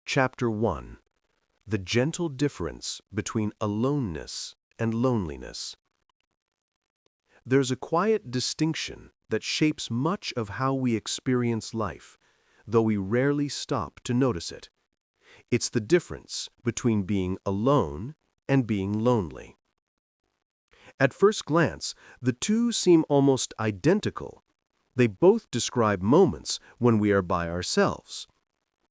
Chapter 1. The Gentle Difference Between Aloneness and Loneliness. There's a quiet distinction that shapes much of how we experience life, though we rarely stop to notice it. It's the difference between being alone and being lonely. At first glance, the two seem almost identical. They both describe moments when we are by ourselves.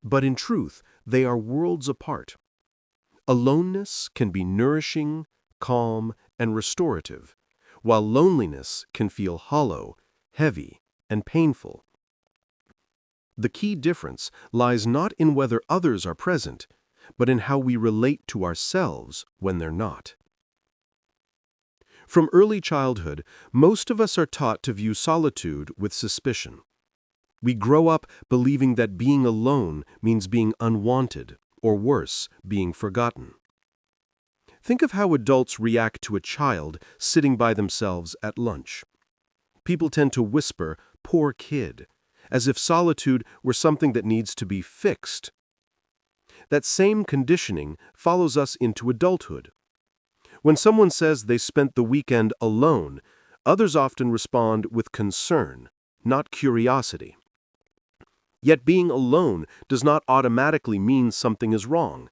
But in truth, they are worlds apart. Aloneness can be nourishing, calm, and restorative, while loneliness can feel hollow, heavy, and painful. The key difference lies not in whether others are present, but in how we relate to ourselves when they're not. From early childhood, most of us are taught to view solitude with suspicion. We grow up believing that being alone means being unwanted, or worse, being forgotten. Think of how adults react to a child sitting by themselves at lunch. People tend to whisper, "Poor kid," as if solitude were something that needs to be fixed. That same conditioning follows us into adulthood. When someone says they spent the weekend alone, others often respond with concern, not curiosity. Yet being alone does not automatically mean something is wrong.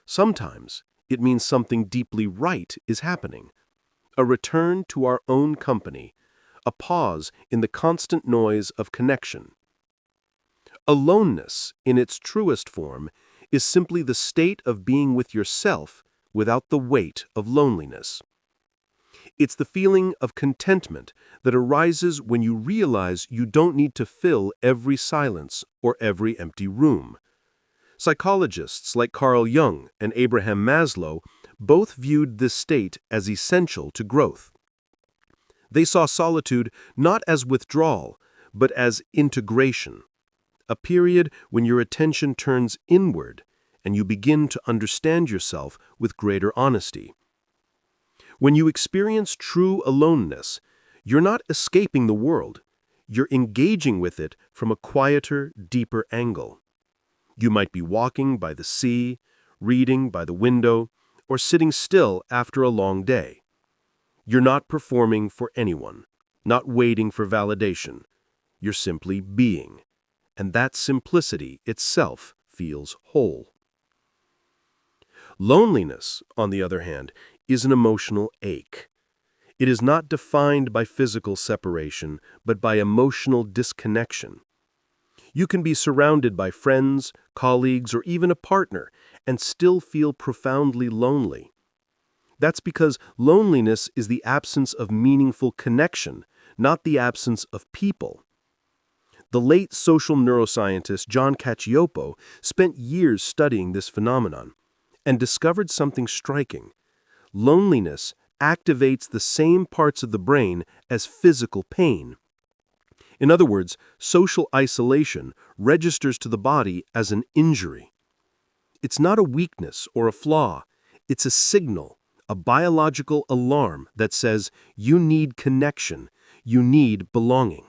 Sometimes it means something deeply right is happening. A return to our own company, a pause in the constant noise of connection. Aloneness, in its truest form, is simply the state of being with yourself without the weight of loneliness. It's the feeling of contentment that arises when you realize you don't need to fill every silence or every empty room. Psychologists like Carl Jung and Abraham Maslow both viewed this state as essential to growth. They saw solitude not as withdrawal, but as integration, a period when your attention turns inward and you begin to understand yourself with greater honesty. When you experience true aloneness, you're not escaping the world. You're engaging with it from a quieter, deeper angle. You might be walking by the sea, reading by the window, or sitting still after a long day. You're not performing for anyone, not waiting for validation. You're simply being, and that simplicity itself feels whole. Loneliness, on the other hand, is an emotional ache. It is not defined by physical separation, but by emotional disconnection. You can be surrounded by friends, colleagues, or even a partner, and still feel profoundly lonely. That's because loneliness is the absence of meaningful connection, not the absence of people. The late social neuroscientist John Cacioppo spent years studying this phenomenon and discovered something striking. Loneliness activates the same parts of the brain as physical pain. In other words, social isolation registers to the body as an injury. It's not a weakness or a flaw. It's a signal, a biological alarm that says you need connection, you need belonging.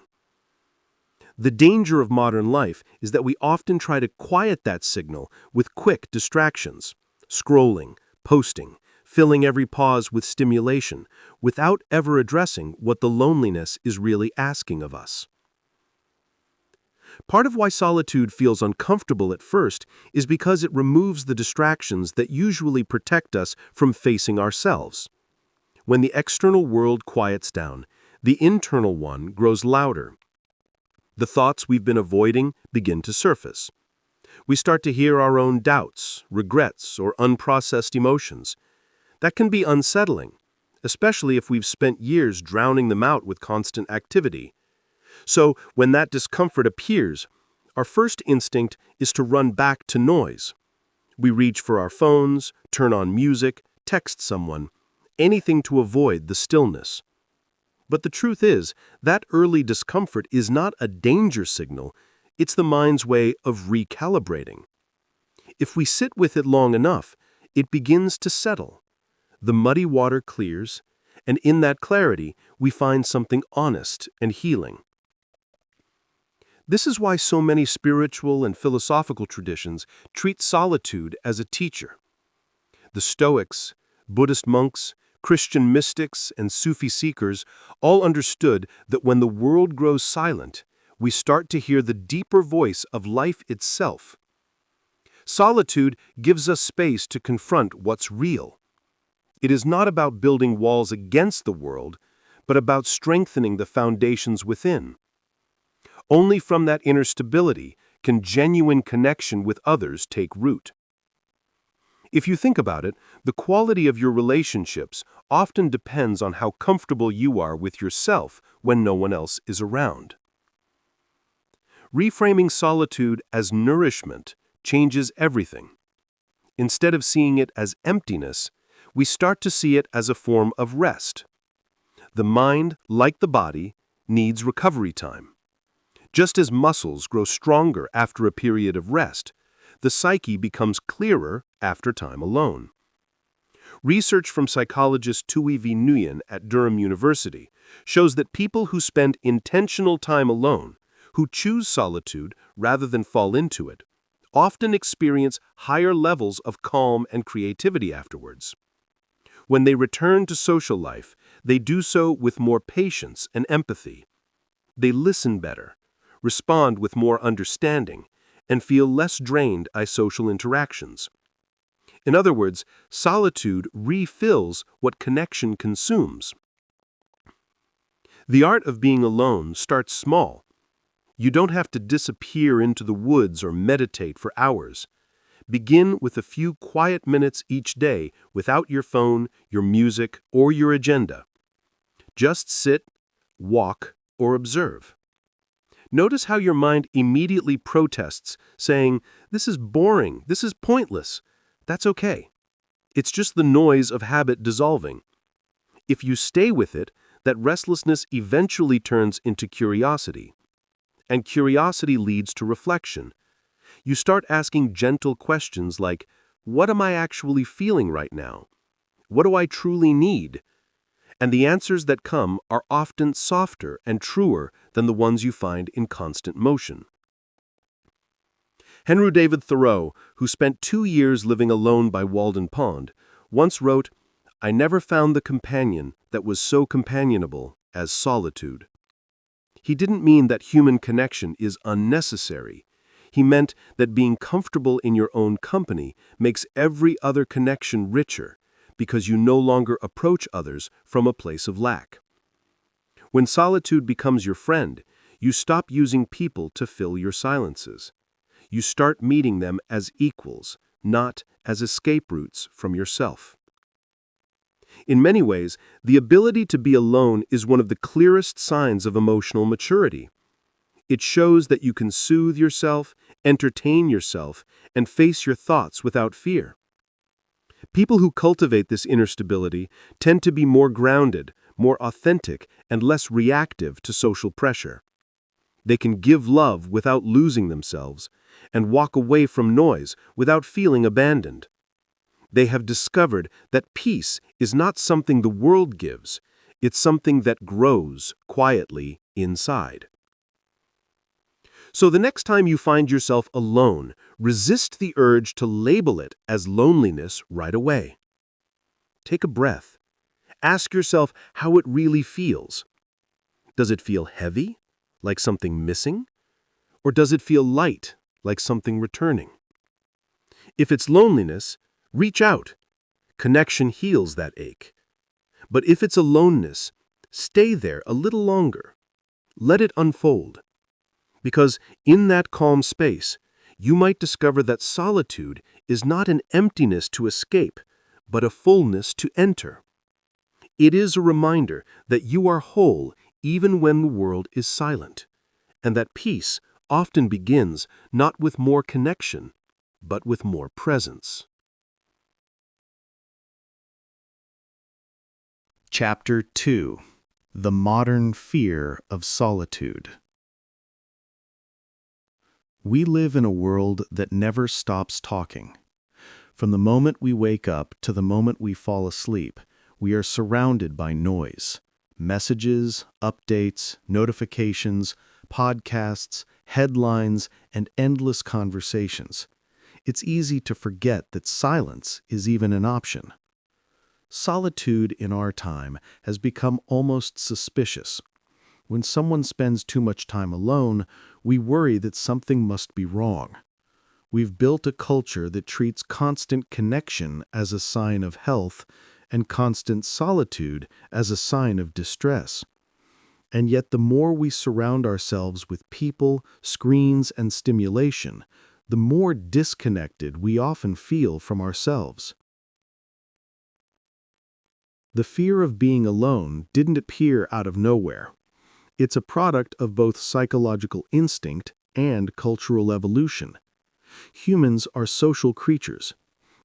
The danger of modern life is that we often try to quiet that signal with quick distractions, scrolling, posting, filling every pause with stimulation, without ever addressing what the loneliness is really asking of us. Part of why solitude feels uncomfortable at first is because it removes the distractions that usually protect us from facing ourselves. When the external world quiets down, the internal one grows louder. The thoughts we've been avoiding begin to surface. We start to hear our own doubts, regrets, or unprocessed emotions. That can be unsettling, especially if we've spent years drowning them out with constant activity. So, when that discomfort appears, our first instinct is to run back to noise. We reach for our phones, turn on music, text someone, anything to avoid the stillness. But the truth is, that early discomfort is not a danger signal, it's the mind's way of recalibrating. If we sit with it long enough, it begins to settle. The muddy water clears, and in that clarity, we find something honest and healing. This is why so many spiritual and philosophical traditions treat solitude as a teacher. The Stoics, Buddhist monks, Christian mystics, and Sufi seekers all understood that when the world grows silent, we start to hear the deeper voice of life itself. Solitude gives us space to confront what's real. It is not about building walls against the world, but about strengthening the foundations within. Only from that inner stability can genuine connection with others take root. If you think about it, the quality of your relationships often depends on how comfortable you are with yourself when no one else is around. Reframing solitude as nourishment changes everything. Instead of seeing it as emptiness, we start to see it as a form of rest. The mind, like the body, needs recovery time. Just as muscles grow stronger after a period of rest, the psyche becomes clearer after time alone. Research from psychologist Tui V. Nguyen at Durham University shows that people who spend intentional time alone, who choose solitude rather than fall into it, often experience higher levels of calm and creativity afterwards. When they return to social life, they do so with more patience and empathy. They listen better, respond with more understanding, and feel less drained by social interactions. In other words, solitude refills what connection consumes. The art of being alone starts small. You don't have to disappear into the woods or meditate for hours. Begin with a few quiet minutes each day without your phone, your music, or your agenda. Just sit, walk, or observe. Notice how your mind immediately protests, saying, "This is boring, this is pointless." That's okay. It's just the noise of habit dissolving. If you stay with it, that restlessness eventually turns into curiosity. And curiosity leads to reflection. You start asking gentle questions like, what am I actually feeling right now? What do I truly need? And the answers that come are often softer and truer than the ones you find in constant motion. Henry David Thoreau, who spent 2 years living alone by Walden Pond, once wrote, "I never found the companion that was so companionable as solitude." He didn't mean that human connection is unnecessary. He meant that being comfortable in your own company makes every other connection richer, because you no longer approach others from a place of lack. When solitude becomes your friend, you stop using people to fill your silences. You start meeting them as equals, not as escape routes from yourself. In many ways, the ability to be alone is one of the clearest signs of emotional maturity. It shows that you can soothe yourself, entertain yourself, and face your thoughts without fear. People who cultivate this inner stability tend to be more grounded, more authentic, and less reactive to social pressure. They can give love without losing themselves, and walk away from noise without feeling abandoned. They have discovered that peace is not something the world gives, it's something that grows quietly inside. So the next time you find yourself alone, resist the urge to label it as loneliness right away. Take a breath. Ask yourself how it really feels. Does it feel heavy, like something missing? Or does it feel light, like something returning? If it's loneliness, reach out. Connection heals that ache. But if it's aloneness, stay there a little longer. Let it unfold. Because in that calm space, you might discover that solitude is not an emptiness to escape, but a fullness to enter. It is a reminder that you are whole even when the world is silent, and that peace often begins not with more connection, but with more presence. Chapter 2: The Modern Fear of Solitude. We live in a world that never stops talking. From the moment we wake up to the moment we fall asleep, we are surrounded by noise. Messages, updates, notifications, podcasts, headlines, and endless conversations. It's easy to forget that silence is even an option. Solitude in our time has become almost suspicious. When someone spends too much time alone, we worry that something must be wrong. We've built a culture that treats constant connection as a sign of health and constant solitude as a sign of distress. And yet the more we surround ourselves with people, screens, and stimulation, the more disconnected we often feel from ourselves. The fear of being alone didn't appear out of nowhere. It's a product of both psychological instinct and cultural evolution. Humans are social creatures.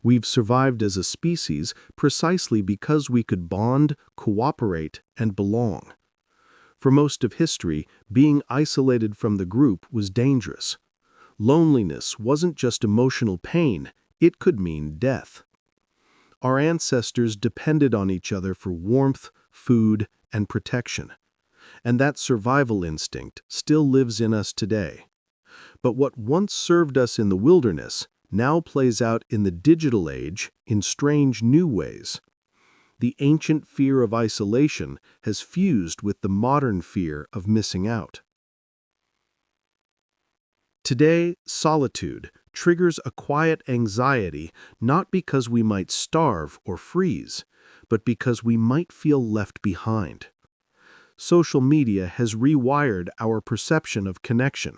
We've survived as a species precisely because we could bond, cooperate, and belong. For most of history, being isolated from the group was dangerous. Loneliness wasn't just emotional pain, it could mean death. Our ancestors depended on each other for warmth, food, and protection. And that survival instinct still lives in us today. But what once served us in the wilderness now plays out in the digital age in strange new ways. The ancient fear of isolation has fused with the modern fear of missing out. Today, solitude triggers a quiet anxiety not because we might starve or freeze, but because we might feel left behind. Social media has rewired our perception of connection.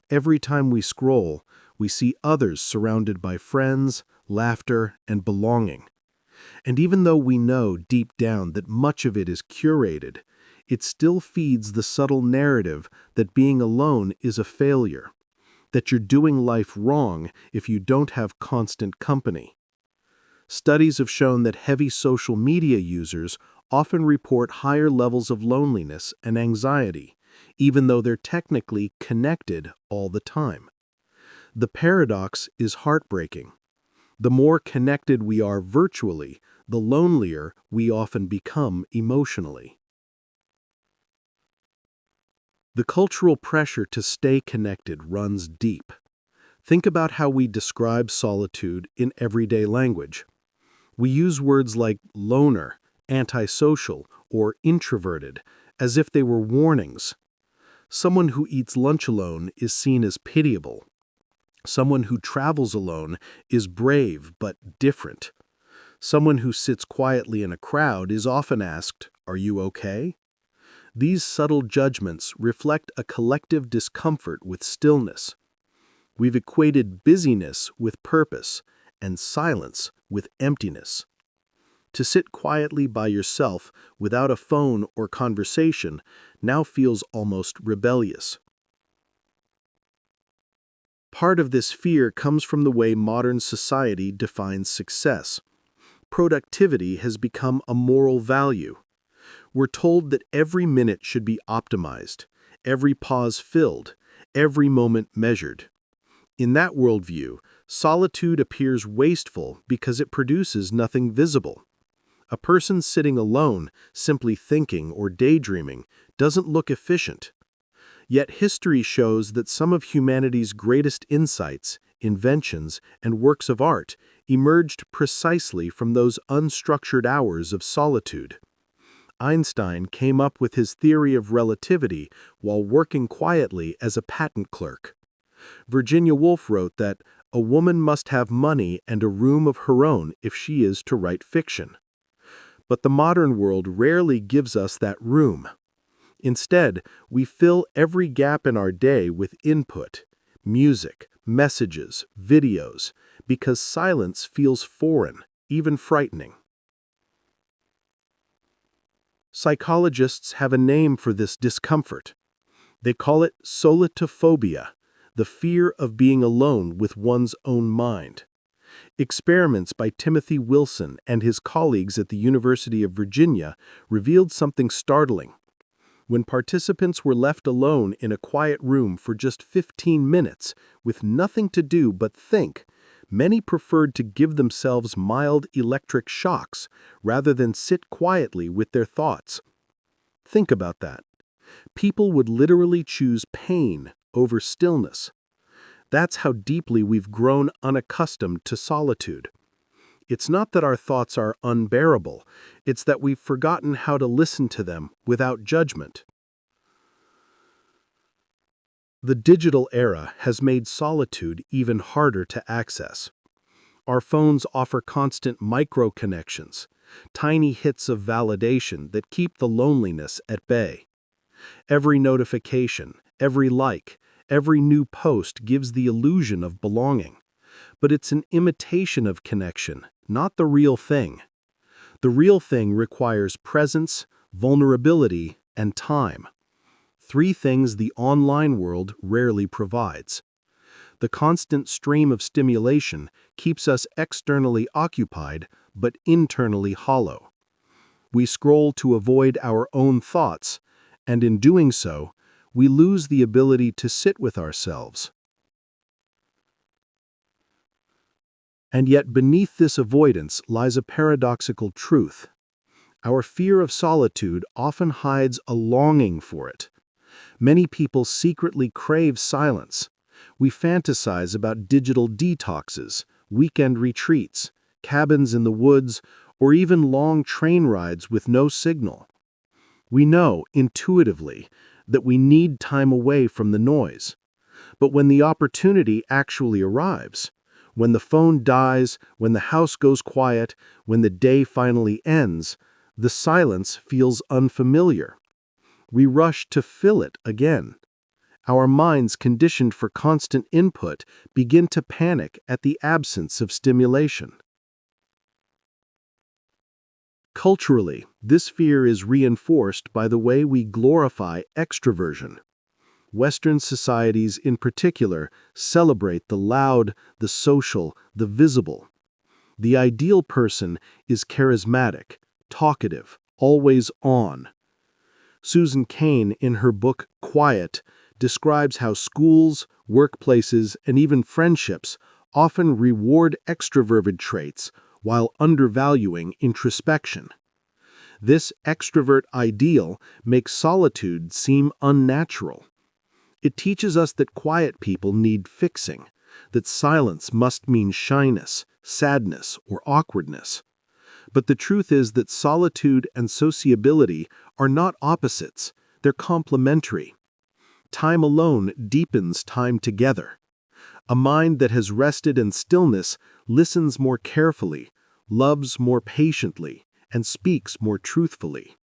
Every time we scroll, we see others surrounded by friends, laughter, and belonging. And even though we know deep down that much of it is curated, it still feeds the subtle narrative that being alone is a failure, that you're doing life wrong if you don't have constant company. Studies have shown that heavy social media users often report higher levels of loneliness and anxiety, even though they're technically connected all the time. The paradox is heartbreaking. The more connected we are virtually, the lonelier we often become emotionally. The cultural pressure to stay connected runs deep. Think about how we describe solitude in everyday language. We use words like loner, antisocial, or introverted as if they were warnings. Someone who eats lunch alone is seen as pitiable. Someone who travels alone is brave but different. Someone who sits quietly in a crowd is often asked, "Are you okay?" These subtle judgments reflect a collective discomfort with stillness. We've equated busyness with purpose and silence with emptiness. To sit quietly by yourself without a phone or conversation now feels almost rebellious. Part of this fear comes from the way modern society defines success. Productivity has become a moral value. We're told that every minute should be optimized, every pause filled, every moment measured. In that worldview, solitude appears wasteful because it produces nothing visible. A person sitting alone, simply thinking or daydreaming, doesn't look efficient. Yet history shows that some of humanity's greatest insights, inventions, and works of art emerged precisely from those unstructured hours of solitude. Einstein came up with his theory of relativity while working quietly as a patent clerk. Virginia Woolf wrote that a woman must have money and a room of her own if she is to write fiction. But the modern world rarely gives us that room. Instead, we fill every gap in our day with input, music, messages, videos, because silence feels foreign, even frightening. Psychologists have a name for this discomfort. They call it solitophobia, the fear of being alone with one's own mind. Experiments by Timothy Wilson and his colleagues at the University of Virginia revealed something startling. When participants were left alone in a quiet room for just 15 minutes with nothing to do but think, many preferred to give themselves mild electric shocks rather than sit quietly with their thoughts. Think about that. People would literally choose pain over stillness. That's how deeply we've grown unaccustomed to solitude. It's not that our thoughts are unbearable, it's that we've forgotten how to listen to them without judgment. The digital era has made solitude even harder to access. Our phones offer constant micro-connections, tiny hits of validation that keep the loneliness at bay. Every notification, every like, every new post gives the illusion of belonging. But it's an imitation of connection, not the real thing. The real thing requires presence, vulnerability, and time. 3 things the online world rarely provides. The constant stream of stimulation keeps us externally occupied, but internally hollow. We scroll to avoid our own thoughts, and in doing so, we lose the ability to sit with ourselves. And yet beneath this avoidance lies a paradoxical truth. Our fear of solitude often hides a longing for it. Many people secretly crave silence. We fantasize about digital detoxes, weekend retreats, cabins in the woods, or even long train rides with no signal. We know, intuitively, that we need time away from the noise. But when the opportunity actually arrives, when the phone dies, when the house goes quiet, when the day finally ends, the silence feels unfamiliar. We rush to fill it again. Our minds, conditioned for constant input, begin to panic at the absence of stimulation. Culturally, this fear is reinforced by the way we glorify extroversion. Western societies in particular celebrate the loud, the social, the visible. The ideal person is charismatic, talkative, always on. Susan Cain, in her book Quiet, describes how schools, workplaces, and even friendships often reward extroverted traits while undervaluing introspection. This extrovert ideal makes solitude seem unnatural. It teaches us that quiet people need fixing, that silence must mean shyness, sadness, or awkwardness. But the truth is that solitude and sociability are not opposites, they're complementary. Time alone deepens time together. A mind that has rested in stillness listens more carefully, loves more patiently, and speaks more truthfully.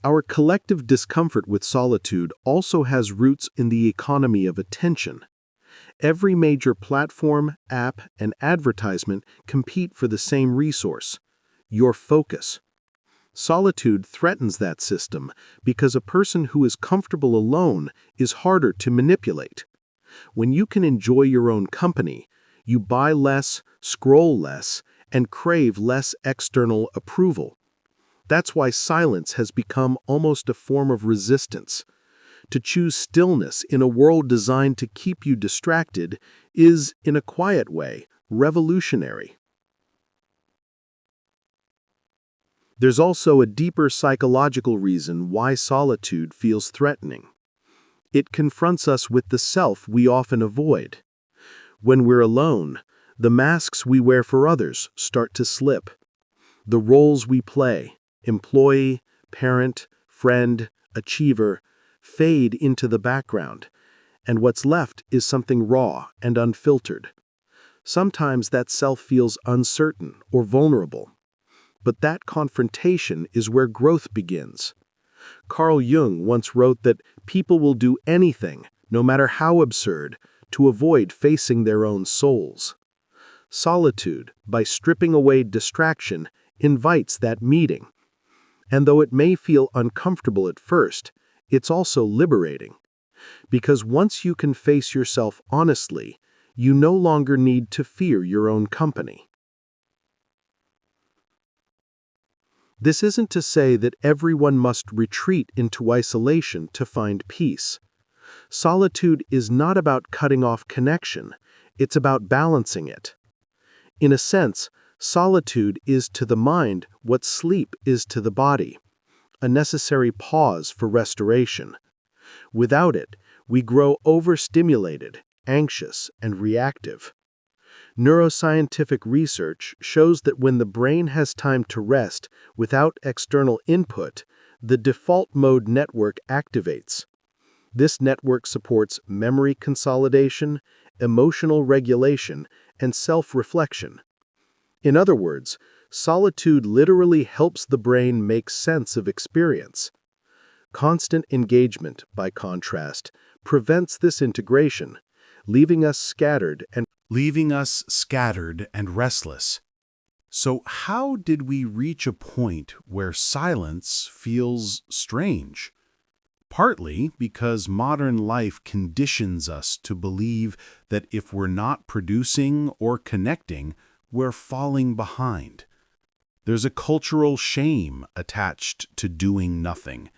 Our collective discomfort with solitude also has roots in the economy of attention. Every major platform, app, and advertisement compete for the same resource: your focus. Solitude threatens that system because a person who is comfortable alone is harder to manipulate. When you can enjoy your own company, you buy less, scroll less, and crave less external approval. That's why silence has become almost a form of resistance. To choose stillness in a world designed to keep you distracted is, in a quiet way, revolutionary. There's also a deeper psychological reason why solitude feels threatening. It confronts us with the self we often avoid. When we're alone, the masks we wear for others start to slip. The roles we play, employee, parent, friend, achiever, fade into the background, and what's left is something raw and unfiltered. Sometimes that self feels uncertain or vulnerable. But that confrontation is where growth begins. Carl Jung once wrote that people will do anything, no matter how absurd, to avoid facing their own souls. Solitude, by stripping away distraction, invites that meeting. And though it may feel uncomfortable at first, it's also liberating. Because once you can face yourself honestly, you no longer need to fear your own company. This isn't to say that everyone must retreat into isolation to find peace. Solitude is not about cutting off connection, it's about balancing it. In a sense, solitude is to the mind what sleep is to the body, a necessary pause for restoration. Without it, we grow overstimulated, anxious, and reactive. Neuroscientific research shows that when the brain has time to rest without external input, the default mode network activates. This network supports memory consolidation, emotional regulation, and self-reflection. In other words, solitude literally helps the brain make sense of experience. Constant engagement, by contrast, prevents this integration, leaving us scattered and restless. So how did we reach a point where silence feels strange? Partly because modern life conditions us to believe that if we're not producing or connecting, we're falling behind. There's a cultural shame attached to doing nothing.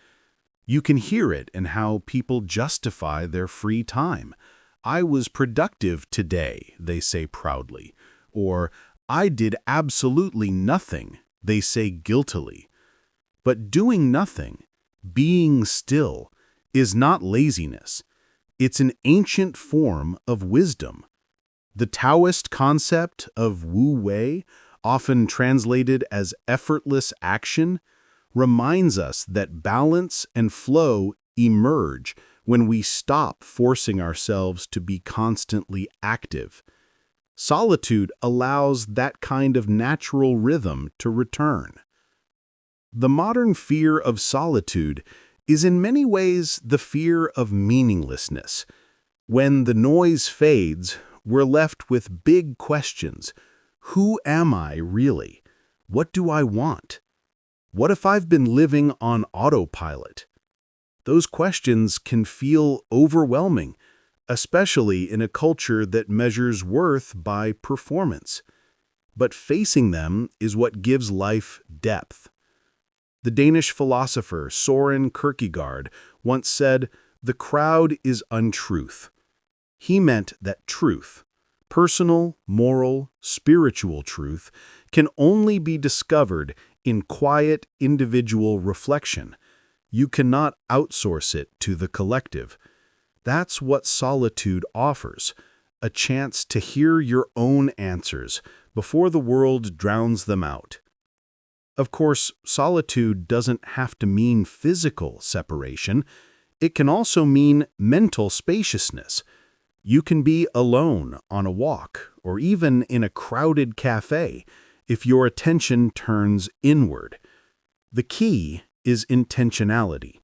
You can hear it in how people justify their free time. "I was productive today," they say proudly. Or, "I did absolutely nothing," they say guiltily. But doing nothing, being still, is not laziness. It's an ancient form of wisdom. The Taoist concept of Wu Wei, often translated as effortless action, reminds us that balance and flow emerge when we stop forcing ourselves to be constantly active. Solitude allows that kind of natural rhythm to return. The modern fear of solitude is in many ways the fear of meaninglessness. When the noise fades, we're left with big questions. Who am I really? What do I want? What if I've been living on autopilot? Those questions can feel overwhelming, especially in a culture that measures worth by performance. But facing them is what gives life depth. The Danish philosopher Søren Kierkegaard once said, "The crowd is untruth." He meant that truth, personal, moral, spiritual truth, can only be discovered in quiet individual reflection. You cannot outsource it to the collective. That's what solitude offers, a chance to hear your own answers before the world drowns them out. Of course, solitude doesn't have to mean physical separation. It can also mean mental spaciousness. You can be alone on a walk or even in a crowded cafe if your attention turns inward. The key is intentionality.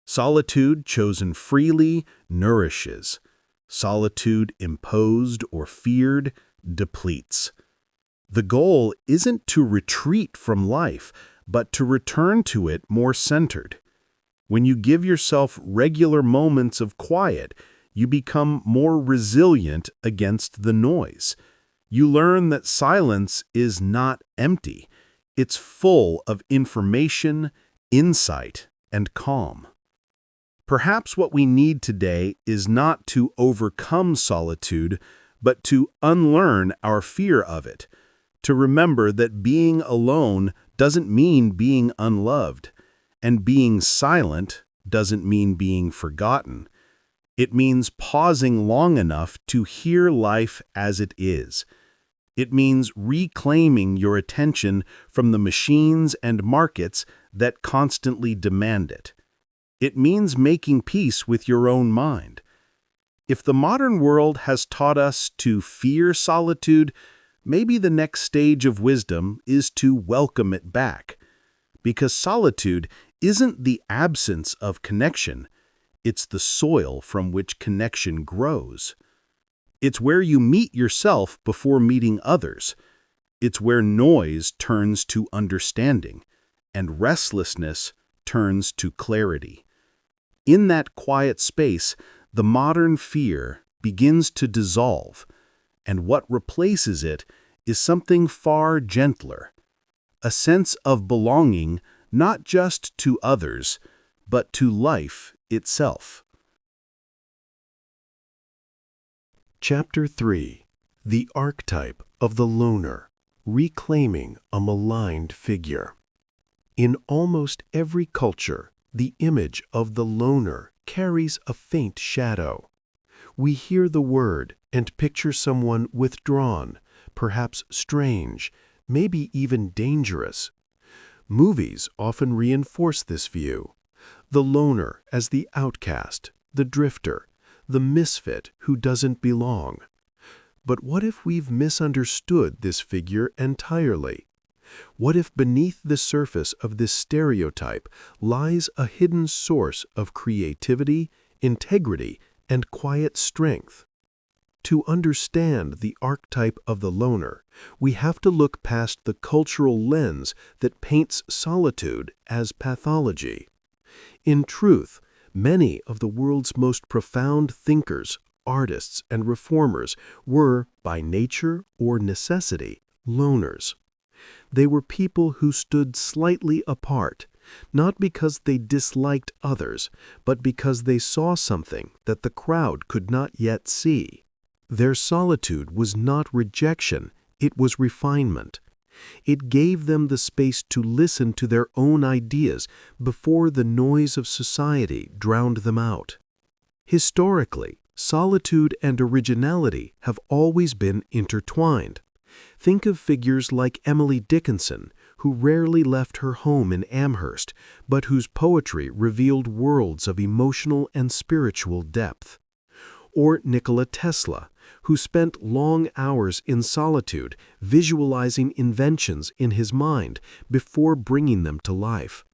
Solitude chosen freely nourishes. Solitude imposed or feared depletes. The goal isn't to retreat from life, but to return to it more centered. When you give yourself regular moments of quiet, you become more resilient against the noise. You learn that silence is not empty. It's full of information, insight, and calm. Perhaps what we need today is not to overcome solitude, but to unlearn our fear of it. To remember that being alone doesn't mean being unloved, and being silent doesn't mean being forgotten. It means pausing long enough to hear life as it is. It means reclaiming your attention from the machines and markets that constantly demand it. It means making peace with your own mind. If the modern world has taught us to fear solitude, maybe the next stage of wisdom is to welcome it back. Because solitude isn't the absence of connection, it's the soil from which connection grows. It's where you meet yourself before meeting others. It's where noise turns to understanding, and restlessness turns to clarity. In that quiet space, the modern fear begins to dissolve, and what replaces it is something far gentler, a sense of belonging not just to others, but to life itself. Chapter 3. The Archetype of the Loner, Reclaiming a Maligned Figure. In almost every culture, the image of the loner carries a faint shadow. We hear the word and picture someone withdrawn, perhaps strange, maybe even dangerous. Movies often reinforce this view. The loner as the outcast, the drifter, the misfit who doesn't belong. But what if we've misunderstood this figure entirely? What if beneath the surface of this stereotype lies a hidden source of creativity, integrity, and quiet strength? To understand the archetype of the loner, we have to look past the cultural lens that paints solitude as pathology. In truth, many of the world's most profound thinkers, artists, and reformers were, by nature or necessity, loners. They were people who stood slightly apart, not because they disliked others, but because they saw something that the crowd could not yet see. Their solitude was not rejection, it was refinement. It gave them the space to listen to their own ideas before the noise of society drowned them out. Historically, solitude and originality have always been intertwined. Think of figures like Emily Dickinson, who rarely left her home in Amherst, but whose poetry revealed worlds of emotional and spiritual depth. Or Nikola Tesla, who spent long hours in solitude visualizing inventions in his mind before bringing them to life.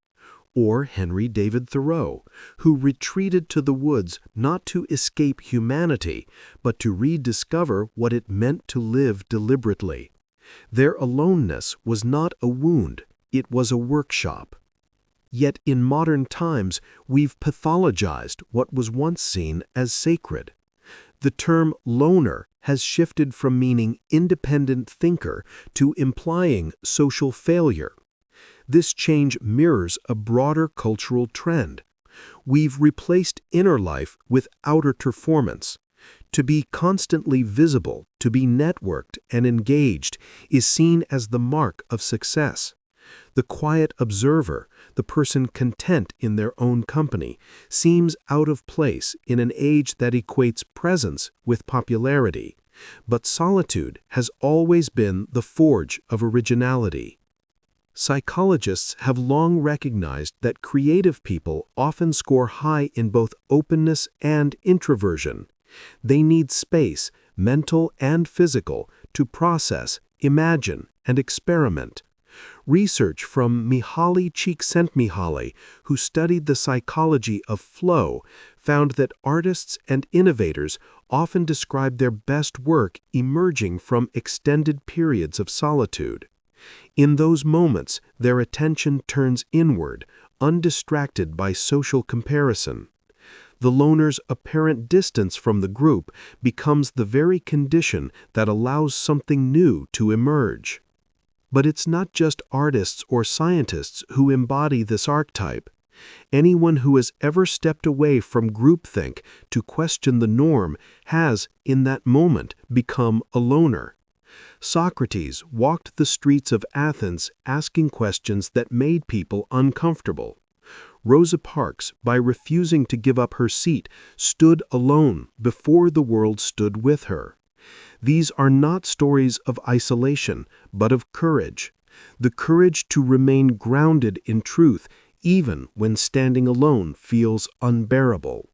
Or Henry David Thoreau, who retreated to the woods not to escape humanity, but to rediscover what it meant to live deliberately. Their aloneness was not a wound, it was a workshop. Yet in modern times, we've pathologized what was once seen as sacred. The term loner has shifted from meaning independent thinker to implying social failure. This change mirrors a broader cultural trend. We've replaced inner life with outer performance. To be constantly visible, to be networked and engaged, is seen as the mark of success. The quiet observer, the person content in their own company, seems out of place in an age that equates presence with popularity. But solitude has always been the forge of originality. Psychologists have long recognized that creative people often score high in both openness and introversion. They need space, mental and physical, to process, imagine, and experiment. Research from Mihaly Csikszentmihalyi, who studied the psychology of flow, found that artists and innovators often describe their best work emerging from extended periods of solitude. In those moments, their attention turns inward, undistracted by social comparison. The loner's apparent distance from the group becomes the very condition that allows something new to emerge. But it's not just artists or scientists who embody this archetype. Anyone who has ever stepped away from groupthink to question the norm has, in that moment, become a loner. Socrates walked the streets of Athens asking questions that made people uncomfortable. Rosa Parks, by refusing to give up her seat, stood alone before the world stood with her. These are not stories of isolation, but of courage. The courage to remain grounded in truth, even when standing alone feels unbearable.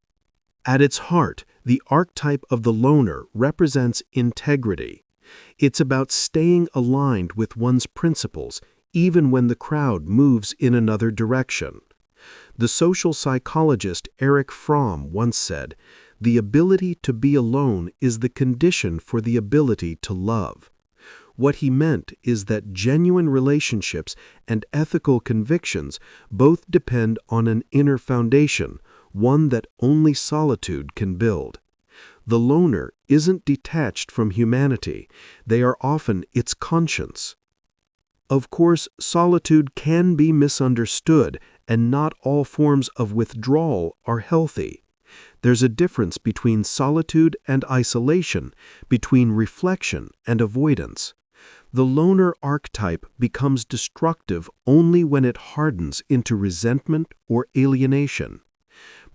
At its heart, the archetype of the loner represents integrity. It's about staying aligned with one's principles, even when the crowd moves in another direction. The social psychologist Erich Fromm once said, "The ability to be alone is the condition for the ability to love." What he meant is that genuine relationships and ethical convictions both depend on an inner foundation, one that only solitude can build. The loner isn't detached from humanity, they are often its conscience. Of course, solitude can be misunderstood, and not all forms of withdrawal are healthy. There's a difference between solitude and isolation, between reflection and avoidance. The loner archetype becomes destructive only when it hardens into resentment or alienation.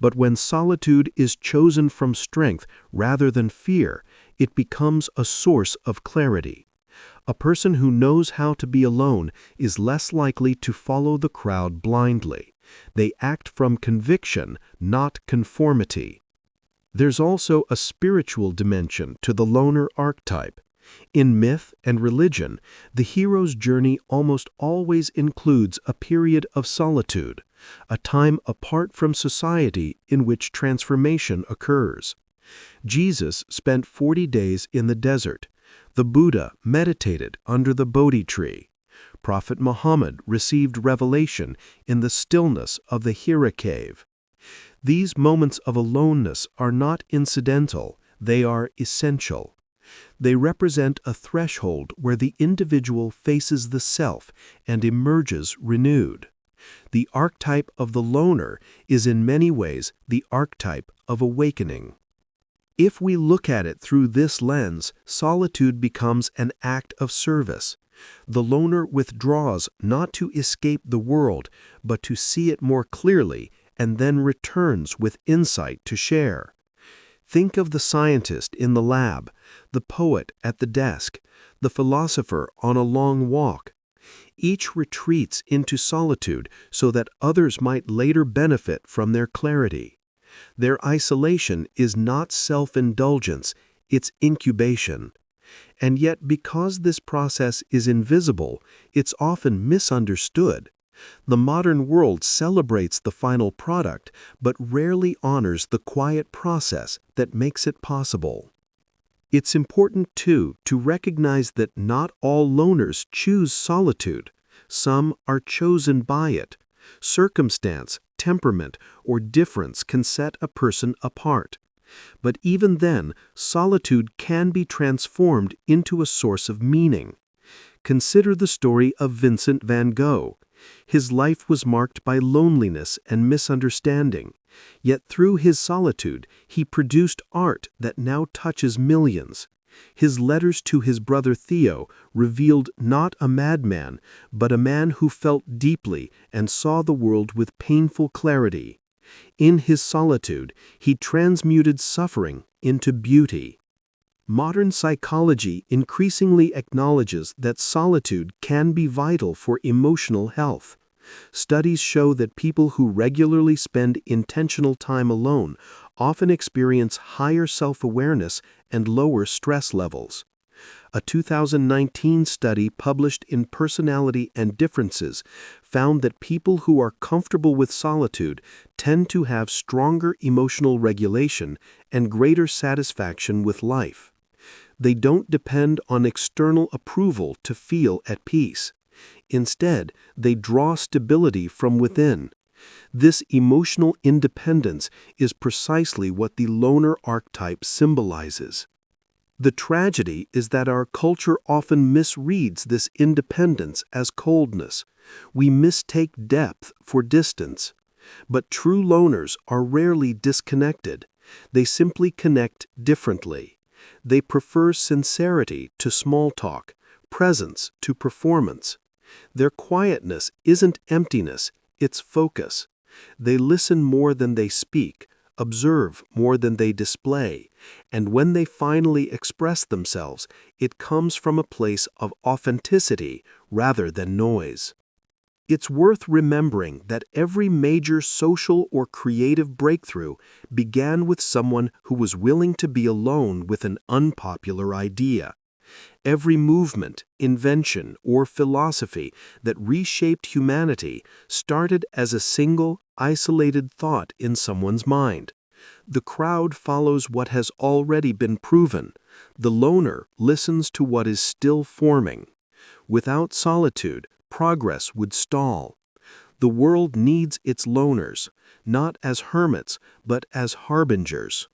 But when solitude is chosen from strength rather than fear, it becomes a source of clarity. A person who knows how to be alone is less likely to follow the crowd blindly. They act from conviction, not conformity. There's also a spiritual dimension to the loner archetype. In myth and religion, the hero's journey almost always includes a period of solitude, a time apart from society in which transformation occurs. Jesus spent 40 days in the desert. The Buddha meditated under the Bodhi tree. Prophet Muhammad received revelation in the stillness of the Hira cave. These moments of aloneness are not incidental, they are essential. They represent a threshold where the individual faces the self and emerges renewed. The archetype of the loner is in many ways the archetype of awakening. If we look at it through this lens, solitude becomes an act of service. The loner withdraws not to escape the world, but to see it more clearly, and then returns with insight to share. Think of the scientist in the lab, the poet at the desk, the philosopher on a long walk. Each retreats into solitude so that others might later benefit from their clarity. Their isolation is not self-indulgence, it's incubation. And yet, because this process is invisible, it's often misunderstood. The modern world celebrates the final product, but rarely honors the quiet process that makes it possible. It's important, too, to recognize that not all loners choose solitude. Some are chosen by it. Circumstance, temperament, or difference can set a person apart. But even then, solitude can be transformed into a source of meaning. Consider the story of Vincent van Gogh. His life was marked by loneliness and misunderstanding. Yet through his solitude, he produced art that now touches millions. His letters to his brother Theo revealed not a madman, but a man who felt deeply and saw the world with painful clarity. In his solitude, he transmuted suffering into beauty. Modern psychology increasingly acknowledges that solitude can be vital for emotional health. Studies show that people who regularly spend intentional time alone often experience higher self-awareness and lower stress levels. A 2019 study published in Personality and Differences found that people who are comfortable with solitude tend to have stronger emotional regulation and greater satisfaction with life. They don't depend on external approval to feel at peace. Instead, they draw stability from within. This emotional independence is precisely what the loner archetype symbolizes. The tragedy is that our culture often misreads this independence as coldness. We mistake depth for distance. But true loners are rarely disconnected. They simply connect differently. They prefer sincerity to small talk, presence to performance. Their quietness isn't emptiness, it's focus. They listen more than they speak, observe more than they display, and when they finally express themselves, it comes from a place of authenticity rather than noise. It's worth remembering that every major social or creative breakthrough began with someone who was willing to be alone with an unpopular idea. Every movement, invention, or philosophy that reshaped humanity started as a single, isolated thought in someone's mind. The crowd follows what has already been proven. The loner listens to what is still forming. Without solitude, progress would stall. The world needs its loners, not as hermits, but as harbingers.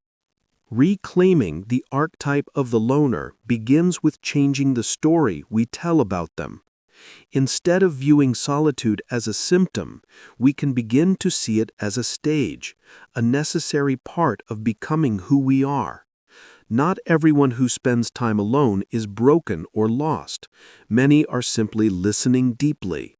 Reclaiming the archetype of the loner begins with changing the story we tell about them. Instead of viewing solitude as a symptom, we can begin to see it as a stage, a necessary part of becoming who we are. Not everyone who spends time alone is broken or lost. Many are simply listening deeply.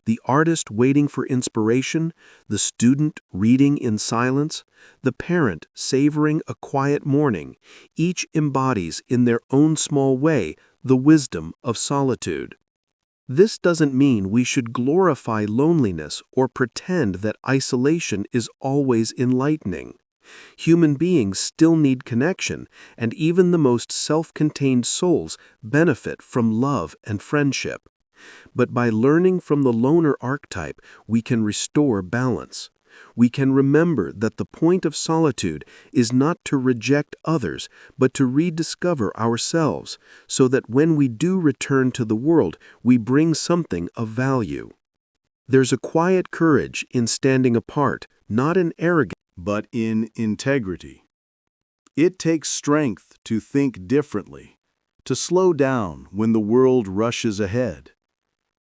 The artist waiting for inspiration, the student reading in silence, the parent savoring a quiet morning, each embodies in their own small way the wisdom of solitude. This doesn't mean we should glorify loneliness or pretend that isolation is always enlightening. Human beings still need connection, and even the most self-contained souls benefit from love and friendship. But by learning from the loner archetype, we can restore balance. We can remember that the point of solitude is not to reject others, but to rediscover ourselves, so that when we do return to the world, we bring something of value. There's a quiet courage in standing apart, not in arrogance, but in integrity. It takes strength to think differently, to slow down when the world rushes ahead,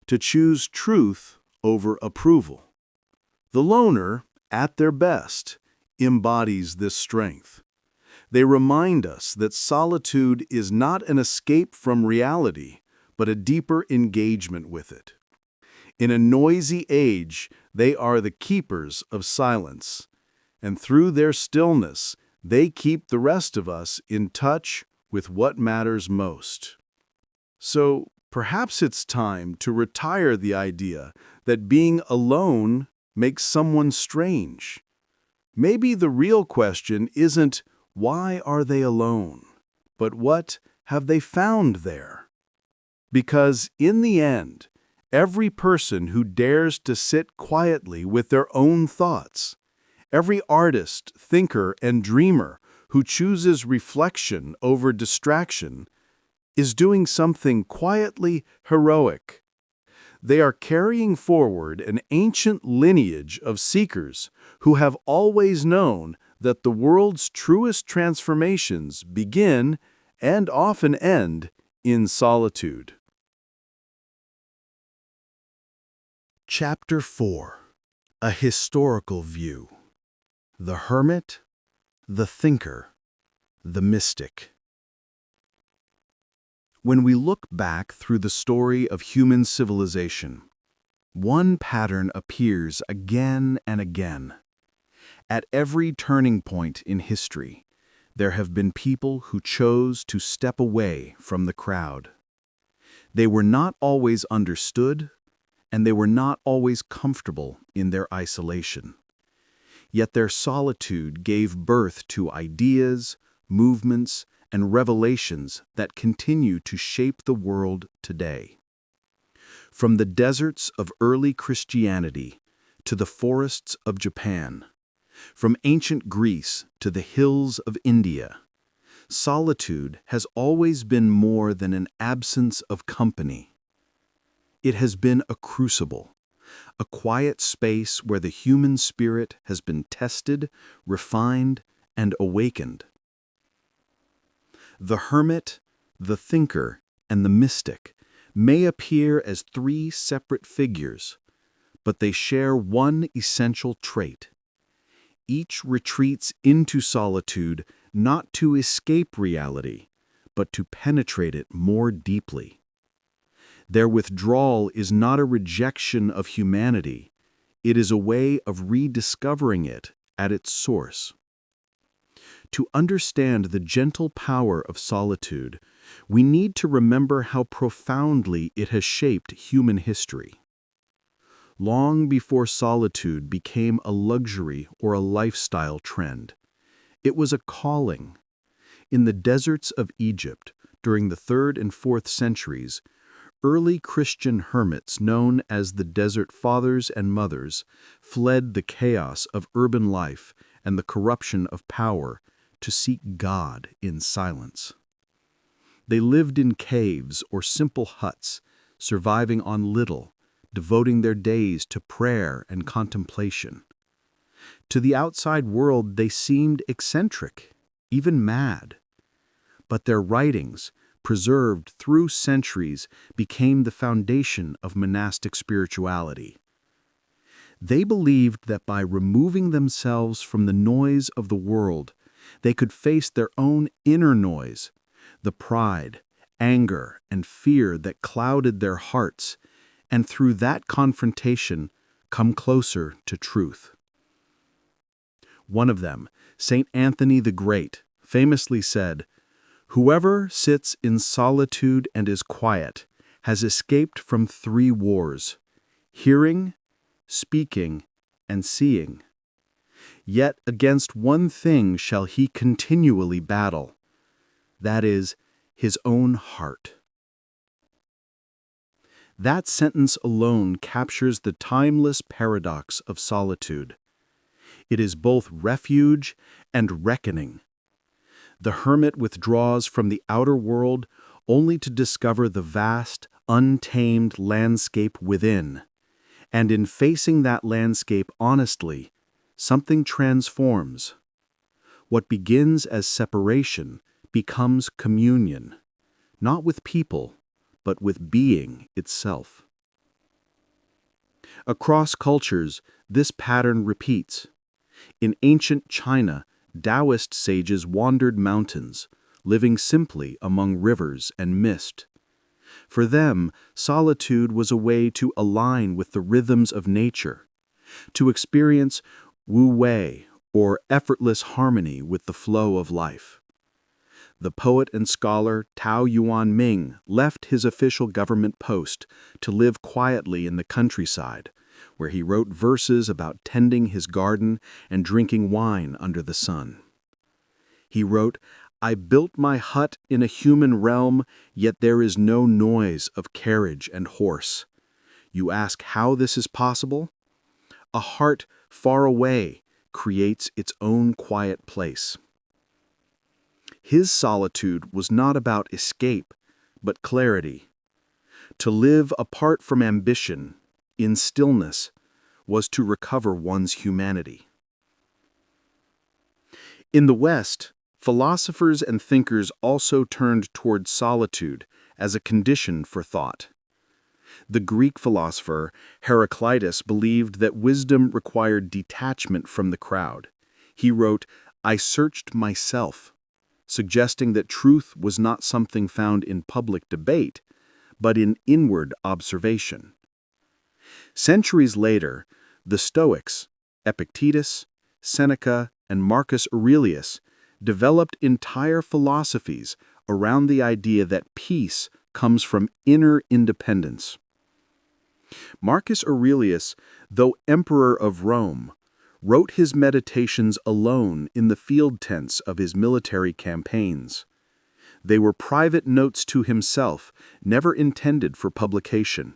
to choose truth over approval. The loner, at their best, embodies this strength. They remind us that solitude is not an escape from reality, but a deeper engagement with it. In a noisy age, they are the keepers of silence, and through their stillness, they keep the rest of us in touch with what matters most. So, perhaps it's time to retire the idea that being alone makes someone strange. Maybe the real question isn't, why are they alone? But what have they found there? Because in the end, every person who dares to sit quietly with their own thoughts, every artist, thinker, and dreamer who chooses reflection over distraction, is doing something quietly heroic. They are carrying forward an ancient lineage of seekers who have always known that the world's truest transformations begin and often end in solitude. Chapter 4. A Historical View. The Hermit, the Thinker, the Mystic. When we look back through the story of human civilization, one pattern appears again and again. At every turning point in history, there have been people who chose to step away from the crowd. They were not always understood, and they were not always comfortable in their isolation. Yet their solitude gave birth to ideas, movements, and revelations that continue to shape the world today. From the deserts of early Christianity to the forests of Japan, from ancient Greece to the hills of India, solitude has always been more than an absence of company. It has been a crucible, a quiet space where the human spirit has been tested, refined, and awakened. The hermit, the thinker, and the mystic may appear as three separate figures, but they share one essential trait. Each retreats into solitude not to escape reality, but to penetrate it more deeply. Their withdrawal is not a rejection of humanity, it is a way of rediscovering it at its source. To understand the gentle power of solitude, we need to remember how profoundly it has shaped human history. Long before solitude became a luxury or a lifestyle trend, it was a calling. In the deserts of Egypt, during the 3rd and 4th centuries, early Christian hermits known as the Desert Fathers and Mothers fled the chaos of urban life and the corruption of power to seek God in silence. They lived in caves or simple huts, surviving on little, devoting their days to prayer and contemplation. To the outside world they seemed eccentric, even mad. But their writings, preserved through centuries, became the foundation of monastic spirituality. They believed that by removing themselves from the noise of the world, they could face their own inner noise, the pride, anger, and fear that clouded their hearts, and through that confrontation, come closer to truth. One of them, St. Anthony the Great, famously said, "Whoever sits in solitude and is quiet has escaped from 3 wars, hearing, speaking, and seeing. Yet against one thing shall he continually battle, that is, his own heart." That sentence alone captures the timeless paradox of solitude. It is both refuge and reckoning. The hermit withdraws from the outer world only to discover the vast, untamed landscape within. And in facing that landscape honestly, something transforms. What begins as separation becomes communion, not with people, but with being itself. Across cultures, this pattern repeats. In ancient China, Taoist sages wandered mountains, living simply among rivers and mist. For them, solitude was a way to align with the rhythms of nature, to experience wu wei, or effortless harmony with the flow of life. The poet and scholar Tao Yuan Ming left his official government post to live quietly in the countryside, where he wrote verses about tending his garden and drinking wine under the sun. He wrote, "I built my hut in a human realm, yet there is no noise of carriage and horse. You ask how this is possible? A heart far away creates its own quiet place." His solitude was not about escape, but clarity. To live apart from ambition, in stillness, was to recover one's humanity. In the West, philosophers and thinkers also turned toward solitude as a condition for thought. The Greek philosopher Heraclitus believed that wisdom required detachment from the crowd. He wrote, "I searched myself," suggesting that truth was not something found in public debate, but in inward observation. Centuries later, the Stoics, Epictetus, Seneca, and Marcus Aurelius, developed entire philosophies around the idea that peace comes from inner independence. Marcus Aurelius, though emperor of Rome, wrote his meditations alone in the field tents of his military campaigns. They were private notes to himself, never intended for publication.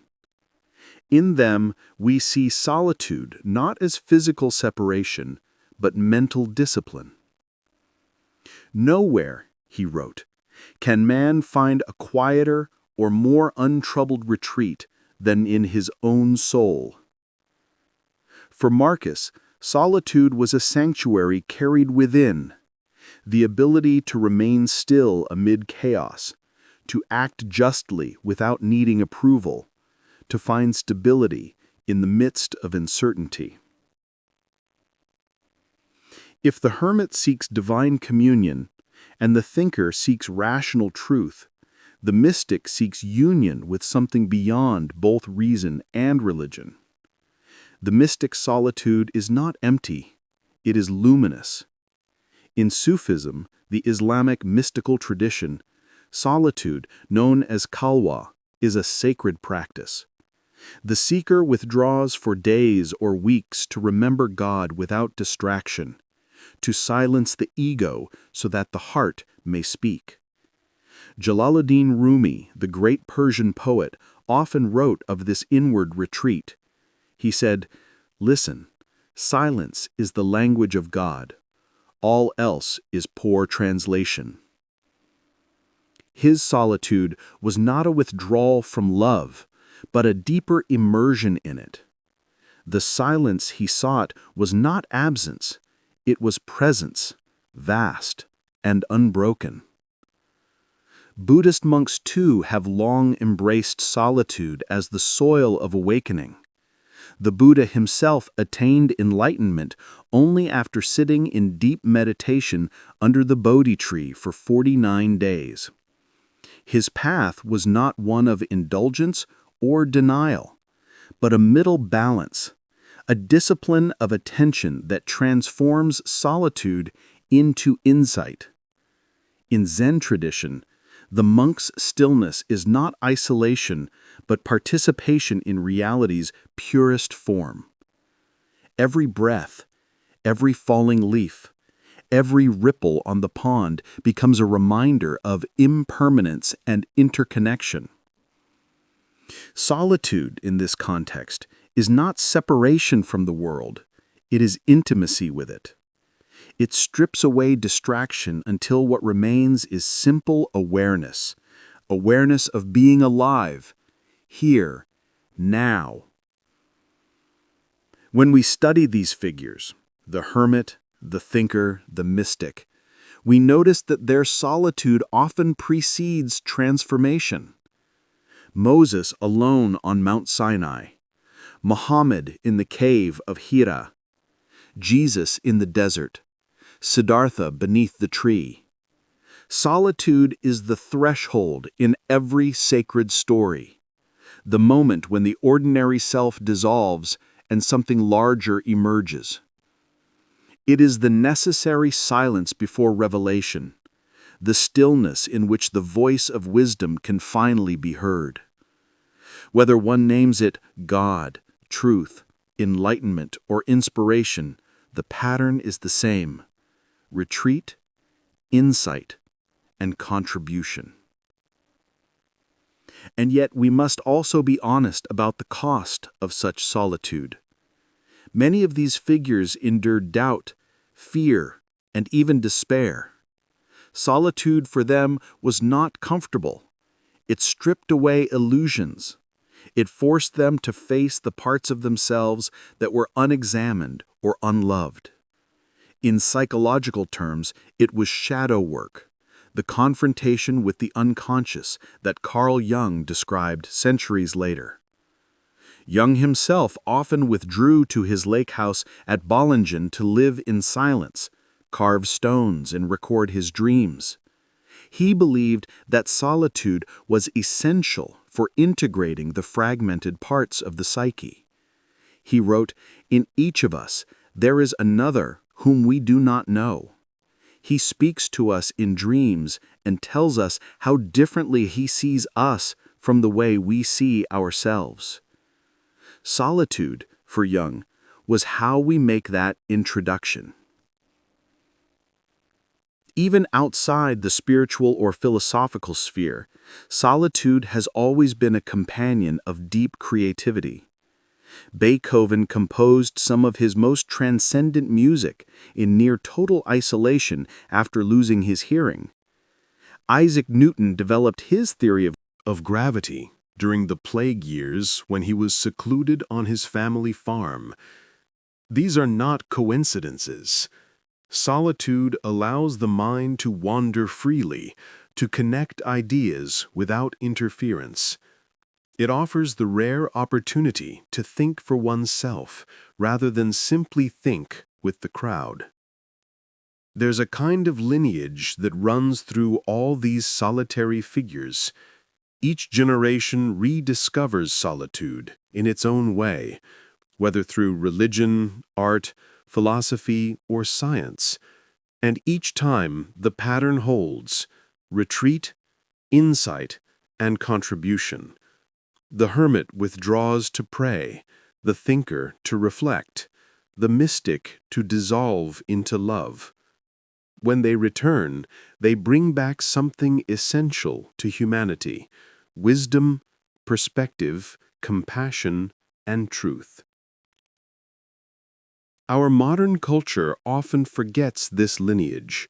In them, we see solitude not as physical separation, but mental discipline. "Nowhere," he wrote, "can man find a quieter or more untroubled retreat than in his own soul." For Marcus, solitude was a sanctuary carried within, the ability to remain still amid chaos, to act justly without needing approval, to find stability in the midst of uncertainty. If the hermit seeks divine communion, and the thinker seeks rational truth, the mystic seeks union with something beyond both reason and religion. The mystic solitude is not empty, it is luminous. In Sufism, the Islamic mystical tradition, solitude, known as khalwa, is a sacred practice. The seeker withdraws for days or weeks to remember God without distraction, to silence the ego so that the heart may speak. Jalaluddin Rumi, the great Persian poet, often wrote of this inward retreat. He said, "Listen, silence is the language of God. All else is poor translation." His solitude was not a withdrawal from love, but a deeper immersion in it. The silence he sought was not absence, it was presence, vast and unbroken. Buddhist monks too have long embraced solitude as the soil of awakening. The Buddha himself attained enlightenment only after sitting in deep meditation under the Bodhi tree for 49 days. His path was not one of indulgence or denial, but a middle balance, a discipline of attention that transforms solitude into insight. In Zen tradition, the monk's stillness is not isolation, but participation in reality's purest form. Every breath, every falling leaf, every ripple on the pond becomes a reminder of impermanence and interconnection. Solitude, in this context, is not separation from the world, it is intimacy with it. It strips away distraction until what remains is simple awareness, awareness of being alive, here, now. When we study these figures, the hermit, the thinker, the mystic, we notice that their solitude often precedes transformation. Moses alone on Mount Sinai, Muhammad in the cave of Hira, Jesus in the desert, Siddhartha beneath the tree. Solitude is the threshold in every sacred story, the moment when the ordinary self dissolves and something larger emerges. It is the necessary silence before revelation, the stillness in which the voice of wisdom can finally be heard. Whether one names it God, truth, enlightenment, or inspiration, the pattern is the same: retreat, insight, and contribution. And yet we must also be honest about the cost of such solitude. Many of these figures endured doubt, fear, and even despair. Solitude for them was not comfortable. It stripped away illusions. It forced them to face the parts of themselves that were unexamined or unloved. In psychological terms, it was shadow work, the confrontation with the unconscious that Carl Jung described centuries later. Jung himself often withdrew to his lake house at Bollingen to live in silence, carve stones, and record his dreams. He believed that solitude was essential for integrating the fragmented parts of the psyche. He wrote, "In each of us, there is another whom we do not know. He speaks to us in dreams and tells us how differently he sees us from the way we see ourselves." Solitude, for Jung, was how we make that introduction. Even outside the spiritual or philosophical sphere, solitude has always been a companion of deep creativity. Beethoven composed some of his most transcendent music in near total isolation after losing his hearing. Isaac Newton developed his theory Of gravity during the plague years when he was secluded on his family farm. These are not coincidences. Solitude allows the mind to wander freely, to connect ideas without interference. It offers the rare opportunity to think for oneself rather than simply think with the crowd. There's a kind of lineage that runs through all these solitary figures. Each generation rediscovers solitude in its own way, whether through religion, art, philosophy, or science. And each time the pattern holds: retreat, insight, and contribution. The hermit withdraws to pray, the thinker to reflect, the mystic to dissolve into love. When they return, they bring back something essential to humanity: wisdom, perspective, compassion, and truth. Our modern culture often forgets this lineage.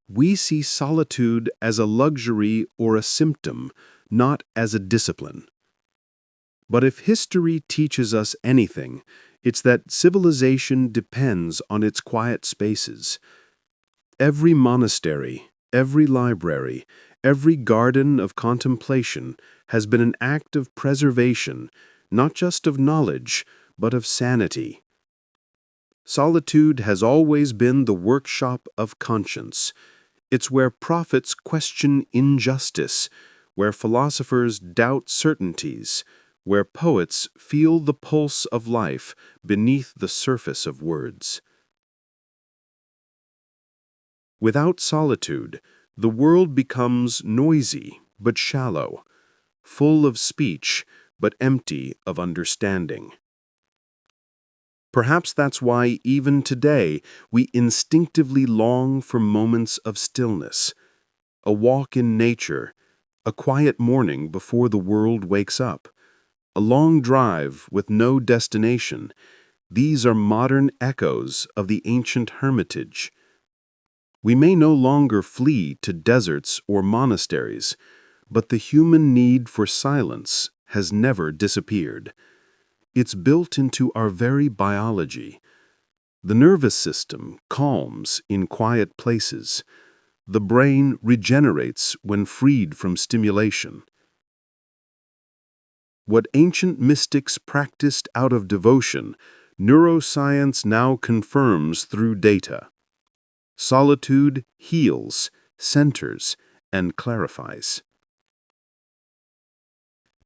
We see solitude as a luxury or a symptom, not as a discipline. But if history teaches us anything, it's that civilization depends on its quiet spaces. Every monastery, every library, every garden of contemplation has been an act of preservation, not just of knowledge, but of sanity. Solitude has always been the workshop of conscience. It's where prophets question injustice, where philosophers doubt certainties, where poets feel the pulse of life beneath the surface of words. Without solitude, the world becomes noisy but shallow, full of speech but empty of understanding. Perhaps that's why even today we instinctively long for moments of stillness, a walk in nature, a quiet morning before the world wakes up, a long drive with no destination. These are modern echoes of the ancient hermitage. We may no longer flee to deserts or monasteries, but the human need for silence has never disappeared. It's built into our very biology. The nervous system calms in quiet places. The brain regenerates when freed from stimulation. What ancient mystics practiced out of devotion, neuroscience now confirms through data. Solitude heals, centers, and clarifies.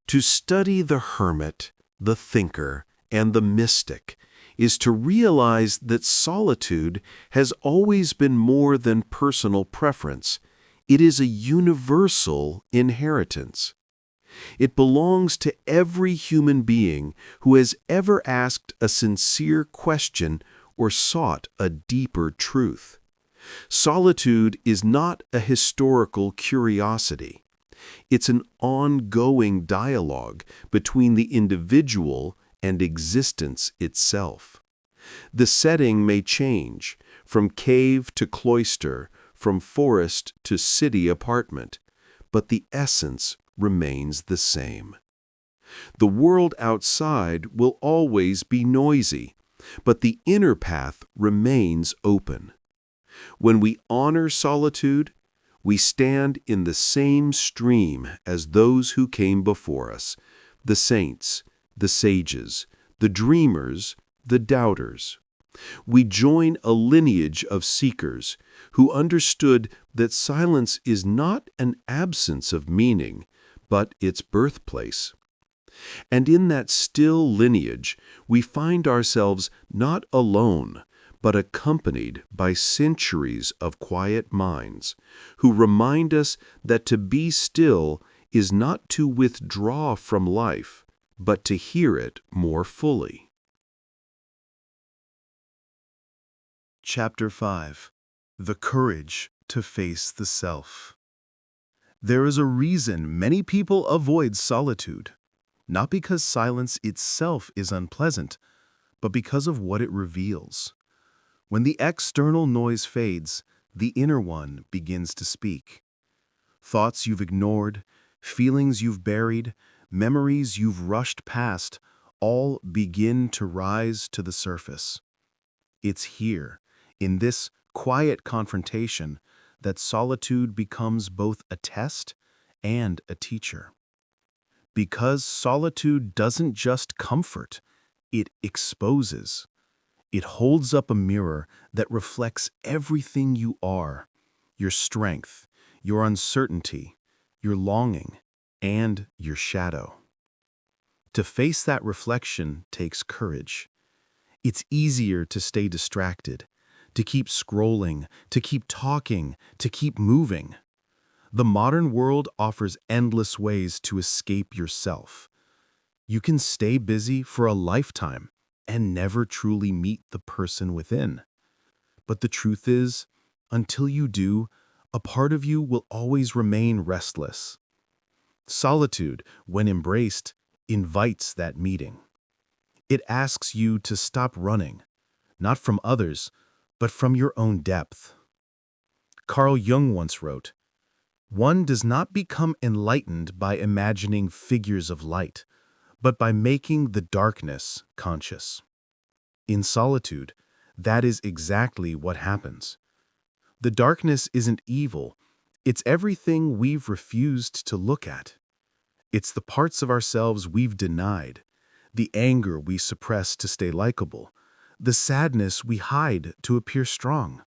To study the hermit, the thinker, and the mystic is to realize that solitude has always been more than personal preference. It is a universal inheritance. It belongs to every human being who has ever asked a sincere question or sought a deeper truth. Solitude is not a historical curiosity. It's an ongoing dialogue between the individual and existence itself. The setting may change, from cave to cloister, from forest to city apartment, but the essence remains the same. The world outside will always be noisy, but the inner path remains open. When we honor solitude, we stand in the same stream as those who came before us, the saints, the sages, the dreamers, the doubters. We join a lineage of seekers who understood that silence is not an absence of meaning, but its birthplace. And in that still lineage, we find ourselves not alone, but accompanied by centuries of quiet minds who remind us that to be still is not to withdraw from life, but to hear it more fully. Chapter 5. The Courage to Face the Self. There is a reason many people avoid solitude, not because silence itself is unpleasant, but because of what it reveals. When the external noise fades, the inner one begins to speak. Thoughts you've ignored, feelings you've buried, memories you've rushed past, all begin to rise to the surface. It's here, in this quiet confrontation, that solitude becomes both a test and a teacher. Because solitude doesn't just comfort, it exposes. It holds up a mirror that reflects everything you are, your strength, your uncertainty, your longing, and your shadow. To face that reflection takes courage. It's easier to stay distracted, to keep scrolling, to keep talking, to keep moving. The modern world offers endless ways to escape yourself. You can stay busy for a lifetime and never truly meet the person within. But the truth is, until you do, a part of you will always remain restless. Solitude, when embraced, invites that meeting. It asks you to stop running, not from others, but from your own depth. Carl Jung once wrote, "One does not become enlightened by imagining figures of light, but by making the darkness conscious." In solitude, that is exactly what happens. The darkness isn't evil, it's everything we've refused to look at. It's the parts of ourselves we've denied, the anger we suppress to stay likable, the sadness we hide to appear strong,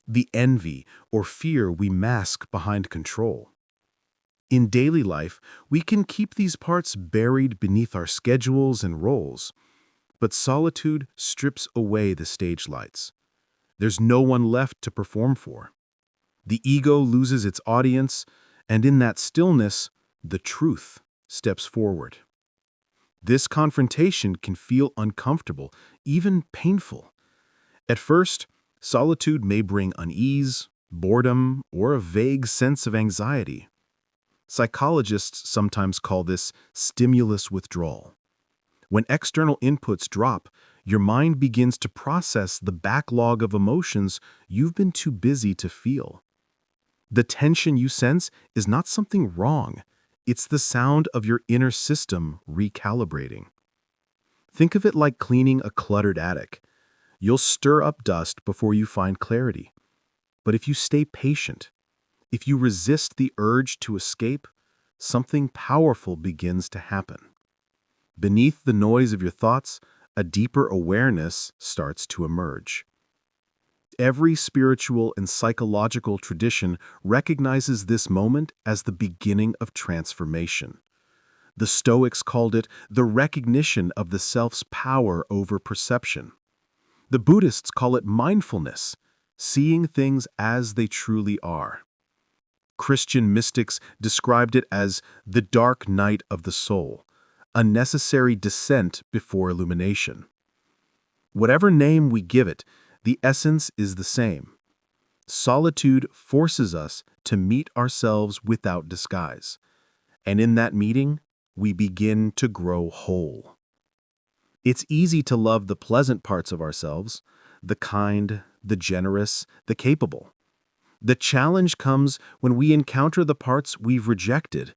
the envy or fear we mask behind control. In daily life, we can keep these parts buried beneath our schedules and roles, but solitude strips away the stage lights. There's no one left to perform for. The ego loses its audience, and in that stillness, the truth steps forward. This confrontation can feel uncomfortable, even painful. At first, solitude may bring unease, boredom, or a vague sense of anxiety. Psychologists sometimes call this stimulus withdrawal. When external inputs drop, your mind begins to process the backlog of emotions you've been too busy to feel. The tension you sense is not something wrong. It's the sound of your inner system recalibrating. Think of it like cleaning a cluttered attic. You'll stir up dust before you find clarity. But if you stay patient, if you resist the urge to escape, something powerful begins to happen. Beneath the noise of your thoughts, a deeper awareness starts to emerge. Every spiritual and psychological tradition recognizes this moment as the beginning of transformation. The Stoics called it the recognition of the self's power over perception. The Buddhists call it mindfulness, seeing things as they truly are. Christian mystics described it as the dark night of the soul, a necessary descent before illumination. Whatever name we give it, the essence is the same. Solitude forces us to meet ourselves without disguise, and in that meeting, we begin to grow whole. It's easy to love the pleasant parts of ourselves, the kind, the generous, the capable. The challenge comes when we encounter the parts we've rejected.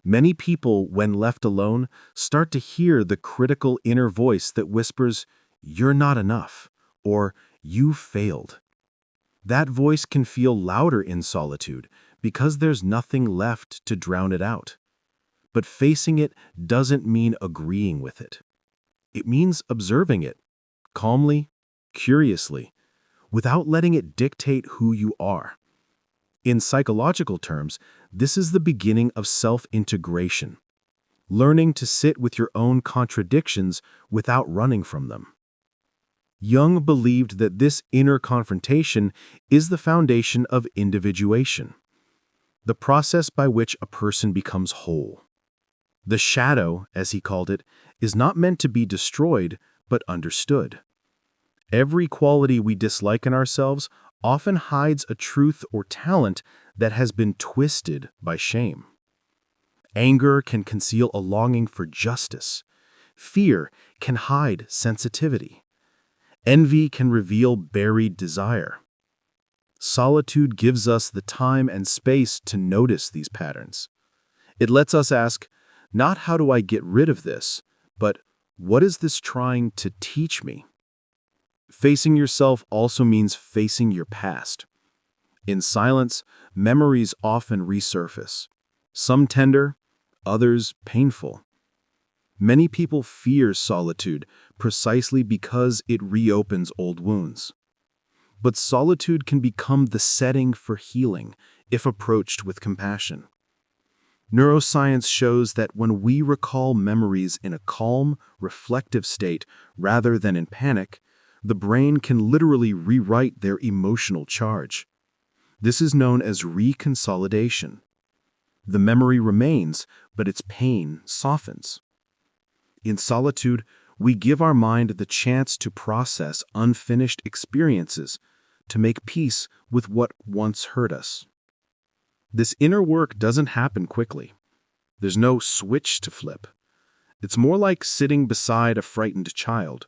Many people, when left alone, start to hear the critical inner voice that whispers, "You're not enough," or "You failed." That voice can feel louder in solitude because there's nothing left to drown it out. But facing it doesn't mean agreeing with it. It means observing it, calmly, curiously, without letting it dictate who you are. In psychological terms, this is the beginning of self-integration, learning to sit with your own contradictions without running from them. Jung believed that this inner confrontation is the foundation of individuation, the process by which a person becomes whole. The shadow, as he called it, is not meant to be destroyed, but understood. Every quality we dislike in ourselves often hides a truth or talent that has been twisted by shame. Anger can conceal a longing for justice. Fear can hide sensitivity. Envy can reveal buried desire. Solitude gives us the time and space to notice these patterns. It lets us ask, not how do I get rid of this, but what is this trying to teach me? Facing yourself also means facing your past. In silence, memories often resurface. Some tender, others painful. Many people fear solitude precisely because it reopens old wounds. But solitude can become the setting for healing if approached with compassion. Neuroscience shows that when we recall memories in a calm, reflective state rather than in panic, the brain can literally rewrite their emotional charge. This is known as reconsolidation. The memory remains, but its pain softens. In solitude, we give our mind the chance to process unfinished experiences, to make peace with what once hurt us. This inner work doesn't happen quickly. There's no switch to flip. It's more like sitting beside a frightened child.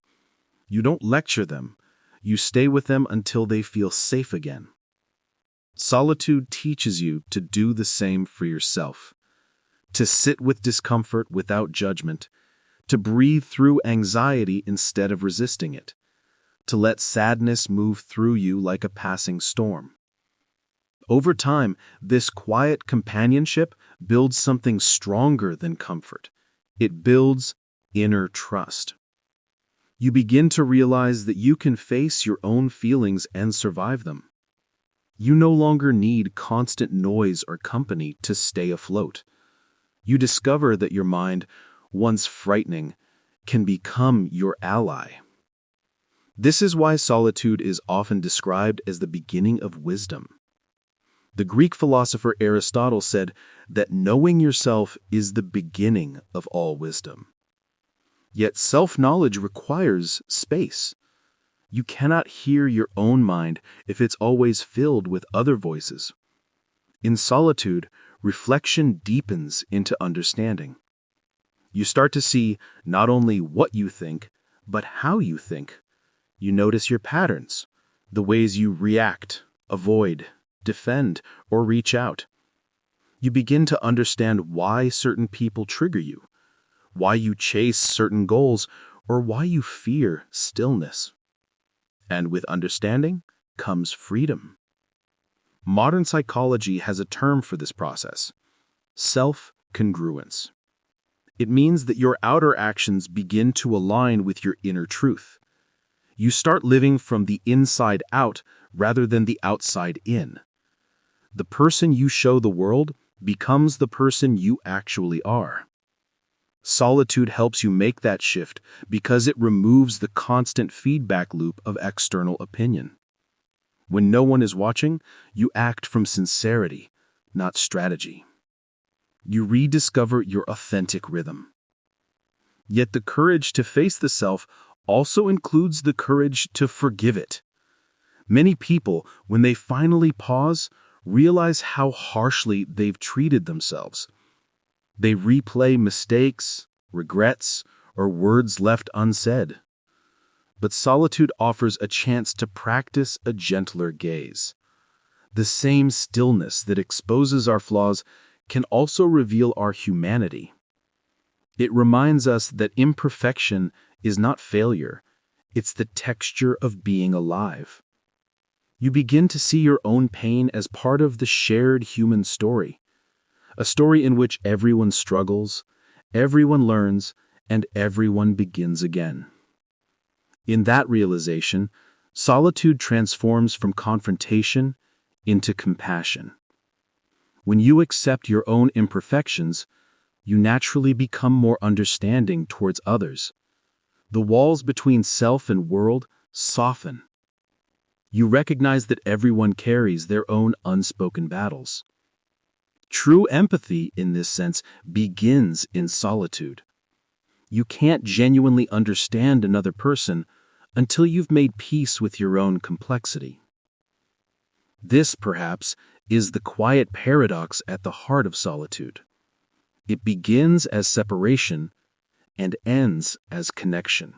You don't lecture them. You stay with them until they feel safe again. Solitude teaches you to do the same for yourself, to sit with discomfort without judgment, to breathe through anxiety instead of resisting it, to let sadness move through you like a passing storm. Over time, this quiet companionship builds something stronger than comfort. It builds inner trust. You begin to realize that you can face your own feelings and survive them. You no longer need constant noise or company to stay afloat. You discover that your mind, once frightening, can become your ally. This is why solitude is often described as the beginning of wisdom. The Greek philosopher Aristotle said that knowing yourself is the beginning of all wisdom. Yet self-knowledge requires space. You cannot hear your own mind if it's always filled with other voices. In solitude, reflection deepens into understanding. You start to see not only what you think, but how you think. You notice your patterns, the ways you react, avoid, defend, or reach out. You begin to understand why certain people trigger you, why you chase certain goals, or why you fear stillness. And with understanding comes freedom. Modern psychology has a term for this process: self-congruence. It means that your outer actions begin to align with your inner truth. You start living from the inside out rather than the outside in. The person you show the world becomes the person you actually are. Solitude helps you make that shift because it removes the constant feedback loop of external opinion. When no one is watching, you act from sincerity, not strategy. You rediscover your authentic rhythm. Yet the courage to face the self also includes the courage to forgive it. Many people, when they finally pause, realize how harshly they've treated themselves. They replay mistakes, regrets, or words left unsaid. But solitude offers a chance to practice a gentler gaze. The same stillness that exposes our flaws can also reveal our humanity. It reminds us that imperfection is not failure, it's the texture of being alive. You begin to see your own pain as part of the shared human story, a story in which everyone struggles, everyone learns, and everyone begins again. In that realization, solitude transforms from confrontation into compassion. When you accept your own imperfections, you naturally become more understanding towards others. The walls between self and world soften. You recognize that everyone carries their own unspoken battles. True empathy, in this sense, begins in solitude. You can't genuinely understand another person until you've made peace with your own complexity. This, perhaps, is the quiet paradox at the heart of solitude. It begins as separation and ends as connection.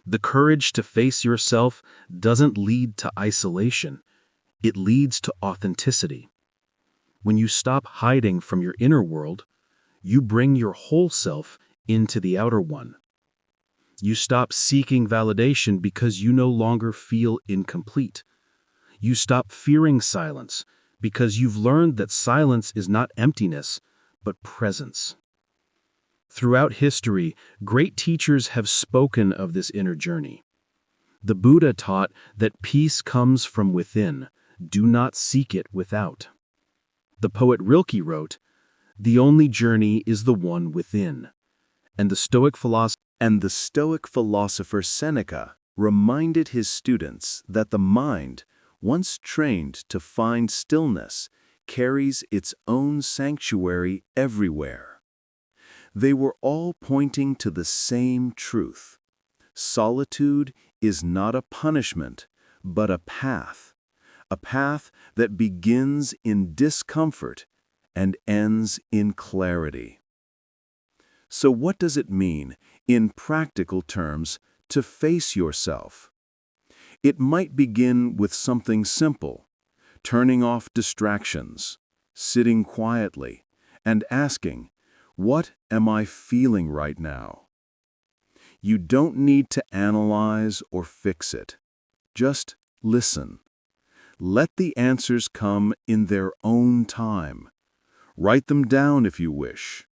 The courage to face yourself doesn't lead to isolation. It leads to authenticity. When you stop hiding from your inner world, you bring your whole self into the outer one. You stop seeking validation because you no longer feel incomplete. You stop fearing silence because you've learned that silence is not emptiness, but presence. Throughout history, great teachers have spoken of this inner journey. The Buddha taught that peace comes from within. Do not seek it without. The poet Rilke wrote, "The only journey is the one within." And the Stoic philosopher Seneca reminded his students that the mind, once trained to find stillness, carries its own sanctuary everywhere. They were all pointing to the same truth. Solitude is not a punishment, but a path that begins in discomfort and ends in clarity. So what does it mean, in practical terms, to face yourself? It might begin with something simple: turning off distractions, sitting quietly, and asking, "What am I feeling right now?" You don't need to analyze or fix it. Just listen. Let the answers come in their own time. Write them down if you wish.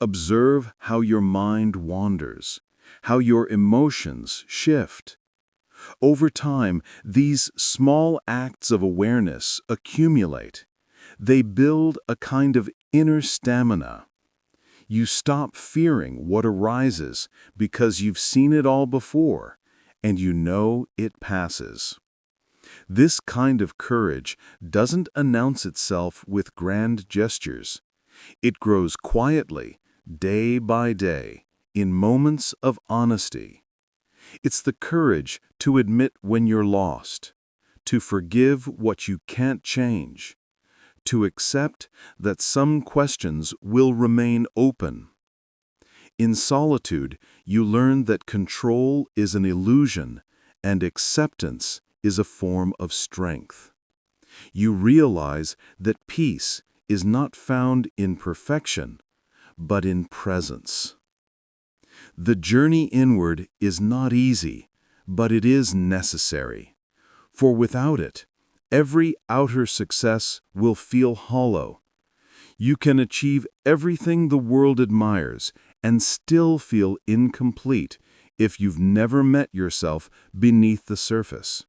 Observe how your mind wanders, how your emotions shift. Over time, these small acts of awareness accumulate. They build a kind of inner stamina. You stop fearing what arises because you've seen it all before, and you know it passes. This kind of courage doesn't announce itself with grand gestures. It grows quietly, day by day, in moments of honesty. It's the courage to admit when you're lost, to forgive what you can't change, to accept that some questions will remain open. In solitude, you learn that control is an illusion and acceptance is a form of strength. You realize that peace is not found in perfection, but in presence. The journey inward is not easy, but it is necessary. For without it, every outer success will feel hollow. You can achieve everything the world admires and still feel incomplete if you've never met yourself beneath the surface.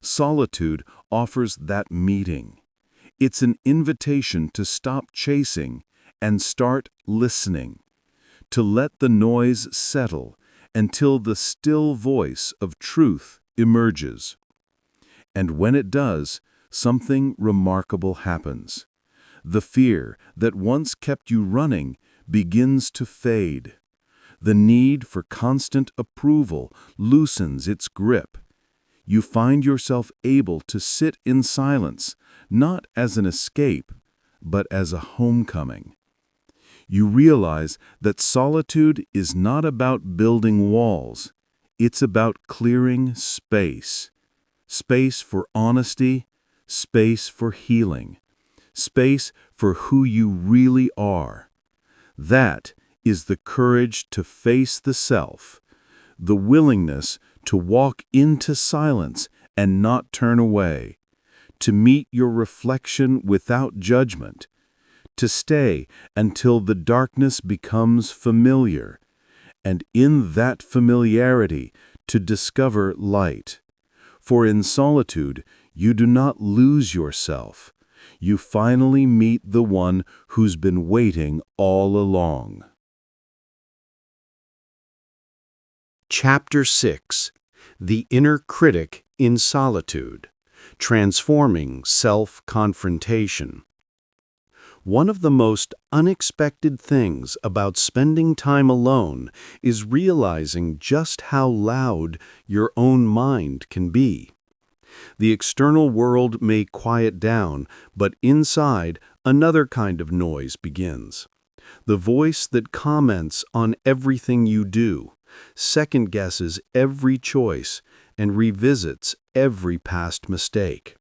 Solitude offers that meeting. It's an invitation to stop chasing and start listening, to let the noise settle until the still voice of truth emerges. And when it does, something remarkable happens. The fear that once kept you running begins to fade. The need for constant approval loosens its grip. You find yourself able to sit in silence, not as an escape, but as a homecoming. You realize that solitude is not about building walls. It's about clearing space. Space for honesty, space for healing, space for who you really are. That is the courage to face the self, the willingness to walk into silence and not turn away, to meet your reflection without judgment, to stay until the darkness becomes familiar, and in that familiarity to discover light. For in solitude, you do not lose yourself. You finally meet the one who's been waiting all along. Chapter 6: The Inner Critic in Solitude, Transforming Self-Confrontation. One of the most unexpected things about spending time alone is realizing just how loud your own mind can be. The external world may quiet down, but inside, another kind of noise begins. The voice that comments on everything you do, second-guesses every choice, and revisits every past mistake.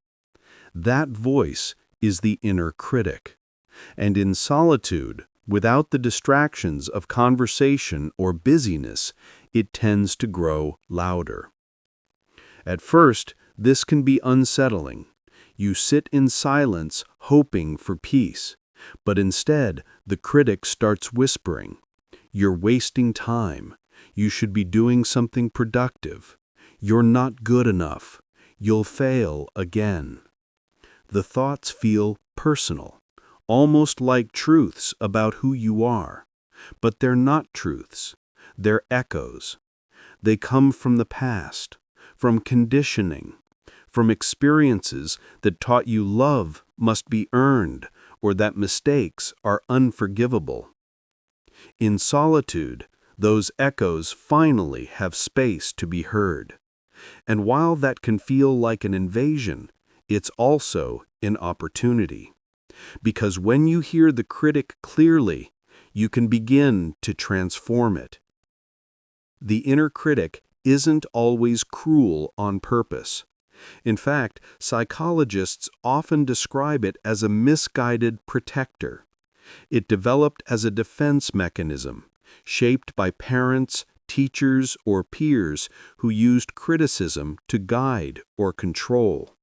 That voice is the inner critic. And in solitude, without the distractions of conversation or busyness, it tends to grow louder. At first, this can be unsettling. You sit in silence hoping for peace, but instead the critic starts whispering, "You're wasting time. You should be doing something productive. You're not good enough. You'll fail again." The thoughts feel personal, almost like truths about who you are. But they're not truths. They're echoes. They come from the past, from conditioning, from experiences that taught you love must be earned or that mistakes are unforgivable. In solitude, those echoes finally have space to be heard. And while that can feel like an invasion, it's also an opportunity. Because when you hear the critic clearly, you can begin to transform it. The inner critic isn't always cruel on purpose. In fact, psychologists often describe it as a misguided protector. It developed as a defense mechanism, shaped by parents, teachers, or peers who used criticism to guide or control.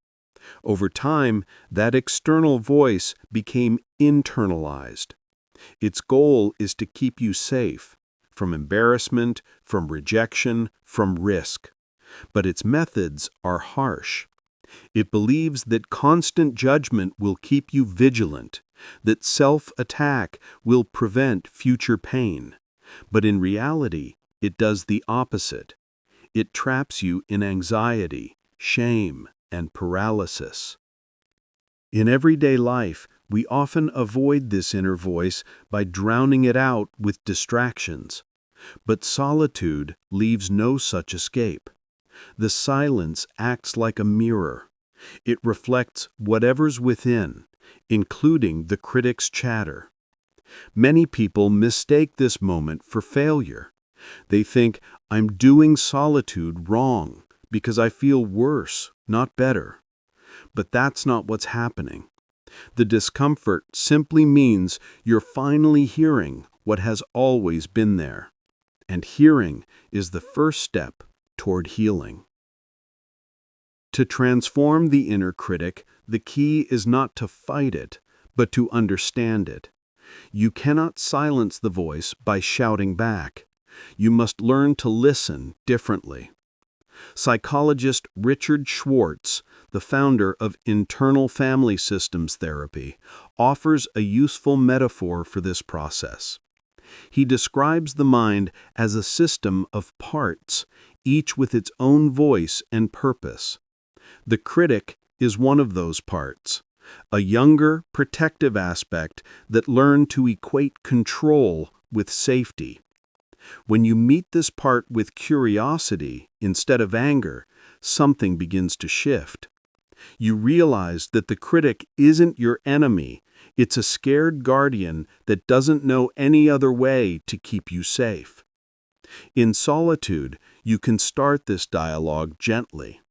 Over time, that external voice became internalized. Its goal is to keep you safe, from embarrassment, from rejection, from risk. but its methods are harsh. It believes that constant judgment will keep you vigilant, that self-attack will prevent future pain. But in reality, it does the opposite. It traps you in anxiety, shame, and paralysis. In everyday life, we often avoid this inner voice by drowning it out with distractions. But solitude leaves no such escape. The silence acts like a mirror. It reflects whatever's within, including the critic's chatter. Many people mistake this moment for failure. They think, I'm doing solitude wrong because I feel worse, not better. But that's not what's happening. The discomfort simply means you're finally hearing what has always been there. And hearing is the first step toward healing. To transform the inner critic, the key is not to fight it, but to understand it. You cannot silence the voice by shouting back. You must learn to listen differently. Psychologist Richard Schwartz, the founder of internal family systems therapy, offers a useful metaphor for this process. He describes the mind as a system of parts, each with its own voice and purpose. The critic is one of those parts, a younger, protective aspect that learned to equate control with safety. When you meet this part with curiosity instead of anger, something begins to shift. You realize that the critic isn't your enemy. It's a scared guardian that doesn't know any other way to keep you safe. In solitude, you can start this dialogue gently.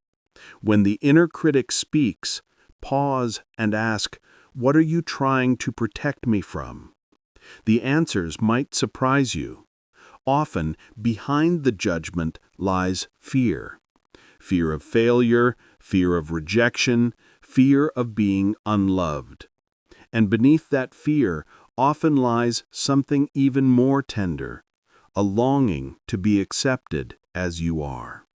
When the inner critic speaks, pause and ask, "What are you trying to protect me from?" The answers might surprise you. Often, behind the judgment lies fear. Fear of failure, fear of rejection, fear of being unloved. And beneath that fear often lies something even more tender, a longing to be accepted as you are.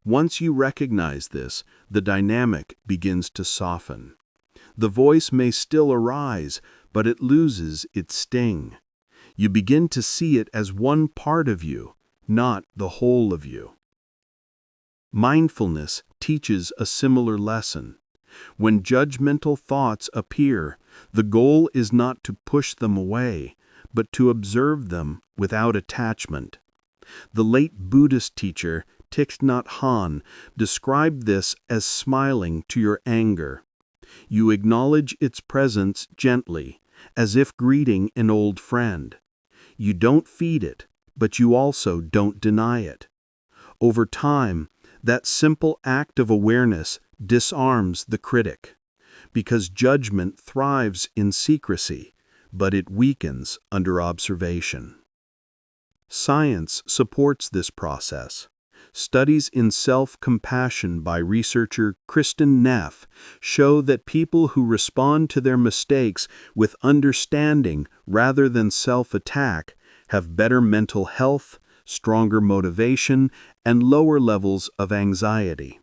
Once you recognize this, the dynamic begins to soften. The voice may still arise, but it loses its sting. You begin to see it as one part of you, not the whole of you. Mindfulness teaches a similar lesson. When judgmental thoughts appear, the goal is not to push them away, but to observe them without attachment. The late Buddhist teacher, Thich Nhat Hanh, described this as smiling to your anger. You acknowledge its presence gently, as if greeting an old friend. You don't feed it, but you also don't deny it. Over time, that simple act of awareness disarms the critic, because judgment thrives in secrecy, but it weakens under observation. Science supports this process. Studies in self-compassion by researcher Kristin Neff show that people who respond to their mistakes with understanding rather than self-attack have better mental health, stronger motivation, and lower levels of anxiety.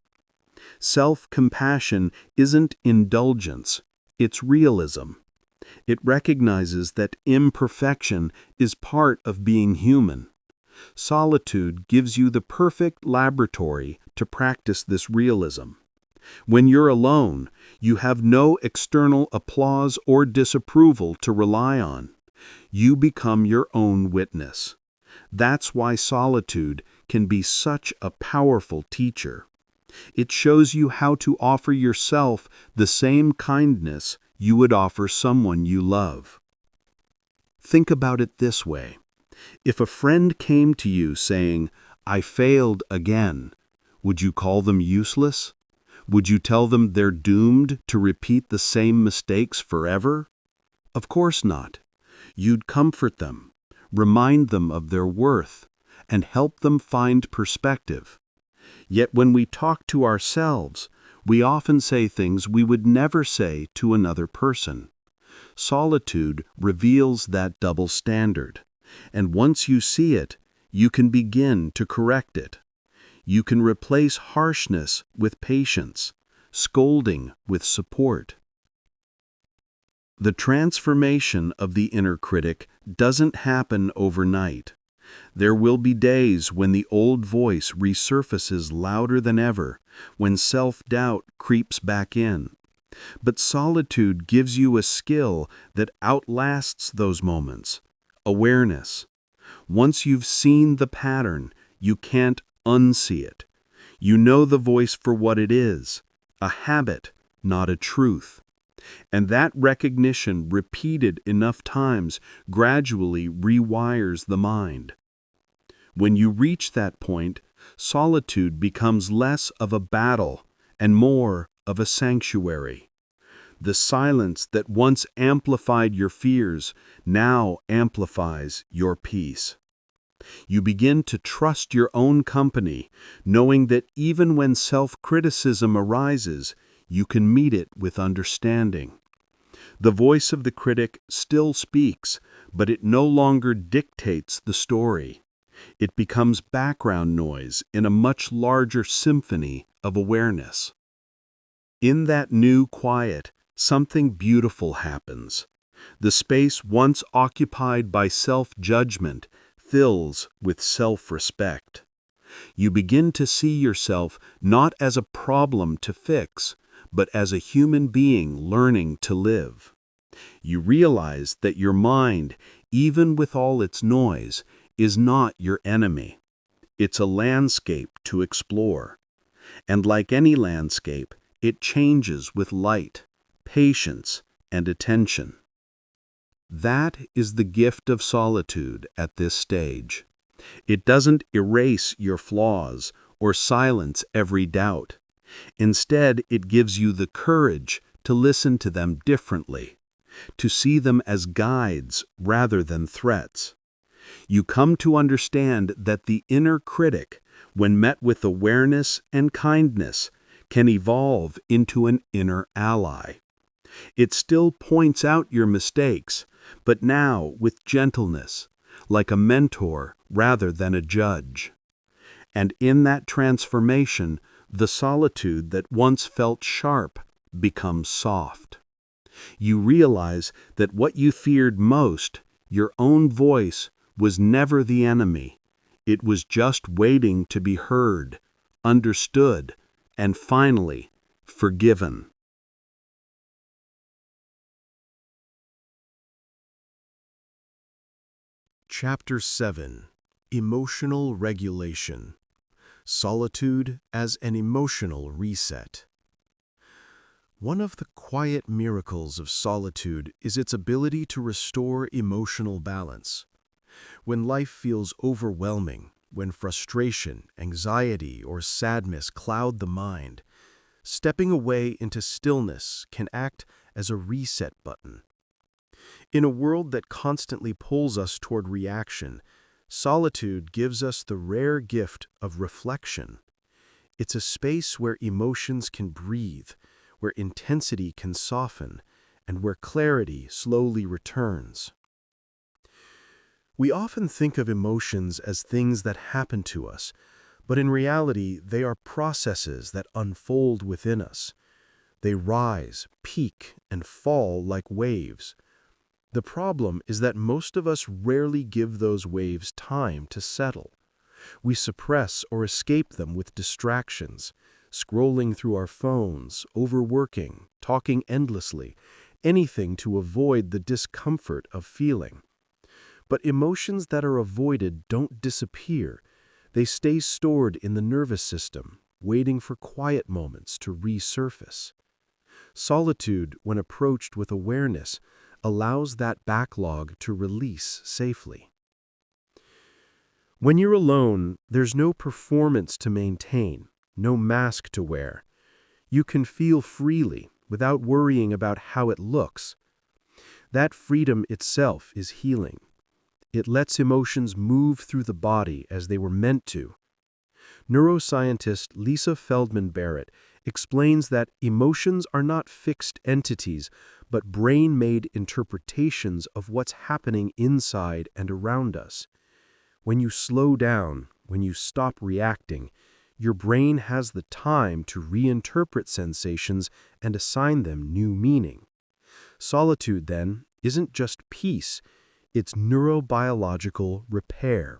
Self-compassion isn't indulgence, it's realism. It recognizes that imperfection is part of being human. Solitude gives you the perfect laboratory to practice this realism. When you're alone, you have no external applause or disapproval to rely on. You become your own witness. That's why solitude can be such a powerful teacher. It shows you how to offer yourself the same kindness you would offer someone you love. Think about it this way. If a friend came to you saying, "I failed again," would you call them useless? Would you tell them they're doomed to repeat the same mistakes forever? Of course not. You'd comfort them, remind them of their worth, and help them find perspective. Yet when we talk to ourselves, we often say things we would never say to another person. Solitude reveals that double standard. And once you see it, you can begin to correct it. You can replace harshness with patience, scolding with support. The transformation of the inner critic doesn't happen overnight. There will be days when the old voice resurfaces louder than ever, when self-doubt creeps back in. But solitude gives you a skill that outlasts those moments: awareness. Once you've seen the pattern, you can't unsee it. You know the voice for what it is, a habit, not a truth. And that recognition, repeated enough times, gradually rewires the mind. When you reach that point, solitude becomes less of a battle and more of a sanctuary. The silence that once amplified your fears now amplifies your peace. You begin to trust your own company, knowing that even when self-criticism arises, you can meet it with understanding. The voice of the critic still speaks, but it no longer dictates the story. It becomes background noise in a much larger symphony of awareness. In that new quiet, something beautiful happens. The space once occupied by self-judgment fills with self-respect. You begin to see yourself not as a problem to fix, but as a human being learning to live. You realize that your mind, even with all its noise, is not your enemy. It's a landscape to explore. And like any landscape, it changes with light, patience, and attention. That is the gift of solitude at this stage. It doesn't erase your flaws or silence every doubt. Instead, it gives you the courage to listen to them differently, to see them as guides rather than threats. You come to understand that the inner critic, when met with awareness and kindness, can evolve into an inner ally. It still points out your mistakes, but now with gentleness, like a mentor rather than a judge. And in that transformation, the solitude that once felt sharp becomes soft. You realize that what you feared most, your own voice, was never the enemy. It was just waiting to be heard, understood, and finally, forgiven. Chapter 7. Emotional Regulation. Solitude as an Emotional Reset. One of the quiet miracles of solitude is its ability to restore emotional balance. When life feels overwhelming, when frustration, anxiety, or sadness cloud the mind, stepping away into stillness can act as a reset button. In a world that constantly pulls us toward reaction, solitude gives us the rare gift of reflection. It's a space where emotions can breathe, where intensity can soften, and where clarity slowly returns. We often think of emotions as things that happen to us, but in reality, they are processes that unfold within us. They rise, peak, and fall like waves. The problem is that most of us rarely give those waves time to settle. We suppress or escape them with distractions, scrolling through our phones, overworking, talking endlessly, anything to avoid the discomfort of feeling. But emotions that are avoided don't disappear. They stay stored in the nervous system, waiting for quiet moments to resurface. Solitude, when approached with awareness, allows that backlog to release safely. When you're alone, there's no performance to maintain, no mask to wear. You can feel freely without worrying about how it looks. That freedom itself is healing. It lets emotions move through the body as they were meant to. Neuroscientist Lisa Feldman Barrett explains that emotions are not fixed entities, but brain-made interpretations of what's happening inside and around us. When you slow down, when you stop reacting, Your brain has the time to reinterpret sensations and assign them new meaning. Solitude, then, isn't just peace, it's neurobiological repair.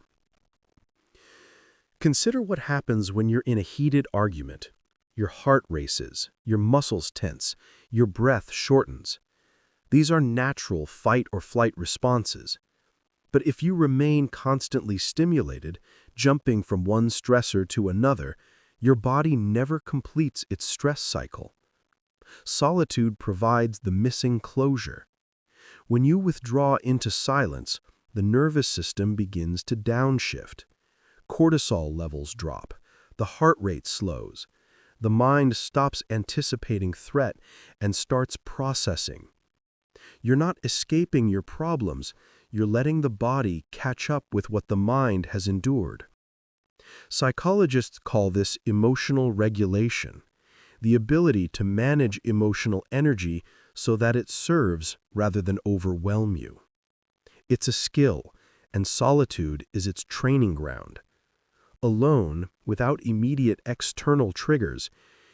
Consider what happens when you're in a heated argument. Your heart races, your muscles tense, your breath shortens. These are natural fight or flight responses. But if you remain constantly stimulated, jumping from one stressor to another, your body never completes its stress cycle. Solitude provides the missing closure. When you withdraw into silence, the nervous system begins to downshift. Cortisol levels drop, the heart rate slows, the mind stops anticipating threat and starts processing. You're not escaping your problems, you're letting the body catch up with what the mind has endured. Psychologists call this emotional regulation, the ability to manage emotional energy so that it serves rather than overwhelm you. It's a skill, and solitude is its training ground. Alone, without immediate external triggers,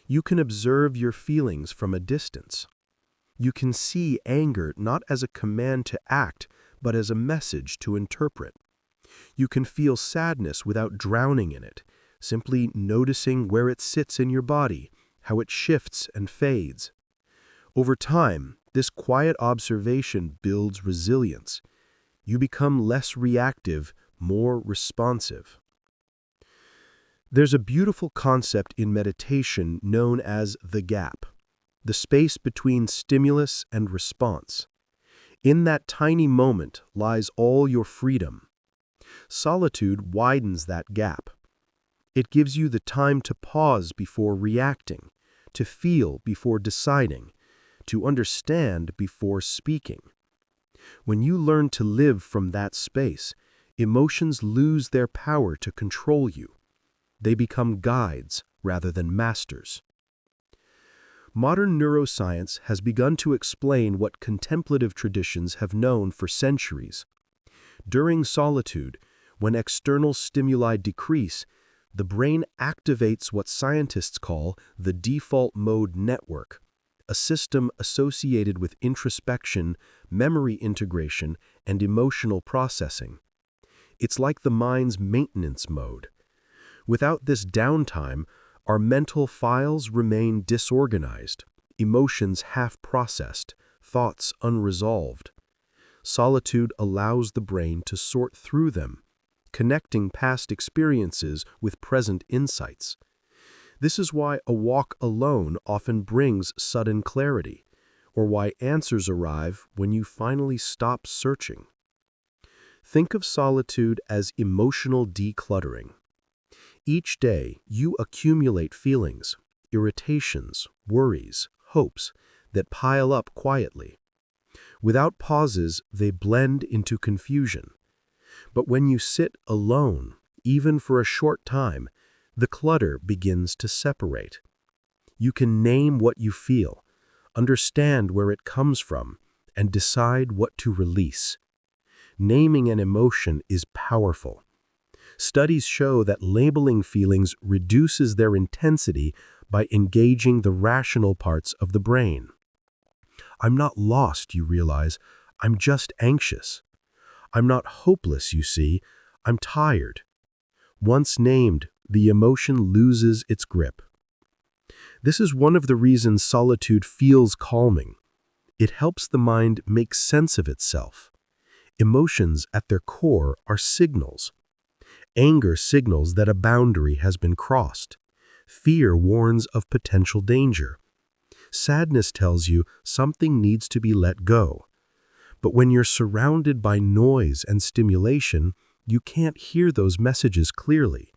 you can observe your feelings from a distance. You can see anger not as a command to act, but as a message to interpret. You can feel sadness without drowning in it, simply noticing where it sits in your body, how it shifts and fades. Over time, this quiet observation builds resilience. You become less reactive, more responsive. There's a beautiful concept in meditation known as the gap, the space between stimulus and response. In that tiny moment lies all your freedom. Solitude widens that gap. It gives you the time to pause before reacting, to feel before deciding, to understand before speaking. When you learn to live from that space, emotions lose their power to control you. They become guides rather than masters. Modern neuroscience has begun to explain what contemplative traditions have known for centuries. During solitude, when external stimuli decrease, the brain activates what scientists call the default mode network, a system associated with introspection, memory integration, and emotional processing. It's like the mind's maintenance mode. Without this downtime, our mental files remain disorganized, emotions half-processed, thoughts unresolved. Solitude allows the brain to sort through them, connecting past experiences with present insights. This is why a walk alone often brings sudden clarity, or why answers arrive when you finally stop searching. Think of solitude as emotional decluttering. Each day, you accumulate feelings, irritations, worries, hopes that pile up quietly. Without pauses, they blend into confusion. But when you sit alone, even for a short time, the clutter begins to separate. You can name what you feel, understand where it comes from, and decide what to release. Naming an emotion is powerful. Studies show that labeling feelings reduces their intensity by engaging the rational parts of the brain. I'm not lost, you realize. I'm just anxious. I'm not hopeless, you see. I'm tired. Once named, the emotion loses its grip. This is one of the reasons solitude feels calming. It helps the mind make sense of itself. Emotions at their core are signals. Anger signals that a boundary has been crossed. Fear warns of potential danger. Sadness tells you something needs to be let go. But when you're surrounded by noise and stimulation, you can't hear those messages clearly.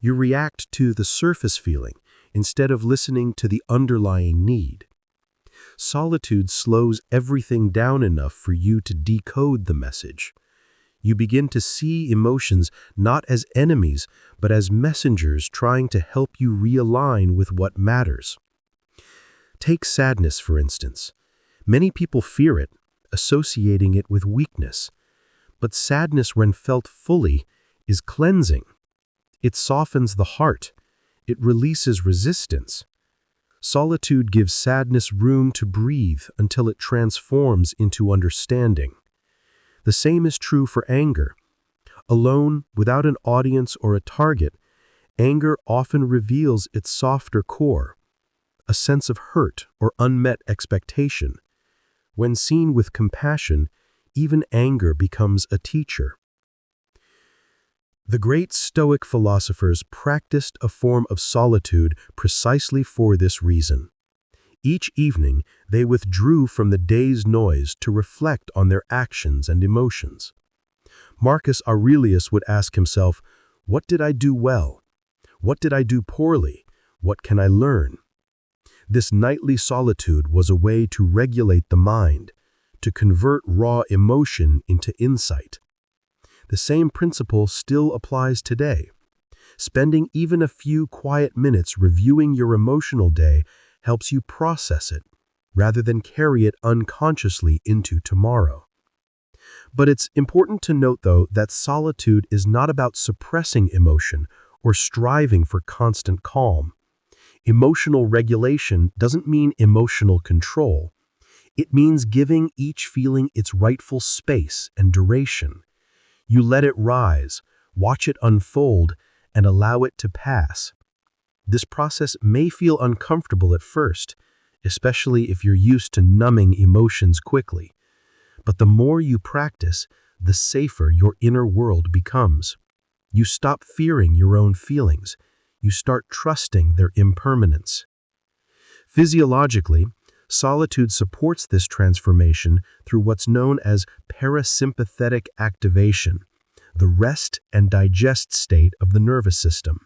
You react to the surface feeling instead of listening to the underlying need. Solitude slows everything down enough for you to decode the message. You begin to see emotions not as enemies, but as messengers trying to help you realign with what matters. Take sadness, for instance. Many people fear it, associating it with weakness. But sadness, when felt fully, is cleansing. It softens the heart. It releases resistance. Solitude gives sadness room to breathe until it transforms into understanding. The same is true for anger. Alone, without an audience or a target, anger often reveals its softer core, a sense of hurt or unmet expectation. When seen with compassion, even anger becomes a teacher. The great Stoic philosophers practiced a form of solitude precisely for this reason. Each evening, they withdrew from the day's noise to reflect on their actions and emotions. Marcus Aurelius would ask himself, "What did I do well? What did I do poorly? What can I learn?" This nightly solitude was a way to regulate the mind, to convert raw emotion into insight. The same principle still applies today. Spending even a few quiet minutes reviewing your emotional day helps you process it, rather than carry it unconsciously into tomorrow. But it's important to note, though, that solitude is not about suppressing emotion or striving for constant calm. Emotional regulation doesn't mean emotional control. It means giving each feeling its rightful space and duration. You let it rise, watch it unfold, and allow it to pass. This process may feel uncomfortable at first, especially if you're used to numbing emotions quickly. But the more you practice, the safer your inner world becomes. You stop fearing your own feelings. You start trusting their impermanence. Physiologically, solitude supports this transformation through what's known as parasympathetic activation, the rest and digest state of the nervous system.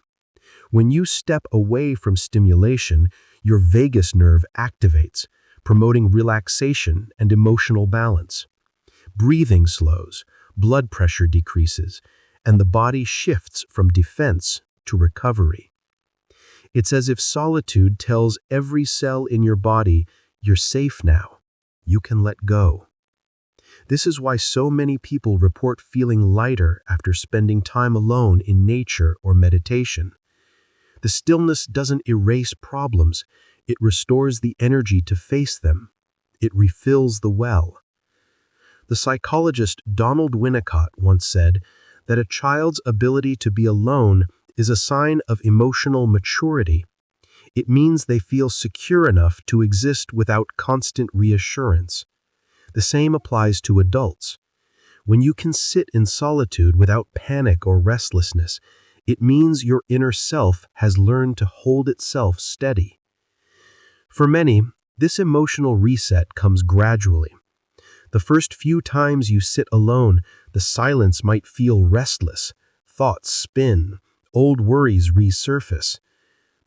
When you step away from stimulation, your vagus nerve activates, promoting relaxation and emotional balance. Breathing slows, blood pressure decreases, and the body shifts from defense to recovery. It's as if solitude tells every cell in your body, "You're safe now. You can let go." This is why so many people report feeling lighter after spending time alone in nature or meditation. The stillness doesn't erase problems. It restores the energy to face them. It refills the well. The psychologist Donald Winnicott once said that a child's ability to be alone is a sign of emotional maturity. It means they feel secure enough to exist without constant reassurance. The same applies to adults. When you can sit in solitude without panic or restlessness, it means your inner self has learned to hold itself steady. For many, this emotional reset comes gradually. The first few times you sit alone, the silence might feel restless, thoughts spin, old worries resurface.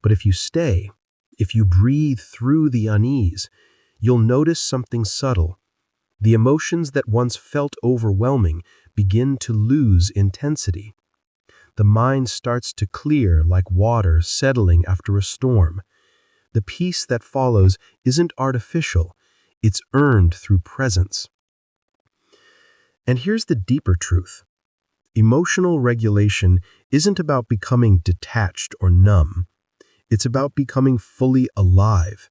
But if you stay, if you breathe through the unease, you'll notice something subtle. The emotions that once felt overwhelming begin to lose intensity. The mind starts to clear like water settling after a storm. The peace that follows isn't artificial, it's earned through presence. And here's the deeper truth. Emotional regulation isn't about becoming detached or numb. It's about becoming fully alive.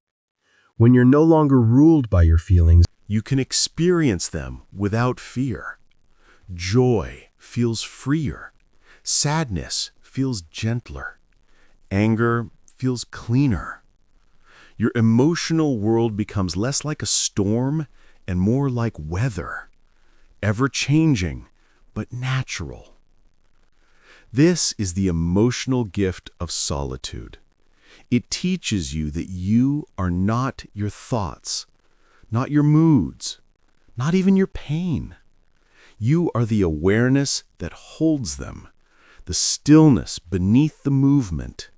When you're no longer ruled by your feelings, You can experience them without fear. Joy feels freer. Sadness feels gentler. Anger feels cleaner. Your emotional world becomes less like a storm and more like weather, ever-changing but natural. This is the emotional gift of solitude. It teaches you that you are not your thoughts, not your moods, not even your pain. You are the awareness that holds them, the stillness beneath the movement.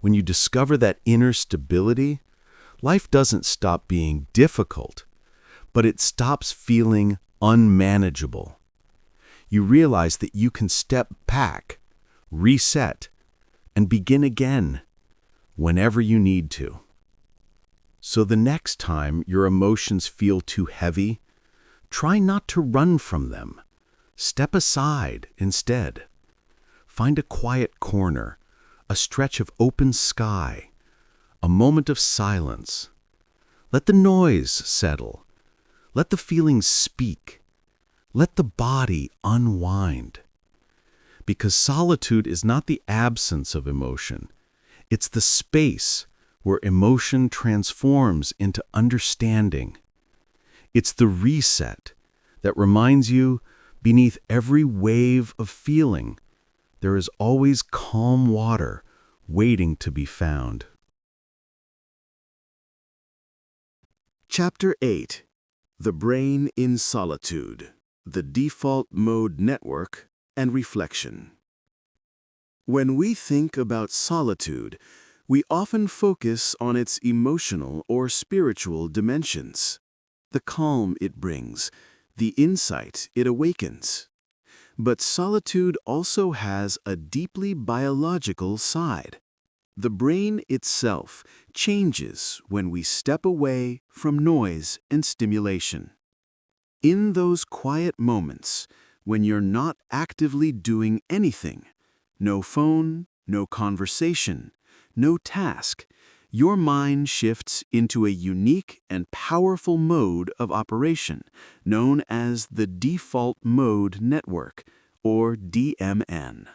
When you discover that inner stability, life doesn't stop being difficult, but it stops feeling unmanageable. You realize that you can step back, reset, and begin again whenever you need to. So the next time your emotions feel too heavy, try not to run from them. Step aside instead. Find a quiet corner, a stretch of open sky, a moment of silence. Let the noise settle. Let the feelings speak. Let the body unwind. Because solitude is not the absence of emotion. It's the space where emotion transforms into understanding. It's the reset that reminds you, beneath every wave of feeling, there is always calm water waiting to be found. Chapter 8. The Brain in Solitude, the Default Mode Network, and Reflection. When we think about solitude, we often focus on its emotional or spiritual dimensions, the calm it brings, the insight it awakens. But solitude also has a deeply biological side. The brain itself changes when we step away from noise and stimulation. In those quiet moments, when you're not actively doing anything, no phone, no conversation, no task, your mind shifts into a unique and powerful mode of operation known as the Default Mode Network, or DMN.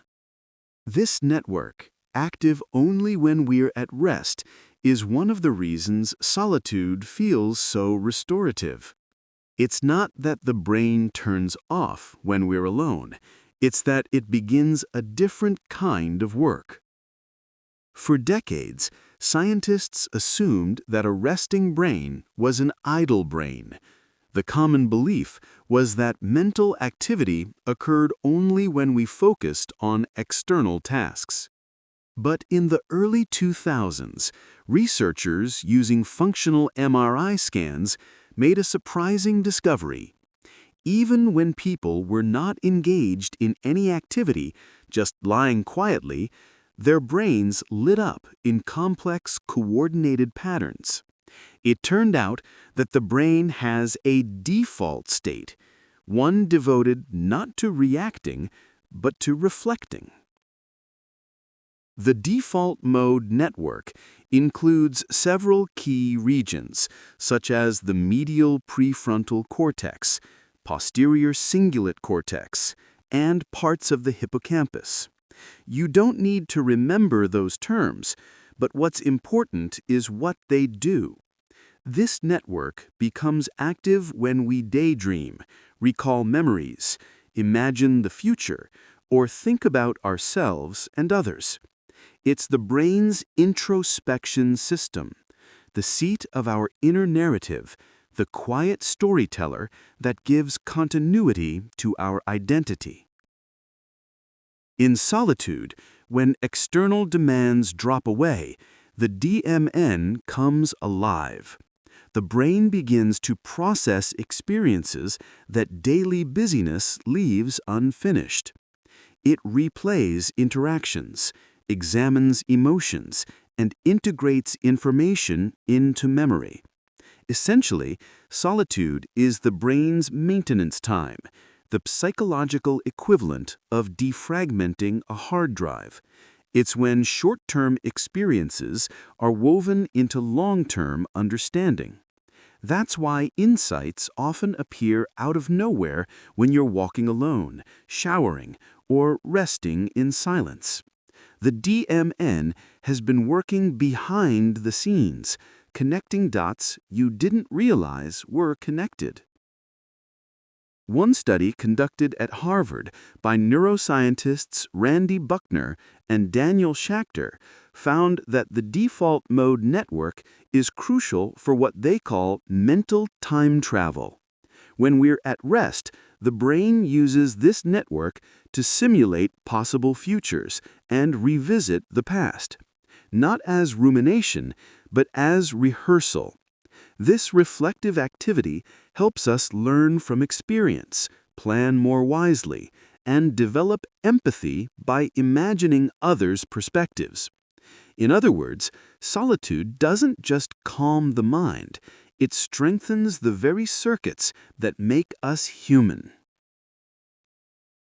This network, active only when we're at rest, is one of the reasons solitude feels so restorative. It's not that the brain turns off when we're alone, it's that it begins a different kind of work. For decades, scientists assumed that a resting brain was an idle brain. The common belief was that mental activity occurred only when we focused on external tasks. But in the early 2000s, researchers using functional MRI scans made a surprising discovery. Even when people were not engaged in any activity, just lying quietly, their brains lit up in complex, coordinated patterns. It turned out that the brain has a default state, one devoted not to reacting, but to reflecting. The default mode network includes several key regions, such as the medial prefrontal cortex, posterior cingulate cortex, and parts of the hippocampus. You don't need to remember those terms, but what's important is what they do. This network becomes active when we daydream, recall memories, imagine the future, or think about ourselves and others. It's the brain's introspection system, the seat of our inner narrative, the quiet storyteller that gives continuity to our identity. In solitude, when external demands drop away, the DMN comes alive. The brain begins to process experiences that daily busyness leaves unfinished. It replays interactions, examines emotions, and integrates information into memory. Essentially, solitude is the brain's maintenance time, the psychological equivalent of defragmenting a hard drive. It's when short-term experiences are woven into long-term understanding. That's why insights often appear out of nowhere when you're walking alone, showering, or resting in silence. The DMN has been working behind the scenes, connecting dots you didn't realize were connected. One study conducted at Harvard by neuroscientists Randy Buckner and Daniel Schachter found that the default mode network is crucial for what they call mental time travel. When we're at rest, the brain uses this network to simulate possible futures and revisit the past, not as rumination, but as rehearsal. This reflective activity helps us learn from experience, plan more wisely, and develop empathy by imagining others' perspectives. In other words, solitude doesn't just calm the mind, it strengthens the very circuits that make us human.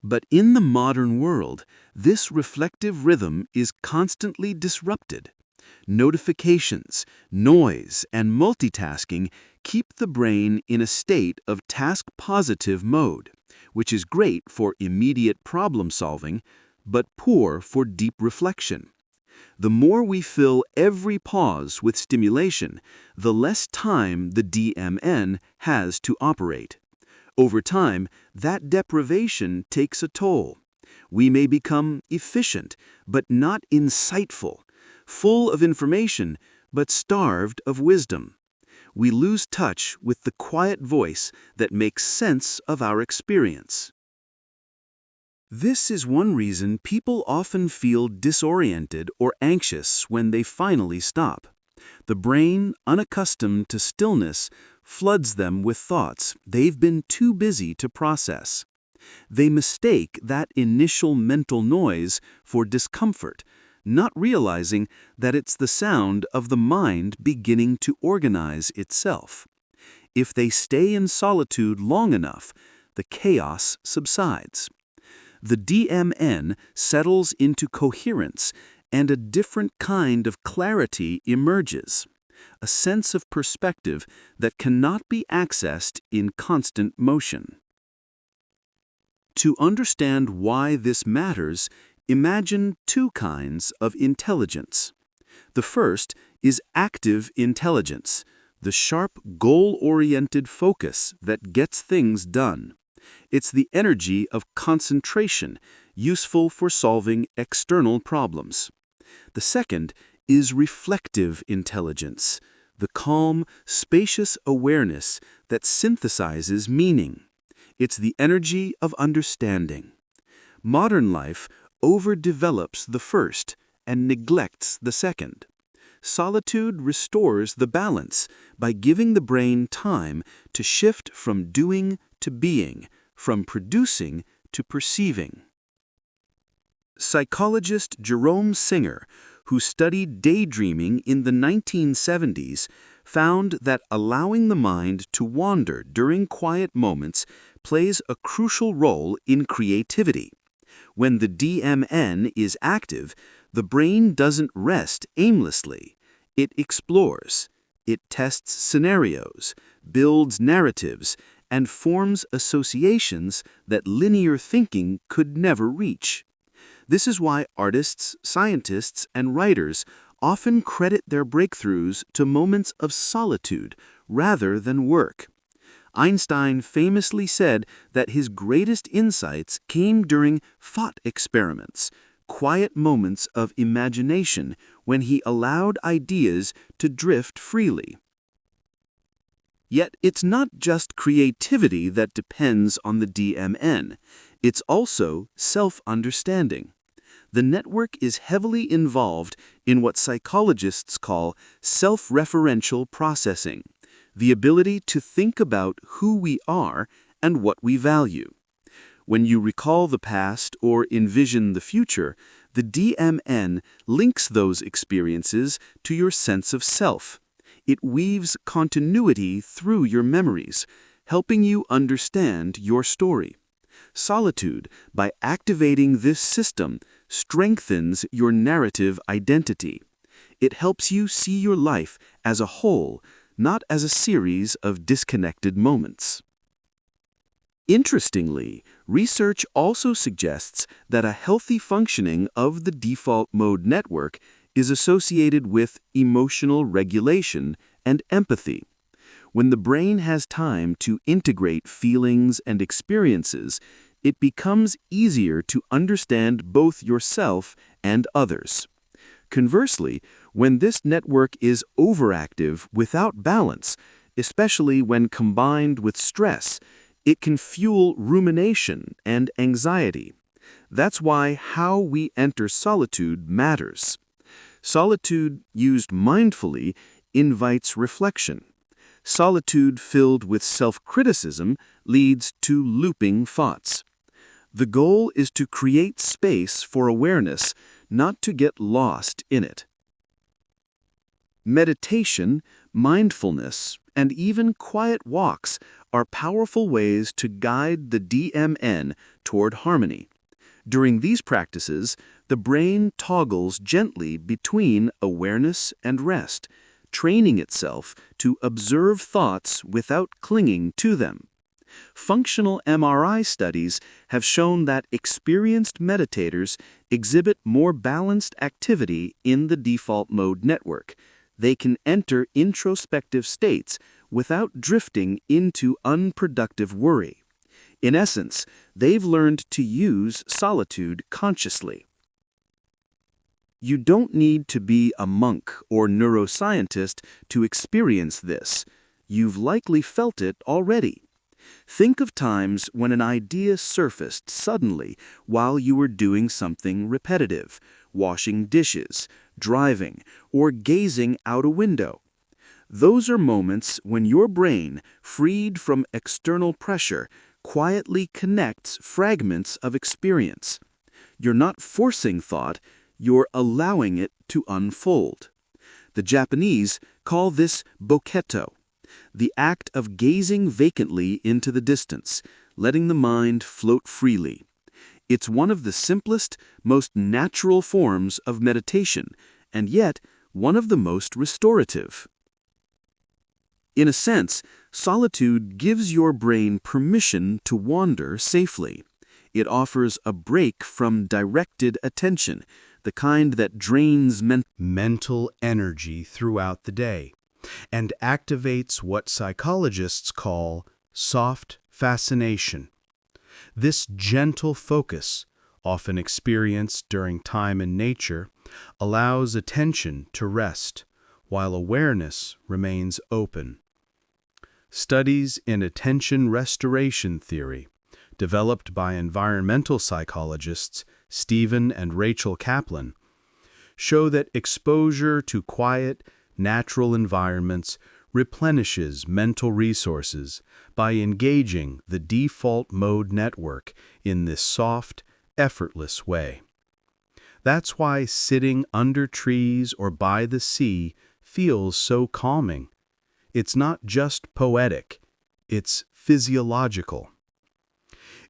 But in the modern world, this reflective rhythm is constantly disrupted. Notifications, noise, and multitasking keep the brain in a state of task-positive mode, which is great for immediate problem-solving, but poor for deep reflection. The more we fill every pause with stimulation, the less time the DMN has to operate. Over time, that deprivation takes a toll. We may become efficient, but not insightful, full of information, but starved of wisdom. We lose touch with the quiet voice that makes sense of our experience. This is one reason people often feel disoriented or anxious when they finally stop. The brain, unaccustomed to stillness, floods them with thoughts they've been too busy to process. They mistake that initial mental noise for discomfort, not realizing that it's the sound of the mind beginning to organize itself. If they stay in solitude long enough, the chaos subsides. The DMN settles into coherence, and a different kind of clarity emerges, a sense of perspective that cannot be accessed in constant motion. To understand why this matters, imagine two kinds of intelligence. The first is active intelligence, the sharp, goal-oriented focus that gets things done. It's the energy of concentration, useful for solving external problems. The second is reflective intelligence, the calm, spacious awareness that synthesizes meaning. It's the energy of understanding. Modern life overdevelops the first and neglects the second. Solitude restores the balance by giving the brain time to shift from doing to being, from producing to perceiving. Psychologist Jerome Singer, who studied daydreaming in the 1970s, found that allowing the mind to wander during quiet moments plays a crucial role in creativity. When the DMN is active, the brain doesn't rest aimlessly. It explores. It tests scenarios, builds narratives, and forms associations that linear thinking could never reach. This is why artists, scientists, and writers often credit their breakthroughs to moments of solitude rather than work. Einstein famously said that his greatest insights came during thought experiments, quiet moments of imagination when he allowed ideas to drift freely. Yet it's not just creativity that depends on the DMN. It's also self-understanding. The network is heavily involved in what psychologists call self-referential processing, the ability to think about who we are and what we value. When you recall the past or envision the future, the DMN links those experiences to your sense of self. It weaves continuity through your memories, helping you understand your story. Solitude, by activating this system, strengthens your narrative identity. It helps you see your life as a whole, not as a series of disconnected moments. Interestingly, research also suggests that a healthy functioning of the default mode network is associated with emotional regulation and empathy. When the brain has time to integrate feelings and experiences, it becomes easier to understand both yourself and others. Conversely, when this network is overactive without balance, especially when combined with stress, it can fuel rumination and anxiety. That's why how we enter solitude matters. Solitude used mindfully invites reflection. Solitude filled with self-criticism leads to looping thoughts. The goal is to create space for awareness, not to get lost in it. Meditation, mindfulness, and even quiet walks are powerful ways to guide the DMN toward harmony. During these practices, the brain toggles gently between awareness and rest, training itself to observe thoughts without clinging to them. Functional MRI studies have shown that experienced meditators exhibit more balanced activity in the default mode network. They can enter introspective states without drifting into unproductive worry. In essence, they've learned to use solitude consciously. You don't need to be a monk or neuroscientist to experience this. You've likely felt it already. Think of times when an idea surfaced suddenly while you were doing something repetitive, washing dishes, driving, or gazing out a window. Those are moments when your brain, freed from external pressure, quietly connects fragments of experience. You're not forcing thought, you're allowing it to unfold. The Japanese call this boketo, the act of gazing vacantly into the distance, letting the mind float freely. It's one of the simplest, most natural forms of meditation, and yet one of the most restorative. In a sense, solitude gives your brain permission to wander safely. It offers a break from directed attention, the kind that drains mental energy throughout the day, and activates what psychologists call soft fascination. This gentle focus, often experienced during time in nature, allows attention to rest, while awareness remains open. Studies in attention restoration theory, developed by environmental psychologists Stephen and Rachel Kaplan, show that exposure to quiet, natural environments replenishes mental resources by engaging the default mode network in this soft, effortless way. That's why sitting under trees or by the sea feels so calming. It's not just poetic, it's physiological.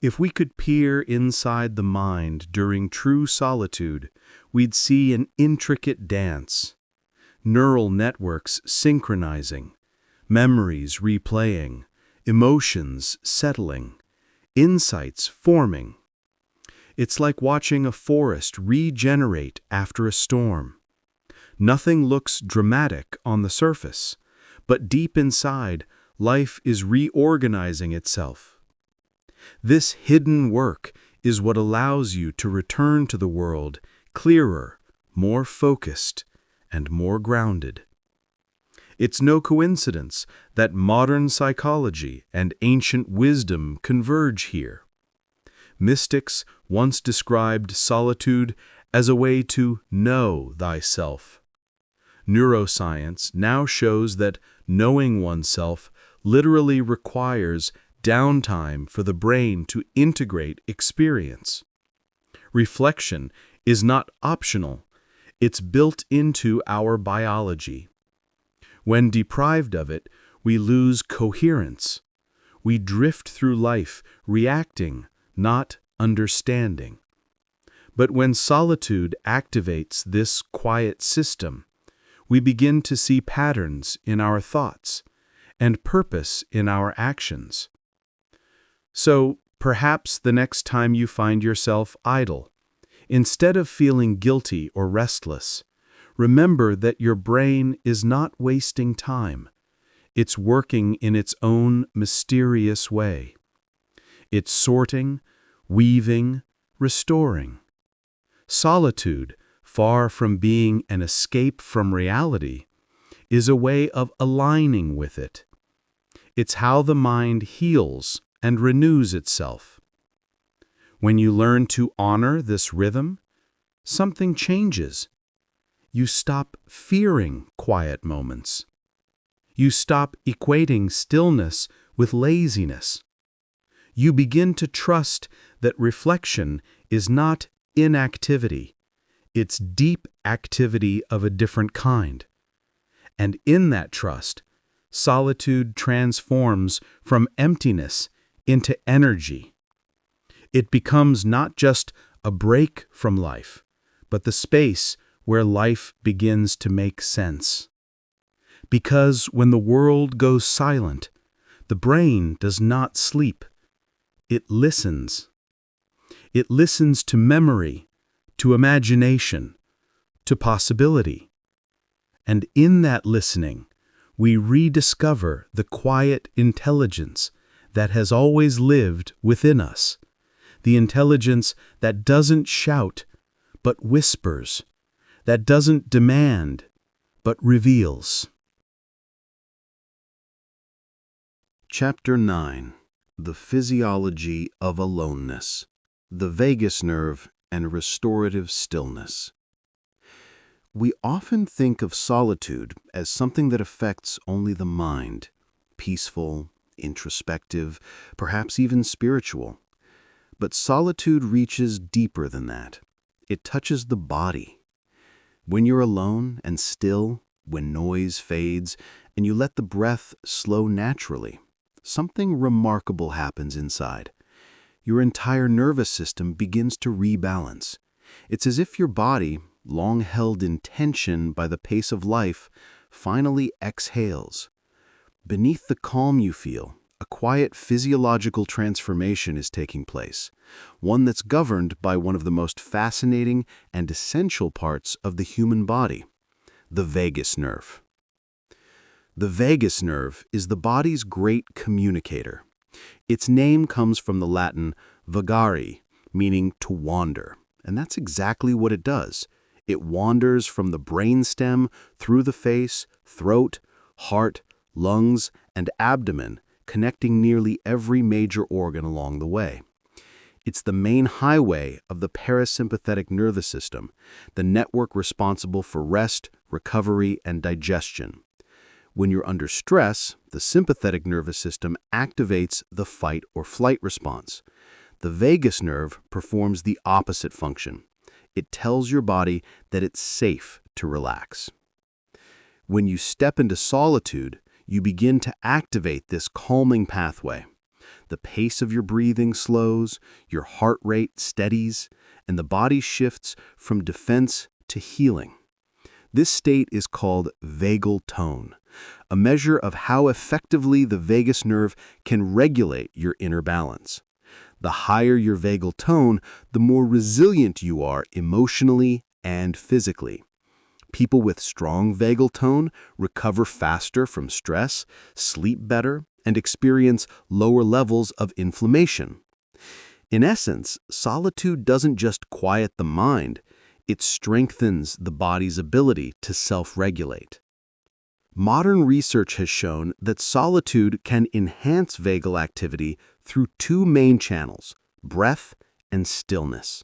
If we could peer inside the mind during true solitude, we'd see an intricate dance. Neural networks synchronizing, memories replaying, emotions settling, insights forming. It's like watching a forest regenerate after a storm. Nothing looks dramatic on the surface, but deep inside, life is reorganizing itself. This hidden work is what allows you to return to the world clearer, more focused, and more grounded. It's no coincidence that modern psychology and ancient wisdom converge here. Mystics once described solitude as a way to know thyself. Neuroscience now shows that knowing oneself literally requires downtime for the brain to integrate experience. Reflection is not optional, it's built into our biology. When deprived of it, we lose coherence. We drift through life reacting, not understanding. But when solitude activates this quiet system, we begin to see patterns in our thoughts and purpose in our actions. So, perhaps the next time you find yourself idle, instead of feeling guilty or restless, remember that your brain is not wasting time. It's working in its own mysterious way. It's sorting, weaving, restoring. Solitude, far from being an escape from reality, is a way of aligning with it. It's how the mind heals and renews itself. When you learn to honor this rhythm, something changes. You stop fearing quiet moments. You stop equating stillness with laziness. You begin to trust that reflection is not inactivity. It's deep activity of a different kind. And in that trust, solitude transforms from emptiness into energy. It becomes not just a break from life, but the space where life begins to make sense. Because when the world goes silent, the brain does not sleep. It listens. It listens to memory, to imagination, to possibility. And in that listening, we rediscover the quiet intelligence that has always lived within us, the intelligence that doesn't shout, but whispers, that doesn't demand, but reveals. Chapter 9. The Physiology of Aloneness, the Vagus Nerve and Restorative Stillness. We often think of solitude as something that affects only the mind, peaceful, introspective, perhaps even spiritual. But solitude reaches deeper than that. It touches the body. When you're alone and still, when noise fades, and you let the breath slow naturally, something remarkable happens inside. Your entire nervous system begins to rebalance. It's as if your body, long held in tension by the pace of life, finally exhales. Beneath the calm you feel, a quiet physiological transformation is taking place, one that's governed by one of the most fascinating and essential parts of the human body, the vagus nerve. The vagus nerve is the body's great communicator. Its name comes from the Latin vagare, meaning to wander, and that's exactly what it does. It wanders from the brainstem through the face, throat, heart, lungs, and abdomen, connecting nearly every major organ along the way. It's the main highway of the parasympathetic nervous system, the network responsible for rest, recovery, and digestion. When you're under stress, the sympathetic nervous system activates the fight or flight response. The vagus nerve performs the opposite function. It tells your body that it's safe to relax. When you step into solitude, you begin to activate this calming pathway. The pace of your breathing slows, your heart rate steadies, and the body shifts from defense to healing. This state is called vagal tone, a measure of how effectively the vagus nerve can regulate your inner balance. The higher your vagal tone, the more resilient you are emotionally and physically. People with strong vagal tone recover faster from stress, sleep better, and experience lower levels of inflammation. In essence, solitude doesn't just quiet the mind, it strengthens the body's ability to self-regulate. Modern research has shown that solitude can enhance vagal activity through two main channels, breath and stillness.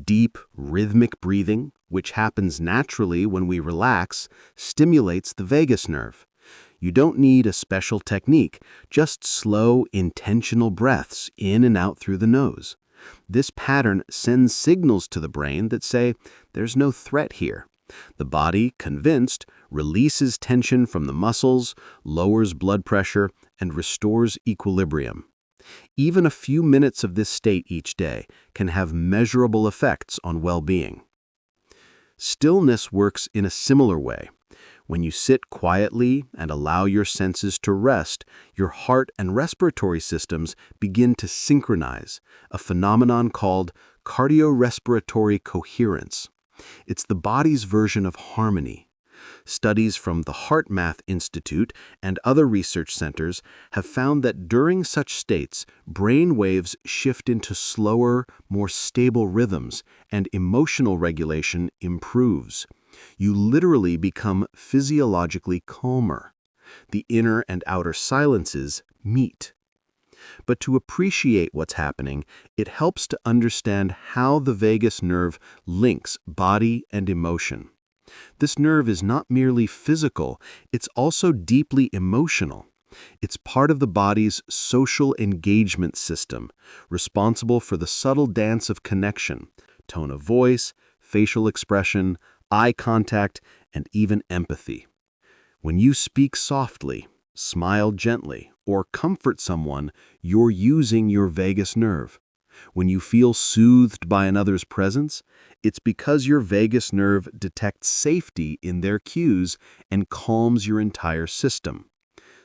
Deep, rhythmic breathing, which happens naturally when we relax, stimulates the vagus nerve. You don't need a special technique, just slow, intentional breaths in and out through the nose. This pattern sends signals to the brain that say, there's no threat here. The body, convinced, releases tension from the muscles, lowers blood pressure, and restores equilibrium. Even a few minutes of this state each day can have measurable effects on well-being. Stillness works in a similar way. When you sit quietly and allow your senses to rest, your heart and respiratory systems begin to synchronize, a phenomenon called cardiorespiratory coherence. It's the body's version of harmony. Studies from the HeartMath Institute and other research centers have found that during such states, brain waves shift into slower, more stable rhythms, and emotional regulation improves. You literally become physiologically calmer. The inner and outer silences meet. But to appreciate what's happening, it helps to understand how the vagus nerve links body and emotion. This nerve is not merely physical, it's also deeply emotional. It's part of the body's social engagement system, responsible for the subtle dance of connection, tone of voice, facial expression, eye contact, and even empathy. When you speak softly, smile gently, or comfort someone, you're using your vagus nerve. When you feel soothed by another's presence, it's because your vagus nerve detects safety in their cues and calms your entire system.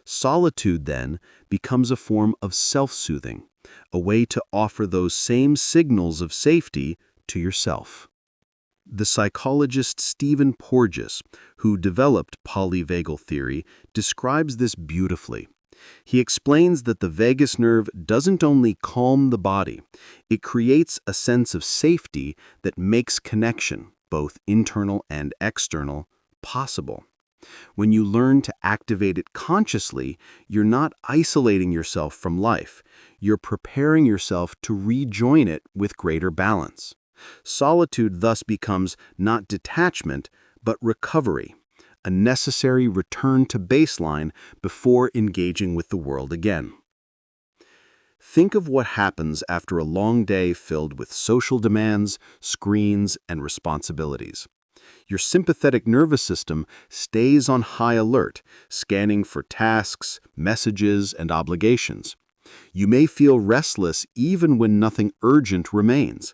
Solitude, then, becomes a form of self-soothing, a way to offer those same signals of safety to yourself. The psychologist Stephen Porges, who developed polyvagal theory, describes this beautifully. He explains that the vagus nerve doesn't only calm the body, it creates a sense of safety that makes connection, both internal and external, possible. When you learn to activate it consciously, you're not isolating yourself from life. You're preparing yourself to rejoin it with greater balance. Solitude thus becomes not detachment, but recovery, a necessary return to baseline before engaging with the world again. Think of what happens after a long day filled with social demands, screens, and responsibilities. Your sympathetic nervous system stays on high alert, scanning for tasks, messages, and obligations. You may feel restless even when nothing urgent remains.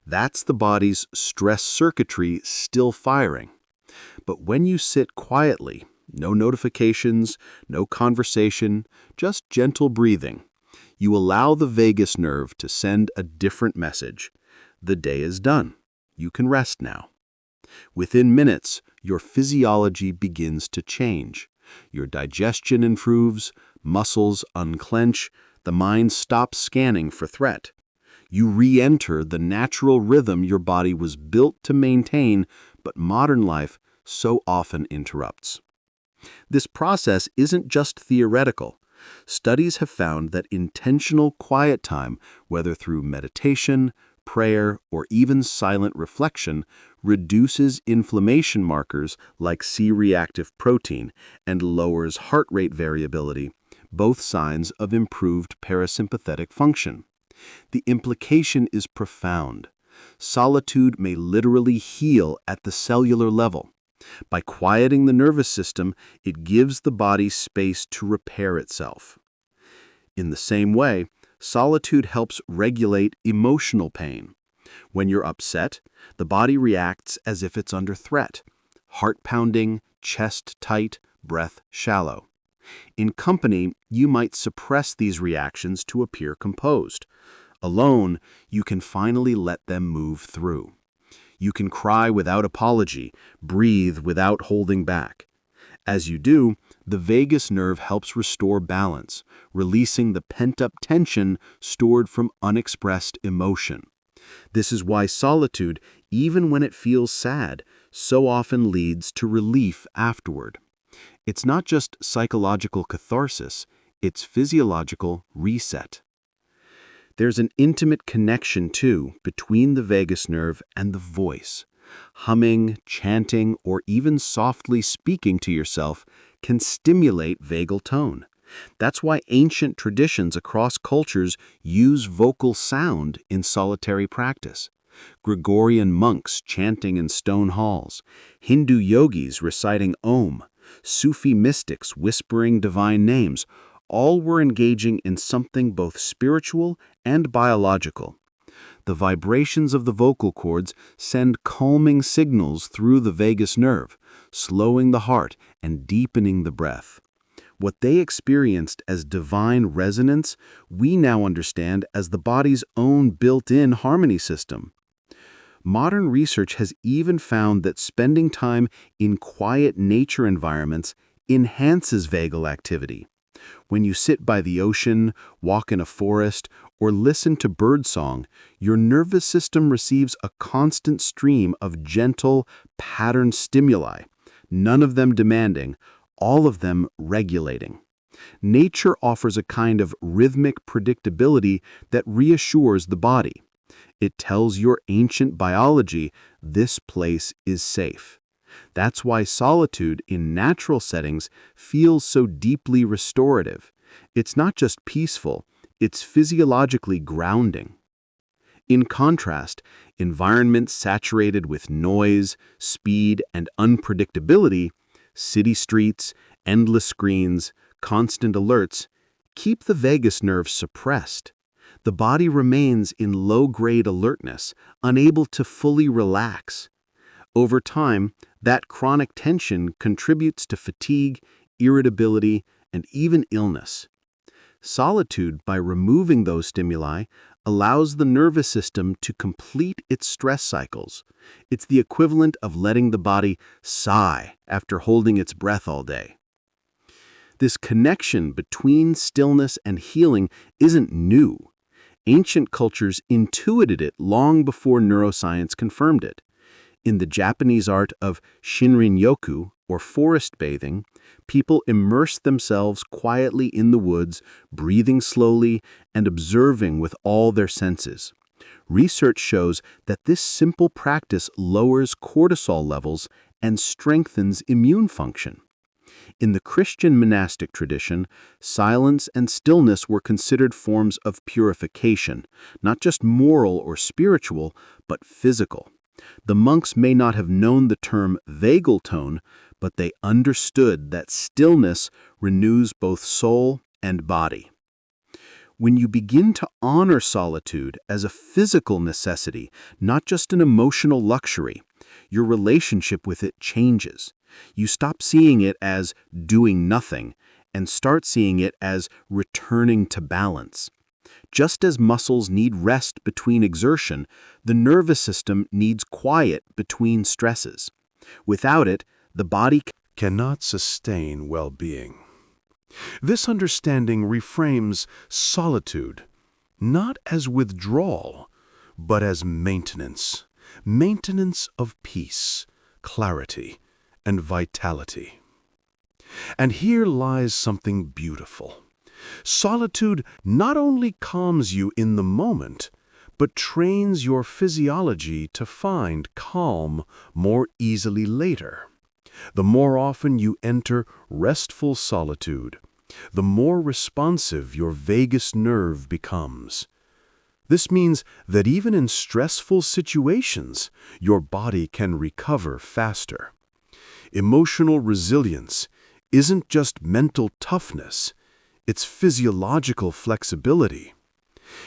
That's the body's stress circuitry still firing. But when you sit quietly, no notifications, no conversation, just gentle breathing, you allow the vagus nerve to send a different message. The day is done. You can rest now. Within minutes, your physiology begins to change. Your digestion improves, muscles unclench, the mind stops scanning for threat. You re-enter the natural rhythm your body was built to maintain, but modern life so often interrupts. This process isn't just theoretical. Studies have found that intentional quiet time, whether through meditation, prayer, or even silent reflection, reduces inflammation markers like C-reactive protein and lowers heart rate variability, both signs of improved parasympathetic function. The implication is profound. Solitude may literally heal at the cellular level. By quieting the nervous system, it gives the body space to repair itself. In the same way, solitude helps regulate emotional pain. When you're upset, the body reacts as if it's under threat. Heart pounding, chest tight, breath shallow. In company, you might suppress these reactions to appear composed. Alone, you can finally let them move through. You can cry without apology, breathe without holding back. As you do, the vagus nerve helps restore balance, releasing the pent-up tension stored from unexpressed emotion. This is why solitude, even when it feels sad, so often leads to relief afterward. It's not just psychological catharsis, it's physiological reset. There's an intimate connection, too, between the vagus nerve and the voice. Humming, chanting, or even softly speaking to yourself can stimulate vagal tone. That's why ancient traditions across cultures use vocal sound in solitary practice. Gregorian monks chanting in stone halls, Hindu yogis reciting Om, Sufi mystics whispering divine names, all were engaging in something both spiritual and biological. The vibrations of the vocal cords send calming signals through the vagus nerve, slowing the heart and deepening the breath. What they experienced as divine resonance, we now understand as the body's own built-in harmony system. Modern research has even found that spending time in quiet nature environments enhances vagal activity. When you sit by the ocean, walk in a forest, or listen to birdsong, your nervous system receives a constant stream of gentle, patterned stimuli, none of them demanding, all of them regulating. Nature offers a kind of rhythmic predictability that reassures the body. It tells your ancient biology this place is safe. That's why solitude in natural settings feels so deeply restorative. It's not just peaceful, it's physiologically grounding. In contrast, environments saturated with noise, speed, and unpredictability, city streets, endless screens, constant alerts, keep the vagus nerve suppressed. the body remains in low-grade alertness, unable to fully relax. Over time, that chronic tension contributes to fatigue, irritability, and even illness. Solitude, by removing those stimuli, allows the nervous system to complete its stress cycles. It's the equivalent of letting the body sigh after holding its breath all day. This connection between stillness and healing isn't new. Ancient cultures intuited it long before neuroscience confirmed it. In the Japanese art of Shinrin-yoku, or forest bathing, people immersed themselves quietly in the woods, breathing slowly and observing with all their senses. Research shows that this simple practice lowers cortisol levels and strengthens immune function. In the Christian monastic tradition, silence and stillness were considered forms of purification, not just moral or spiritual, but physical. The monks may not have known the term vagal tone, but they understood that stillness renews both soul and body. When you begin to honor solitude as a physical necessity, not just an emotional luxury, your relationship with it changes. You stop seeing it as doing nothing and start seeing it as returning to balance. Just as muscles need rest between exertion, the nervous system needs quiet between stresses. Without it, the body Cannot sustain well-being. This understanding reframes solitude not as withdrawal, but as maintenance. Maintenance of peace, clarity, and vitality. And here lies something beautiful. Solitude not only calms you in the moment, but trains your physiology to find calm more easily later. The more often you enter restful solitude, the more responsive your vagus nerve becomes. This means that even in stressful situations, your body can recover faster. Emotional resilience isn't just mental toughness, it's physiological flexibility.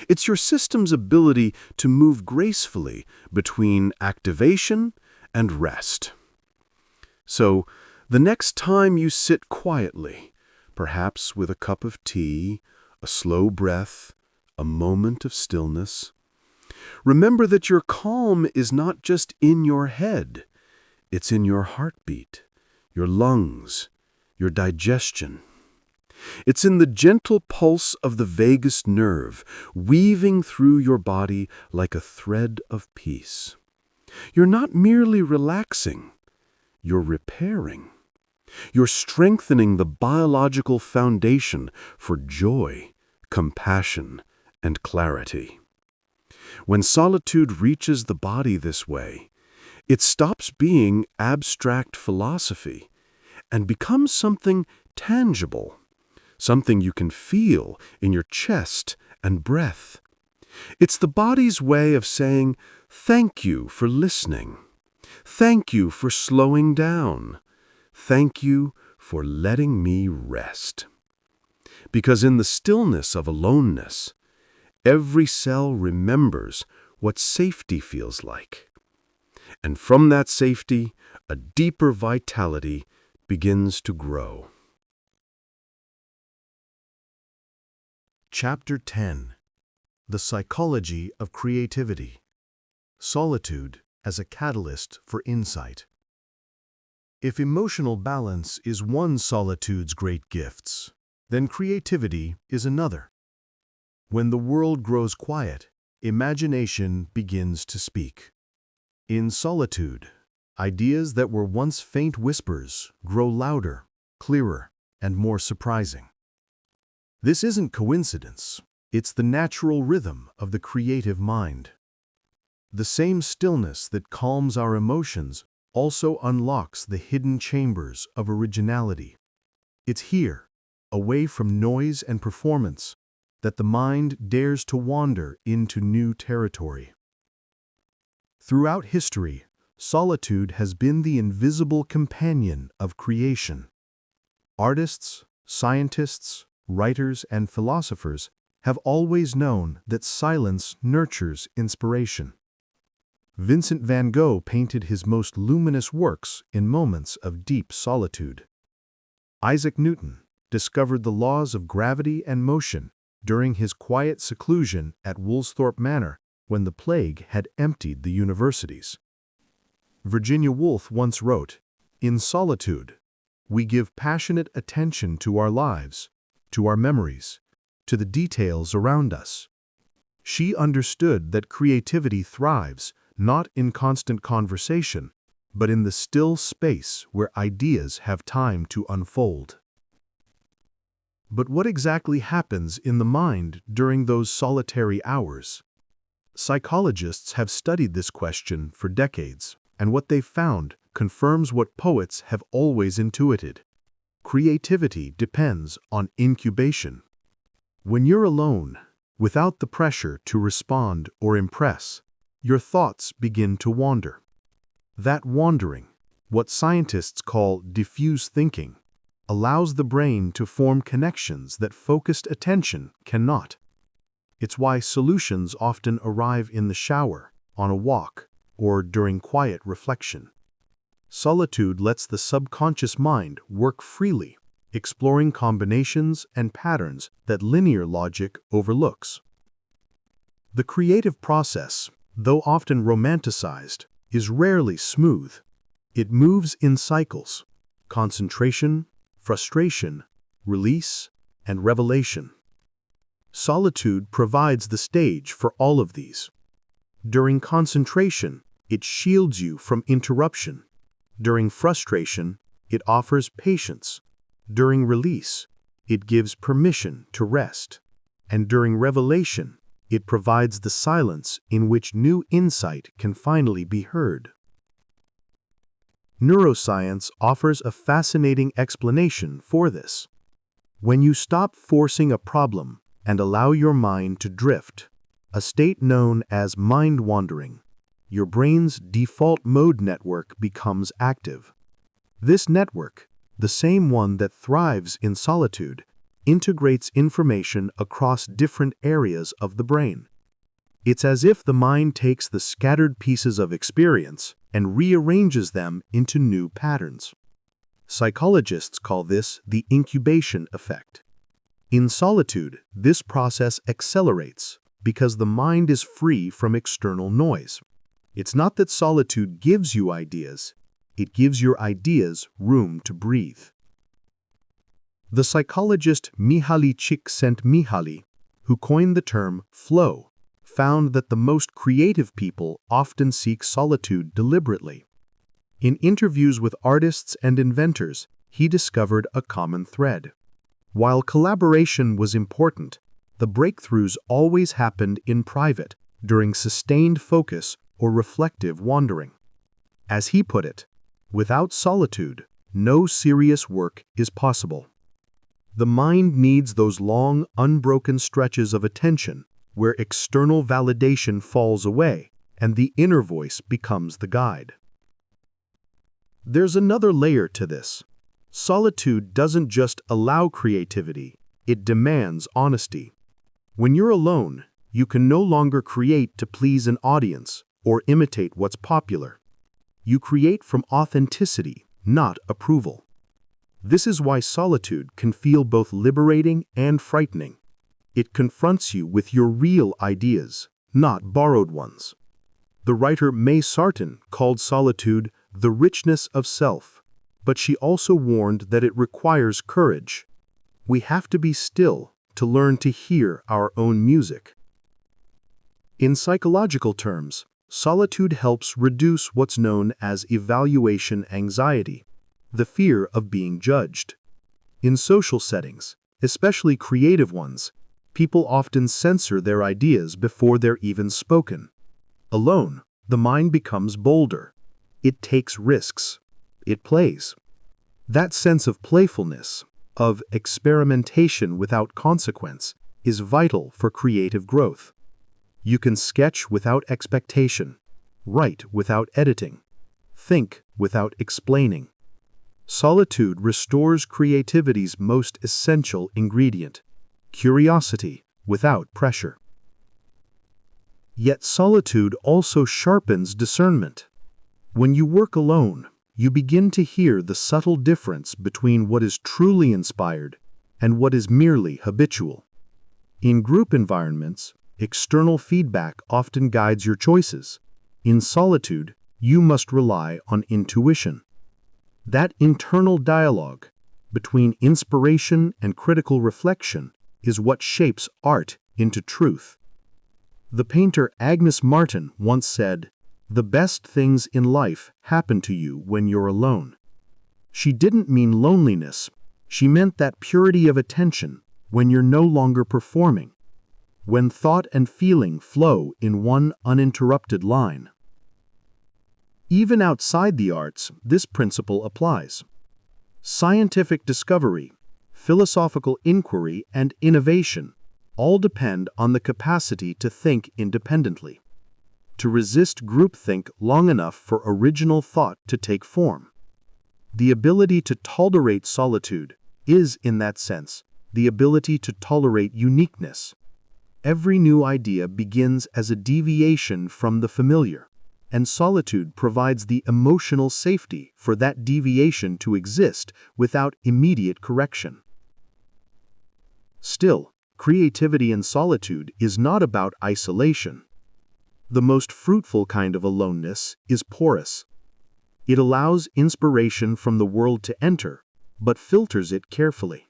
It's your system's ability to move gracefully between activation and rest. So, the next time you sit quietly, perhaps with a cup of tea, a slow breath, a moment of stillness, remember that your calm is not just in your head, it's in your heartbeat, your lungs, your digestion. It's in the gentle pulse of the vagus nerve, weaving through your body like a thread of peace. You're not merely relaxing, you're repairing. You're strengthening the biological foundation for joy, compassion, and clarity. When solitude reaches the body this way, it stops being abstract philosophy and becomes something tangible, something you can feel in your chest and breath. It's the body's way of saying, "Thank you for listening. Thank you for slowing down. Thank you for letting me rest." Because in the stillness of aloneness, every cell remembers what safety feels like. And from that safety, a deeper vitality begins to grow. Chapter 10. The Psychology of Creativity. Solitude as a Catalyst for Insight. If emotional balance is one solitude's great gifts, then creativity is another. When the world grows quiet, imagination begins to speak. In solitude, ideas that were once faint whispers grow louder, clearer, and more surprising. This isn't coincidence. It's the natural rhythm of the creative mind. The same stillness that calms our emotions also unlocks the hidden chambers of originality. It's here, away from noise and performance, that the mind dares to wander into new territory. Throughout history, solitude has been the invisible companion of creation. Artists, scientists, writers, and philosophers have always known that silence nurtures inspiration. Vincent van Gogh painted his most luminous works in moments of deep solitude. Isaac Newton discovered the laws of gravity and motion during his quiet seclusion at Woolsthorpe Manor when the plague had emptied the universities. Virginia Woolf once wrote, "In solitude, we give passionate attention to our lives, to our memories, to the details around us." She understood that creativity thrives not in constant conversation, but in the still space where ideas have time to unfold. But what exactly happens in the mind during those solitary hours? Psychologists have studied this question for decades, and what they've found confirms what poets have always intuited. Creativity depends on incubation. When you're alone, without the pressure to respond or impress, your thoughts begin to wander. That wandering, what scientists call diffuse thinking, allows the brain to form connections that focused attention cannot. It's why solutions often arrive in the shower, on a walk, or during quiet reflection. Solitude lets the subconscious mind work freely, exploring combinations and patterns that linear logic overlooks. The creative process, though often romanticized, is rarely smooth. It moves in cycles: concentration, frustration, release, and revelation. Solitude provides the stage for all of these. During concentration, it shields you from interruption. During frustration, it offers patience. During release, it gives permission to rest. And during revelation, it provides the silence in which new insight can finally be heard. Neuroscience offers a fascinating explanation for this. When you stop forcing a problem and allow your mind to drift, a state known as mind wandering, your brain's default mode network becomes active. This network, the same one that thrives in solitude, integrates information across different areas of the brain. It's as if the mind takes the scattered pieces of experience and rearranges them into new patterns. Psychologists call this the incubation effect. In solitude, this process accelerates because the mind is free from external noise. It's not that solitude gives you ideas, it gives your ideas room to breathe. The psychologist Mihaly Csikszentmihalyi, who coined the term flow, found that the most creative people often seek solitude deliberately. In interviews with artists and inventors, he discovered a common thread. While collaboration was important, the breakthroughs always happened in private, during sustained focus or reflective wandering. As he put it, without solitude, no serious work is possible. The mind needs those long, unbroken stretches of attention where external validation falls away and the inner voice becomes the guide. There's another layer to this. Solitude doesn't just allow creativity, it demands honesty. When you're alone, you can no longer create to please an audience or imitate what's popular. You create from authenticity, not approval. This is why solitude can feel both liberating and frightening. It confronts you with your real ideas, not borrowed ones. The writer May Sarton called solitude the richness of self, but she also warned that it requires courage. We have to be still to learn to hear our own music. In psychological terms, solitude helps reduce what's known as evaluation anxiety, the fear of being judged. In social settings, especially creative ones, people often censor their ideas before they're even spoken. Alone, the mind becomes bolder. It takes risks. It plays. That sense of playfulness, of experimentation without consequence, is vital for creative growth. You can sketch without expectation, write without editing, think without explaining. Solitude restores creativity's most essential ingredient, curiosity without pressure. Yet solitude also sharpens discernment. When you work alone, you begin to hear the subtle difference between what is truly inspired and what is merely habitual. In group environments, external feedback often guides your choices. In solitude, you must rely on intuition. That internal dialogue between inspiration and critical reflection is what shapes art into truth. The painter Agnes Martin once said, "The best things in life happen to you when you're alone." She didn't mean loneliness. She meant that purity of attention when you're no longer performing, when thought and feeling flow in one uninterrupted line. Even outside the arts, this principle applies. Scientific discovery, philosophical inquiry, and innovation all depend on the capacity to think independently, to resist groupthink long enough for original thought to take form. The ability to tolerate solitude is, in that sense, the ability to tolerate uniqueness. Every new idea begins as a deviation from the familiar, and solitude provides the emotional safety for that deviation to exist without immediate correction. Still, creativity in solitude is not about isolation. The most fruitful kind of aloneness is porous. It allows inspiration from the world to enter, but filters it carefully.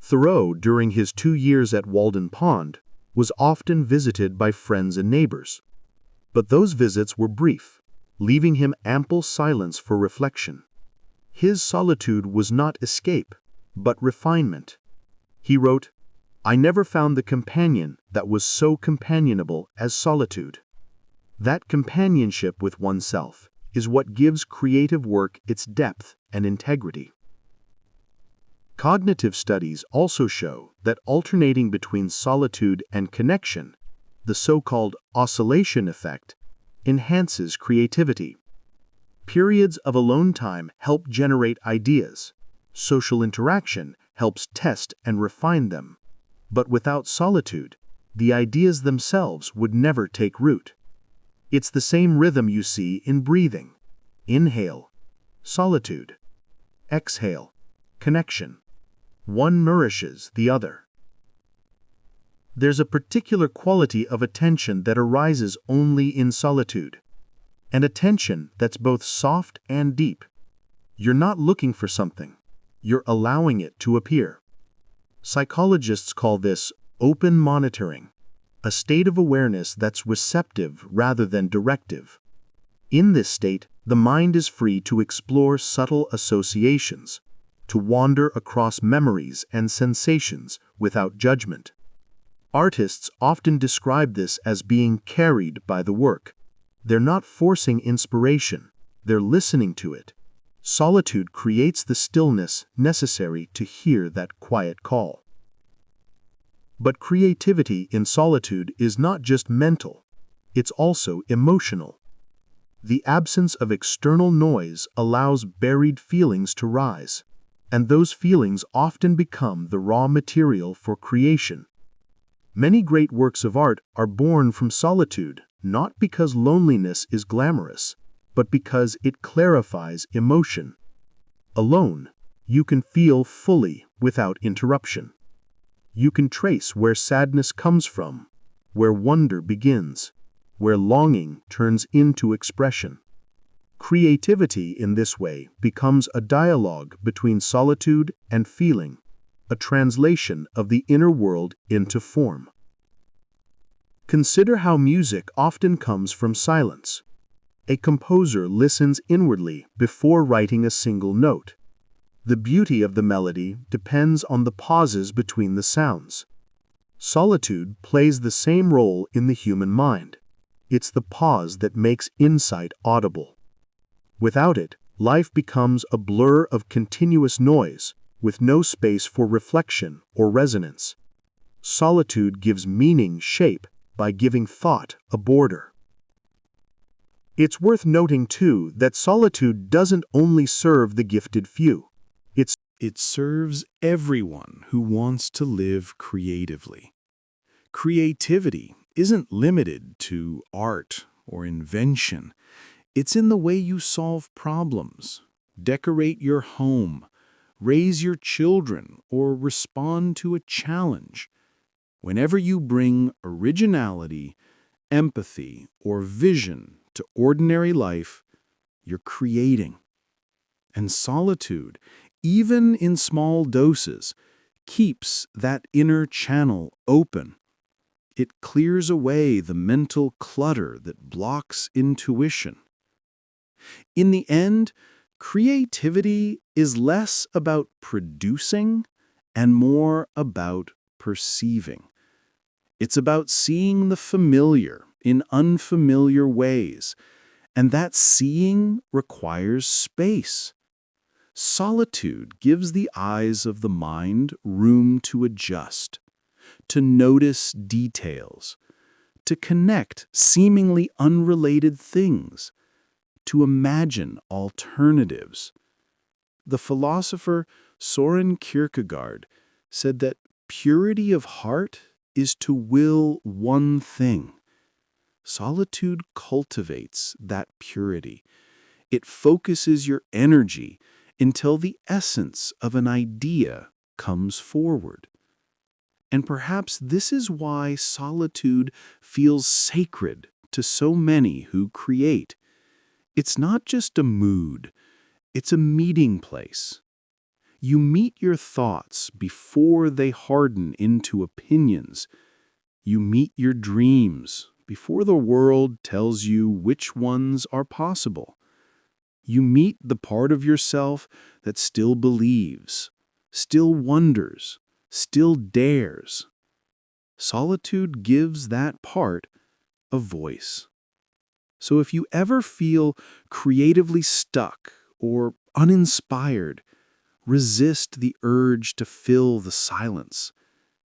Thoreau, during his 2 years at Walden Pond, was often visited by friends and neighbors. But those visits were brief, leaving him ample silence for reflection. His solitude was not escape, but refinement. He wrote, "I never found the companion that was so companionable as solitude." That companionship with oneself is what gives creative work its depth and integrity. Cognitive studies also show that alternating between solitude and connection, the so-called oscillation effect, enhances creativity. Periods of alone time help generate ideas. Social interaction helps test and refine them. But without solitude, the ideas themselves would never take root. It's the same rhythm you see in breathing. Inhale, solitude. Exhale, connection. One nourishes the other. There's a particular quality of attention that arises only in solitude, an attention that's both soft and deep. You're not looking for something, you're allowing it to appear. Psychologists call this open monitoring, a state of awareness that's receptive rather than directive. In this state, the mind is free to explore subtle associations, to wander across memories and sensations without judgment. Artists often describe this as being carried by the work. They're not forcing inspiration, they're listening to it. Solitude creates the stillness necessary to hear that quiet call. But creativity in solitude is not just mental, it's also emotional. The absence of external noise allows buried feelings to rise, and those feelings often become the raw material for creation. Many great works of art are born from solitude, not because loneliness is glamorous, but because it clarifies emotion. Alone, you can feel fully without interruption. You can trace where sadness comes from, where wonder begins, where longing turns into expression. Creativity in this way becomes a dialogue between solitude and feeling, a translation of the inner world into form. Consider how music often comes from silence. A composer listens inwardly before writing a single note. The beauty of the melody depends on the pauses between the sounds. Solitude plays the same role in the human mind. It's the pause that makes insight audible. Without it, life becomes a blur of continuous noise, with no space for reflection or resonance. Solitude gives meaning shape by giving thought a border. It's worth noting, too, that solitude doesn't only serve the gifted few. It serves everyone who wants to live creatively. Creativity isn't limited to art or invention. It's in the way you solve problems, decorate your home, raise your children, or respond to a challenge. Whenever you bring originality, empathy, or vision to ordinary life, you're creating. And solitude, even in small doses, keeps that inner channel open. It clears away the mental clutter that blocks intuition. In the end, creativity is less about producing and more about perceiving. It's about seeing the familiar in unfamiliar ways, and that seeing requires space. Solitude gives the eyes of the mind room to adjust, to notice details, to connect seemingly unrelated things, to imagine alternatives. The philosopher Søren Kierkegaard said that purity of heart is to will one thing. Solitude cultivates that purity. It focuses your energy until the essence of an idea comes forward. And perhaps this is why solitude feels sacred to so many who create. It's not just a mood, it's a meeting place. You meet your thoughts before they harden into opinions. You meet your dreams before the world tells you which ones are possible. You meet the part of yourself that still believes, still wonders, still dares. Solitude gives that part a voice. So if you ever feel creatively stuck or uninspired, resist the urge to fill the silence.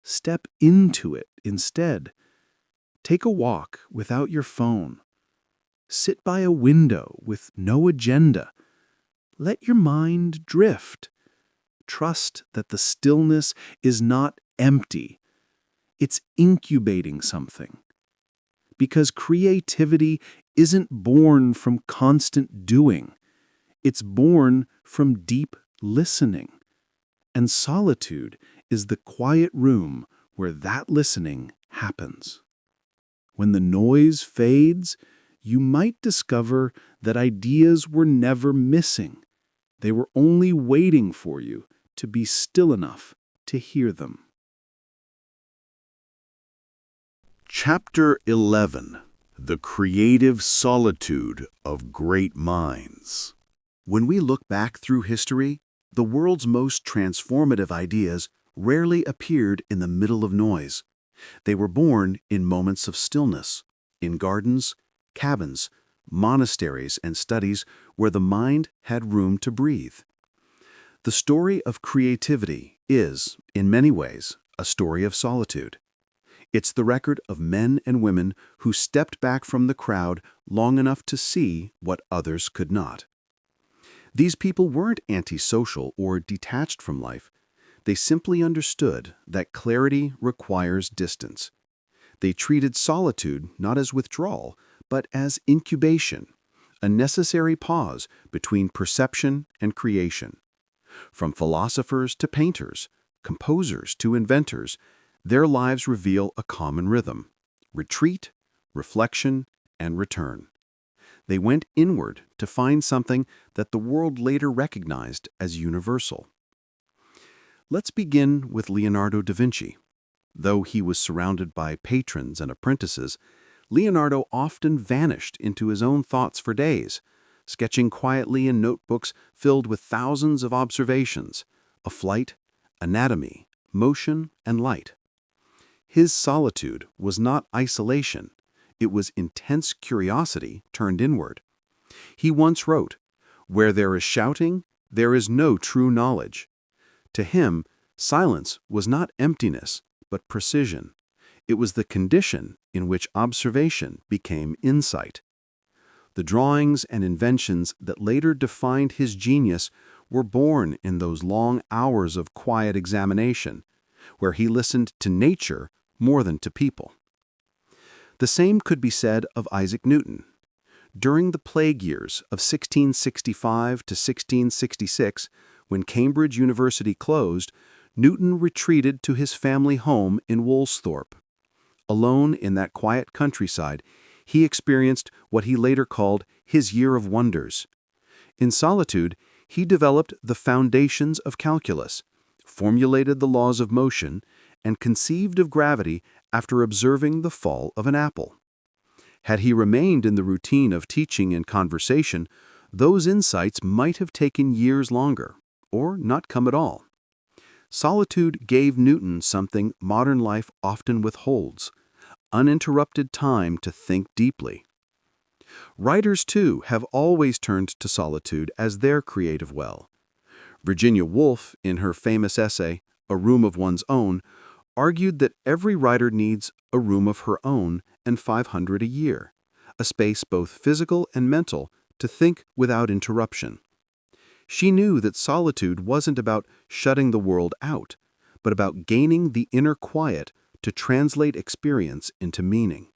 Step into it instead. Take a walk without your phone. Sit by a window with no agenda. Let your mind drift. Trust that the stillness is not empty. It's incubating something. Because creativity isn't born from constant doing. It's born from deep listening. And solitude is the quiet room where that listening happens. When the noise fades, you might discover that ideas were never missing. They were only waiting for you to be still enough to hear them. Chapter 11. The Creative Solitude of Great Minds. When we look back through history, the world's most transformative ideas rarely appeared in the middle of noise. They were born in moments of stillness, in gardens, cabins, monasteries, and studies where the mind had room to breathe. The story of creativity is, in many ways, a story of solitude. It's the record of men and women who stepped back from the crowd long enough to see what others could not. These people weren't antisocial or detached from life. They simply understood that clarity requires distance. They treated solitude not as withdrawal, but as incubation, a necessary pause between perception and creation. From philosophers to painters, composers to inventors, their lives reveal a common rhythm: retreat, reflection, and return. They went inward to find something that the world later recognized as universal. Let's begin with Leonardo da Vinci. Though he was surrounded by patrons and apprentices, Leonardo often vanished into his own thoughts for days, sketching quietly in notebooks filled with thousands of observations of flight, anatomy, motion, and light. His solitude was not isolation. It was intense curiosity turned inward. He once wrote, "Where there is shouting, there is no true knowledge." To him, silence was not emptiness, but precision. It was the condition in which observation became insight. The drawings and inventions that later defined his genius were born in those long hours of quiet examination, where he listened to nature more than to people. The same could be said of Isaac Newton. During the plague years of 1665 to 1666, when Cambridge University closed, Newton retreated to his family home in Woolsthorpe. Alone in that quiet countryside, he experienced what he later called his year of wonders. In solitude, he developed the foundations of calculus, formulated the laws of motion, and conceived of gravity after observing the fall of an apple. Had he remained in the routine of teaching and conversation, those insights might have taken years longer, or not come at all. Solitude gave Newton something modern life often withholds: uninterrupted time to think deeply. Writers, too, have always turned to solitude as their creative well. Virginia Woolf, in her famous essay, A Room of One's Own, argued that every writer needs a room of her own and 500 a year, a space both physical and mental to think without interruption. She knew that solitude wasn't about shutting the world out, but about gaining the inner quiet to translate experience into meaning.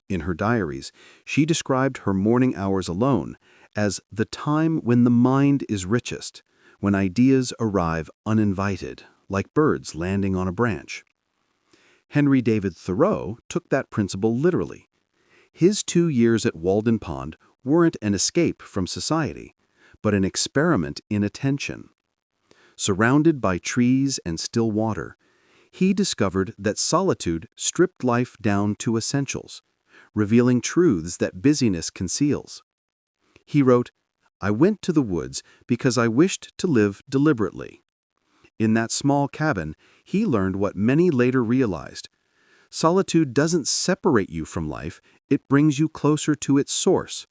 In her diaries, she described her morning hours alone as the time when the mind is richest, when ideas arrive uninvited, like birds landing on a branch. Henry David Thoreau took that principle literally. His 2 years at Walden Pond weren't an escape from society, but an experiment in attention. Surrounded by trees and still water, he discovered that solitude stripped life down to essentials, revealing truths that busyness conceals. He wrote, "I went to the woods because I wished to live deliberately." In that small cabin, he learned what many later realized. Solitude doesn't separate you from life, it brings you closer to its source.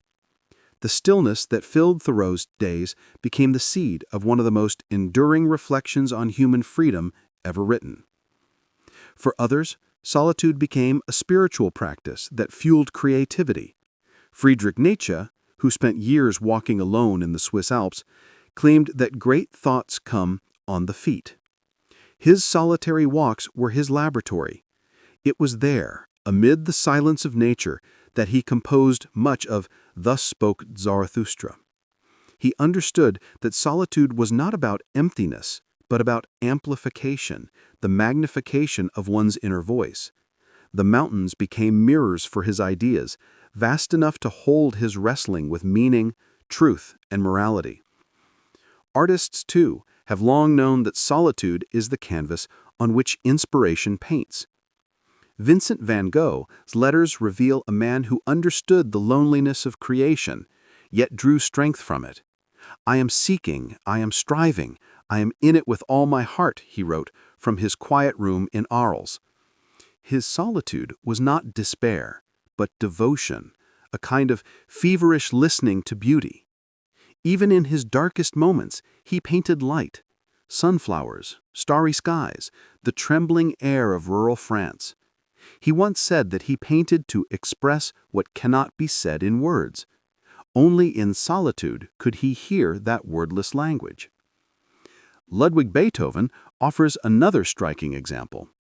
The stillness that filled Thoreau's days became the seed of one of the most enduring reflections on human freedom ever written. For others, solitude became a spiritual practice that fueled creativity. Friedrich Nietzsche, who spent years walking alone in the Swiss Alps, claimed that great thoughts come on the feet. His solitary walks were his laboratory. It was there, amid the silence of nature, that he composed much of Thus Spoke Zarathustra. He understood that solitude was not about emptiness, but about amplification, the magnification of one's inner voice. The mountains became mirrors for his ideas, vast enough to hold his wrestling with meaning, truth, and morality. Artists, too, have long known that solitude is the canvas on which inspiration paints. Vincent van Gogh's letters reveal a man who understood the loneliness of creation, yet drew strength from it. "I am seeking, I am striving, I am in it with all my heart," he wrote from his quiet room in Arles. His solitude was not despair, but devotion, a kind of feverish listening to beauty. Even in his darkest moments, he painted light, sunflowers, starry skies, the trembling air of rural France. He once said that he painted to express what cannot be said in words. Only in solitude could he hear that wordless language. Ludwig Beethoven offers another striking example.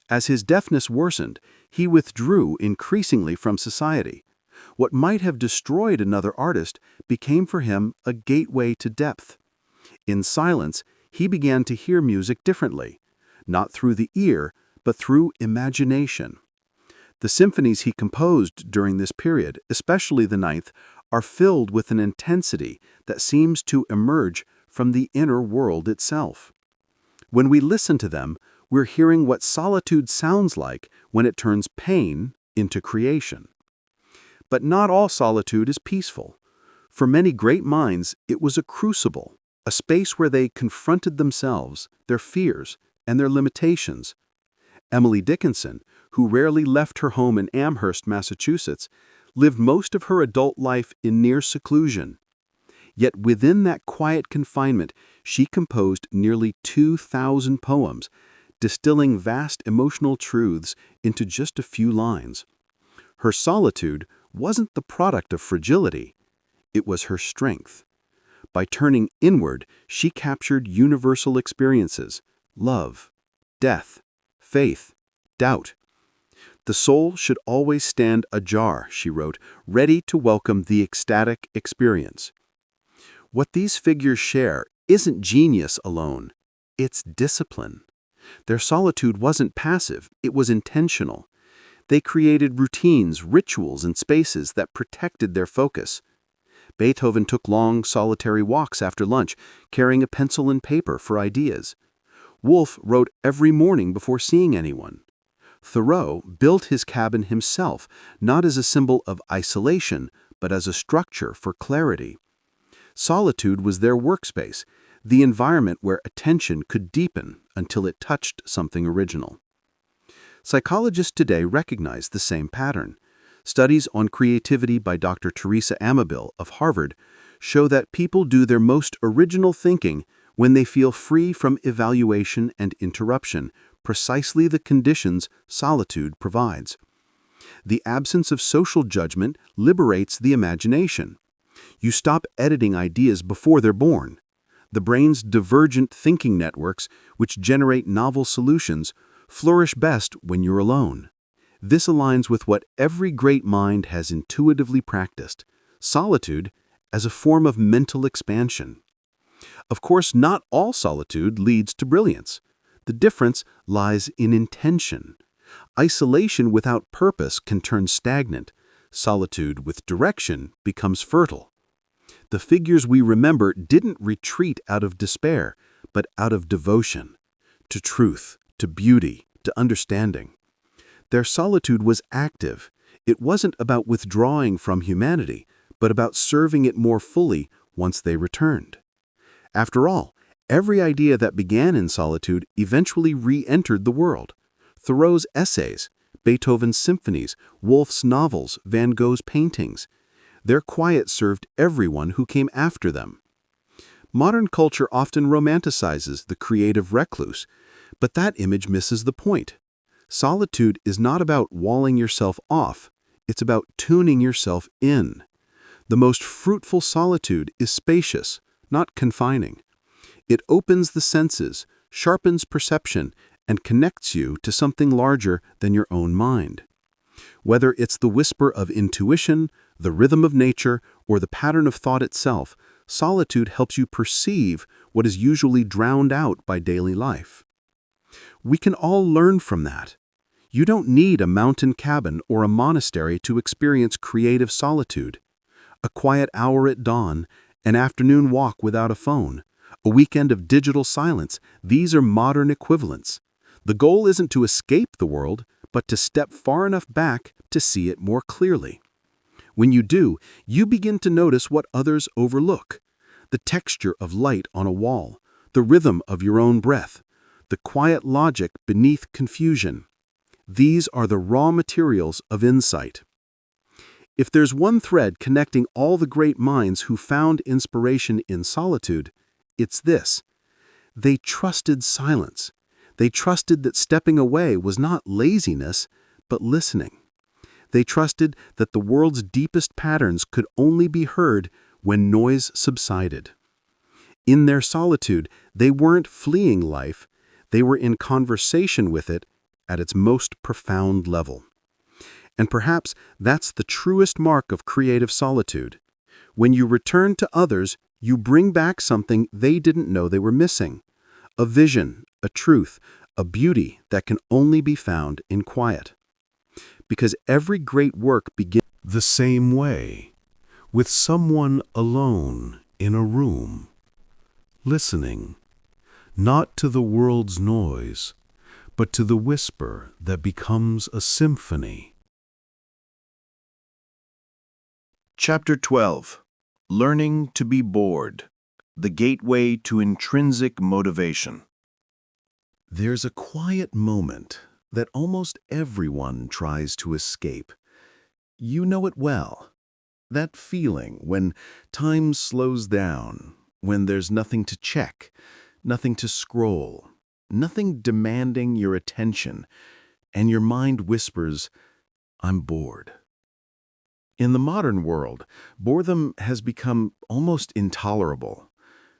As his deafness worsened, he withdrew increasingly from society. What might have destroyed another artist became for him a gateway to depth. In silence, he began to hear music differently, not through the ear, but through imagination. The symphonies he composed during this period, especially the ninth, are filled with an intensity that seems to emerge from the inner world itself. When we listen to them, we're hearing what solitude sounds like when it turns pain into creation. But not all solitude is peaceful. For many great minds, it was a crucible, a space where they confronted themselves, their fears, and their limitations. Emily Dickinson, who rarely left her home in Amherst, Massachusetts, lived most of her adult life in near seclusion. Yet within that quiet confinement, she composed nearly 2,000 poems, distilling vast emotional truths into just a few lines. Her solitude wasn't the product of fragility, it was her strength. By turning inward, she captured universal experiences: love, death, faith, doubt, The soul should always stand ajar, she wrote, ready to welcome the ecstatic experience. What these figures share isn't genius alone, it's discipline. Their solitude wasn't passive, it was intentional. They created routines, rituals, and spaces that protected their focus. Beethoven took long, solitary walks after lunch, carrying a pencil and paper for ideas. Woolf wrote every morning before seeing anyone. Thoreau built his cabin himself, not as a symbol of isolation, but as a structure for clarity. Solitude was their workspace, the environment where attention could deepen until it touched something original. Psychologists today recognize the same pattern. Studies on creativity by Dr. Teresa Amabile of Harvard show that people do their most original thinking when they feel free from evaluation and interruption, precisely the conditions solitude provides. The absence of social judgment liberates the imagination. You stop editing ideas before they're born. The brain's divergent thinking networks, which generate novel solutions, flourish best when you're alone. This aligns with what every great mind has intuitively practiced: solitude as a form of mental expansion. Of course, not all solitude leads to brilliance. The difference lies in intention. Isolation without purpose can turn stagnant. Solitude with direction becomes fertile. The figures we remember didn't retreat out of despair, but out of devotion to truth, to beauty, to understanding. Their solitude was active. It wasn't about withdrawing from humanity, but about serving it more fully once they returned. After all, every idea that began in solitude eventually re-entered the world. Thoreau's essays, Beethoven's symphonies, Woolf's novels, Van Gogh's paintings. Their quiet served everyone who came after them. Modern culture often romanticizes the creative recluse, but that image misses the point. Solitude is not about walling yourself off, it's about tuning yourself in. The most fruitful solitude is spacious, not confining. It opens the senses, sharpens perception, and connects you to something larger than your own mind. Whether it's the whisper of intuition, the rhythm of nature, or the pattern of thought itself, solitude helps you perceive what is usually drowned out by daily life. We can all learn from that. You don't need a mountain cabin or a monastery to experience creative solitude. A quiet hour at dawn, an afternoon walk without a phone, a weekend of digital silence, these are modern equivalents. The goal isn't to escape the world, but to step far enough back to see it more clearly. When you do, you begin to notice what others overlook: the texture of light on a wall, the rhythm of your own breath, the quiet logic beneath confusion. These are the raw materials of insight. If there's one thread connecting all the great minds who found inspiration in solitude, it's this: they trusted silence. They trusted that stepping away was not laziness, but listening. They trusted that the world's deepest patterns could only be heard when noise subsided. In their solitude, they weren't fleeing life, they were in conversation with it at its most profound level. And perhaps that's the truest mark of creative solitude. When you return to others, you bring back something they didn't know they were missing: a vision, a truth, a beauty that can only be found in quiet. Because every great work begins The same way, with someone alone in a room, listening, not to the world's noise, but to the whisper that becomes a symphony. Chapter 12. Learning to be bored. The gateway to intrinsic motivation. There's a quiet moment that almost everyone tries to escape. You know it well. That feeling when time slows down, when there's nothing to check, nothing to scroll, nothing demanding your attention, and your mind whispers, "I'm bored." In the modern world, boredom has become almost intolerable.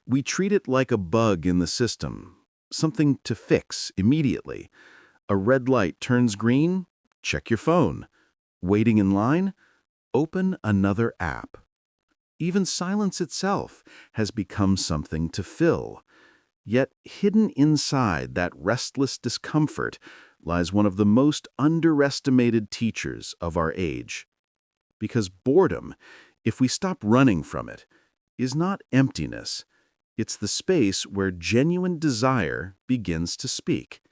We treat it like a bug in the system, something to fix immediately. A red light turns green, Check your phone. Waiting in line? Open another app. Even silence itself has become something to fill. Yet hidden inside that restless discomfort lies one of the most underestimated teachers of our age. Because boredom, if we stop running from it, is not emptiness. It's the space where genuine desire begins to speak.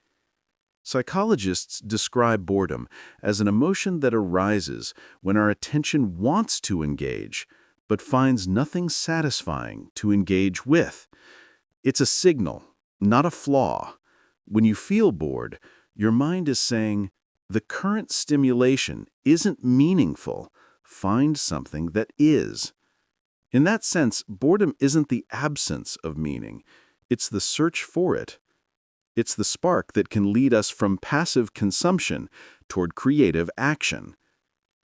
Psychologists describe boredom as an emotion that arises when our attention wants to engage, but finds nothing satisfying to engage with. It's a signal, not a flaw. When you feel bored, your mind is saying, the current stimulation isn't meaningful. Find something that is. In that sense, boredom isn't the absence of meaning. It's the search for it. It's the spark that can lead us from passive consumption toward creative action.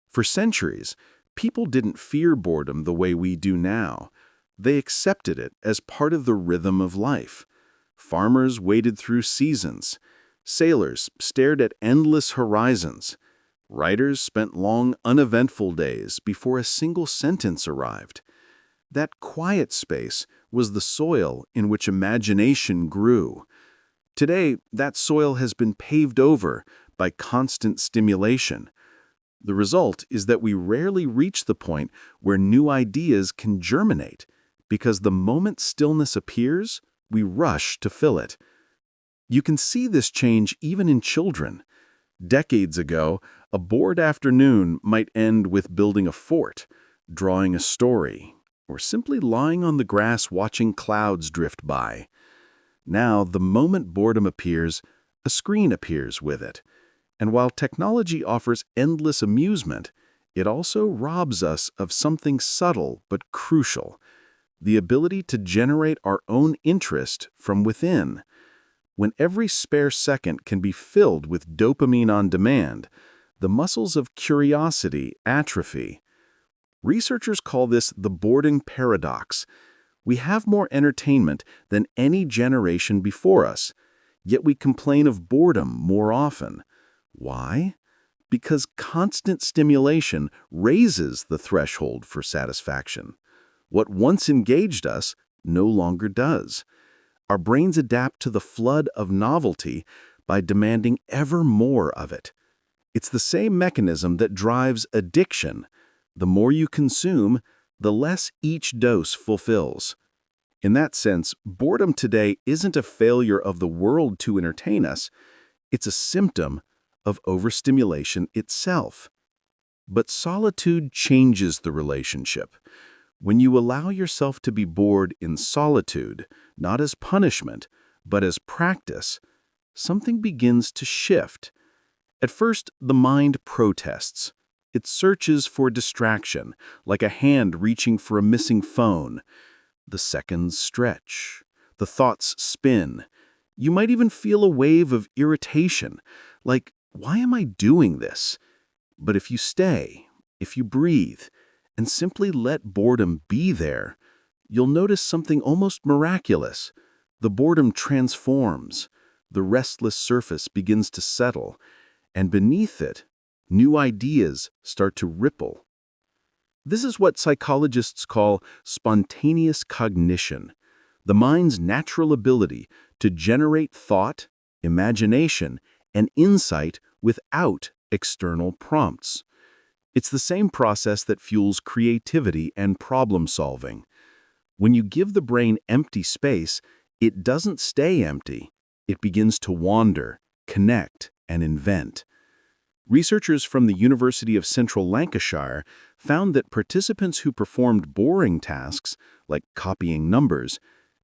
For centuries, people didn't fear boredom the way we do now. They accepted it as part of the rhythm of life. Farmers waded through seasons. Sailors stared at endless horizons. Writers spent long, uneventful days before a single sentence arrived. That quiet space was the soil in which imagination grew. Today, that soil has been paved over by constant stimulation. The result is that we rarely reach the point where new ideas can germinate, because the moment stillness appears, we rush to fill it. You can see this change even in children. Decades ago, a bored afternoon might end with building a fort, drawing a story, or simply lying on the grass watching clouds drift by. Now, the moment boredom appears, a screen appears with it. And while technology offers endless amusement, it also robs us of something subtle but crucial: the ability to generate our own interest from within. When every spare second can be filled with dopamine on demand, the muscles of curiosity atrophy. Researchers call this the boredom paradox. We have more entertainment than any generation before us, yet we complain of boredom more often. Why? Because constant stimulation raises the threshold for satisfaction. What once engaged us no longer does. Our brains adapt to the flood of novelty by demanding ever more of it. It's the same mechanism that drives addiction. The more you consume, the less each dose fulfills. In that sense, boredom today isn't a failure of the world to entertain us. It's a symptom of overstimulation itself. But solitude changes the relationship. When you allow yourself to be bored in solitude, not as punishment, but as practice, something begins to shift. At first, the mind protests. It searches for distraction, like a hand reaching for a missing phone. The seconds stretch. The thoughts spin. You might even feel a wave of irritation, like, why am I doing this? But if you stay, if you breathe, and simply let boredom be there, you'll notice something almost miraculous. The boredom transforms. The restless surface begins to settle, and beneath it, new ideas start to ripple. This is what psychologists call spontaneous cognition, the mind's natural ability to generate thought, imagination, and insight without external prompts. It's the same process that fuels creativity and problem-solving. When you give the brain empty space, it doesn't stay empty. It begins to wander, connect, and invent. Researchers from the University of Central Lancashire found that participants who performed boring tasks, like copying numbers,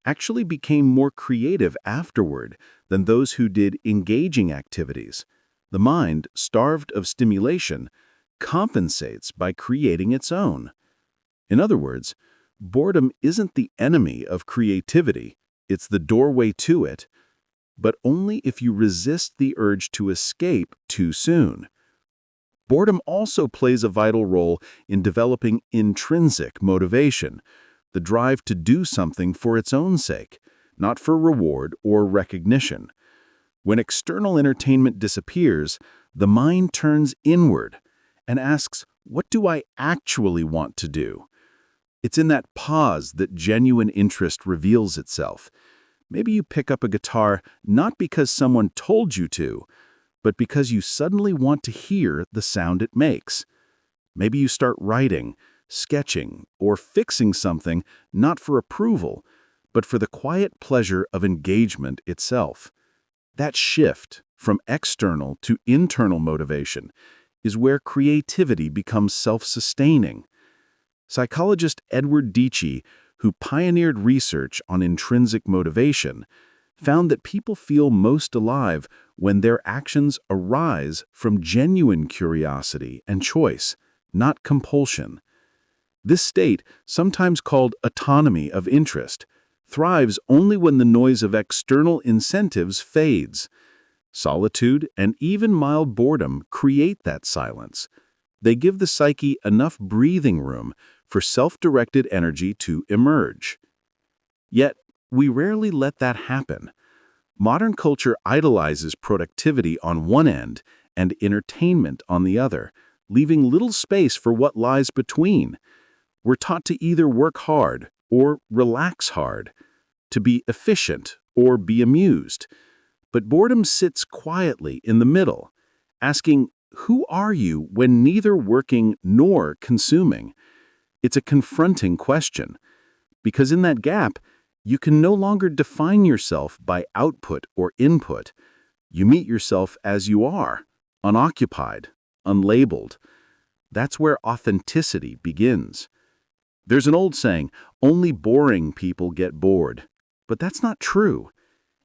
actually became more creative afterward than those who did engaging activities. The mind, starved of stimulation, compensates by creating its own. In other words, boredom isn't the enemy of creativity, it's the doorway to it, but only if you resist the urge to escape too soon. Boredom also plays a vital role in developing intrinsic motivation, the drive to do something for its own sake, not for reward or recognition. When external entertainment disappears, the mind turns inward and asks, what do I actually want to do? It's in that pause that genuine interest reveals itself. Maybe you pick up a guitar not because someone told you to, but because you suddenly want to hear the sound it makes. Maybe you start writing, sketching, or fixing something not for approval, but for the quiet pleasure of engagement itself. That shift from external to internal motivation is where creativity becomes self-sustaining. Psychologist Edward Deci, who pioneered research on intrinsic motivation, found that people feel most alive when their actions arise from genuine curiosity and choice, not compulsion. This state, sometimes called autonomy of interest, thrives only when the noise of external incentives fades. Solitude and even mild boredom create that silence. They give the psyche enough breathing room for self-directed energy to emerge. Yet, we rarely let that happen. Modern culture idolizes productivity on one end and entertainment on the other, leaving little space for what lies between. We're taught to either work hard or relax hard, to be efficient or be amused. But boredom sits quietly in the middle, asking, who are you when neither working nor consuming? It's a confronting question, because in that gap, you can no longer define yourself by output or input. You meet yourself as you are, unoccupied, unlabeled. That's where authenticity begins. There's an old saying, only boring people get bored. But that's not true.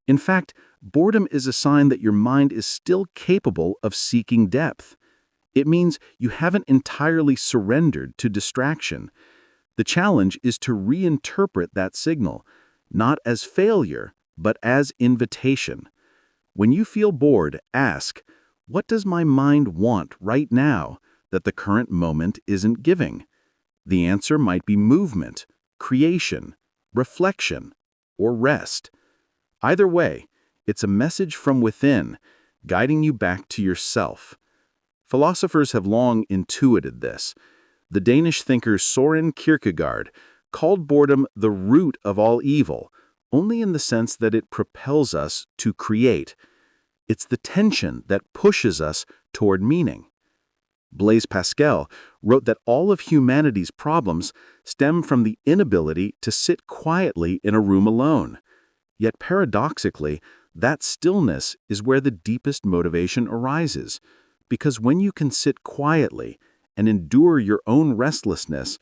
In fact, boredom is a sign that your mind is still capable of seeking depth. It means you haven't entirely surrendered to distraction. The challenge is to reinterpret that signal, not as failure, but as invitation. When you feel bored, ask, what does my mind want right now that the current moment isn't giving? The answer might be movement, creation, reflection, or rest. Either way, it's a message from within, guiding you back to yourself. Philosophers have long intuited this. The Danish thinker Søren Kierkegaard called boredom the root of all evil, only in the sense that it propels us to create. It's the tension that pushes us toward meaning. Blaise Pascal wrote that all of humanity's problems stem from the inability to sit quietly in a room alone. Yet paradoxically, that stillness is where the deepest motivation arises, because when you can sit quietly and endure your own restlessness,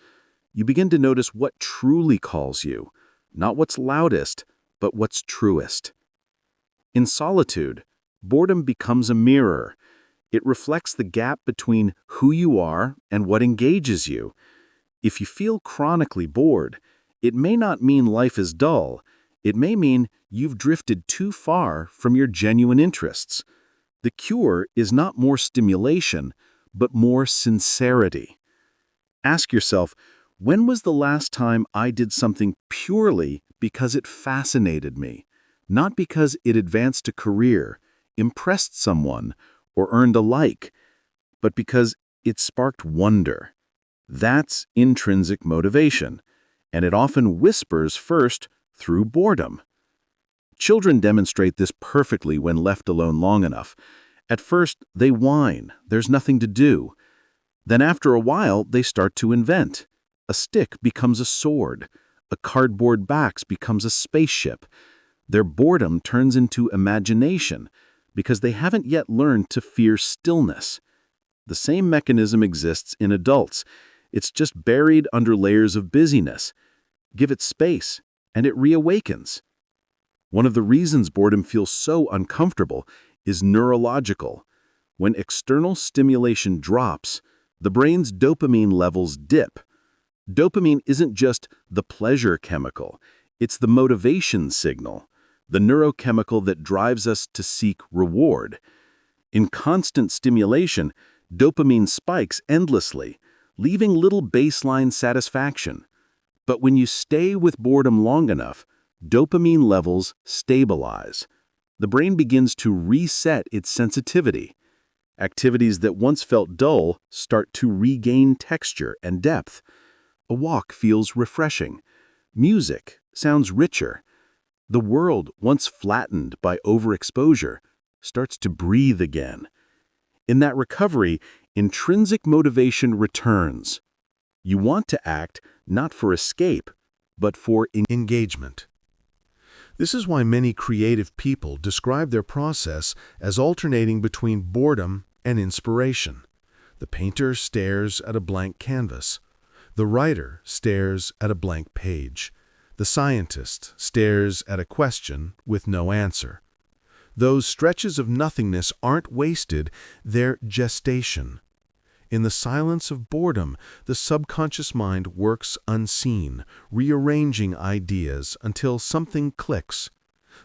you begin to notice what truly calls you, not what's loudest, but what's truest. In solitude, boredom becomes a mirror. It reflects the gap between who you are and what engages you. If you feel chronically bored, it may not mean life is dull. It may mean you've drifted too far from your genuine interests. The cure is not more stimulation, but more sincerity. Ask yourself, when was the last time I did something purely because it fascinated me, not because it advanced a career, impressed someone, or earned a like, but because it sparked wonder? That's intrinsic motivation, and it often whispers first through boredom. Children demonstrate this perfectly when left alone long enough. At first, they whine, there's nothing to do. Then after a while, they start to invent. A stick becomes a sword. A cardboard box becomes a spaceship. Their boredom turns into imagination, because they haven't yet learned to fear stillness. The same mechanism exists in adults. It's just buried under layers of busyness. Give it space, and it reawakens. One of the reasons boredom feels so uncomfortable is neurological. When external stimulation drops, the brain's dopamine levels dip. Dopamine isn't just the pleasure chemical, it's the motivation signal, the neurochemical that drives us to seek reward. In constant stimulation, dopamine spikes endlessly, leaving little baseline satisfaction. But when you stay with boredom long enough, dopamine levels stabilize. The brain begins to reset its sensitivity. Activities that once felt dull start to regain texture and depth. A walk feels refreshing. Music sounds richer. The world, once flattened by overexposure, starts to breathe again. In that recovery, intrinsic motivation returns. You want to act not for escape, but for engagement. This is why many creative people describe their process as alternating between boredom and inspiration. The painter stares at a blank canvas. The writer stares at a blank page. The scientist stares at a question with no answer. Those stretches of nothingness aren't wasted, they're gestation. In the silence of boredom, the subconscious mind works unseen, rearranging ideas until something clicks.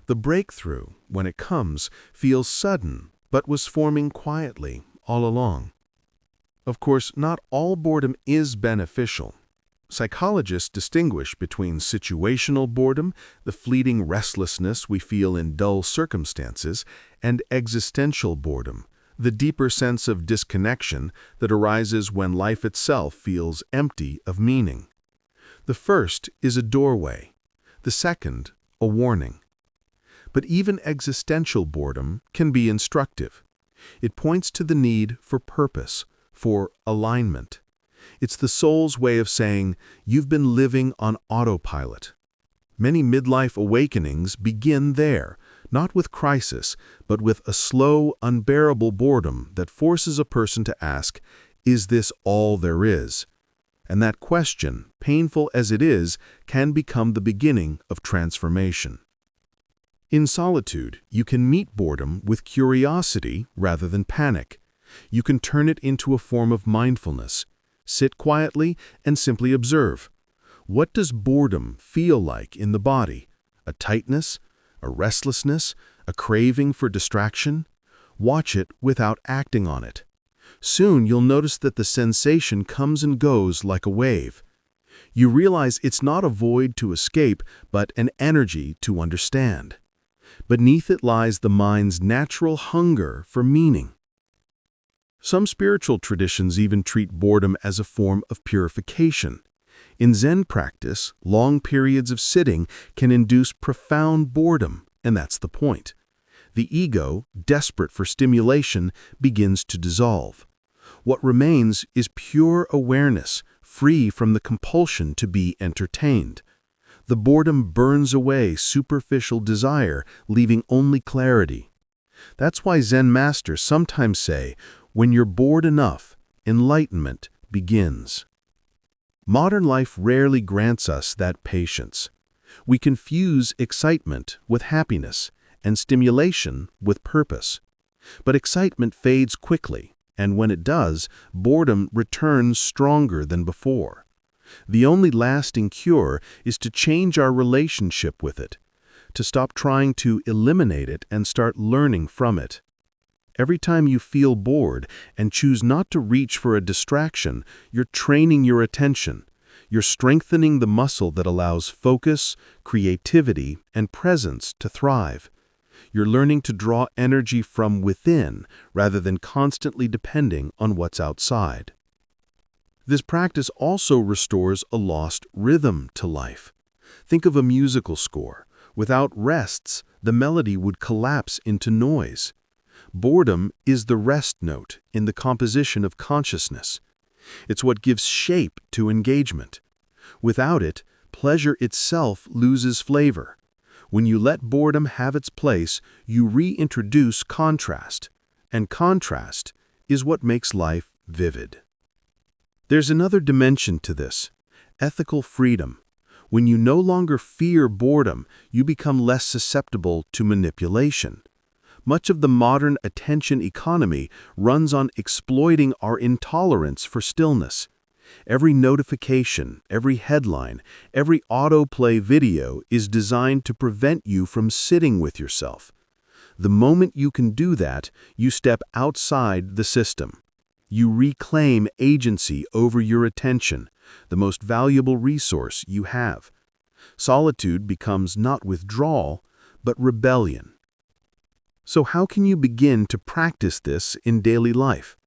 The breakthrough, when it comes, feels sudden, but was forming quietly all along. Of course, not all boredom is beneficial. Psychologists distinguish between situational boredom, the fleeting restlessness we feel in dull circumstances, and existential boredom, the deeper sense of disconnection that arises when life itself feels empty of meaning. The first is a doorway, the second, a warning. But even existential boredom can be instructive. It points to the need for purpose, for alignment. It's the soul's way of saying, you've been living on autopilot. Many midlife awakenings begin there, not with crisis, but with a slow, unbearable boredom that forces a person to ask, is this all there is? And that question, painful as it is, can become the beginning of transformation. In solitude, you can meet boredom with curiosity rather than panic. You can turn it into a form of mindfulness. Sit quietly and simply observe. What does boredom feel like in the body? A tightness? A restlessness? A craving for distraction? Watch it without acting on it. Soon you'll notice that the sensation comes and goes like a wave. You realize it's not a void to escape, but an energy to understand. Beneath it lies the mind's natural hunger for meaning. Some spiritual traditions even treat boredom as a form of purification. In Zen practice, long periods of sitting can induce profound boredom, and that's the point. The ego, desperate for stimulation, begins to dissolve. What remains is pure awareness, free from the compulsion to be entertained. The boredom burns away superficial desire, leaving only clarity. That's why Zen masters sometimes say, when you're bored enough, enlightenment begins. Modern life rarely grants us that patience. We confuse excitement with happiness and stimulation with purpose. But excitement fades quickly, and when it does, boredom returns stronger than before. The only lasting cure is to change our relationship with it, to stop trying to eliminate it and start learning from it. Every time you feel bored and choose not to reach for a distraction, you're training your attention. You're strengthening the muscle that allows focus, creativity, and presence to thrive. You're learning to draw energy from within rather than constantly depending on what's outside. This practice also restores a lost rhythm to life. Think of a musical score. Without rests, the melody would collapse into noise. Boredom is the rest note in the composition of consciousness. It's what gives shape to engagement. Without it, pleasure itself loses flavor. When you let boredom have its place, you reintroduce contrast, and contrast is what makes life vivid. There's another dimension to this, ethical freedom. When you no longer fear boredom, you become less susceptible to manipulation. Much of the modern attention economy runs on exploiting our intolerance for stillness. Every notification, every headline, every autoplay video is designed to prevent you from sitting with yourself. The moment you can do that, you step outside the system. You reclaim agency over your attention, the most valuable resource you have. Solitude becomes not withdrawal, but rebellion. So how can you begin to practice this in daily life?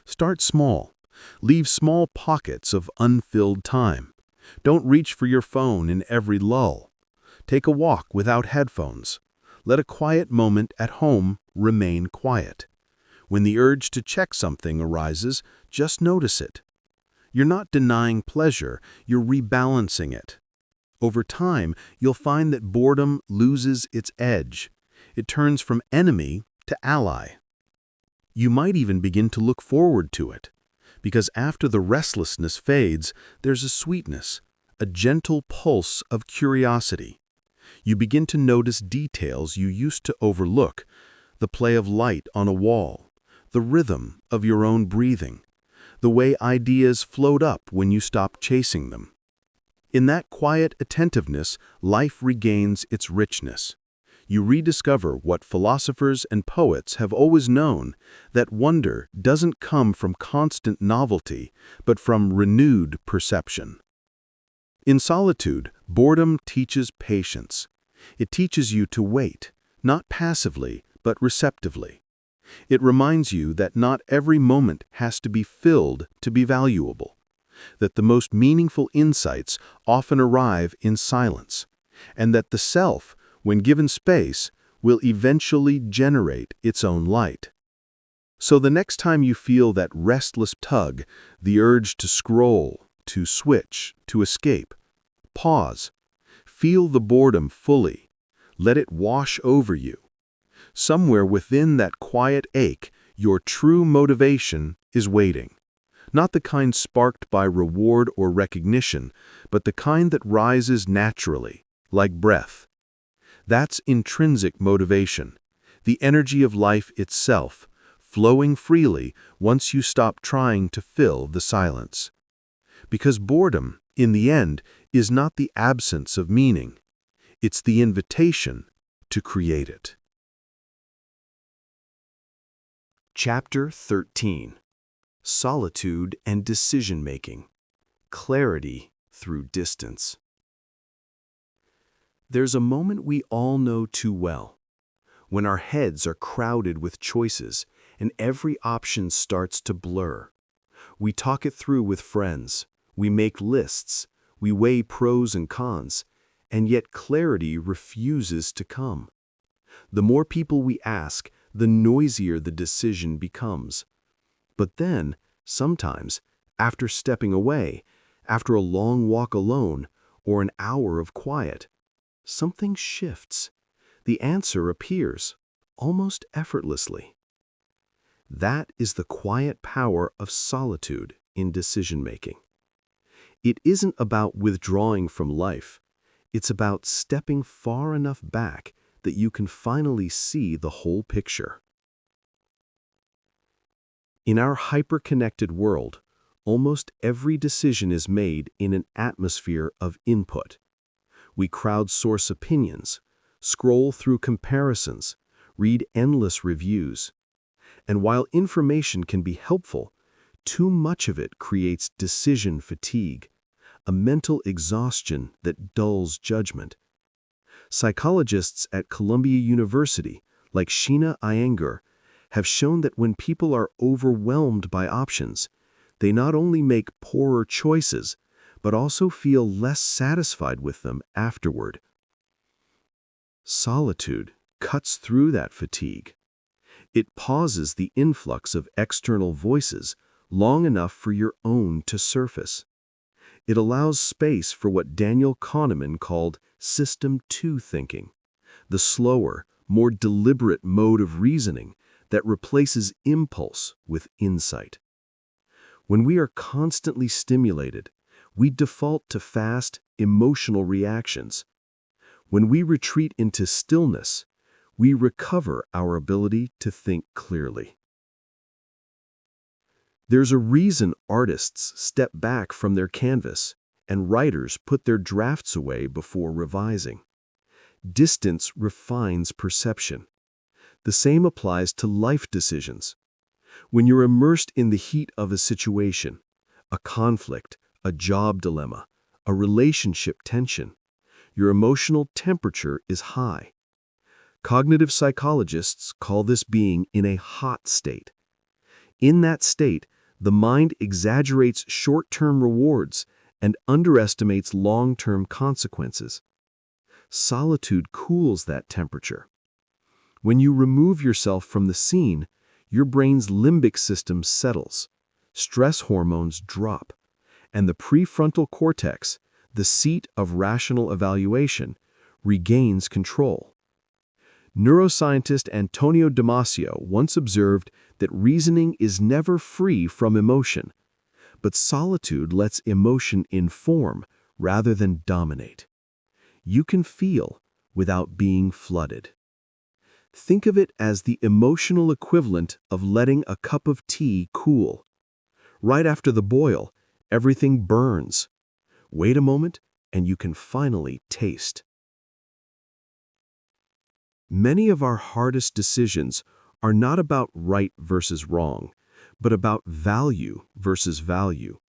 Start small. Leave small pockets of unfilled time. Don't reach for your phone in every lull. Take a walk without headphones. Let a quiet moment at home remain quiet. When the urge to check something arises, just notice it. You're not denying pleasure, you're rebalancing it. Over time, you'll find that boredom loses its edge. It turns from enemy to ally. You might even begin to look forward to it, because after the restlessness fades, there's a sweetness, a gentle pulse of curiosity. You begin to notice details you used to overlook, the play of light on a wall, the rhythm of your own breathing, the way ideas float up when you stop chasing them. In that quiet attentiveness, life regains its richness. You rediscover what philosophers and poets have always known, that wonder doesn't come from constant novelty, but from renewed perception. In solitude, boredom teaches patience. It teaches you to wait, not passively, but receptively. It reminds you that not every moment has to be filled to be valuable, that the most meaningful insights often arrive in silence, and that the self, when given space, will eventually generate its own light. So the next time you feel that restless tug, the urge to scroll, to switch, to escape, pause. Feel the boredom fully. Let it wash over you. Somewhere within that quiet ache, your true motivation is waiting. Not the kind sparked by reward or recognition, but the kind that rises naturally, like breath. That's intrinsic motivation, the energy of life itself, flowing freely once you stop trying to fill the silence. Because boredom, in the end, is not the absence of meaning. It's the invitation to create it. Chapter 13. Solitude and Decision-Making. Clarity through Distance. There's a moment we all know too well, when our heads are crowded with choices and every option starts to blur. We talk it through with friends, we make lists, we weigh pros and cons, and yet clarity refuses to come. The more people we ask, the noisier the decision becomes. But then, sometimes, after stepping away, after a long walk alone, or an hour of quiet, something shifts. The answer appears, almost effortlessly. That is the quiet power of solitude in decision-making. It isn't about withdrawing from life. It's about stepping far enough back that you can finally see the whole picture. In our hyperconnected world, almost every decision is made in an atmosphere of input. We crowdsource opinions, scroll through comparisons, read endless reviews. And while information can be helpful, too much of it creates decision fatigue, a mental exhaustion that dulls judgment. Psychologists at Columbia University, like Sheena Iyengar, have shown that when people are overwhelmed by options, they not only make poorer choices, but also feel less satisfied with them afterward. Solitude cuts through that fatigue. It pauses the influx of external voices long enough for your own to surface. It allows space for what Daniel Kahneman called System 2 thinking, the slower, more deliberate mode of reasoning that replaces impulse with insight. When we are constantly stimulated, we default to fast, emotional reactions. When we retreat into stillness, we recover our ability to think clearly. There's a reason artists step back from their canvas and writers put their drafts away before revising. Distance refines perception. The same applies to life decisions. When you're immersed in the heat of a situation, a conflict, a job dilemma, a relationship tension, your emotional temperature is high. Cognitive psychologists call this being in a hot state. In that state, the mind exaggerates short-term rewards and underestimates long-term consequences. Solitude cools that temperature. When you remove yourself from the scene, your brain's limbic system settles, stress hormones drop, and the prefrontal cortex, the seat of rational evaluation, regains control. Neuroscientist Antonio Damasio once observed that reasoning is never free from emotion, but solitude lets emotion inform rather than dominate. You can feel without being flooded. Think of it as the emotional equivalent of letting a cup of tea cool. Right after the boil, everything burns. Wait a moment, and you can finally taste. Many of our hardest decisions are not about right versus wrong, but about value versus value,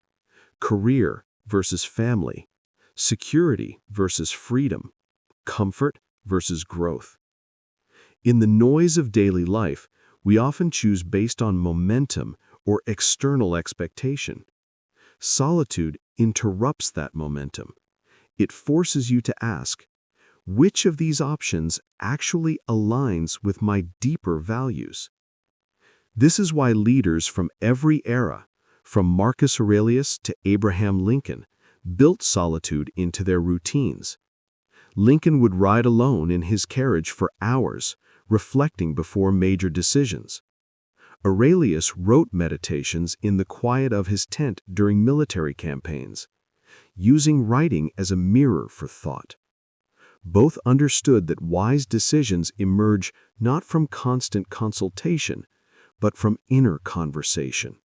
career versus family, security versus freedom, comfort versus growth. In the noise of daily life, we often choose based on momentum or external expectation. Solitude interrupts that momentum. It forces you to ask, which of these options actually aligns with my deeper values? This is why leaders from every era, from Marcus Aurelius to Abraham Lincoln, built solitude into their routines. Lincoln would ride alone in his carriage for hours, reflecting before major decisions. Aurelius wrote meditations in the quiet of his tent during military campaigns, using writing as a mirror for thought. Both understood that wise decisions emerge not from constant consultation, but from inner conversation.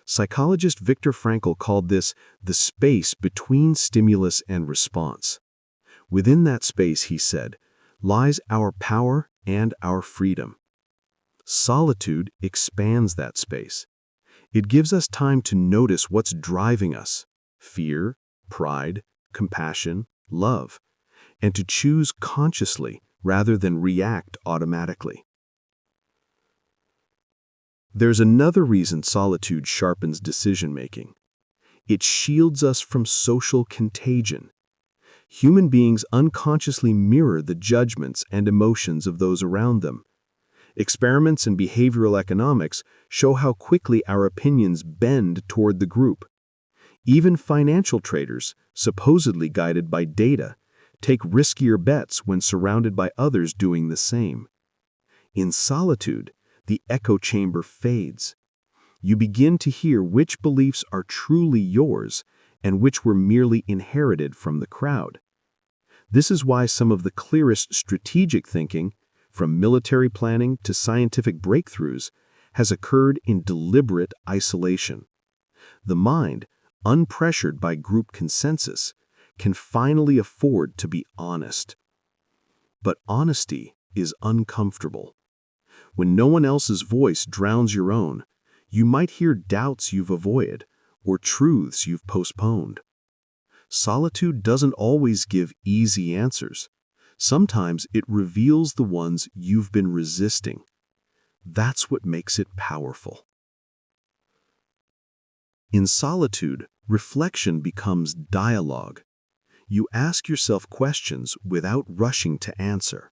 Psychologist Viktor Frankl called this the space between stimulus and response. Within that space, he said, lies our power and our freedom. Solitude expands that space. It gives us time to notice what's driving us: fear, pride, compassion, love, and to choose consciously rather than react automatically. There's another reason solitude sharpens decision-making. It shields us from social contagion. Human beings unconsciously mirror the judgments and emotions of those around them. Experiments in behavioral economics show how quickly our opinions bend toward the group. Even financial traders, supposedly guided by data, take riskier bets when surrounded by others doing the same. In solitude, the echo chamber fades. You begin to hear which beliefs are truly yours and which were merely inherited from the crowd. This is why some of the clearest strategic thinking, from military planning to scientific breakthroughs, has occurred in deliberate isolation. The mind, unpressured by group consensus, can finally afford to be honest. But honesty is uncomfortable. When no one else's voice drowns your own, you might hear doubts you've avoided or truths you've postponed. Solitude doesn't always give easy answers. Sometimes it reveals the ones you've been resisting. That's what makes it powerful. In solitude, reflection becomes dialogue. You ask yourself questions without rushing to answer.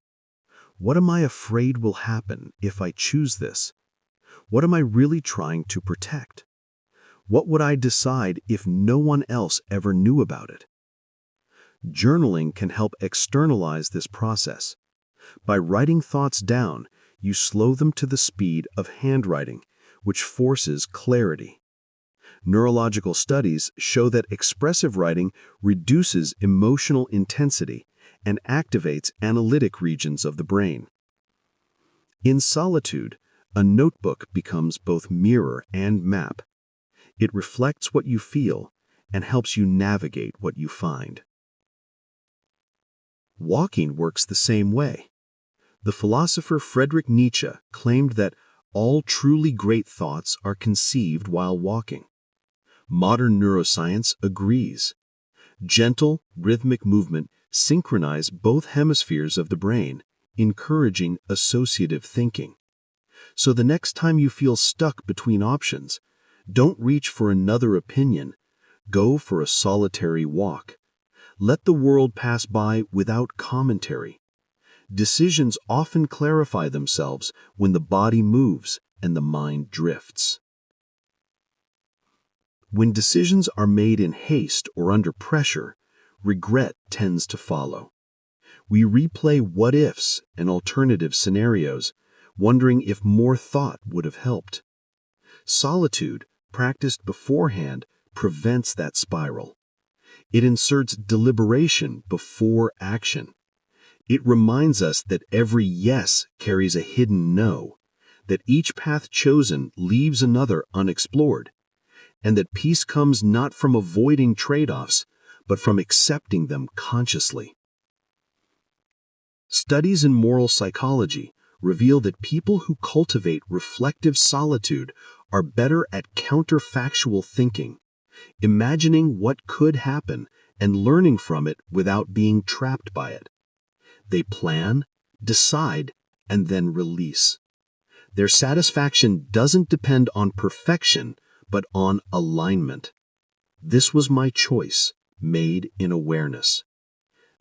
What am I afraid will happen if I choose this? What am I really trying to protect? What would I decide if no one else ever knew about it? Journaling can help externalize this process. By writing thoughts down, you slow them to the speed of handwriting, which forces clarity. Neurological studies show that expressive writing reduces emotional intensity and activates analytic regions of the brain. In solitude, a notebook becomes both mirror and map. It reflects what you feel and helps you navigate what you find. Walking works the same way. The philosopher Friedrich Nietzsche claimed that all truly great thoughts are conceived while walking. Modern neuroscience agrees. Gentle, rhythmic movement synchronize both hemispheres of the brain, encouraging associative thinking. So the next time you feel stuck between options, don't reach for another opinion. Go for a solitary walk. Let the world pass by without commentary. Decisions often clarify themselves when the body moves and the mind drifts. When decisions are made in haste or under pressure, regret tends to follow. We replay what-ifs and alternative scenarios, wondering if more thought would have helped. Solitude, practiced beforehand, prevents that spiral. It inserts deliberation before action. It reminds us that every yes carries a hidden no, that each path chosen leaves another unexplored, and that peace comes not from avoiding trade-offs, but from accepting them consciously. Studies in moral psychology reveal that people who cultivate reflective solitude are better at counterfactual thinking, imagining what could happen and learning from it without being trapped by it. They plan, decide, and then release. Their satisfaction doesn't depend on perfection, but on alignment. This was my choice, made in awareness.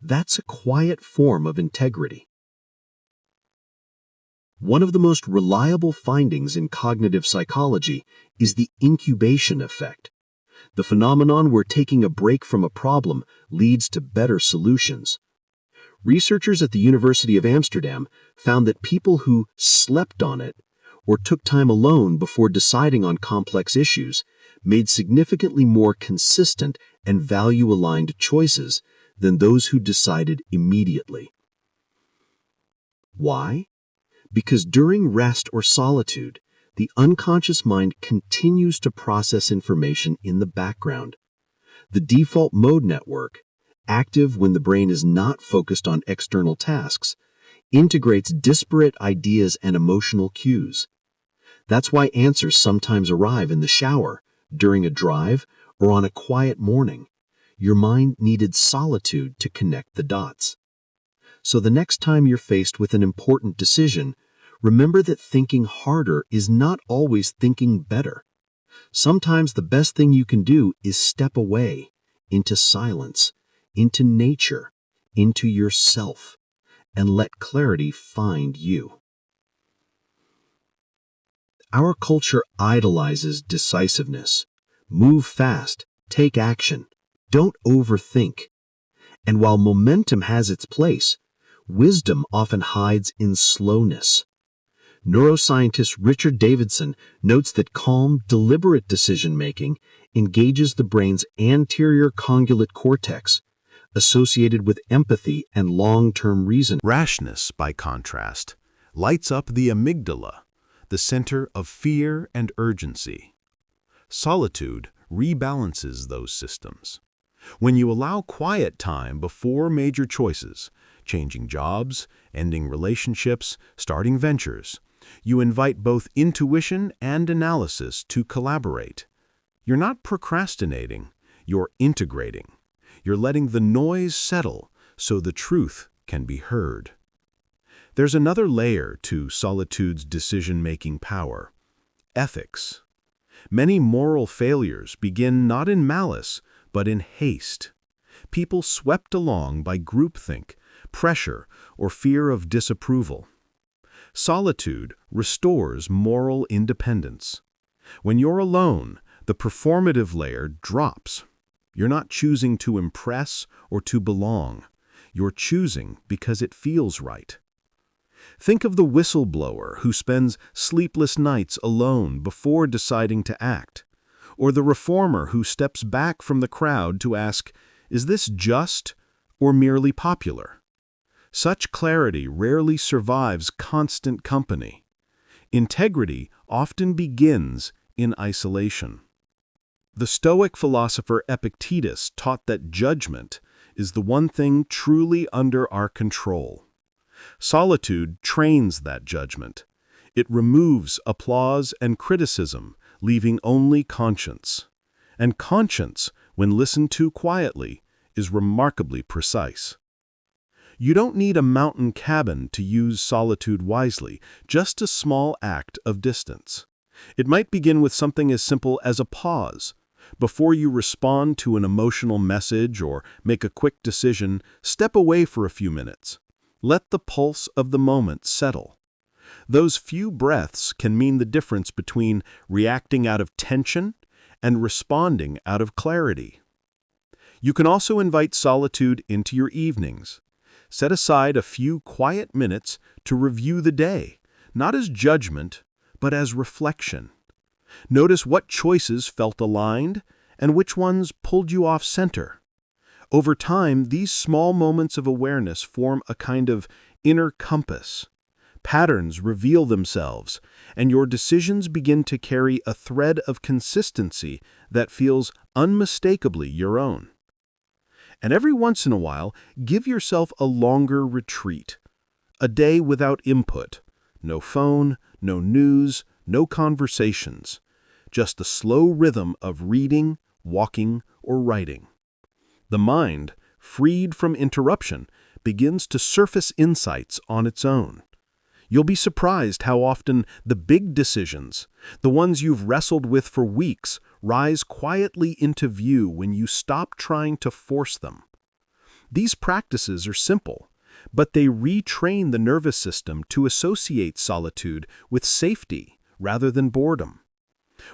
That's a quiet form of integrity. One of the most reliable findings in cognitive psychology is the incubation effect, the phenomenon where taking a break from a problem leads to better solutions. Researchers at the University of Amsterdam found that people who slept on it or took time alone before deciding on complex issues made significantly more consistent and value-aligned choices than those who decided immediately. Why? Because during rest or solitude, the unconscious mind continues to process information in the background. The default mode network, active when the brain is not focused on external tasks, integrates disparate ideas and emotional cues. That's why answers sometimes arrive in the shower, during a drive, or on a quiet morning. Your mind needed solitude to connect the dots. So the next time you're faced with an important decision, remember that thinking harder is not always thinking better. Sometimes the best thing you can do is step away, into silence, into nature, into yourself, and let clarity find you. Our culture idolizes decisiveness. Move fast, take action, don't overthink. And while momentum has its place, wisdom often hides in slowness. Neuroscientist Richard Davidson notes that calm, deliberate decision-making engages the brain's anterior cingulate cortex, associated with empathy and long-term reasoning. Rashness, by contrast, lights up the amygdala, the center of fear and urgency. Solitude rebalances those systems. When you allow quiet time before major choices, changing jobs, ending relationships, starting ventures, you invite both intuition and analysis to collaborate. You're not procrastinating, you're integrating. You're letting the noise settle so the truth can be heard. There's another layer to solitude's decision-making power: ethics. Many moral failures begin not in malice, but in haste. People swept along by groupthink, pressure, or fear of disapproval. Solitude restores moral independence. When you're alone, the performative layer drops. You're not choosing to impress or to belong. You're choosing because it feels right. Think of the whistleblower who spends sleepless nights alone before deciding to act, or the reformer who steps back from the crowd to ask, is this just or merely popular? Such clarity rarely survives constant company. Integrity often begins in isolation. The Stoic philosopher Epictetus taught that judgment is the one thing truly under our control. Solitude trains that judgment. It removes applause and criticism, leaving only conscience. And conscience, when listened to quietly, is remarkably precise. You don't need a mountain cabin to use solitude wisely, just a small act of distance. It might begin with something as simple as a pause. Before you respond to an emotional message or make a quick decision, step away for a few minutes. Let the pulse of the moment settle. Those few breaths can mean the difference between reacting out of tension and responding out of clarity. You can also invite solitude into your evenings. Set aside a few quiet minutes to review the day, not as judgment, but as reflection. Notice what choices felt aligned and which ones pulled you off center. Over time, these small moments of awareness form a kind of inner compass. Patterns reveal themselves, and your decisions begin to carry a thread of consistency that feels unmistakably your own. And every once in a while, give yourself a longer retreat. A day without input. No phone, no news, no conversations. Just the slow rhythm of reading, walking, or writing. The mind, freed from interruption, begins to surface insights on its own. You'll be surprised how often the big decisions, the ones you've wrestled with for weeks, rise quietly into view when you stop trying to force them. These practices are simple, but they retrain the nervous system to associate solitude with safety rather than boredom.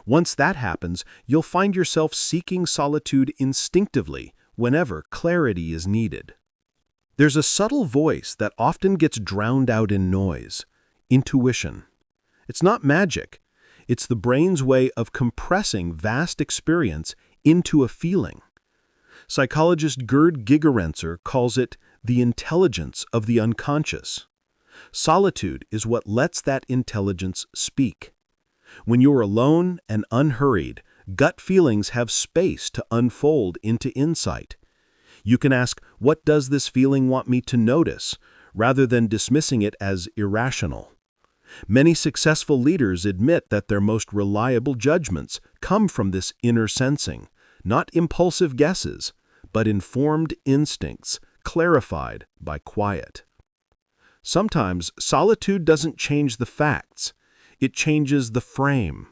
Once that happens, you'll find yourself seeking solitude instinctively whenever clarity is needed. There's a subtle voice that often gets drowned out in noise: intuition. It's not magic. It's the brain's way of compressing vast experience into a feeling. Psychologist Gerd Gigerenzer calls it the intelligence of the unconscious. Solitude is what lets that intelligence speak. When you're alone and unhurried, gut feelings have space to unfold into insight. You can ask, what does this feeling want me to notice, rather than dismissing it as irrational. Many successful leaders admit that their most reliable judgments come from this inner sensing, not impulsive guesses, but informed instincts, clarified by quiet. Sometimes solitude doesn't change the facts, it changes the frame.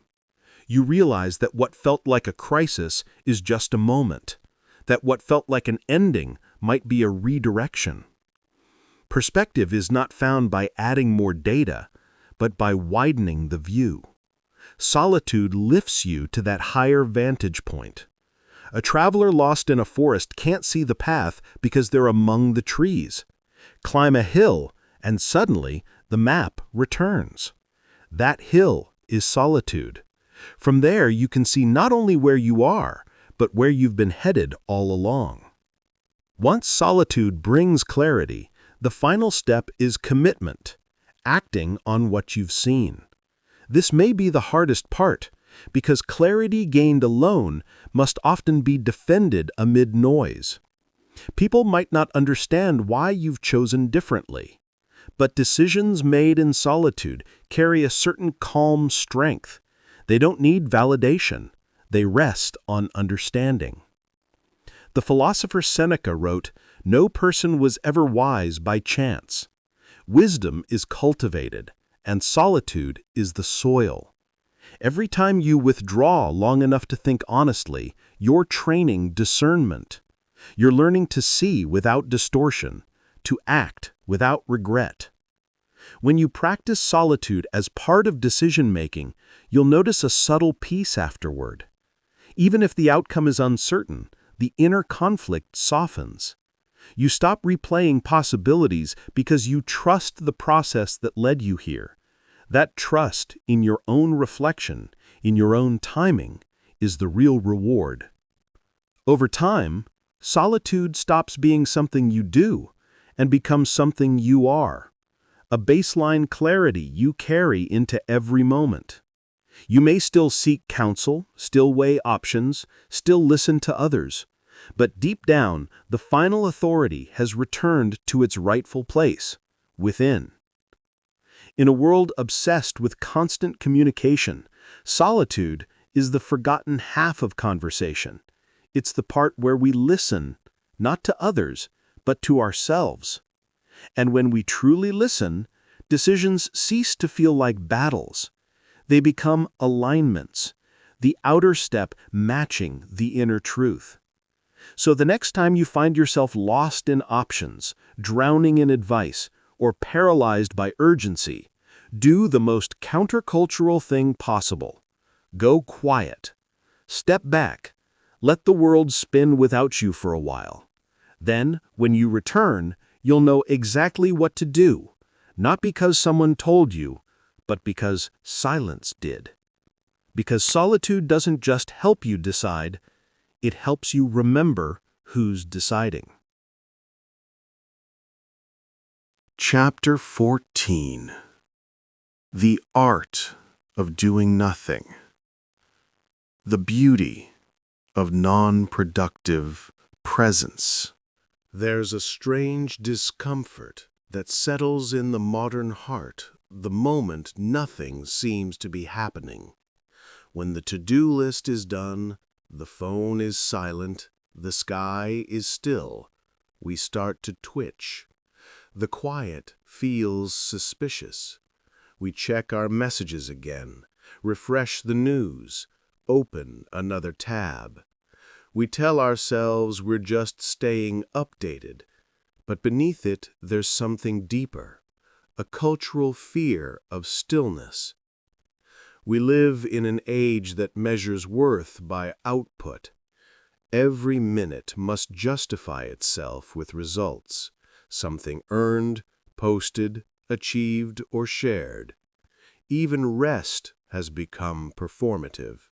You realize that what felt like a crisis is just a moment, that what felt like an ending might be a redirection. Perspective is not found by adding more data, but by widening the view. Solitude lifts you to that higher vantage point. A traveler lost in a forest can't see the path because they're among the trees. Climb a hill, and suddenly the map returns. That hill is solitude. From there, you can see not only where you are, but where you've been headed all along. Once solitude brings clarity, the final step is commitment, acting on what you've seen. This may be the hardest part, because clarity gained alone must often be defended amid noise. People might not understand why you've chosen differently, but decisions made in solitude carry a certain calm strength. They don't need validation. They rest on understanding. The philosopher Seneca wrote, "No person was ever wise by chance. Wisdom is cultivated, and solitude is the soil." Every time you withdraw long enough to think honestly, you're training discernment. You're learning to see without distortion, to act without regret. When you practice solitude as part of decision-making, you'll notice a subtle peace afterward. Even if the outcome is uncertain, the inner conflict softens. You stop replaying possibilities because you trust the process that led you here. That trust in your own reflection, in your own timing, is the real reward. Over time, solitude stops being something you do and becomes something you are. A baseline clarity you carry into every moment. You may still seek counsel, still weigh options, still listen to others, but deep down, the final authority has returned to its rightful place, within. In a world obsessed with constant communication, solitude is the forgotten half of conversation. It's the part where we listen, not to others, but to ourselves. And when we truly listen, decisions cease to feel like battles. They become alignments, the outer step matching the inner truth. So the next time you find yourself lost in options, drowning in advice, or paralyzed by urgency, do the most countercultural thing possible. Go quiet. Step back. Let the world spin without you for a while. Then, when you return, you'll know exactly what to do, not because someone told you, but because silence did. Because solitude doesn't just help you decide, it helps you remember who's deciding. Chapter 14. The Art of Doing Nothing. The Beauty of Non-Productive Presence. There's a strange discomfort that settles in the modern heart the moment nothing seems to be happening. When the to-do list is done, the phone is silent, the sky is still, we start to twitch. The quiet feels suspicious. We check our messages again, refresh the news, open another tab. We tell ourselves we're just staying updated, but beneath it there's something deeper, a cultural fear of stillness. We live in an age that measures worth by output. Every minute must justify itself with results, something earned, posted, achieved, or shared. Even rest has become performative.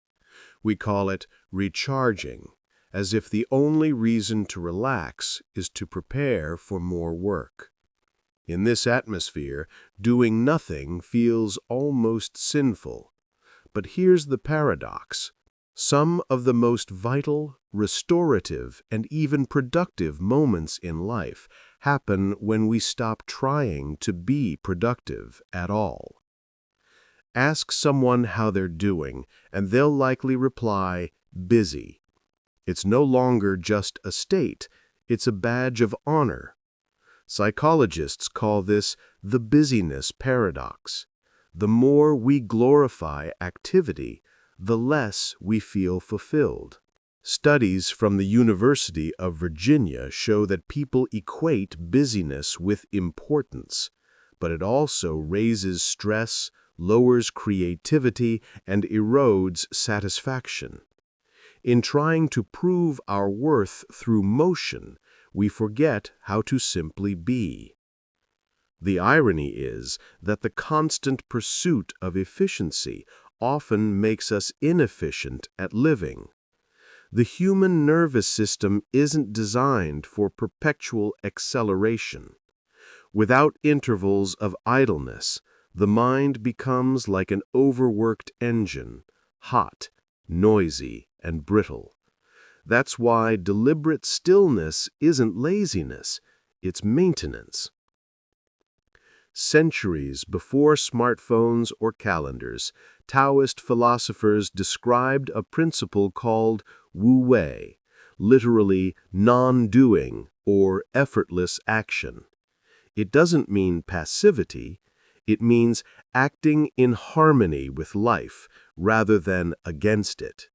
We call it recharging, as if the only reason to relax is to prepare for more work. In this atmosphere, doing nothing feels almost sinful. But here's the paradox. Some of the most vital, restorative, and even productive moments in life happen when we stop trying to be productive at all. Ask someone how they're doing, and they'll likely reply, busy. It's no longer just a state, it's a badge of honor. Psychologists call this the busyness paradox. The more we glorify activity, the less we feel fulfilled. Studies from the University of Virginia show that people equate busyness with importance, but it also raises stress, lowers creativity, and erodes satisfaction. In trying to prove our worth through motion, we forget how to simply be. The irony is that the constant pursuit of efficiency often makes us inefficient at living. The human nervous system isn't designed for perpetual acceleration. Without intervals of idleness, the mind becomes like an overworked engine, hot, noisy, and brittle. That's why deliberate stillness isn't laziness, it's maintenance. Centuries before smartphones or calendars, Taoist philosophers described a principle called wu wei, literally non-doing or effortless action. It doesn't mean passivity, it means acting in harmony with life rather than against it.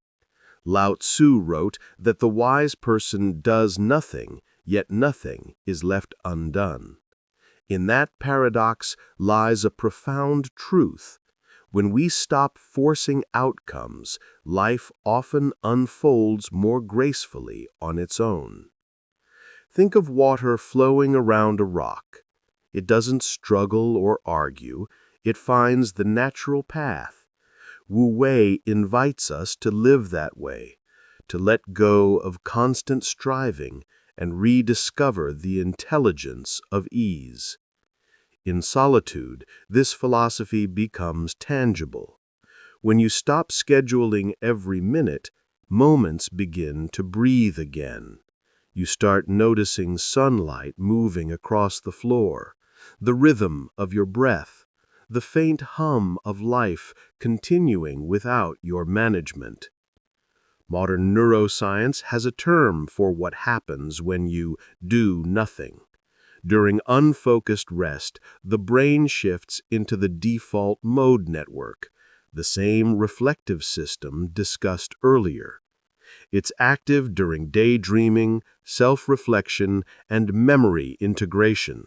Lao Tzu wrote that the wise person does nothing, yet nothing is left undone. In that paradox lies a profound truth. When we stop forcing outcomes, life often unfolds more gracefully on its own. Think of water flowing around a rock. It doesn't struggle or argue, it finds the natural path. Wu Wei invites us to live that way, to let go of constant striving and rediscover the intelligence of ease. In solitude, this philosophy becomes tangible. When you stop scheduling every minute, moments begin to breathe again. You start noticing sunlight moving across the floor, the rhythm of your breath, the faint hum of life continuing without your management. Modern neuroscience has a term for what happens when you do nothing. During unfocused rest, the brain shifts into the default mode network, the same reflective system discussed earlier. It's active during daydreaming, self-reflection, and memory integration.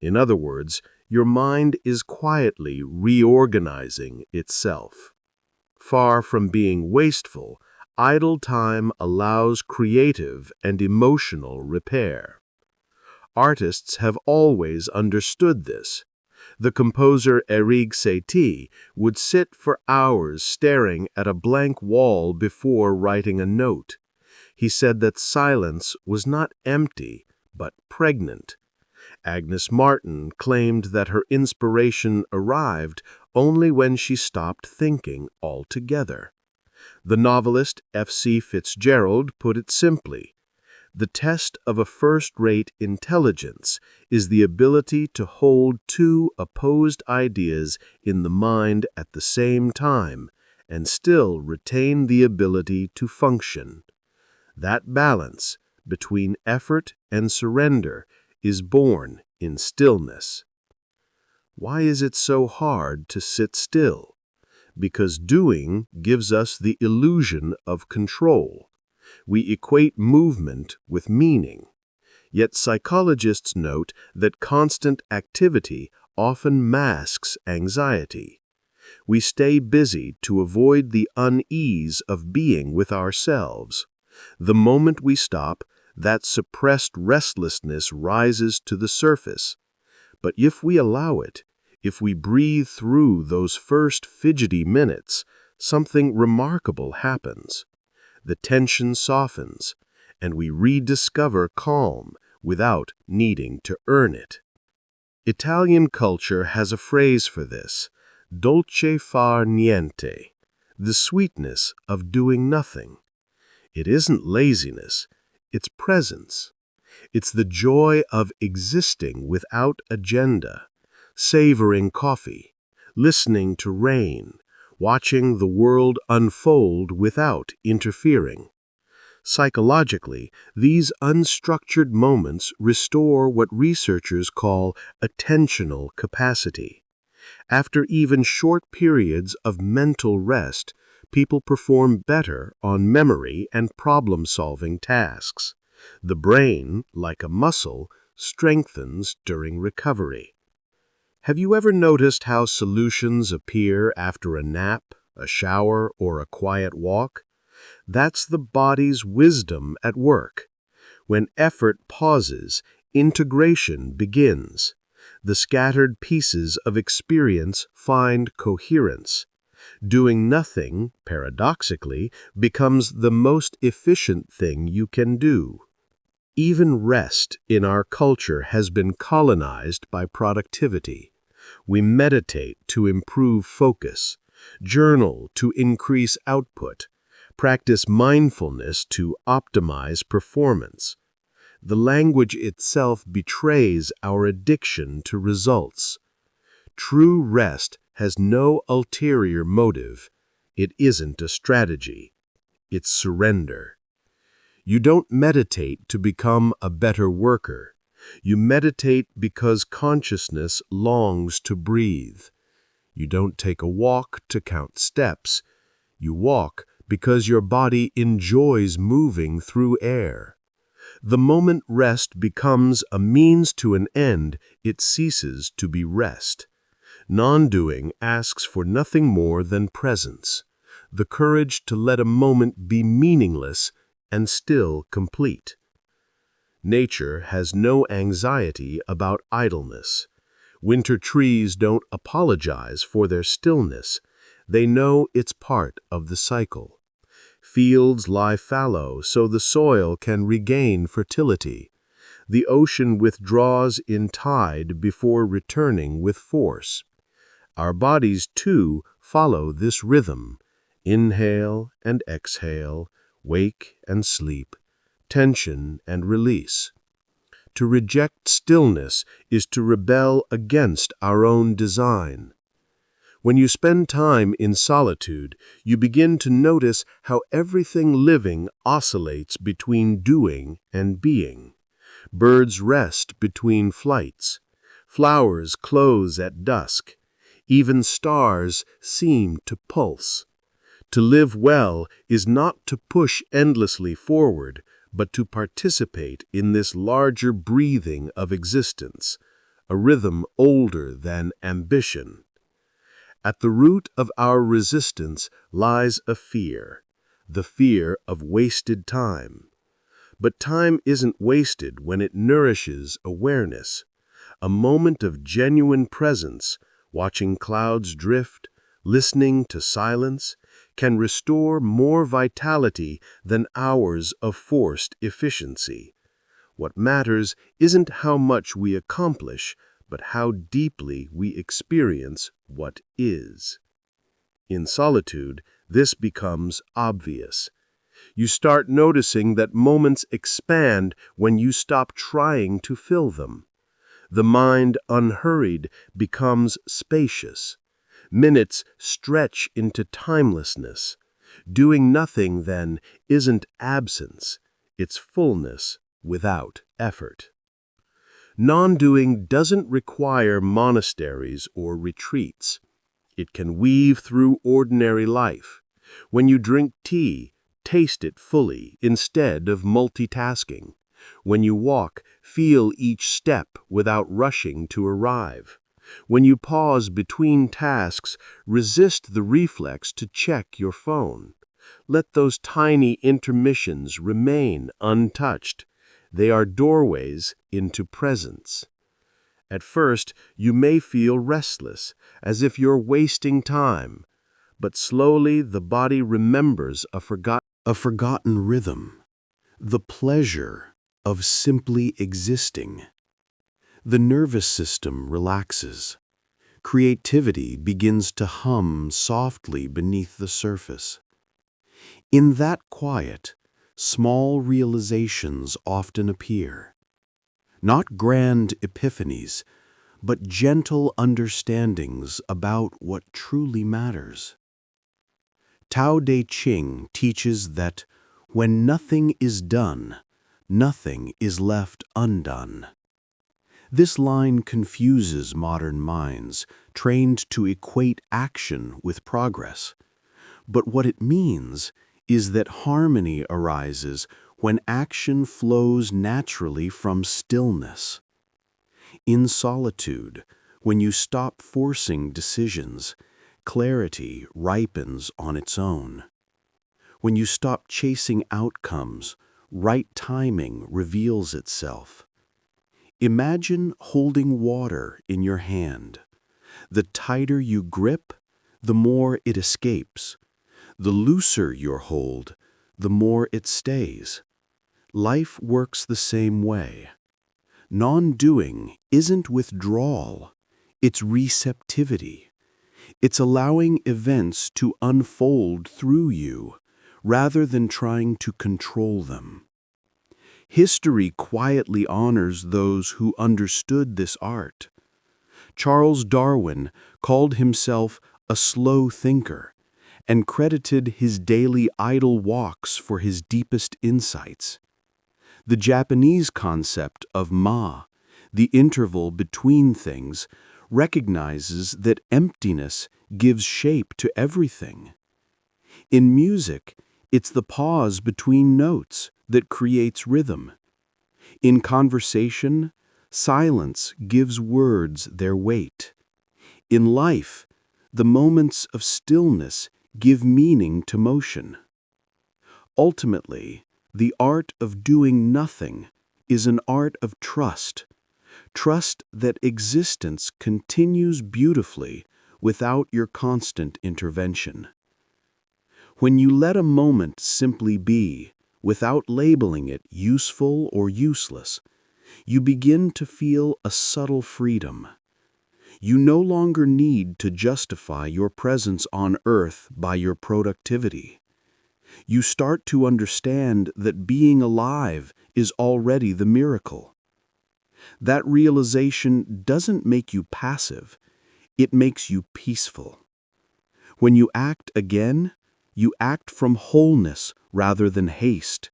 In other words, your mind is quietly reorganizing itself. Far from being wasteful, idle time allows creative and emotional repair. Artists have always understood this. The composer Erik Satie would sit for hours staring at a blank wall before writing a note. He said that silence was not empty, but pregnant. Agnes Martin claimed that her inspiration arrived only when she stopped thinking altogether. The novelist F.C. Fitzgerald put it simply: the test of a first-rate intelligence is the ability to hold two opposed ideas in the mind at the same time and still retain the ability to function. That balance between effort and surrender is born in stillness. Why is it so hard to sit still? Because doing gives us the illusion of control. We equate movement with meaning. Yet psychologists note that constant activity often masks anxiety. We stay busy to avoid the unease of being with ourselves. The moment we stop, that suppressed restlessness rises to the surface. But if we allow it, if we breathe through those first fidgety minutes, something remarkable happens. The tension softens, and we rediscover calm without needing to earn it. Italian culture has a phrase for this: dolce far niente, the sweetness of doing nothing. It isn't laziness, it's presence. It's the joy of existing without agenda, savoring coffee, listening to rain, watching the world unfold without interfering. Psychologically, these unstructured moments restore what researchers call attentional capacity. After even short periods of mental rest, people perform better on memory and problem-solving tasks. The brain, like a muscle, strengthens during recovery. Have you ever noticed how solutions appear after a nap, a shower, or a quiet walk? That's the body's wisdom at work. When effort pauses, integration begins. The scattered pieces of experience find coherence. Doing nothing, paradoxically, becomes the most efficient thing you can do. Even rest in our culture has been colonized by productivity. We meditate to improve focus, journal to increase output, practice mindfulness to optimize performance. The language itself betrays our addiction to results. True rest has no ulterior motive. It isn't a strategy. It's surrender. You don't meditate to become a better worker. You meditate because consciousness longs to breathe. You don't take a walk to count steps. You walk because your body enjoys moving through air. The moment rest becomes a means to an end, it ceases to be rest. Non-doing asks for nothing more than presence, the courage to let a moment be meaningless and still complete. Nature has no anxiety about idleness. Winter trees don't apologize for their stillness. They know it's part of the cycle. Fields lie fallow so the soil can regain fertility. The ocean withdraws in tide before returning with force. Our bodies, too, follow this rhythm. Inhale and exhale, wake and sleep, tension and release. To reject stillness is to rebel against our own design. When you spend time in solitude, you begin to notice how everything living oscillates between doing and being. Birds rest between flights. Flowers close at dusk. Even stars seem to pulse. To live well is not to push endlessly forward, but to participate in this larger breathing of existence, a rhythm older than ambition. At the root of our resistance lies a fear, the fear of wasted time. But time isn't wasted when it nourishes awareness, a moment of genuine presence, watching clouds drift, listening to silence, can restore more vitality than hours of forced efficiency. What matters isn't how much we accomplish, but how deeply we experience what is. In solitude, this becomes obvious. You start noticing that moments expand when you stop trying to fill them. The mind, unhurried, becomes spacious. Minutes stretch into timelessness. Doing nothing, then, isn't absence. It's fullness without effort. Non-doing doesn't require monasteries or retreats. It can weave through ordinary life. When you drink tea, taste it fully instead of multitasking. When you walk, feel each step without rushing to arrive. When you pause between tasks, resist the reflex to check your phone. Let those tiny intermissions remain untouched. They are doorways into presence. At first, you may feel restless, as if you're wasting time. But slowly the body remembers a forgotten rhythm, the pleasure of simply existing. The nervous system relaxes. Creativity begins to hum softly beneath the surface. In that quiet, small realizations often appear. Not grand epiphanies, but gentle understandings about what truly matters. Tao Te Ching teaches that when nothing is done, nothing is left undone. This line confuses modern minds, trained to equate action with progress. But what it means is that harmony arises when action flows naturally from stillness. In solitude, when you stop forcing decisions, clarity ripens on its own. When you stop chasing outcomes, right timing reveals itself. Imagine holding water in your hand. The tighter you grip, the more it escapes. The looser your hold, the more it stays. Life works the same way. Non-doing isn't withdrawal, it's receptivity. It's allowing events to unfold through you, rather than trying to control them. History quietly honors those who understood this art. Charles Darwin called himself a slow thinker and credited his daily idle walks for his deepest insights. The Japanese concept of ma, the interval between things, recognizes that emptiness gives shape to everything. In music, it's the pause between notes that creates rhythm. In conversation, silence gives words their weight. In life, the moments of stillness give meaning to motion. Ultimately, the art of doing nothing is an art of trust. Trust that existence continues beautifully without your constant intervention. When you let a moment simply be, without labeling it useful or useless, you begin to feel a subtle freedom. You no longer need to justify your presence on Earth by your productivity. You start to understand that being alive is already the miracle. That realization doesn't make you passive, it makes you peaceful. When you act again, you act from wholeness rather than haste.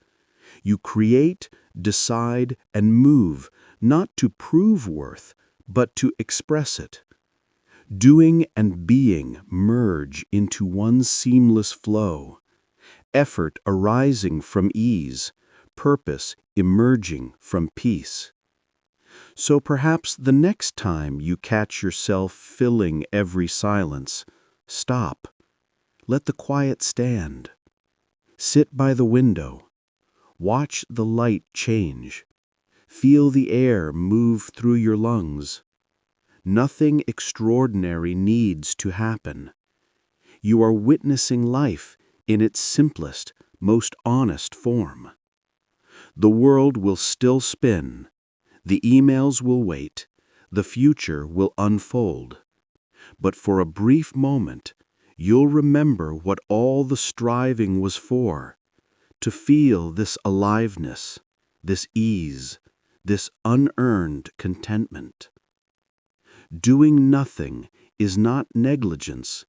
You create, decide, and move, not to prove worth, but to express it. Doing and being merge into one seamless flow, effort arising from ease, purpose emerging from peace. So perhaps the next time you catch yourself filling every silence, stop. Let the quiet stand. Sit by the window. Watch the light change. Feel the air move through your lungs. Nothing extraordinary needs to happen. You are witnessing life in its simplest, most honest form. The world will still spin. The emails will wait. The future will unfold. But for a brief moment, you'll remember what all the striving was for, to feel this aliveness, this ease, this unearned contentment. Doing nothing is not negligence,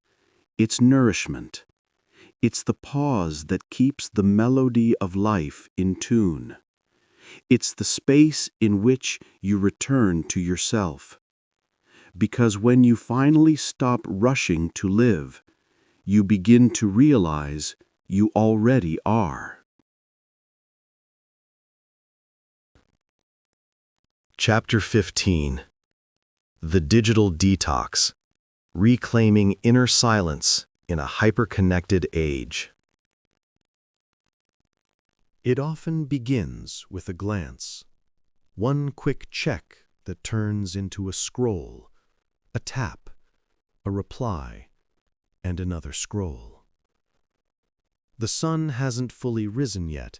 it's nourishment. It's the pause that keeps the melody of life in tune. It's the space in which you return to yourself. Because when you finally stop rushing to live, you begin to realize you already are. Chapter 15. The Digital Detox. Reclaiming Inner Silence in a Hyperconnected Age. It often begins with a glance. One quick check that turns into a scroll, a tap, a reply, and another scroll. The sun hasn't fully risen yet,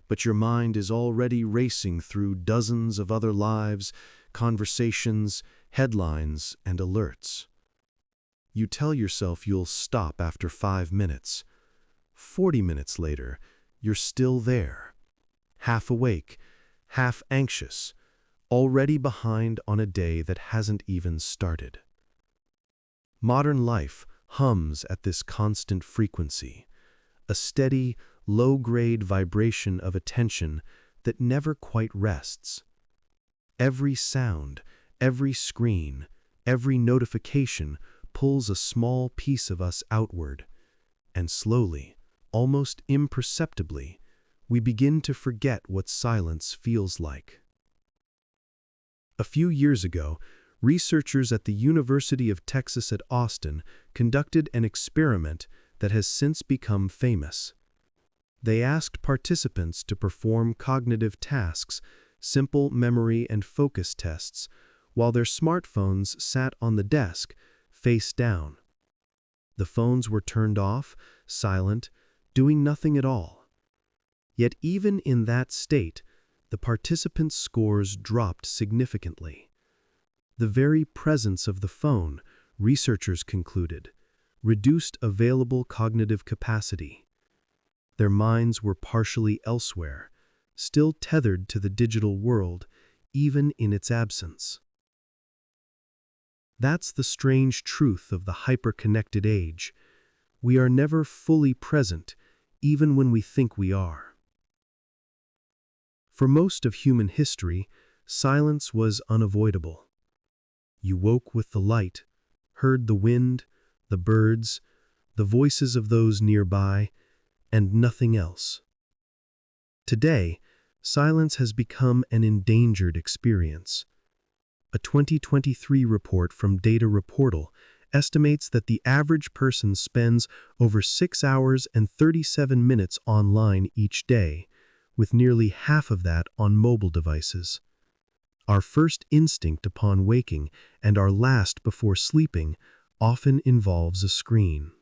but your mind is already racing through dozens of other lives, conversations, headlines, and alerts. You tell yourself you'll stop after 5 minutes. 40 minutes later, you're still there, half awake, half anxious, already behind on a day that hasn't even started. Modern life hums at this constant frequency, a steady, low-grade vibration of attention that never quite rests. Every sound, every screen, every notification pulls a small piece of us outward, and slowly, almost imperceptibly, we begin to forget what silence feels like. A few years ago, researchers at the University of Texas at Austin conducted an experiment that has since become famous. They asked participants to perform cognitive tasks, simple memory and focus tests, while their smartphones sat on the desk, face down. The phones were turned off, silent, doing nothing at all. Yet even in that state, the participants' scores dropped significantly. The very presence of the phone, researchers concluded, reduced available cognitive capacity. Their minds were partially elsewhere, still tethered to the digital world, even in its absence. That's the strange truth of the hyperconnected age. We are never fully present, even when we think we are. For most of human history, silence was unavoidable. You woke with the light, heard the wind, the birds, the voices of those nearby, and nothing else. Today, silence has become an endangered experience. A 2023 report from Data Reportal estimates that the average person spends over 6 hours and 37 minutes online each day, with nearly half of that on mobile devices. Our first instinct upon waking and our last before sleeping often involves a screen.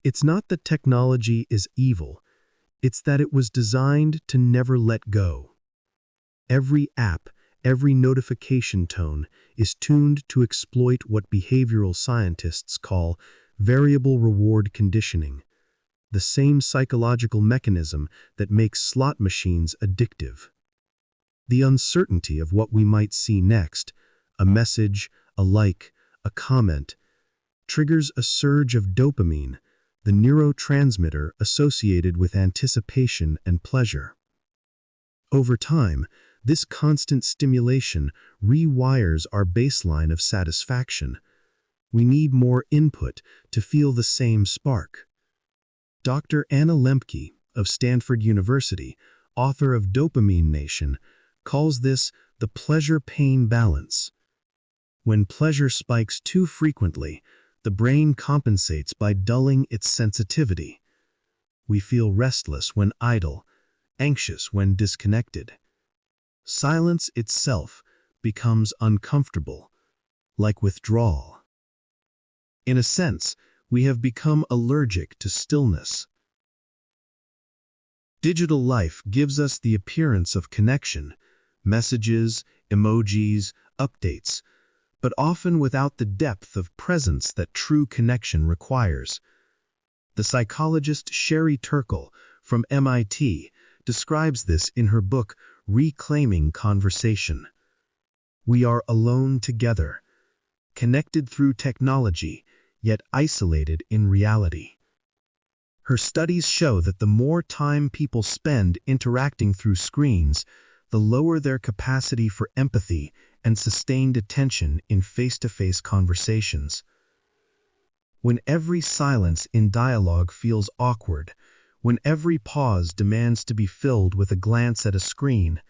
It's not that technology is evil, it's that it was designed to never let go. Every app, every notification tone is tuned to exploit what behavioral scientists call variable reward conditioning, the same psychological mechanism that makes slot machines addictive. The uncertainty of what we might see next, a message, a like, a comment, triggers a surge of dopamine, the neurotransmitter associated with anticipation and pleasure. Over time, this constant stimulation rewires our baseline of satisfaction. We need more input to feel the same spark. Dr. Anna Lembke of Stanford University, author of Dopamine Nation, calls this the pleasure-pain balance. When pleasure spikes too frequently, the brain compensates by dulling its sensitivity. We feel restless when idle, anxious when disconnected. Silence itself becomes uncomfortable, like withdrawal. In a sense, we have become allergic to stillness. Digital life gives us the appearance of connection, messages, emojis, updates, but often without the depth of presence that true connection requires. The psychologist Sherry Turkle from MIT describes this in her book Reclaiming Conversation. We are alone together, connected through technology, yet isolated in reality. Her studies show that the more time people spend interacting through screens, the lower their capacity for empathy and sustained attention in face-to-face conversations. When every silence in dialogue feels awkward, when every pause demands to be filled with a glance at a screen,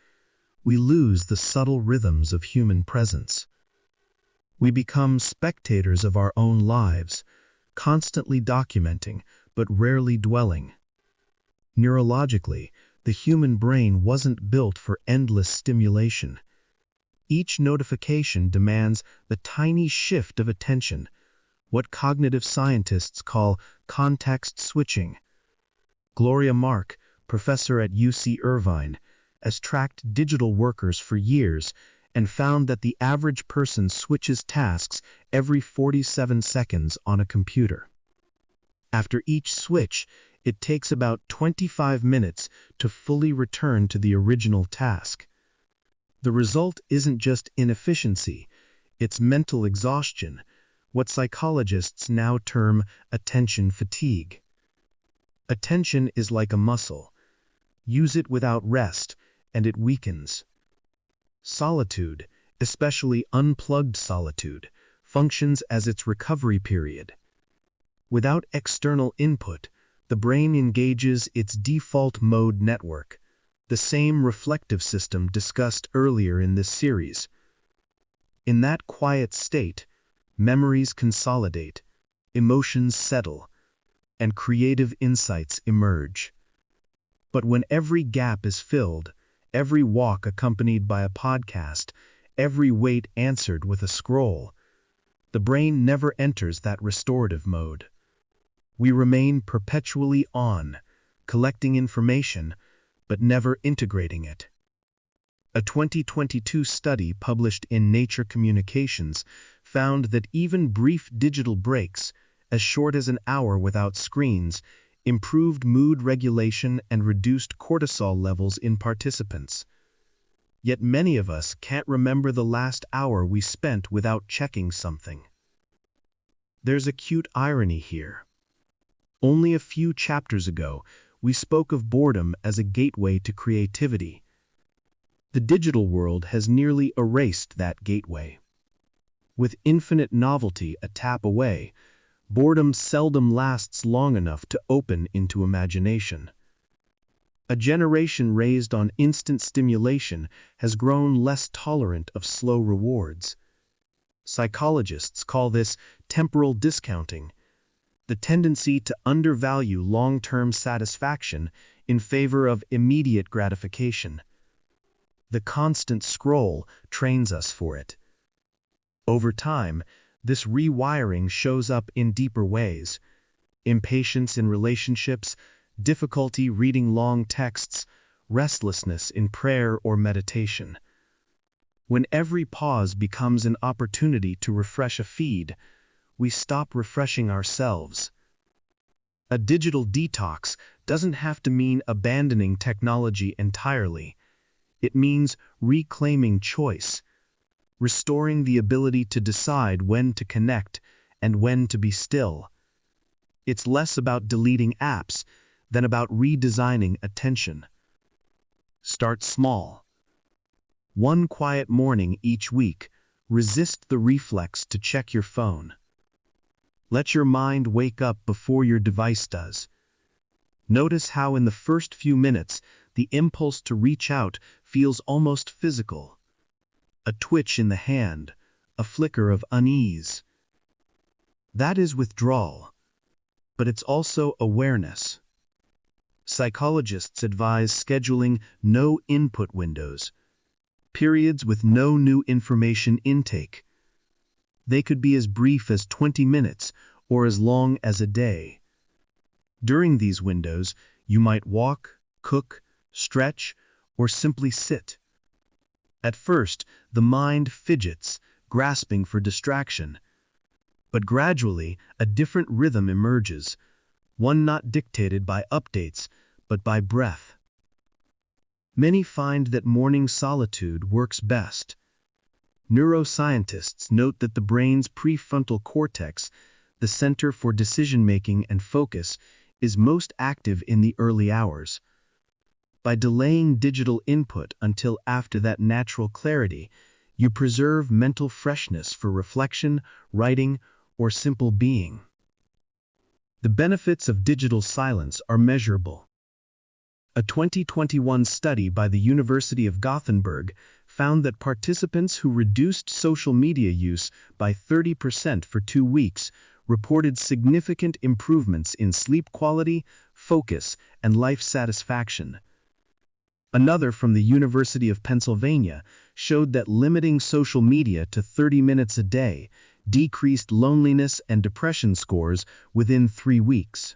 we lose the subtle rhythms of human presence. We become spectators of our own lives, constantly documenting, but rarely dwelling. Neurologically, the human brain wasn't built for endless stimulation. Each notification demands the tiny shift of attention, what cognitive scientists call context switching. Gloria Mark, professor at UC Irvine, has tracked digital workers for years and found that the average person switches tasks every 47 seconds on a computer. After each switch, it takes about 25 minutes to fully return to the original task. The result isn't just inefficiency, it's mental exhaustion, what psychologists now term attention fatigue. Attention is like a muscle. Use it without rest, and it weakens. Solitude, especially unplugged solitude, functions as its recovery period. Without external input, the brain engages its default mode network, the same reflective system discussed earlier in this series. In that quiet state, memories consolidate, emotions settle, and creative insights emerge. But when every gap is filled, every walk accompanied by a podcast, every wait answered with a scroll, the brain never enters that restorative mode. We remain perpetually on, collecting information, but never integrating it. A 2022 study published in Nature Communications found that even brief digital breaks, as short as an hour without screens, improved mood regulation and reduced cortisol levels in participants. Yet many of us can't remember the last hour we spent without checking something. There's a cute irony here. Only a few chapters ago, we spoke of boredom as a gateway to creativity. The digital world has nearly erased that gateway. With infinite novelty a tap away, boredom seldom lasts long enough to open into imagination. A generation raised on instant stimulation has grown less tolerant of slow rewards. Psychologists call this temporal discounting, the tendency to undervalue long-term satisfaction in favor of immediate gratification. The constant scroll trains us for it. Over time, this rewiring shows up in deeper ways: impatience in relationships, difficulty reading long texts, restlessness in prayer or meditation. When every pause becomes an opportunity to refresh a feed, we stop refreshing ourselves. A digital detox doesn't have to mean abandoning technology entirely. It means reclaiming choice, restoring the ability to decide when to connect and when to be still. It's less about deleting apps than about redesigning attention. Start small. One quiet morning each week, resist the reflex to check your phone. Let your mind wake up before your device does. Notice how in the first few minutes, the impulse to reach out feels almost physical. A twitch in the hand, a flicker of unease. That is withdrawal, but it's also awareness. Psychologists advise scheduling no input windows, periods with no new information intake. They could be as brief as 20 minutes or as long as a day. During these windows, you might walk, cook, stretch, or simply sit. At first, the mind fidgets, grasping for distraction. But gradually, a different rhythm emerges, one not dictated by updates, but by breath. Many find that morning solitude works best. Neuroscientists note that the brain's prefrontal cortex, the center for decision-making and focus, is most active in the early hours. By delaying digital input until after that natural clarity, you preserve mental freshness for reflection, writing, or simple being. The benefits of digital silence are measurable. A 2021 study by the University of Gothenburg found that participants who reduced social media use by 30% for 2 weeks reported significant improvements in sleep quality, focus, and life satisfaction. Another from the University of Pennsylvania showed that limiting social media to 30 minutes a day decreased loneliness and depression scores within 3 weeks.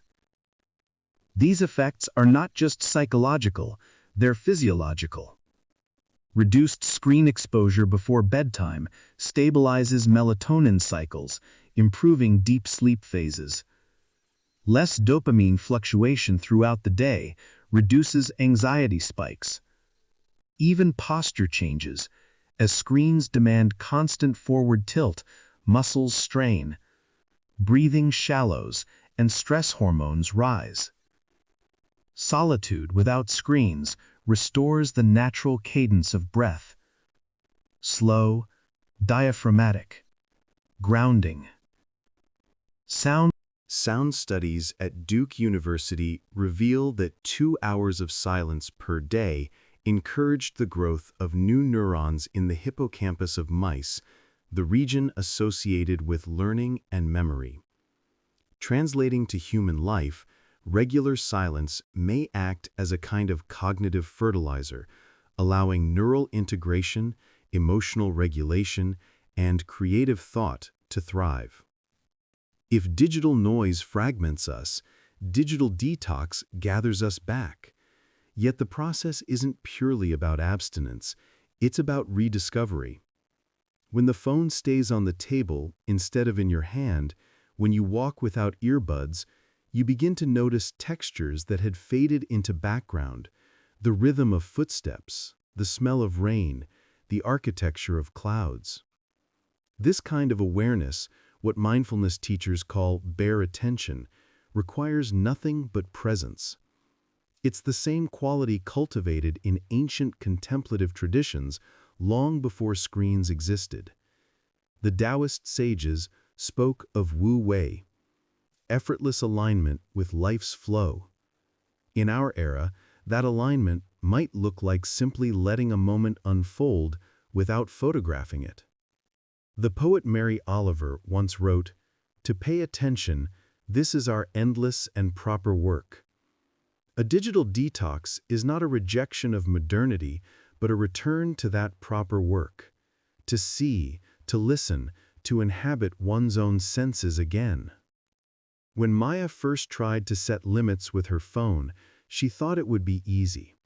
These effects are not just psychological, they're physiological. Reduced screen exposure before bedtime stabilizes melatonin cycles, improving deep sleep phases. Less dopamine fluctuation throughout the day reduces anxiety spikes. Even posture changes, as screens demand constant forward tilt, muscles strain, breathing shallows, and stress hormones rise. Solitude without screens restores the natural cadence of breath. Slow, diaphragmatic, grounding. Sound studies at Duke University reveal that 2 hours of silence per day encouraged the growth of new neurons in the hippocampus of mice, the region associated with learning and memory. Translating to human life, regular silence may act as a kind of cognitive fertilizer, allowing neural integration, emotional regulation, and creative thought to thrive. If digital noise fragments us, digital detox gathers us back. Yet the process isn't purely about abstinence, it's about rediscovery. When the phone stays on the table instead of in your hand, when you walk without earbuds, you begin to notice textures that had faded into background, the rhythm of footsteps, the smell of rain, the architecture of clouds. This kind of awareness, what mindfulness teachers call bare attention, requires nothing but presence. It's the same quality cultivated in ancient contemplative traditions long before screens existed. The Taoist sages spoke of Wu Wei, effortless alignment with life's flow. In our era, that alignment might look like simply letting a moment unfold without photographing it. The poet Mary Oliver once wrote, "To pay attention, this is our endless and proper work." A digital detox is not a rejection of modernity, but a return to that proper work. To see, to listen, to inhabit one's own senses again. When Maya first tried to set limits with her phone, she thought it would be easy.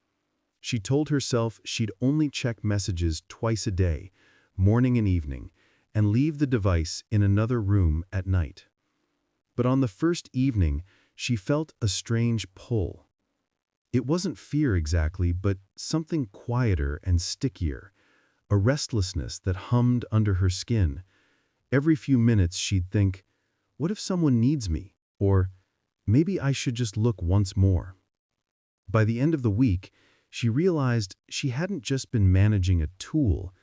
She told herself she'd only check messages twice a day, morning and evening, and leave the device in another room at night. But on the first evening, she felt a strange pull. It wasn't fear exactly, but something quieter and stickier, a restlessness that hummed under her skin. Every few minutes she'd think, what if someone needs me? Or, maybe I should just look once more. By the end of the week, she realized she hadn't just been managing a tool,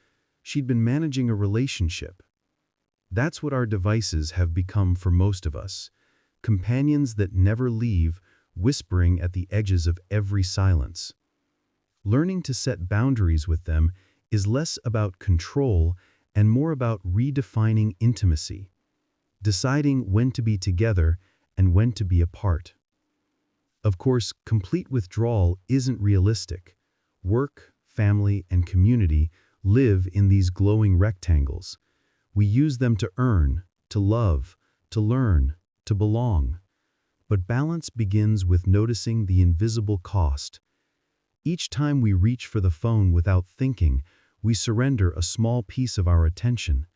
she'd been managing a relationship. That's what our devices have become for most of us, companions that never leave, whispering at the edges of every silence. Learning to set boundaries with them is less about control and more about redefining intimacy, deciding when to be together and when to be apart. Of course, complete withdrawal isn't realistic. Work, family, and community live in these glowing rectangles. We use them to earn, to love, to learn, to belong. But balance begins with noticing the invisible cost. Each time we reach for the phone without thinking, we surrender a small piece of our attention.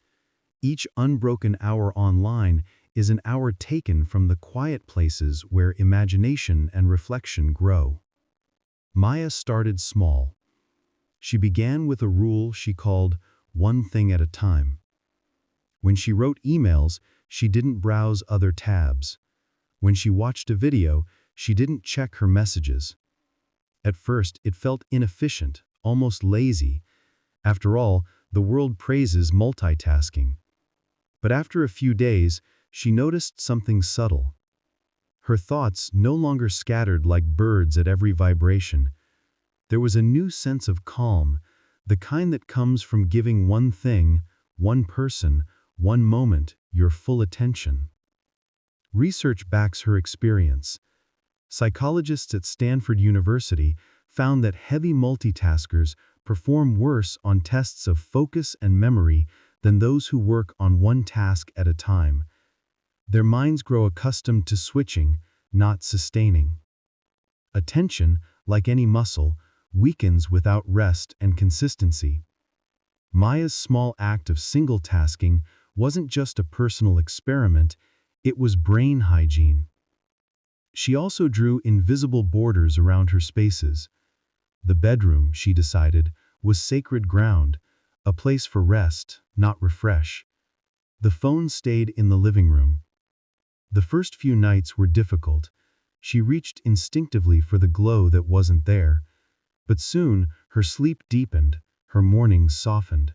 Each unbroken hour online is an hour taken from the quiet places where imagination and reflection grow. Maya started small. She began with a rule she called one thing at a time. When she wrote emails, she didn't browse other tabs. When she watched a video, she didn't check her messages. At first, it felt inefficient, almost lazy. After all, the world praises multitasking. But after a few days, she noticed something subtle. Her thoughts no longer scattered like birds at every vibration. There was a new sense of calm, the kind that comes from giving one thing, one person, one moment, your full attention. Research backs her experience. Psychologists at Stanford University found that heavy multitaskers perform worse on tests of focus and memory than those who work on one task at a time. Their minds grow accustomed to switching, not sustaining. Attention, like any muscle, weakens without rest and consistency. Maya's small act of single-tasking wasn't just a personal experiment, it was brain hygiene. She also drew invisible borders around her spaces. The bedroom, she decided, was sacred ground, a place for rest, not refresh. The phone stayed in the living room. The first few nights were difficult. She reached instinctively for the glow that wasn't there. But soon, her sleep deepened, her mornings softened.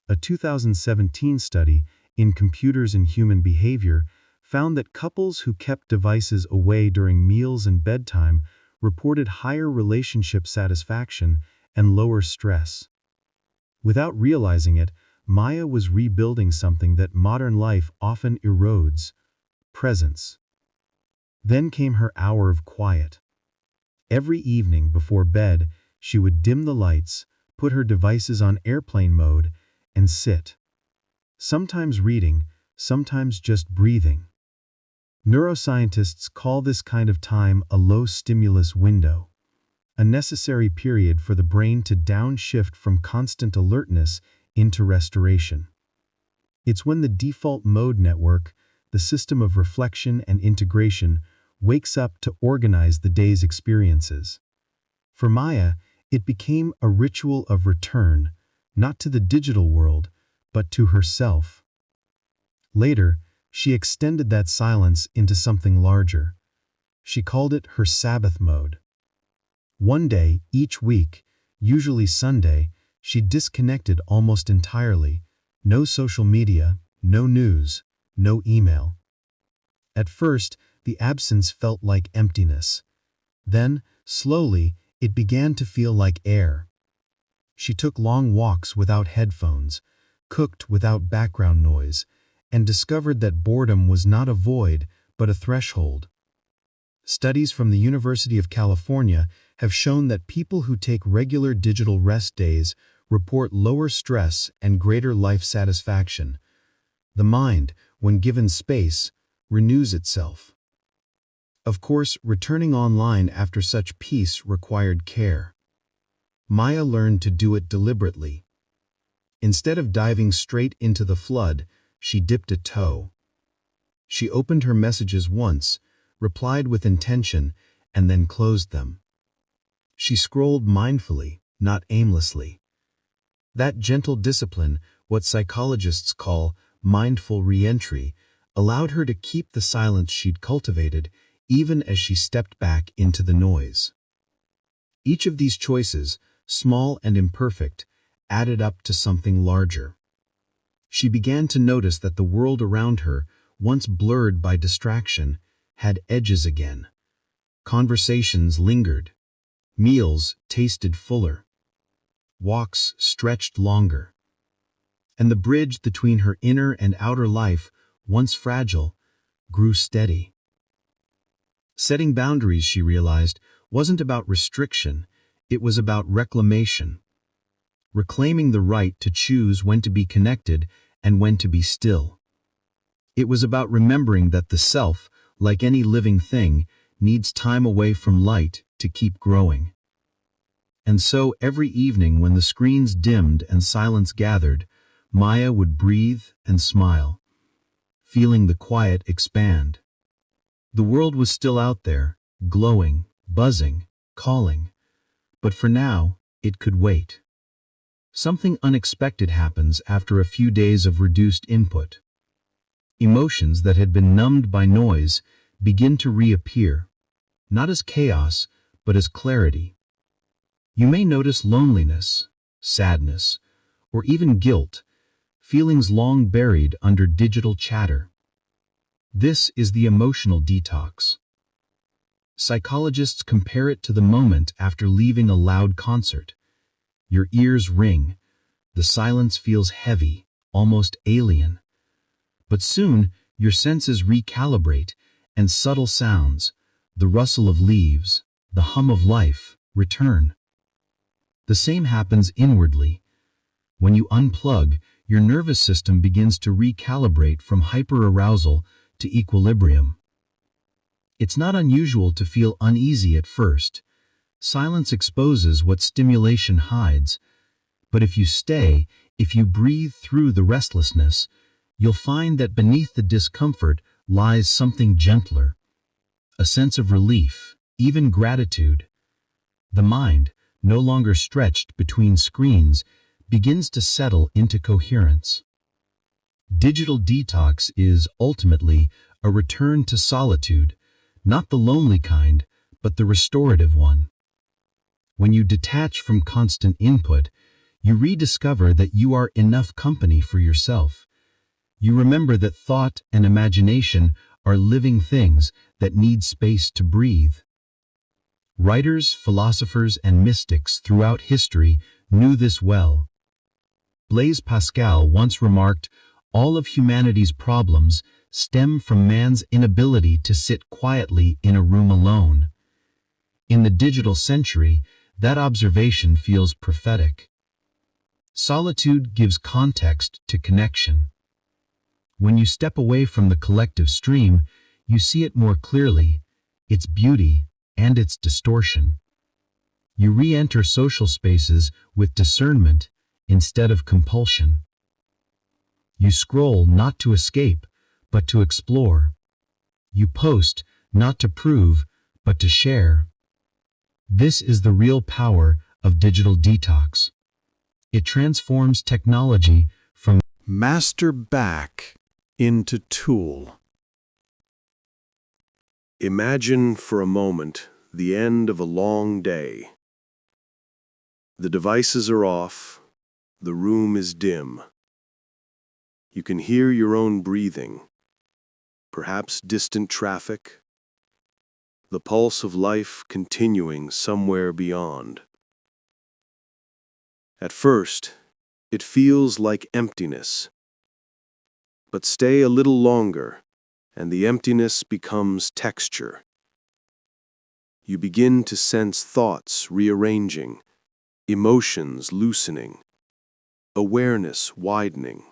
A 2017 study in Computers and Human Behavior found that couples who kept devices away during meals and bedtime reported higher relationship satisfaction and lower stress. Without realizing it, Maya was rebuilding something that modern life often erodes: presence. Then came her hour of quiet. Every evening before bed, she would dim the lights, put her devices on airplane mode, and sit. Sometimes reading, sometimes just breathing. Neuroscientists call this kind of time a low-stimulus window, a necessary period for the brain to downshift from constant alertness into restoration. It's when the default mode network, the system of reflection and integration, wakes up to organize the day's experiences. For Maya, it became a ritual of return, not to the digital world, but to herself. Later, she extended that silence into something larger. She called it her Sabbath mode. One day, each week, usually Sunday, she disconnected almost entirely. No social media, no news, no email. At first, the absence felt like emptiness. Then, slowly, it began to feel like air. She took long walks without headphones, cooked without background noise, and discovered that boredom was not a void, but a threshold. Studies from the University of California have shown that people who take regular digital rest days report lower stress and greater life satisfaction. The mind, when given space, renews itself. Of course, returning online after such peace required care. Maya learned to do it deliberately. Instead of diving straight into the flood, she dipped a toe. She opened her messages once, replied with intention, and then closed them. She scrolled mindfully, not aimlessly. That gentle discipline, what psychologists call mindful re-entry, allowed her to keep the silence she'd cultivated, even as she stepped back into the noise. Each of these choices, small and imperfect, added up to something larger. She began to notice that the world around her, once blurred by distraction, had edges again. Conversations lingered. Meals tasted fuller. Walks stretched longer. And the bridge between her inner and outer life, once fragile, grew steady. Setting boundaries, she realized, wasn't about restriction, it was about reclamation. Reclaiming the right to choose when to be connected and when to be still. It was about remembering that the self, like any living thing, needs time away from light to keep growing. And so every evening when the screens dimmed and silence gathered, Maya would breathe and smile, feeling the quiet expand. The world was still out there, glowing, buzzing, calling. But for now, it could wait. Something unexpected happens after a few days of reduced input. Emotions that had been numbed by noise begin to reappear, not as chaos, but as clarity. You may notice loneliness, sadness, or even guilt, feelings long buried under digital chatter. This is the emotional detox. Psychologists compare it to the moment after leaving a loud concert. Your ears ring, the silence feels heavy, almost alien. But soon, your senses recalibrate, and subtle sounds, the rustle of leaves, the hum of life, return. The same happens inwardly. When you unplug, your nervous system begins to recalibrate from hyperarousal to equilibrium. It's not unusual to feel uneasy at first. Silence exposes what stimulation hides. But if you breathe through the restlessness, you'll find that beneath the discomfort lies something gentler. A sense of relief, even gratitude. The mind, no longer stretched between screens, begins to settle into coherence. Digital detox is, ultimately, a return to solitude, not the lonely kind, but the restorative one. When you detach from constant input, you rediscover that you are enough company for yourself. You remember that thought and imagination are living things that need space to breathe. Writers, philosophers, and mystics throughout history knew this well. Blaise Pascal once remarked, "All of humanity's problems stem from man's inability to sit quietly in a room alone." In the digital century, that observation feels prophetic. Solitude gives context to connection. When you step away from the collective stream, you see it more clearly, its beauty and its distortion. You re-enter social spaces with discernment instead of compulsion. You scroll not to escape, but to explore. You post not to prove, but to share. This is the real power of digital detox. It transforms technology from Master back into tool. Imagine for a moment the end of a long day. The devices are off, the room is dim. You can hear your own breathing, perhaps distant traffic, the pulse of life continuing somewhere beyond. At first, it feels like emptiness. But stay a little longer, and the emptiness becomes texture. You begin to sense thoughts rearranging, emotions loosening, awareness widening.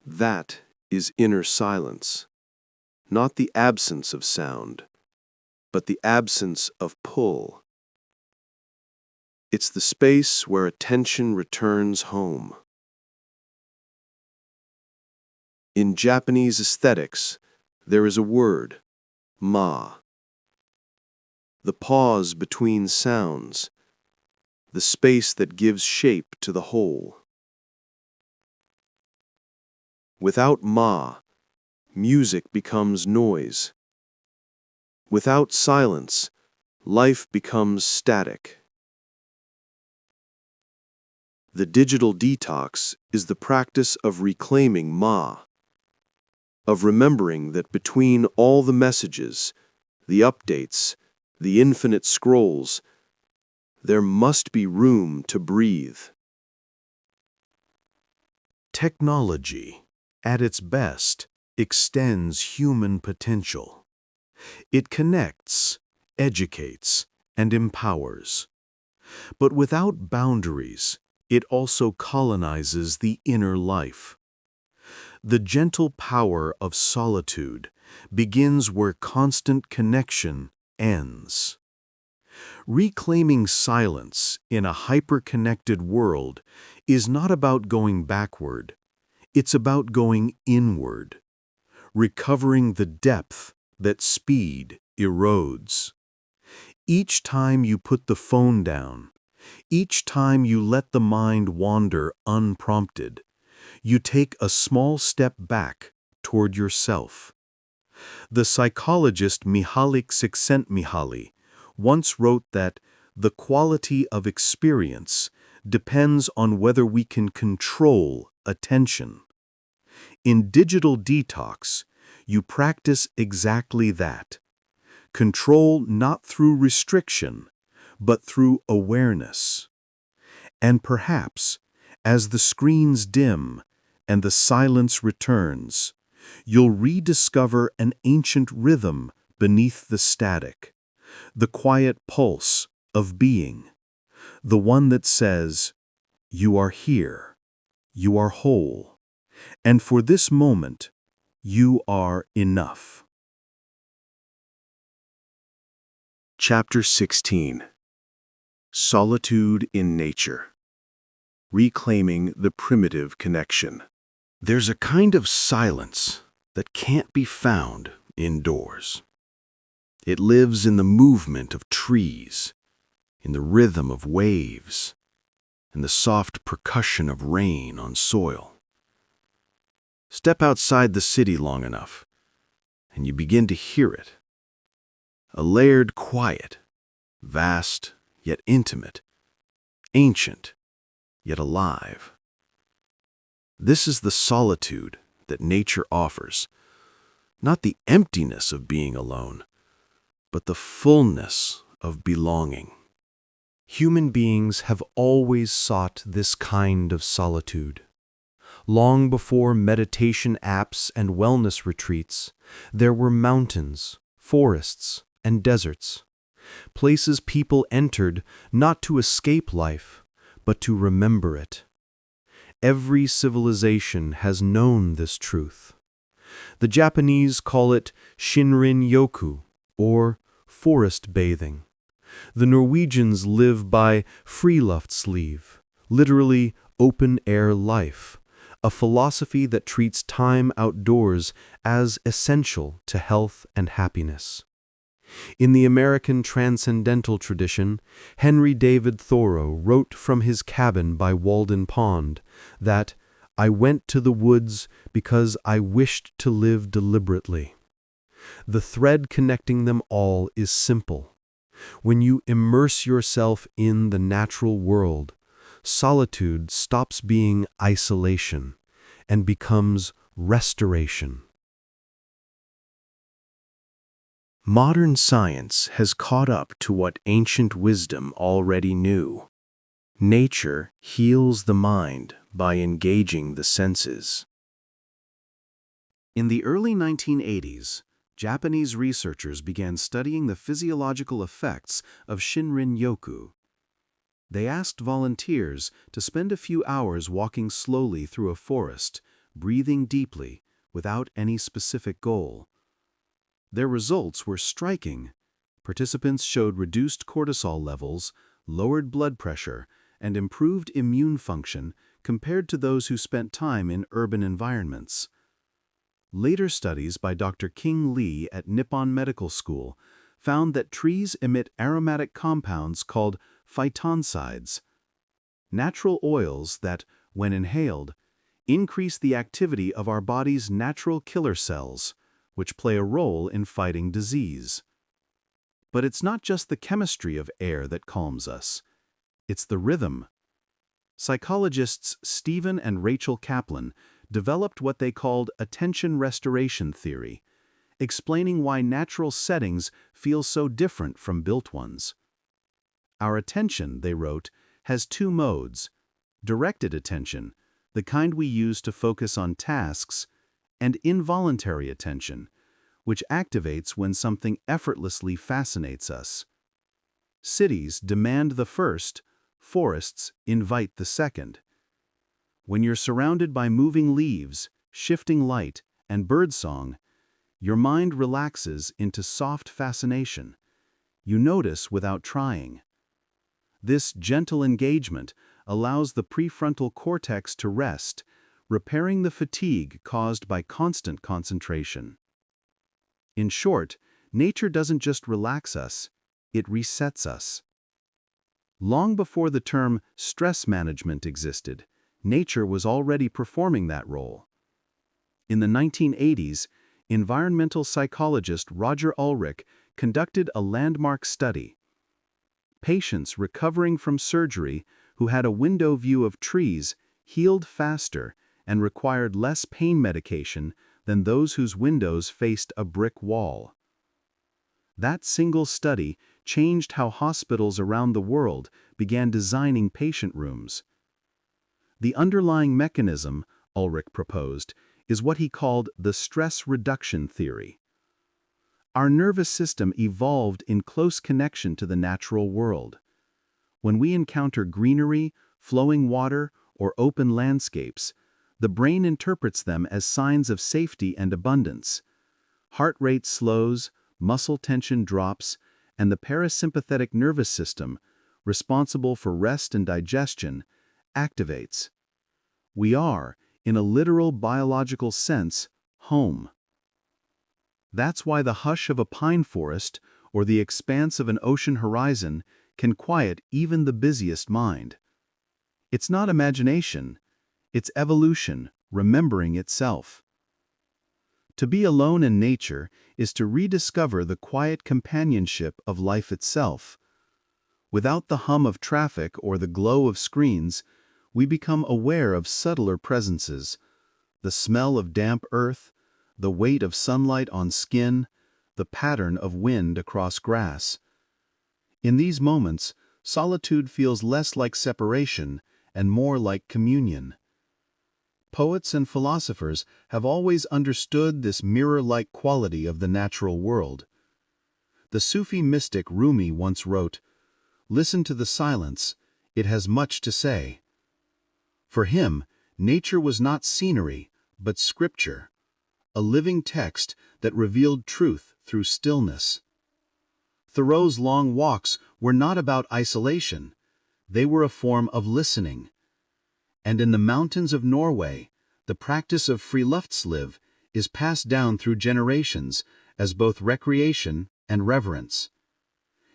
That is inner silence, not the absence of sound, but the absence of pull. It's the space where attention returns home. In Japanese aesthetics, there is a word, ma. The pause between sounds, the space that gives shape to the whole. Without ma, music becomes noise. Without silence, life becomes static. The digital detox is the practice of reclaiming Ma, of remembering that between all the messages, the updates, the infinite scrolls, there must be room to breathe. Technology, at its best, extends human potential. It connects, educates, and empowers. But without boundaries, it also colonizes the inner life. The gentle power of solitude begins where constant connection ends. Reclaiming silence in a hyper-connected world is not about going backward. It's about going inward, recovering the depth that speed erodes. Each time you put the phone down, each time you let the mind wander unprompted, you take a small step back toward yourself. The psychologist Mihaly Csikszentmihalyi once wrote that the quality of experience depends on whether we can control attention. In digital detox, you practice exactly that. Control not through restriction, but through awareness. And perhaps, as the screens dim and the silence returns, you'll rediscover an ancient rhythm beneath the static, the quiet pulse of being, the one that says, "You are here, you are whole, and for this moment, you are enough." Chapter 16. Solitude in Nature. Reclaiming the Primitive Connection. There's a kind of silence that can't be found indoors. It lives in the movement of trees, in the rhythm of waves, in the soft percussion of rain on soil. Step outside the city long enough, and you begin to hear it. A layered quiet, vast yet intimate, ancient yet alive. This is the solitude that nature offers, not the emptiness of being alone, but the fullness of belonging. Human beings have always sought this kind of solitude. Long before meditation apps and wellness retreats, there were mountains, forests, and deserts, places people entered not to escape life, but to remember it. Every civilization has known this truth. The Japanese call it Shinrin-yoku, or forest bathing. The Norwegians live by friluftsliv, literally open-air life, a philosophy that treats time outdoors as essential to health and happiness. In the American transcendental tradition, Henry David Thoreau wrote from his cabin by Walden Pond that, "I went to the woods because I wished to live deliberately." The thread connecting them all is simple. When you immerse yourself in the natural world, solitude stops being isolation and becomes restoration. Modern science has caught up to what ancient wisdom already knew. Nature heals the mind by engaging the senses. In the early 1980s, Japanese researchers began studying the physiological effects of Shinrin-yoku. They asked volunteers to spend a few hours walking slowly through a forest, breathing deeply, without any specific goal. Their results were striking. Participants showed reduced cortisol levels, lowered blood pressure, and improved immune function compared to those who spent time in urban environments. Later studies by Dr. King Lee at Nippon Medical School found that trees emit aromatic compounds called phytoncides, natural oils that, when inhaled, increase the activity of our body's natural killer cells, which play a role in fighting disease. But it's not just the chemistry of air that calms us. It's the rhythm. Psychologists Stephen and Rachel Kaplan developed what they called attention restoration theory, explaining why natural settings feel so different from built ones. Our attention, they wrote, has two modes: directed attention, the kind we use to focus on tasks, and involuntary attention, which activates when something effortlessly fascinates us. Cities demand the first, forests invite the second. When you're surrounded by moving leaves, shifting light, and birdsong, your mind relaxes into soft fascination. You notice without trying. This gentle engagement allows the prefrontal cortex to rest, repairing the fatigue caused by constant concentration. In short, nature doesn't just relax us, it resets us. Long before the term stress management existed, nature was already performing that role. In the 1980s, environmental psychologist Roger Ulrich conducted a landmark study. Patients recovering from surgery who had a window view of trees healed faster and required less pain medication than those whose windows faced a brick wall. That single study changed how hospitals around the world began designing patient rooms. The underlying mechanism, Ulrich proposed, is what he called the stress reduction theory. Our nervous system evolved in close connection to the natural world. When we encounter greenery, flowing water, or open landscapes, the brain interprets them as signs of safety and abundance. Heart rate slows, muscle tension drops, and the parasympathetic nervous system, responsible for rest and digestion, activates. We are, in a literal biological sense, home. That's why the hush of a pine forest or the expanse of an ocean horizon can quiet even the busiest mind. It's not imagination, it's evolution, remembering itself. To be alone in nature is to rediscover the quiet companionship of life itself. Without the hum of traffic or the glow of screens, we become aware of subtler presences: the smell of damp earth, the weight of sunlight on skin, the pattern of wind across grass. In these moments, solitude feels less like separation and more like communion. Poets and philosophers have always understood this mirror-like quality of the natural world. The Sufi mystic Rumi once wrote, "Listen to the silence, it has much to say." For him, nature was not scenery, but scripture, a living text that revealed truth through stillness. Thoreau's long walks were not about isolation, they were a form of listening. And in the mountains of Norway, the practice of friluftsliv is passed down through generations as both recreation and reverence.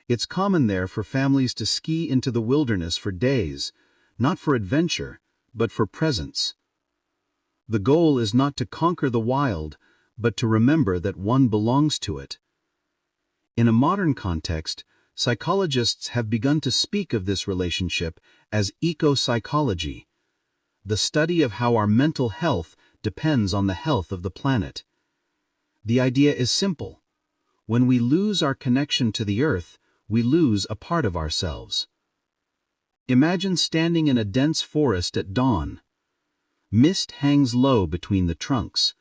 It's common there for families to ski into the wilderness for days, not for adventure, but for presence. The goal is not to conquer the wild, but to remember that one belongs to it. In a modern context, psychologists have begun to speak of this relationship as eco-psychology, the study of how our mental health depends on the health of the planet. The idea is simple. When we lose our connection to the earth, we lose a part of ourselves. Imagine standing in a dense forest at dawn. Mist hangs low between the trunks.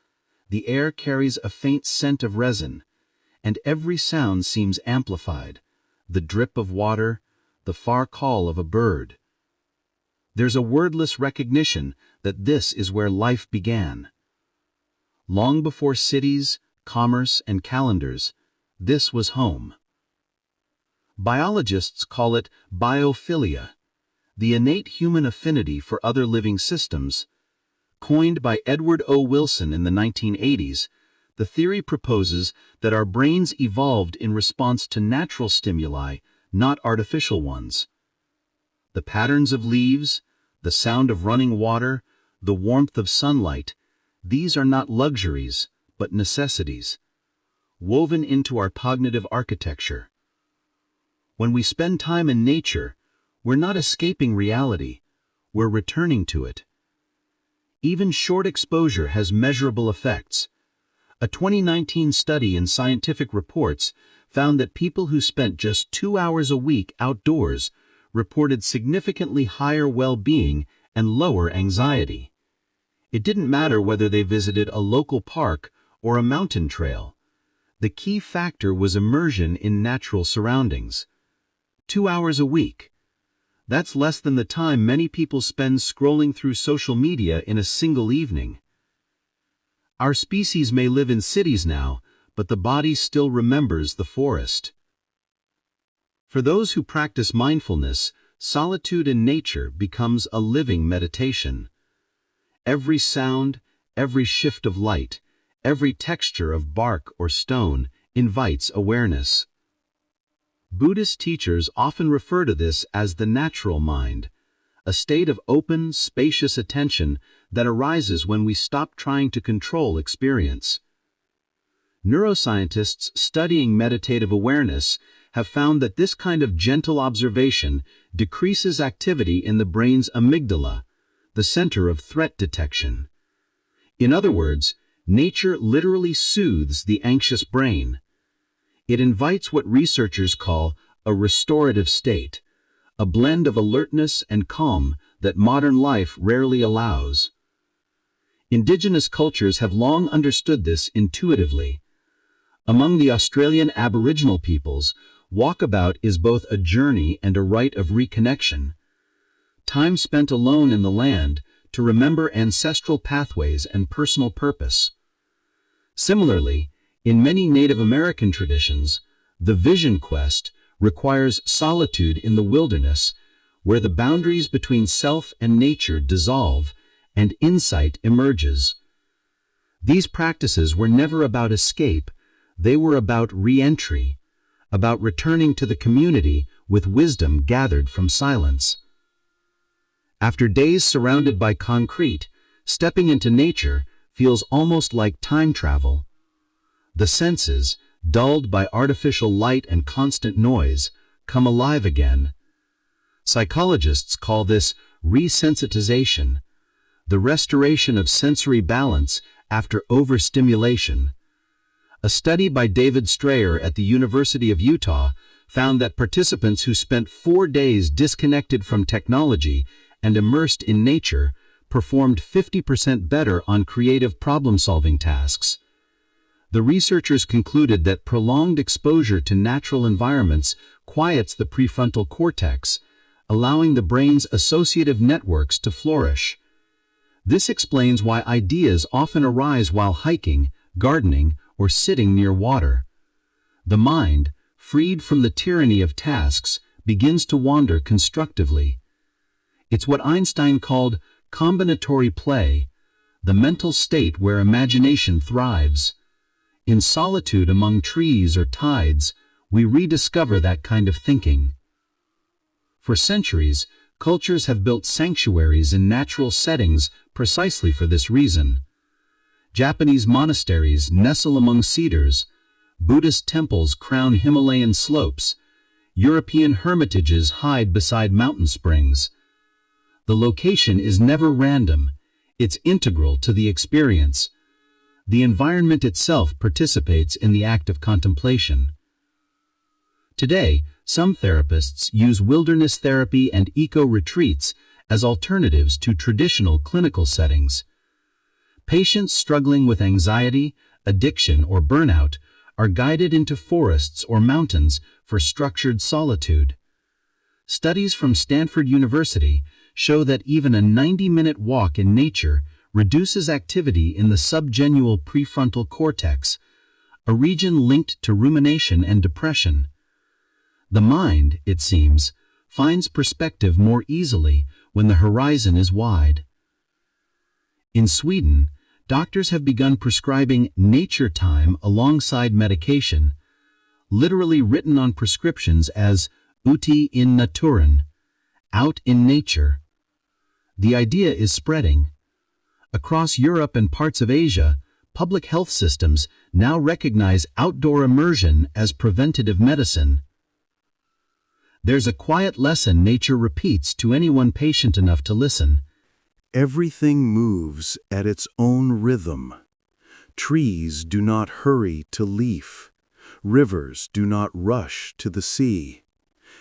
The air carries a faint scent of resin, and every sound seems amplified: the drip of water, the far call of a bird. There's a wordless recognition that this is where life began. Long before cities, commerce, and calendars, this was home. Biologists call it biophilia, the innate human affinity for other living systems. Coined by Edward O. Wilson in the 1980s, the theory proposes that our brains evolved in response to natural stimuli, not artificial ones. The patterns of leaves, the sound of running water, the warmth of sunlight, these are not luxuries, but necessities, woven into our cognitive architecture. When we spend time in nature, we're not escaping reality, we're returning to it. Even short exposure has measurable effects. A 2019 study in Scientific Reports found that people who spent just 2 hours a week outdoors reported significantly higher well-being and lower anxiety. It didn't matter whether they visited a local park or a mountain trail. The key factor was immersion in natural surroundings. 2 hours a week. That's less than the time many people spend scrolling through social media in a single evening. Our species may live in cities now, but the body still remembers the forest. For those who practice mindfulness, solitude in nature becomes a living meditation. Every sound, every shift of light, every texture of bark or stone invites awareness. Buddhist teachers often refer to this as the natural mind, a state of open, spacious attention that arises when we stop trying to control experience. Neuroscientists studying meditative awareness have found that this kind of gentle observation decreases activity in the brain's amygdala, the center of threat detection. In other words, nature literally soothes the anxious brain. It invites what researchers call a restorative state, a blend of alertness and calm that modern life rarely allows. Indigenous cultures have long understood this intuitively. Among the Australian Aboriginal peoples, walkabout is both a journey and a rite of reconnection. Time spent alone in the land to remember ancestral pathways and personal purpose. Similarly, in many Native American traditions, the vision quest requires solitude in the wilderness, where the boundaries between self and nature dissolve and insight emerges. These practices were never about escape, they were about re-entry, about returning to the community with wisdom gathered from silence. After days surrounded by concrete, stepping into nature feels almost like time travel. The senses, dulled by artificial light and constant noise, come alive again. Psychologists call this resensitization, the restoration of sensory balance after overstimulation. A study by David Strayer at the University of Utah found that participants who spent 4 days disconnected from technology and immersed in nature performed 50% better on creative problem-solving tasks. The researchers concluded that prolonged exposure to natural environments quiets the prefrontal cortex, allowing the brain's associative networks to flourish. This explains why ideas often arise while hiking, gardening, or sitting near water. The mind, freed from the tyranny of tasks, begins to wander constructively. It's what Einstein called combinatory play, the mental state where imagination thrives. In solitude among trees or tides, we rediscover that kind of thinking. For centuries, cultures have built sanctuaries in natural settings precisely for this reason. Japanese monasteries nestle among cedars, Buddhist temples crown Himalayan slopes, European hermitages hide beside mountain springs. The location is never random, it's integral to the experience. The environment itself participates in the act of contemplation. Today, some therapists use wilderness therapy and eco-retreats as alternatives to traditional clinical settings. Patients struggling with anxiety, addiction, or burnout are guided into forests or mountains for structured solitude. Studies from Stanford University show that even a 90-minute walk in nature reduces activity in the subgenual prefrontal cortex, a region linked to rumination and depression. The mind, it seems, finds perspective more easily when the horizon is wide. In Sweden, doctors have begun prescribing nature time alongside medication, literally written on prescriptions as ute in naturen, out in nature. The idea is spreading. Across Europe and parts of Asia, public health systems now recognize outdoor immersion as preventative medicine. There's a quiet lesson nature repeats to anyone patient enough to listen. Everything moves at its own rhythm. Trees do not hurry to leaf. Rivers do not rush to the sea.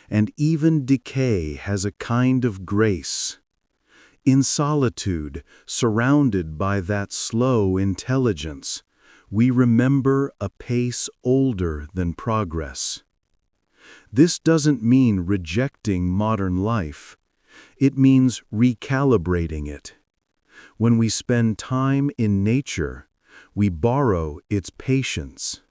And even decay has a kind of grace. In solitude, surrounded by that slow intelligence, we remember a pace older than progress. This doesn't mean rejecting modern life. It means recalibrating it. When we spend time in nature, we borrow its patience.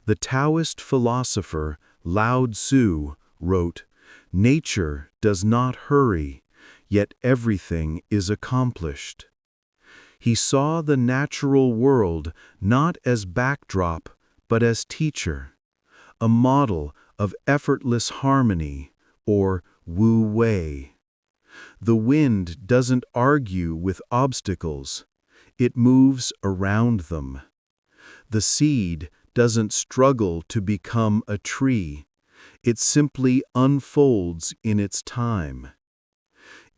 The Taoist philosopher Lao Tzu wrote, "Nature does not hurry, yet everything is accomplished." He saw the natural world not as backdrop, but as teacher, a model of effortless harmony, or Wu Wei. The wind doesn't argue with obstacles, it moves around them. The seed doesn't struggle to become a tree, it simply unfolds in its time.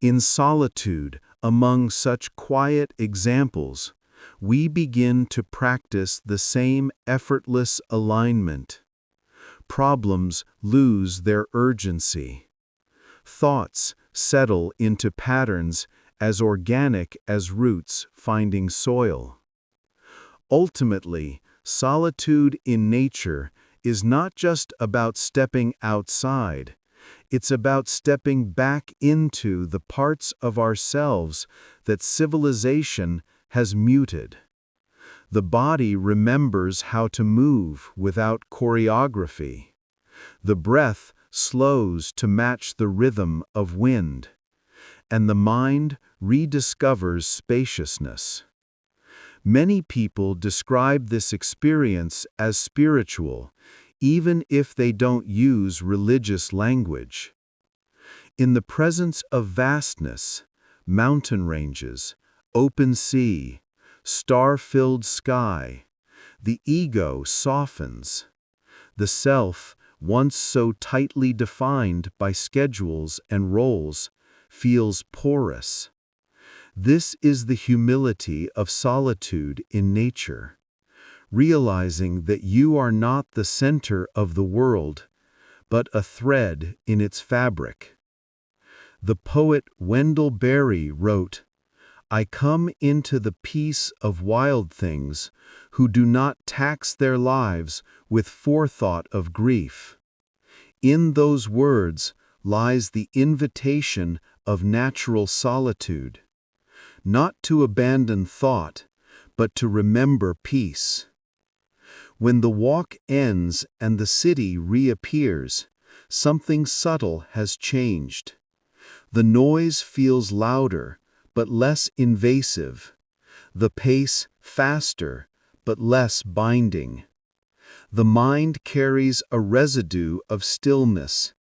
In solitude, among such quiet examples, we begin to practice the same effortless alignment. Problems lose their urgency. Thoughts settle into patterns as organic as roots finding soil. Ultimately, solitude in nature is not just about stepping outside, it's about stepping back into the parts of ourselves that civilization has muted. The body remembers how to move without choreography. The breath slows to match the rhythm of wind. And the mind rediscovers spaciousness. Many people describe this experience as spiritual, even if they don't use religious language. In the presence of vastness, mountain ranges, open sea, star-filled sky, the ego softens. The self, once so tightly defined by schedules and roles, feels porous. This is the humility of solitude in nature, realizing that you are not the center of the world, but a thread in its fabric. The poet Wendell Berry wrote, "I come into the peace of wild things who do not tax their lives with forethought of grief." In those words lies the invitation of natural solitude, not to abandon thought, but to remember peace. When the walk ends and the city reappears, something subtle has changed. The noise feels louder, but less invasive. The pace faster, but less binding. The mind carries a residue of stillness,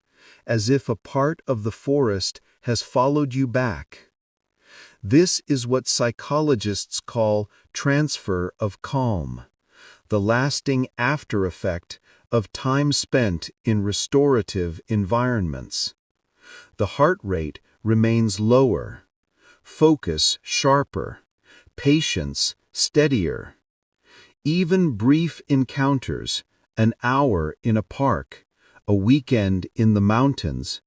as if a part of the forest has followed you back. This is what psychologists call transfer of calm, the lasting after-effect of time spent in restorative environments. The heart rate remains lower, focus sharper, patience steadier. Even brief encounters, an hour in a park, a weekend in the mountains,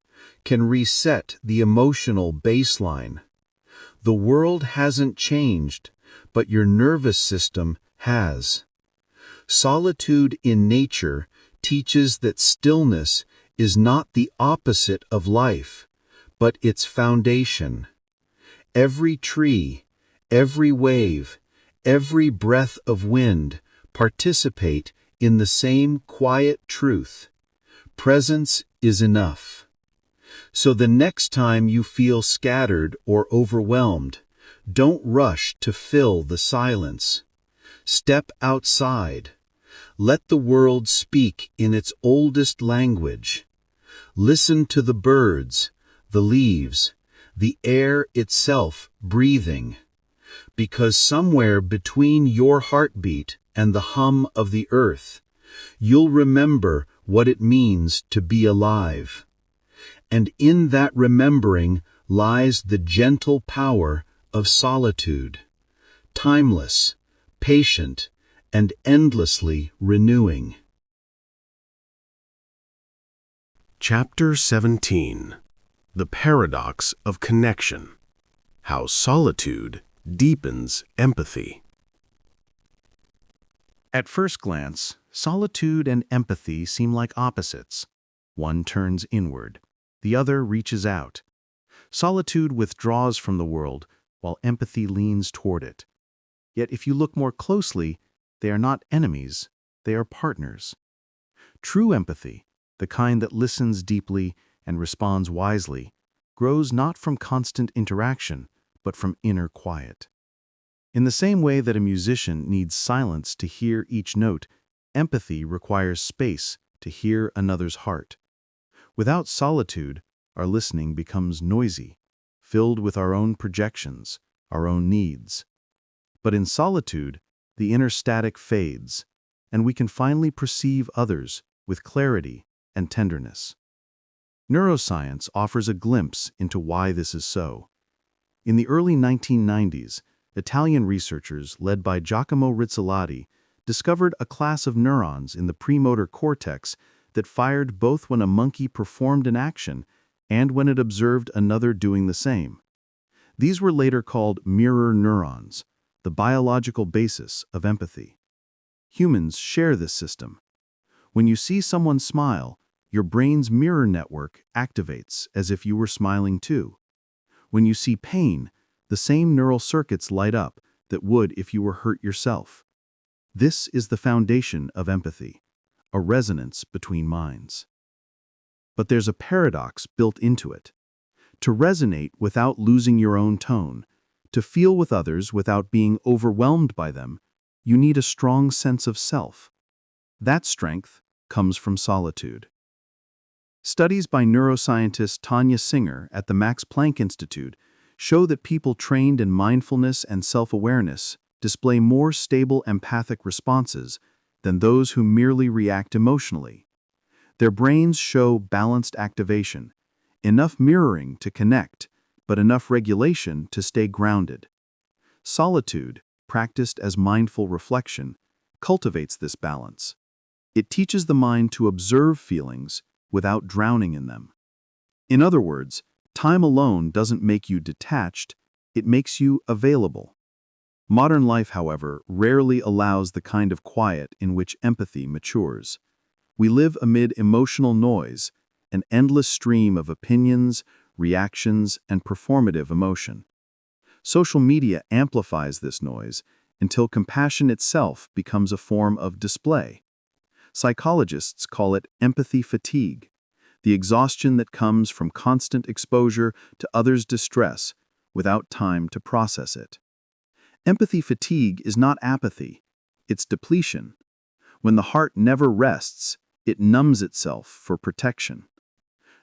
can reset the emotional baseline. The world hasn't changed, but your nervous system has. Solitude in nature teaches that stillness is not the opposite of life, but its foundation. Every tree, every wave, every breath of wind participate in the same quiet truth. Presence is enough. So the next time you feel scattered or overwhelmed, don't rush to fill the silence. Step outside. Let the world speak in its oldest language. Listen to the birds, the leaves, the air itself breathing. because somewhere between your heartbeat and the hum of the earth, you'll remember what it means to be alive. And in that remembering lies the gentle power of solitude, timeless, patient, and endlessly renewing. Chapter 17. The Paradox of Connection. How Solitude Deepens Empathy. At first glance, solitude and empathy seem like opposites. One turns inward, the other reaches out. Solitude withdraws from the world, while empathy leans toward it. Yet if you look more closely, they are not enemies, they are partners. True empathy, the kind that listens deeply and responds wisely, grows not from constant interaction, but from inner quiet. In the same way that a musician needs silence to hear each note, empathy requires space to hear another's heart. Without solitude, our listening becomes noisy, filled with our own projections, our own needs. But in solitude, the inner static fades, and we can finally perceive others with clarity and tenderness. Neuroscience offers a glimpse into why this is so. In the early 1990s, Italian researchers led by Giacomo Rizzolatti discovered a class of neurons in the premotor cortex that fired both when a monkey performed an action and when it observed another doing the same. These were later called mirror neurons, the biological basis of empathy. Humans share this system. When you see someone smile, your brain's mirror network activates as if you were smiling too. When you see pain, the same neural circuits light up that would if you were hurt yourself. This is the foundation of empathy, a resonance between minds. But there's a paradox built into it. To resonate without losing your own tone, to feel with others without being overwhelmed by them, you need a strong sense of self. That strength comes from solitude. Studies by neuroscientist Tanya Singer at the Max Planck Institute show that people trained in mindfulness and self-awareness display more stable empathic responses than those who merely react emotionally. Their brains show balanced activation, enough mirroring to connect, but enough regulation to stay grounded. Solitude, practiced as mindful reflection, cultivates this balance. It teaches the mind to observe feelings without drowning in them. In other words, time alone doesn't make you detached, it makes you available. Modern life, however, rarely allows the kind of quiet in which empathy matures. We live amid emotional noise, an endless stream of opinions, reactions, and performative emotion. Social media amplifies this noise until compassion itself becomes a form of display. Psychologists call it empathy fatigue, the exhaustion that comes from constant exposure to others' distress without time to process it. Empathy fatigue is not apathy, it's depletion. When the heart never rests, it numbs itself for protection.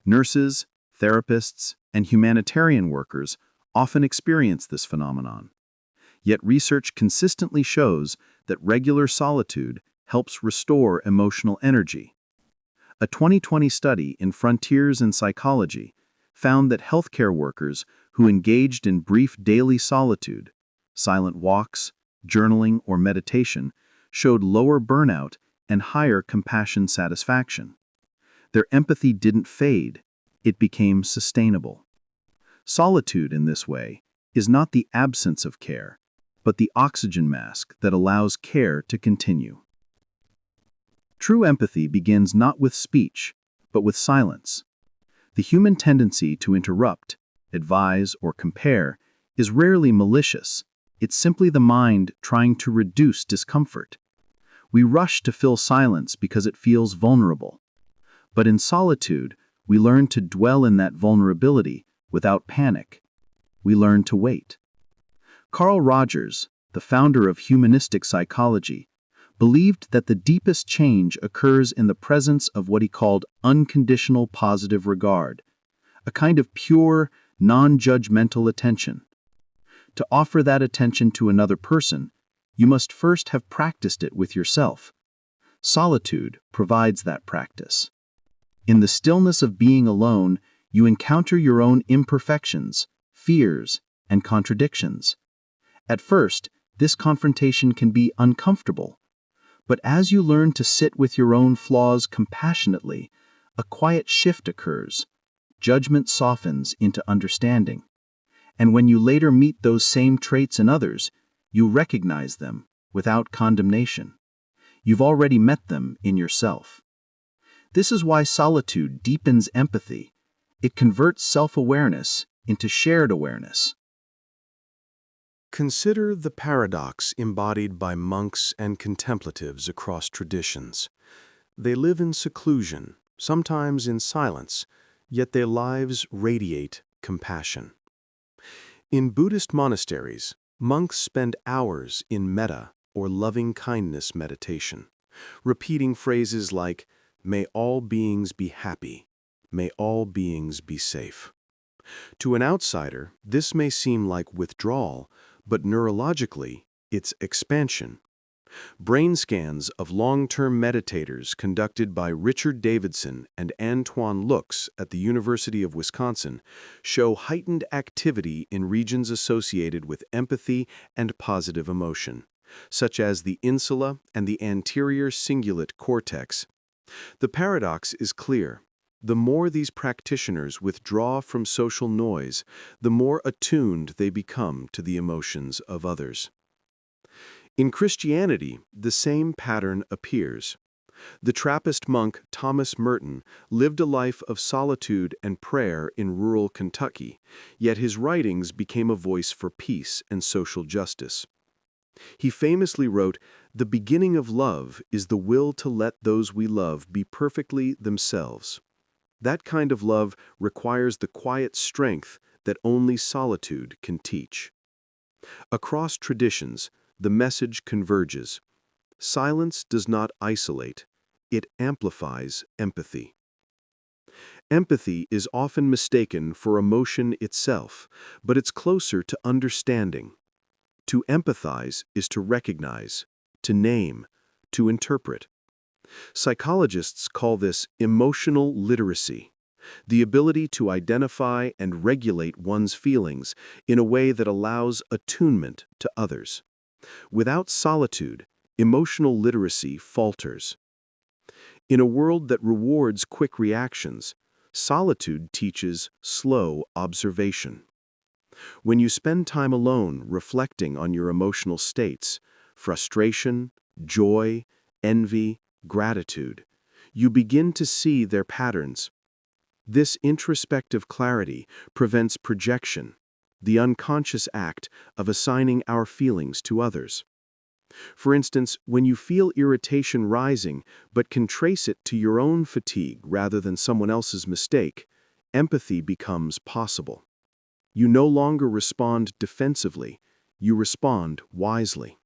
Nurses, therapists, and humanitarian workers often experience this phenomenon. Yet research consistently shows that regular solitude helps restore emotional energy. A 2020 study in Frontiers in Psychology found that healthcare workers who engaged in brief daily solitude, silent walks, journaling, or meditation, showed lower burnout and higher compassion satisfaction. Their empathy didn't fade, it became sustainable. Solitude, in this way, is not the absence of care, but the oxygen mask that allows care to continue. True empathy begins not with speech, but with silence. The human tendency to interrupt, advise, or compare is rarely malicious. It's simply the mind trying to reduce discomfort. We rush to fill silence because it feels vulnerable. But in solitude, we learn to dwell in that vulnerability without panic. We learn to wait. Carl Rogers, the founder of humanistic psychology, believed that the deepest change occurs in the presence of what he called unconditional positive regard, a kind of pure, non-judgmental attention. To offer that attention to another person, you must first have practiced it with yourself. Solitude provides that practice. In the stillness of being alone, you encounter your own imperfections, fears, and contradictions. At first, this confrontation can be uncomfortable, but as you learn to sit with your own flaws compassionately, a quiet shift occurs. Judgment softens into understanding. And when you later meet those same traits in others, you recognize them without condemnation. You've already met them in yourself. This is why solitude deepens empathy. It converts self-awareness into shared awareness. Consider the paradox embodied by monks and contemplatives across traditions. They live in seclusion, sometimes in silence, yet their lives radiate compassion. In Buddhist monasteries, monks spend hours in metta or loving-kindness meditation, repeating phrases like, "May all beings be happy. May all beings be safe." To an outsider, this may seem like withdrawal, but neurologically, it's expansion. Brain scans of long-term meditators conducted by Richard Davidson and Antoine Lux at the University of Wisconsin show heightened activity in regions associated with empathy and positive emotion, such as the insula and the anterior cingulate cortex. The paradox is clear. The more these practitioners withdraw from social noise, the more attuned they become to the emotions of others. In Christianity, the same pattern appears. The Trappist monk Thomas Merton lived a life of solitude and prayer in rural Kentucky, yet his writings became a voice for peace and social justice. He famously wrote, "The beginning of love is the will to let those we love be perfectly themselves." That kind of love requires the quiet strength that only solitude can teach. Across traditions, the message converges. Silence does not isolate, it amplifies empathy. Empathy is often mistaken for emotion itself, but it's closer to understanding. To empathize is to recognize, to name, to interpret. Psychologists call this emotional literacy, the ability to identify and regulate one's feelings in a way that allows attunement to others. Without solitude, emotional literacy falters. In a world that rewards quick reactions, solitude teaches slow observation. When you spend time alone reflecting on your emotional states, frustration, joy, envy, gratitude, you begin to see their patterns. This introspective clarity prevents projection, the unconscious act of assigning our feelings to others. For instance, when you feel irritation rising but can trace it to your own fatigue rather than someone else's mistake, empathy becomes possible. You no longer respond defensively, you respond wisely.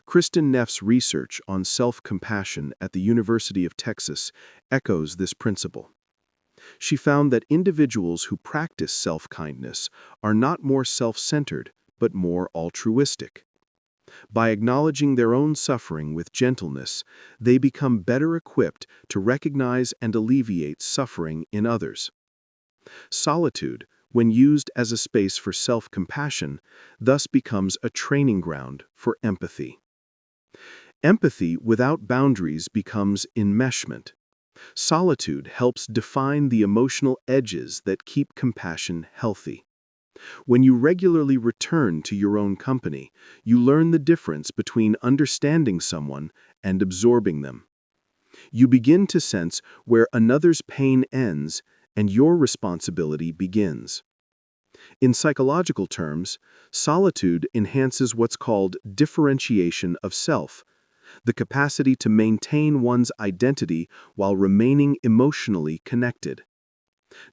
Kristin Neff's research on self-compassion at the University of Texas echoes this principle. She found that individuals who practice self-kindness are not more self-centered, but more altruistic. By acknowledging their own suffering with gentleness, they become better equipped to recognize and alleviate suffering in others. Solitude, when used as a space for self-compassion, thus becomes a training ground for empathy. Empathy without boundaries becomes enmeshment. Solitude helps define the emotional edges that keep compassion healthy. When you regularly return to your own company, you learn the difference between understanding someone and absorbing them. You begin to sense where another's pain ends and your responsibility begins. In psychological terms, solitude enhances what's called differentiation of self, the capacity to maintain one's identity while remaining emotionally connected.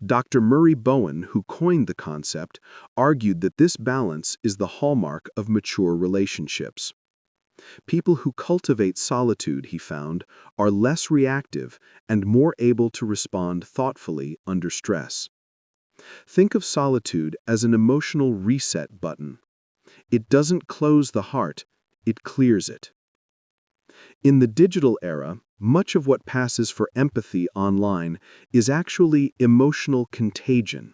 Dr. Murray Bowen, who coined the concept, argued that this balance is the hallmark of mature relationships. People who cultivate solitude, he found, are less reactive and more able to respond thoughtfully under stress. Think of solitude as an emotional reset button. It doesn't close the heart, it clears it. In the digital era, much of what passes for empathy online is actually emotional contagion,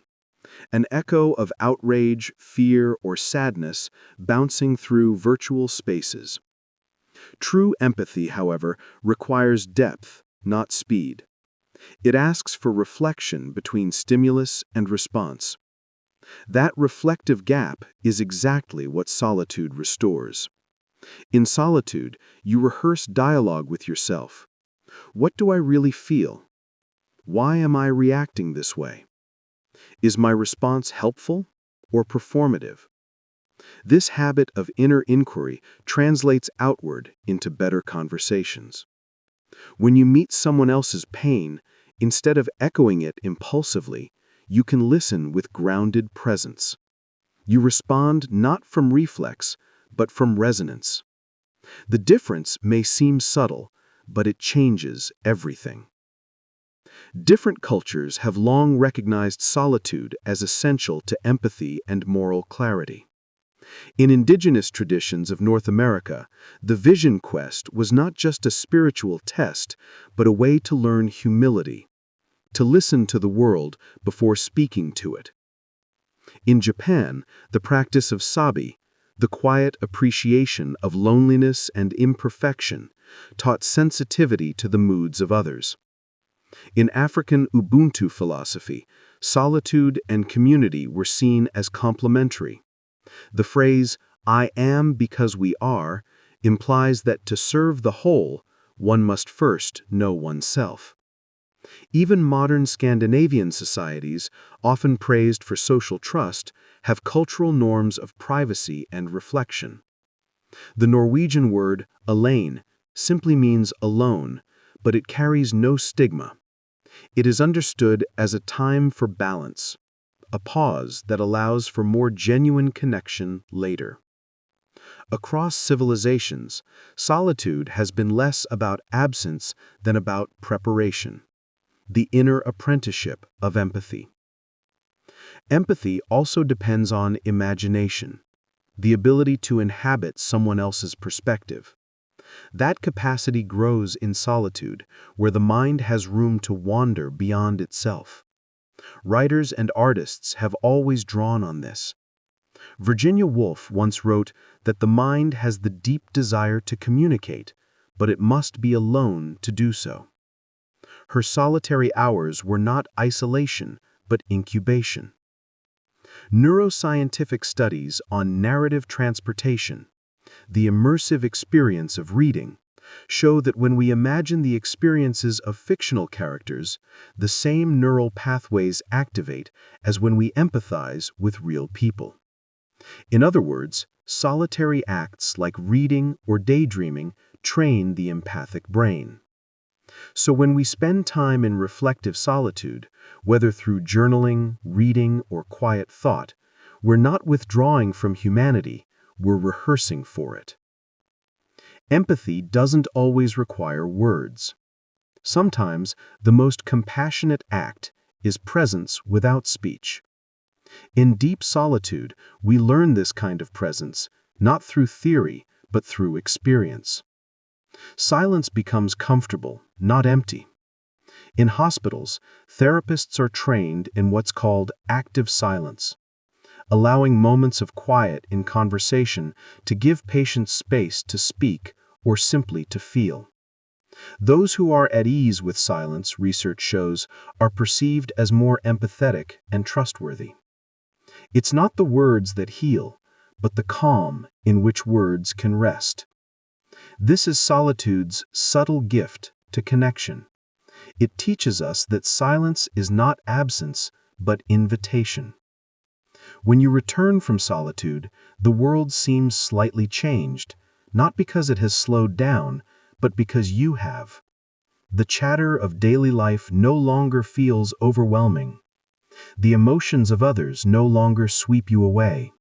an echo of outrage, fear, or sadness bouncing through virtual spaces. True empathy, however, requires depth, not speed. It asks for reflection between stimulus and response. That reflective gap is exactly what solitude restores. In solitude, you rehearse dialogue with yourself. What do I really feel? Why am I reacting this way? Is my response helpful or performative? This habit of inner inquiry translates outward into better conversations. When you meet someone else's pain, instead of echoing it impulsively, you can listen with grounded presence. You respond not from reflex, but from resonance. The difference may seem subtle, but it changes everything. Different cultures have long recognized solitude as essential to empathy and moral clarity. In indigenous traditions of North America, the vision quest was not just a spiritual test, but a way to learn humility, to listen to the world before speaking to it. In Japan, the practice of sabi, the quiet appreciation of loneliness and imperfection, taught sensitivity to the moods of others. In African Ubuntu philosophy, solitude and community were seen as complementary. The phrase, "I am because we are," implies that to serve the whole, one must first know oneself. Even modern Scandinavian societies, often praised for social trust, have cultural norms of privacy and reflection. The Norwegian word alene simply means alone, but it carries no stigma. It is understood as a time for balance, a pause that allows for more genuine connection later. Across civilizations, solitude has been less about absence than about preparation, the inner apprenticeship of empathy. Empathy also depends on imagination, the ability to inhabit someone else's perspective. That capacity grows in solitude, where the mind has room to wander beyond itself. Writers and artists have always drawn on this. Virginia Woolf once wrote that the mind has the deep desire to communicate, but it must be alone to do so. Her solitary hours were not isolation, but incubation. Neuroscientific studies on narrative transportation, the immersive experience of reading, show that when we imagine the experiences of fictional characters, the same neural pathways activate as when we empathize with real people. In other words, solitary acts like reading or daydreaming train the empathic brain. So when we spend time in reflective solitude, whether through journaling, reading, or quiet thought, we're not withdrawing from humanity, we're rehearsing for it. Empathy doesn't always require words. Sometimes the most compassionate act is presence without speech. In deep solitude, we learn this kind of presence, not through theory, but through experience. Silence becomes comfortable, not empty. In hospitals, therapists are trained in what's called active silence, allowing moments of quiet in conversation to give patients space to speak or simply to feel. Those who are at ease with silence, research shows, are perceived as more empathetic and trustworthy. It's not the words that heal, but the calm in which words can rest. This is solitude's subtle gift to connection. It teaches us that silence is not absence, but invitation. When you return from solitude, the world seems slightly changed, not because it has slowed down, but because you have. The chatter of daily life no longer feels overwhelming. The emotions of others no longer sweep you away.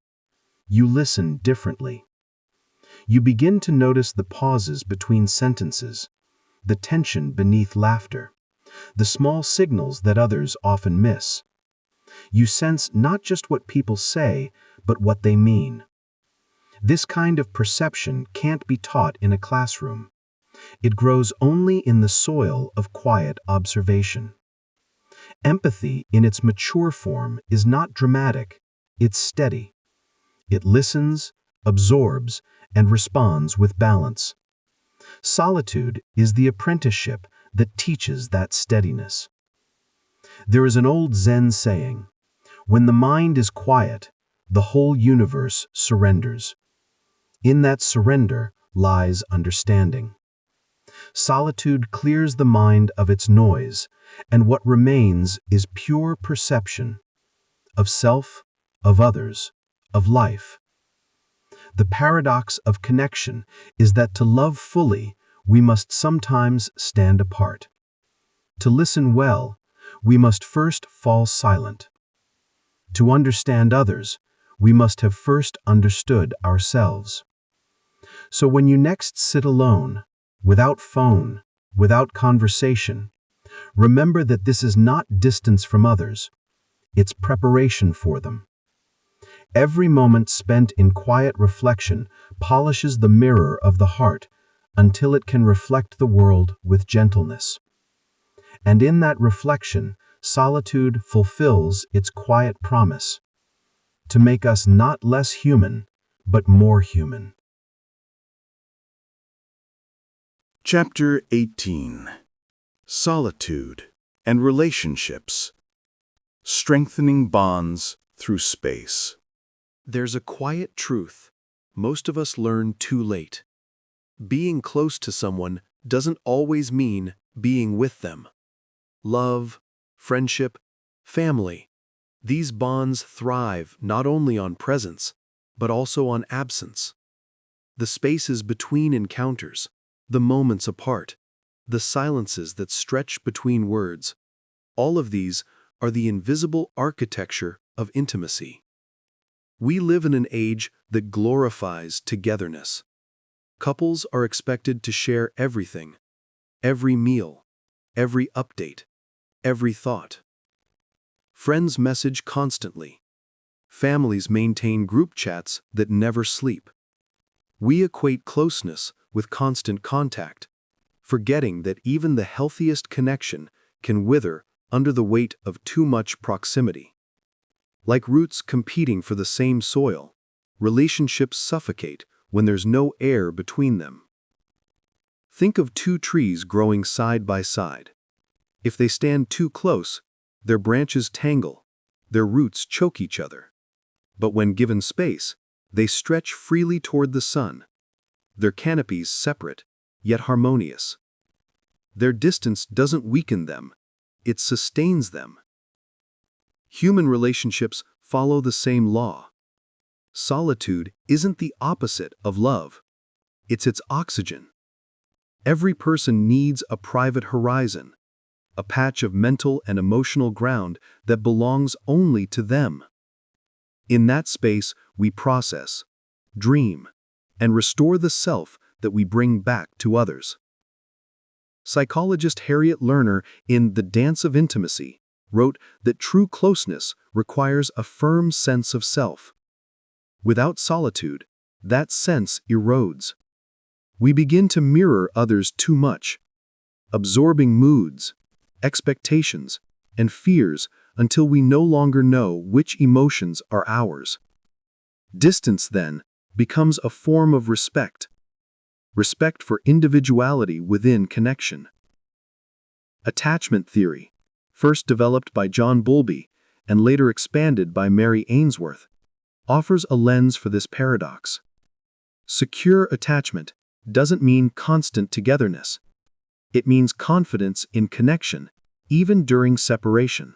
You listen differently. You begin to notice the pauses between sentences, the tension beneath laughter, the small signals that others often miss. You sense not just what people say, but what they mean. This kind of perception can't be taught in a classroom. It grows only in the soil of quiet observation. Empathy, in its mature form, is not dramatic, it's steady. It listens, absorbs, and responds with balance. Solitude is the apprenticeship that teaches that steadiness. There is an old Zen saying, "When the mind is quiet, the whole universe surrenders." In that surrender lies understanding. Solitude clears the mind of its noise, and what remains is pure perception of self, of others, of life. The paradox of connection is that to love fully, we must sometimes stand apart. To listen well, we must first fall silent. To understand others, we must have first understood ourselves. So when you next sit alone, without phone, without conversation, remember that this is not distance from others, it's preparation for them. Every moment spent in quiet reflection polishes the mirror of the heart until it can reflect the world with gentleness. And in that reflection, solitude fulfills its quiet promise to make us not less human, but more human. Chapter 18. Solitude and Relationships. Strengthening Bonds Through Space. There's a quiet truth most of us learn too late. Being close to someone doesn't always mean being with them. Love, friendship, family. These bonds thrive not only on presence, but also on absence. The spaces between encounters, the moments apart, the silences that stretch between words, all of these are the invisible architecture of intimacy. We live in an age that glorifies togetherness. Couples are expected to share everything, every meal, every update, every thought. Friends message constantly. Families maintain group chats that never sleep. We equate closeness with constant contact, forgetting that even the healthiest connection can wither under the weight of too much proximity. Like roots competing for the same soil, relationships suffocate when there's no air between them. Think of two trees growing side by side. If they stand too close, their branches tangle, their roots choke each other. But when given space, they stretch freely toward the sun, their canopies separate, yet harmonious. Their distance doesn't weaken them, it sustains them. Human relationships follow the same law. Solitude isn't the opposite of love. It's its oxygen. Every person needs a private horizon, a patch of mental and emotional ground that belongs only to them. In that space, we process, dream, and restore the self that we bring back to others. Psychologist Harriet Lerner, in The Dance of Intimacy, wrote that true closeness requires a firm sense of self. Without solitude, that sense erodes. We begin to mirror others too much, absorbing moods, expectations, and fears until we no longer know which emotions are ours. Distance, then, becomes a form of respect for individuality within connection. Attachment theory, first developed by John Bowlby and later expanded by Mary Ainsworth, offers a lens for this paradox. Secure attachment doesn't mean constant togetherness. It means confidence in connection, even during separation.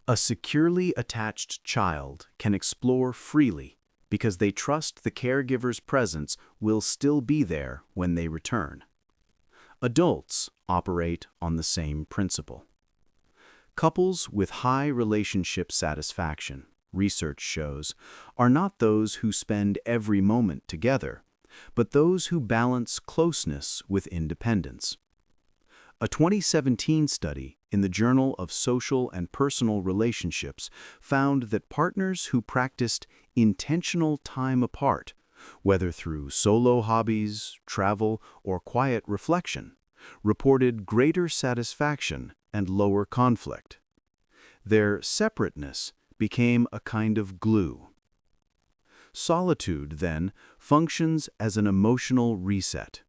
A securely attached child can explore freely because they trust the caregiver's presence will still be there when they return. Adults operate on the same principle. Couples with high relationship satisfaction, research shows, are not those who spend every moment together, but those who balance closeness with independence. A 2017 study in the Journal of Social and Personal Relationships found that partners who practiced intentional time apart, whether through solo hobbies, travel, or quiet reflection, reported greater satisfaction and lower conflict. Their separateness became a kind of glue. Solitude, then, functions as an emotional reset.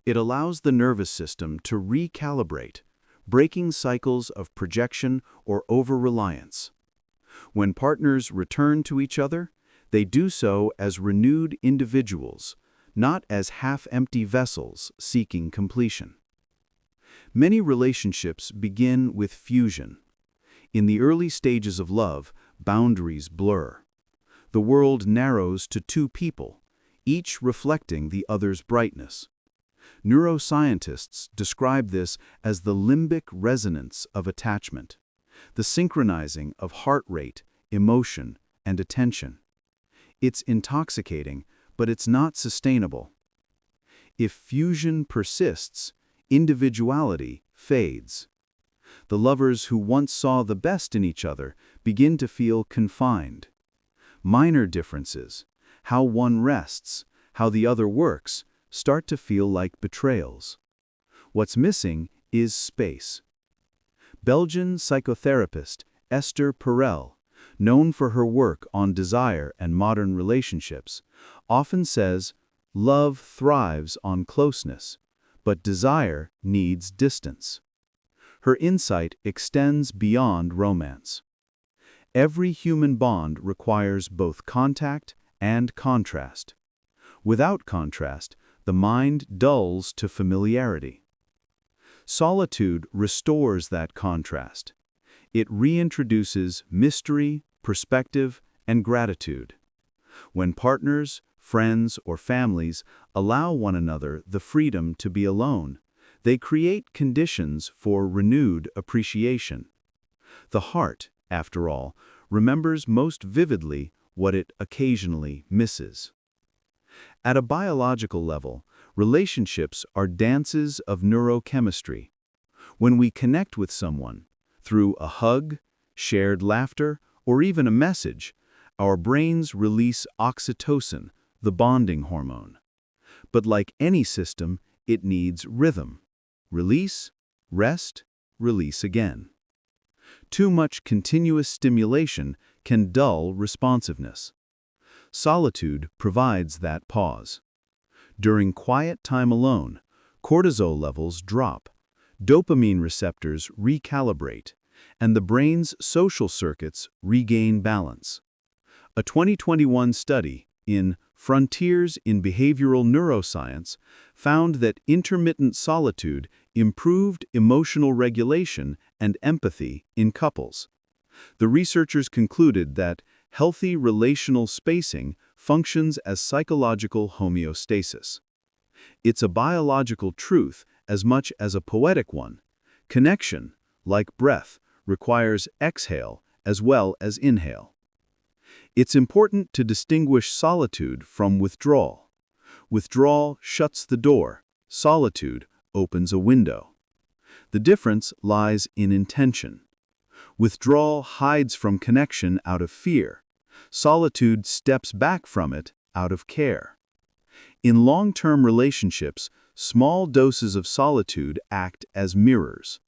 It allows the nervous system to recalibrate, breaking cycles of projection or over-reliance. When partners return to each other, they do so as renewed individuals, not as half-empty vessels seeking completion. Many relationships begin with fusion. In the early stages of love, boundaries blur. The world narrows to two people, each reflecting the other's brightness. Neuroscientists describe this as the limbic resonance of attachment, the synchronizing of heart rate, emotion, and attention. It's intoxicating, but it's not sustainable. If fusion persists, individuality fades. The lovers who once saw the best in each other begin to feel confined. Minor differences, how one rests, how the other works, start to feel like betrayals. What's missing is space. Belgian psychotherapist Esther Perel, known for her work on desire and modern relationships, often says, "Love thrives on closeness, but desire needs distance." Her insight extends beyond romance. Every human bond requires both contact and contrast. Without contrast, the mind dulls to familiarity. Solitude restores that contrast. It reintroduces mystery, perspective, and gratitude. When partners, friends, or families allow one another the freedom to be alone, they create conditions for renewed appreciation. The heart, after all, remembers most vividly what it occasionally misses. At a biological level, relationships are dances of neurochemistry. When we connect with someone, through a hug, shared laughter, or even a message, our brains release oxytocin, the bonding hormone. But like any system, it needs rhythm. Release, rest, release again. Too much continuous stimulation can dull responsiveness. Solitude provides that pause. During quiet time alone, cortisol levels drop, dopamine receptors recalibrate, and the brain's social circuits regain balance. A 2021 study in Frontiers in Behavioral Neuroscience found that intermittent solitude improved emotional regulation and empathy in couples. The researchers concluded that healthy relational spacing functions as psychological homeostasis. It's a biological truth as much as a poetic one. Connection, like breath, requires exhale as well as inhale. It's important to distinguish solitude from withdrawal. Withdrawal shuts the door. Solitude opens a window. The difference lies in intention. Withdrawal hides from connection out of fear. Solitude steps back from it out of care. In long-term relationships, small doses of solitude act as mirrors.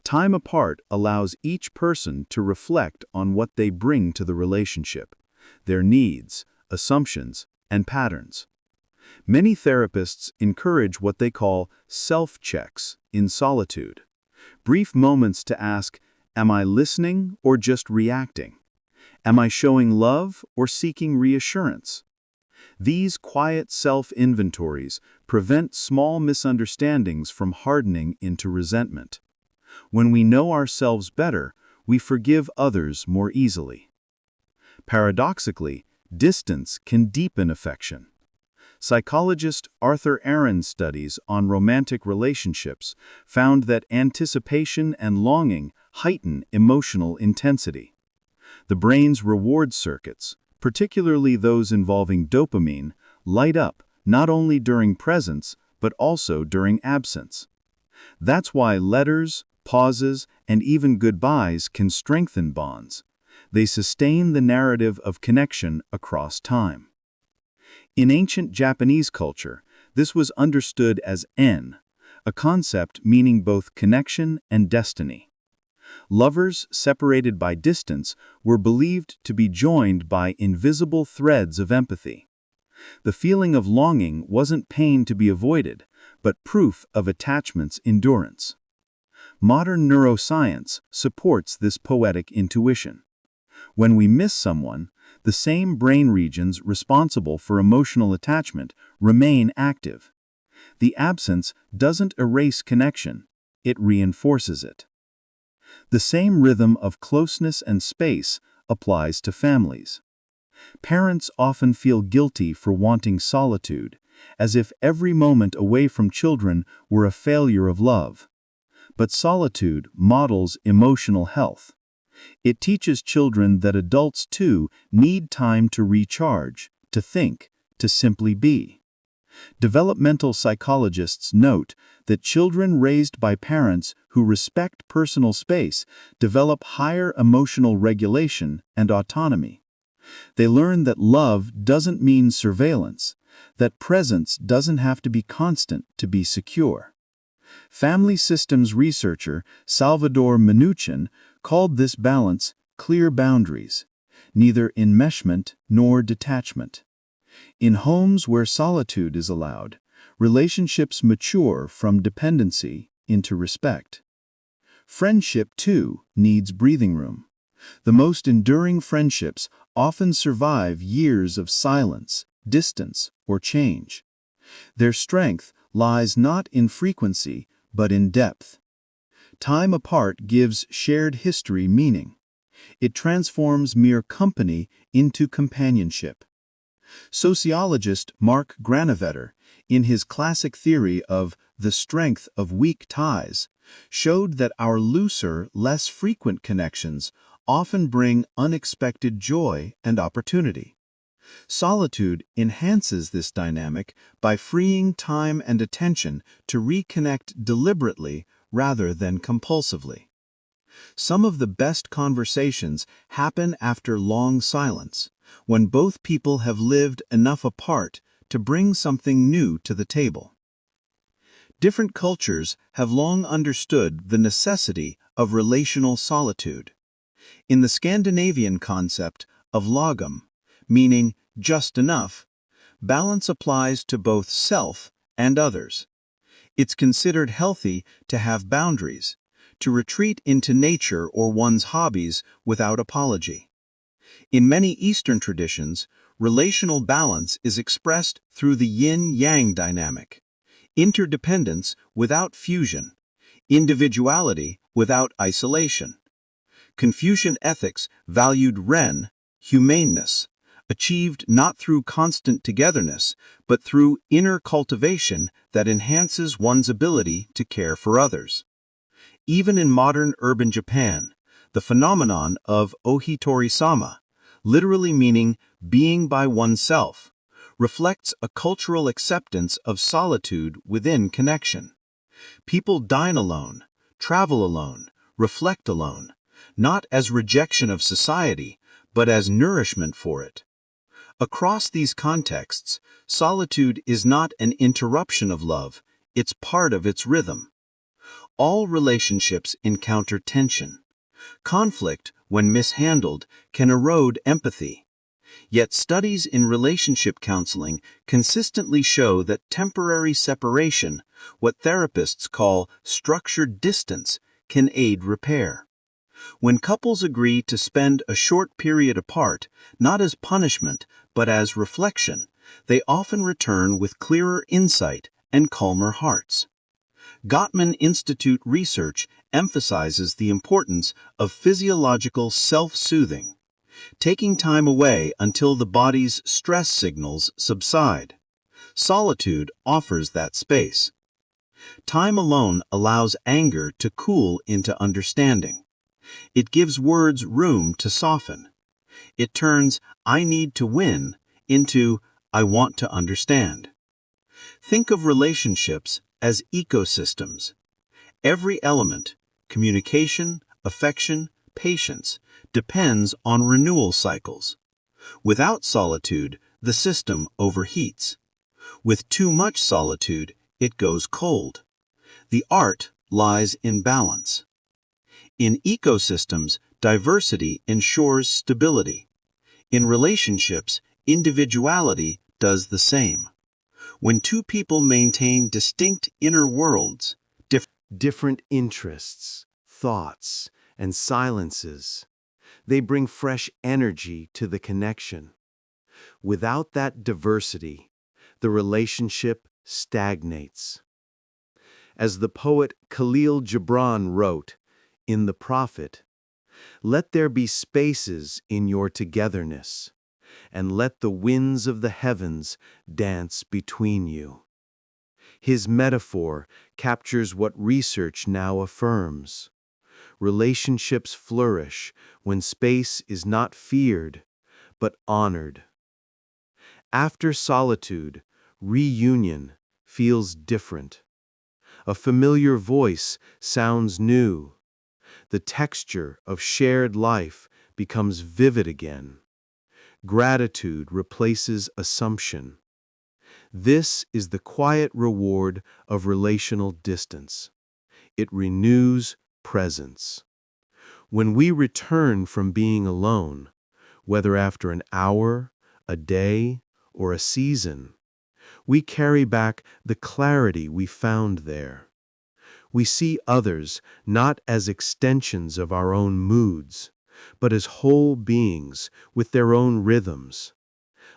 Time apart allows each person to reflect on what they bring to the relationship, their needs, assumptions, and patterns. Many therapists encourage what they call self-checks in solitude. Brief moments to ask, am I listening or just reacting? Am I showing love or seeking reassurance? These quiet self-inventories prevent small misunderstandings from hardening into resentment. When we know ourselves better, we forgive others more easily. Paradoxically, distance can deepen affection. Psychologist Arthur Aaron's studies on romantic relationships found that anticipation and longing heighten emotional intensity. The brain's reward circuits, particularly those involving dopamine, light up not only during presence but also during absence. That's why letters, pauses, and even goodbyes can strengthen bonds. They sustain the narrative of connection across time. In ancient Japanese culture, this was understood as en, a concept meaning both connection and destiny. Lovers separated by distance were believed to be joined by invisible threads of empathy. The feeling of longing wasn't pain to be avoided, but proof of attachment's endurance. Modern neuroscience supports this poetic intuition. When we miss someone, the same brain regions responsible for emotional attachment remain active. The absence doesn't erase connection, it reinforces it. The same rhythm of closeness and space applies to families. Parents often feel guilty for wanting solitude, as if every moment away from children were a failure of love. But solitude models emotional health. It teaches children that adults too need time to recharge, to think, to simply be. Developmental psychologists note that children raised by parents who respect personal space develop higher emotional regulation and autonomy. They learn that love doesn't mean surveillance, that presence doesn't have to be constant to be secure. Family systems researcher Salvador Minuchin called this balance clear boundaries, neither enmeshment nor detachment. In homes where solitude is allowed, relationships mature from dependency into respect. Friendship, too, needs breathing room. The most enduring friendships often survive years of silence, distance, or change. Their strength lies not in frequency, but in depth. Time apart gives shared history meaning. It transforms mere company into companionship. Sociologist Mark Granovetter, in his classic theory of the strength of weak ties, showed that our looser, less frequent connections often bring unexpected joy and opportunity. Solitude enhances this dynamic by freeing time and attention to reconnect deliberately rather than compulsively. Some of the best conversations happen after long silence, when both people have lived enough apart to bring something new to the table. Different cultures have long understood the necessity of relational solitude. In the Scandinavian concept of lagom, meaning just enough, balance applies to both self and others. It's considered healthy to have boundaries, to retreat into nature or one's hobbies without apology. In many Eastern traditions, relational balance is expressed through the yin-yang dynamic, interdependence without fusion, individuality without isolation. Confucian ethics valued ren, humaneness, achieved not through constant togetherness, but through inner cultivation that enhances one's ability to care for others. Even in modern urban Japan, the phenomenon of ohitori-sama, literally meaning being by oneself, reflects a cultural acceptance of solitude within connection. People dine alone, travel alone, reflect alone, not as rejection of society, but as nourishment for it. Across these contexts, solitude is not an interruption of love, it's part of its rhythm. All relationships encounter tension. Conflict, when mishandled, can erode empathy. Yet studies in relationship counseling consistently show that temporary separation, what therapists call structured distance, can aid repair. When couples agree to spend a short period apart, not as punishment, but as reflection, they often return with clearer insight and calmer hearts. Gottman Institute research emphasizes the importance of physiological self-soothing, taking time away until the body's stress signals subside. Solitude offers that space. Time alone allows anger to cool into understanding. It gives words room to soften. It turns "I need to win" into "I want to understand." Think of relationships as ecosystems. Every element, communication, affection, patience, depends on renewal cycles. Without solitude, the system overheats. With too much solitude, it goes cold. The art lies in balance. In ecosystems, diversity ensures stability. In relationships, individuality does the same. When two people maintain distinct inner worlds, Different interests, thoughts, and silences, they bring fresh energy to the connection. Without that diversity, the relationship stagnates. As the poet Khalil Gibran wrote in The Prophet, "Let there be spaces in your togetherness, and let the winds of the heavens dance between you." His metaphor captures what research now affirms. Relationships flourish when space is not feared, but honored. After solitude, reunion feels different. A familiar voice sounds new. The texture of shared life becomes vivid again. Gratitude replaces assumption. This is the quiet reward of relational distance. It renews presence. When we return from being alone, whether after an hour, a day, or a season, we carry back the clarity we found there. We see others not as extensions of our own moods, but as whole beings with their own rhythms.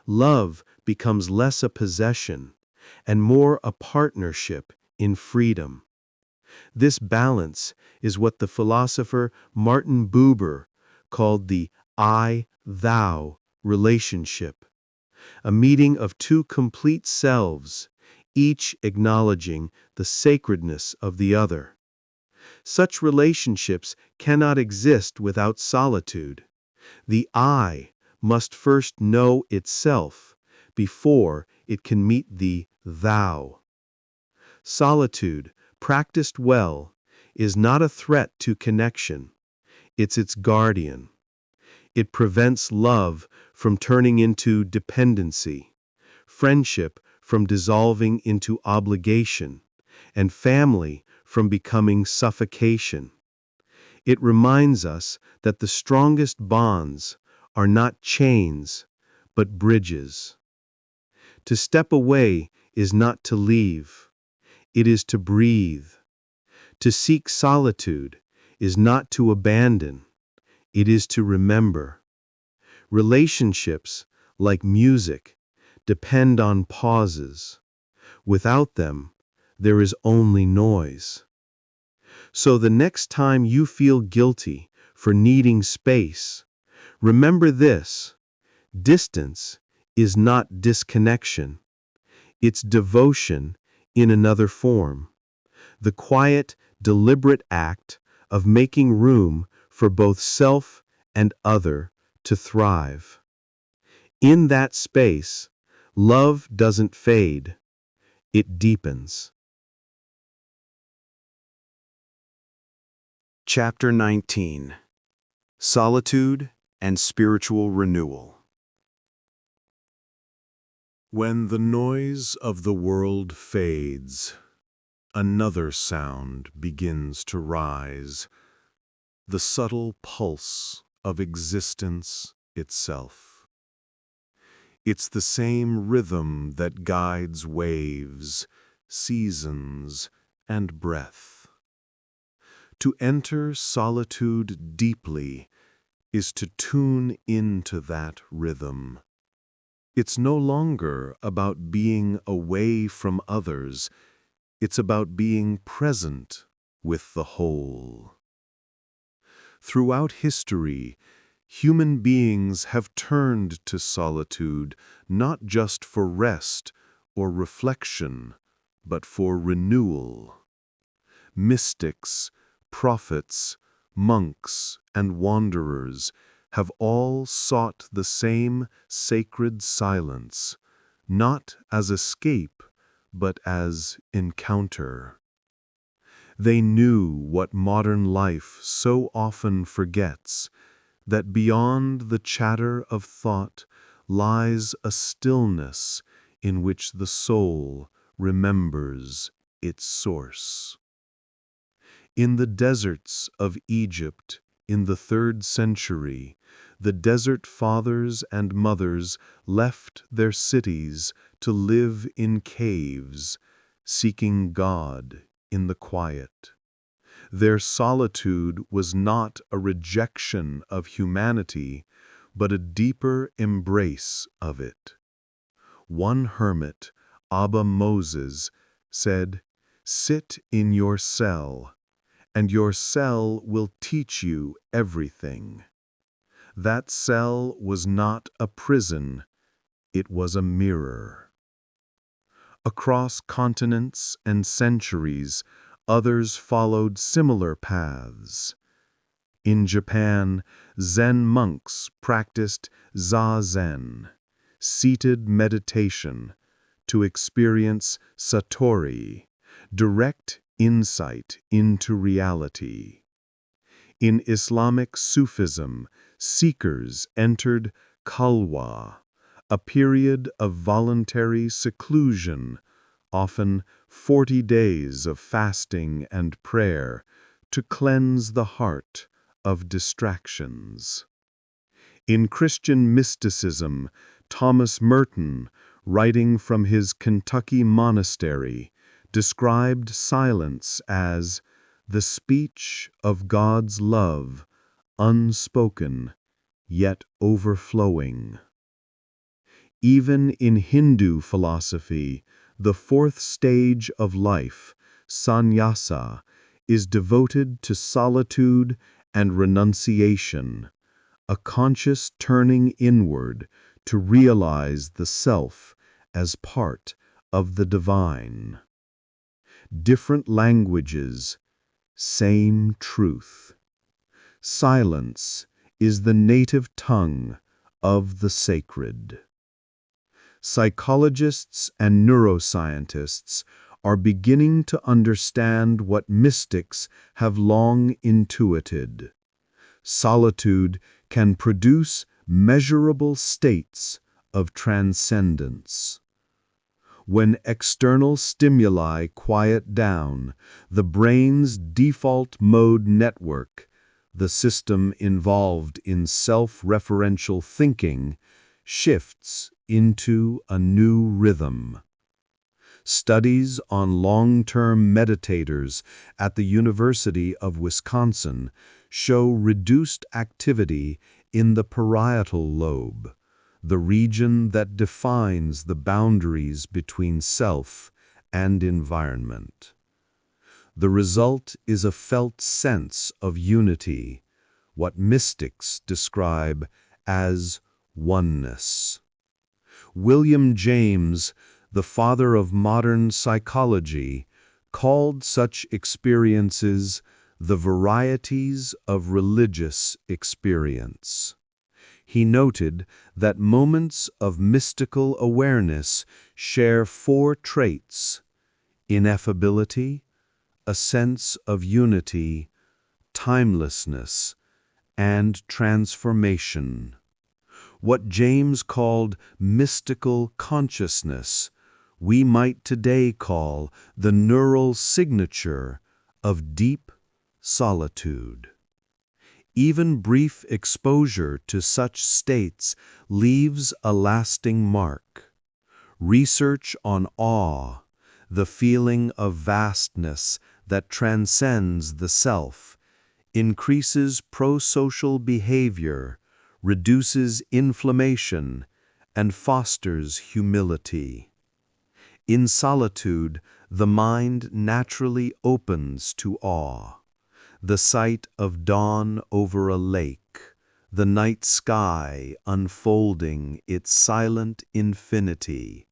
Love becomes less a possession and more a partnership in freedom. This balance is what the philosopher Martin Buber called the I-thou relationship, a meeting of two complete selves, each acknowledging the sacredness of the other. Such relationships cannot exist without solitude. The I must first know itself before it can meet the thou. Solitude, practiced well, is not a threat to connection. It's its guardian. It prevents love from turning into dependency, friendship from dissolving into obligation, and family from becoming suffocation. It reminds us that the strongest bonds are not chains, but bridges. To step away is not to leave. It is to breathe. To seek solitude is not to abandon. It is to remember. Relationships, like music, depend on pauses. Without them, there is only noise. So the next time you feel guilty for needing space, remember this: distance is not disconnection. It's devotion in another form. The quiet, deliberate act of making room for both self and other to thrive. In that space, love doesn't fade, it deepens. Chapter 19. Solitude and Spiritual Renewal. When the noise of the world fades, another sound begins to rise, the subtle pulse of existence itself. It's the same rhythm that guides waves, seasons, and breath. To enter solitude deeply is to tune into that rhythm. It's no longer about being away from others. It's about being present with the whole. Throughout history, human beings have turned to solitude not just for rest or reflection, but for renewal. Mystics, prophets, monks, and wanderers have all sought the same sacred silence, not as escape, but as encounter. They knew what modern life so often forgets, that beyond the chatter of thought lies a stillness in which the soul remembers its source. In the deserts of Egypt in the 3rd century, the desert fathers and mothers left their cities to live in caves, seeking God in the quiet. Their solitude was not a rejection of humanity, but a deeper embrace of it. One hermit, Abba Moses, said, "Sit in your cell, and your cell will teach you everything." That cell was not a prison, it was a mirror. Across continents and centuries, others followed similar paths. In Japan, Zen monks practiced zazen, seated meditation, to experience satori, direct insight into reality. In Islamic Sufism, seekers entered khalwa, a period of voluntary seclusion, often 40 days of fasting and prayer, to cleanse the heart of distractions. In Christian mysticism, Thomas Merton, writing from his Kentucky monastery, described silence as the speech of God's love, unspoken, yet overflowing. Even in Hindu philosophy, the 4th stage of life, sannyasa, is devoted to solitude and renunciation, a conscious turning inward to realize the self as part of the divine. Different languages, same truth. Silence is the native tongue of the sacred. Psychologists and neuroscientists are beginning to understand what mystics have long intuited. Solitude can produce measurable states of transcendence. When external stimuli quiet down, the brain's default mode network, the system involved in self-referential thinking, shifts into a new rhythm. Studies on long-term meditators at the University of Wisconsin show reduced activity in the parietal lobe, the region that defines the boundaries between self and environment. The result is a felt sense of unity, what mystics describe as oneness. William James, the father of modern psychology, called such experiences the varieties of religious experience. He noted that moments of mystical awareness share 4 traits: ineffability, a sense of unity, timelessness, and transformation. What James called mystical consciousness, we might today call the neural signature of deep solitude. Even brief exposure to such states leaves a lasting mark. Research on awe, the feeling of vastness that transcends the self, increases prosocial behavior, reduces inflammation, and fosters humility. In solitude, the mind naturally opens to awe. The sight of dawn over a lake, the night sky unfolding its silent infinity.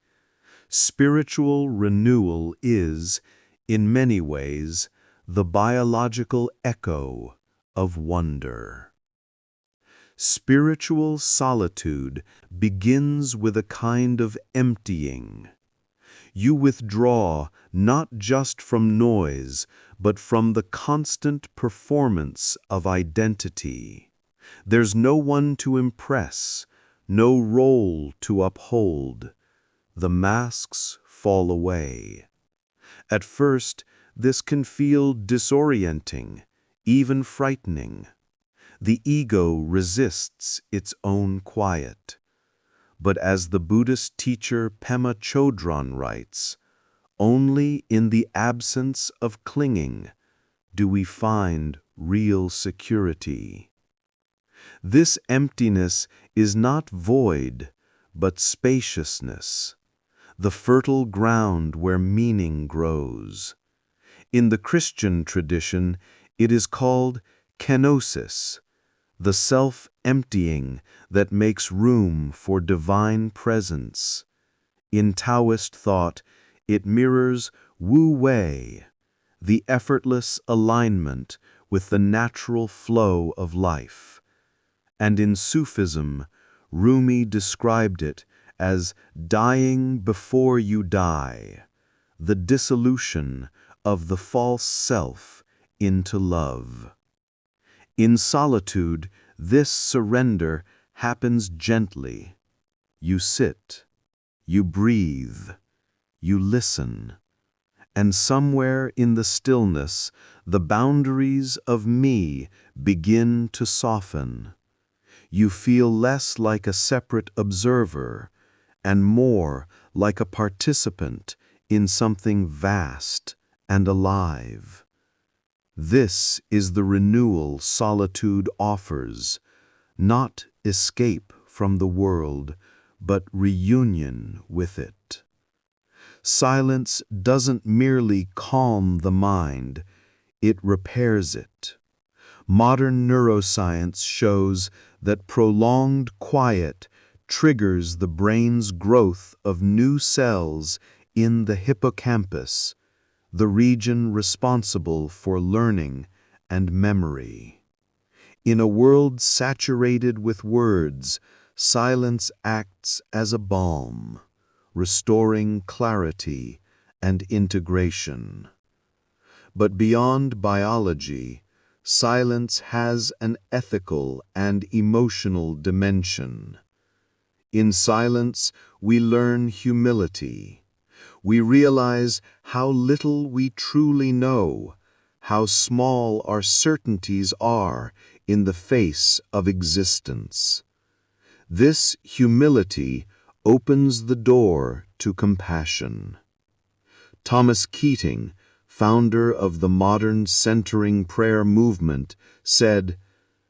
Spiritual renewal is, in many ways, the biological echo of wonder. Spiritual solitude begins with a kind of emptying. You withdraw not just from noise, but from the constant performance of identity. There's no one to impress, no role to uphold. The masks fall away. At first, this can feel disorienting, even frightening. The ego resists its own quiet. But as the Buddhist teacher Pema Chodron writes, only in the absence of clinging do we find real security. This emptiness is not void, but spaciousness, the fertile ground where meaning grows. In the Christian tradition, it is called kenosis, the self-emptying that makes room for divine presence. In Taoist thought, it mirrors Wu Wei, the effortless alignment with the natural flow of life. And in Sufism, Rumi described it as dying before you die, the dissolution of the false self into love. In solitude, this surrender happens gently. You sit, you breathe, you listen, and somewhere in the stillness, the boundaries of me begin to soften. You feel less like a separate observer and more like a participant in something vast and alive. This is the renewal solitude offers, not escape from the world, but reunion with it. Silence doesn't merely calm the mind, it repairs it. Modern neuroscience shows that prolonged quiet triggers the brain's growth of new cells in the hippocampus, the region responsible for learning and memory. In a world saturated with words, silence acts as a balm, restoring clarity and integration. But beyond biology, silence has an ethical and emotional dimension. In silence, we learn humility. We realize how little we truly know, how small our certainties are in the face of existence. This humility opens the door to compassion. Thomas Keating, founder of the modern centering prayer movement, said,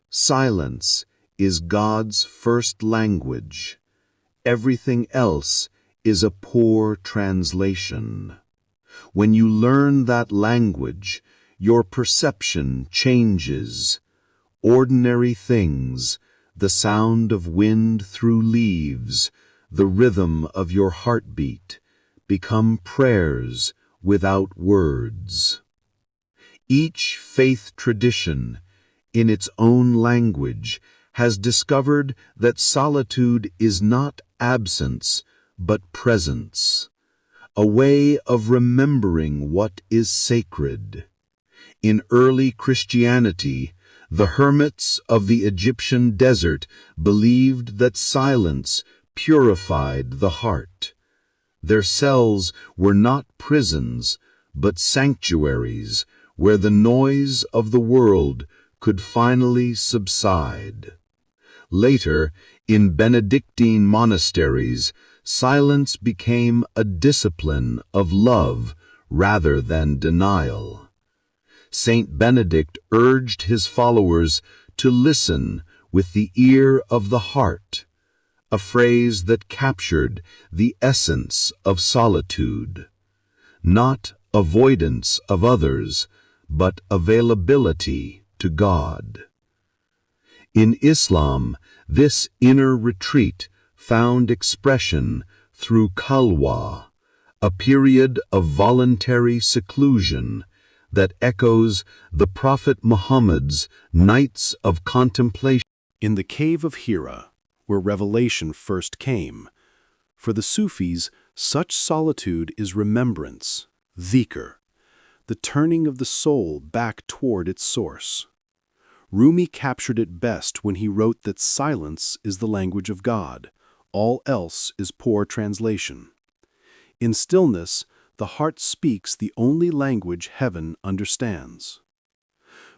"Silence is God's first language. Everything else is a poor translation. When you learn that language, your perception changes. Ordinary things, the sound of wind through leaves, the rhythm of your heartbeat, become prayers without words." Each faith tradition, in its own language, has discovered that solitude is not absence, but presence, a way of remembering what is sacred. In early Christianity, the hermits of the Egyptian desert believed that silence purified the heart. Their cells were not prisons, but sanctuaries where the noise of the world could finally subside. Later, in Benedictine monasteries, silence became a discipline of love rather than denial. Saint Benedict urged his followers to listen with the ear of the heart, a phrase that captured the essence of solitude. Not avoidance of others, but availability to God. In Islam, this inner retreat found expression through khalwa, a period of voluntary seclusion that echoes the Prophet Muhammad's nights of contemplation. In the cave of Hira, where revelation first came, for the Sufis, such solitude is remembrance, dhikr, the turning of the soul back toward its source. Rumi captured it best when he wrote that silence is the language of God. All else is poor translation. In stillness, the heart speaks the only language heaven understands.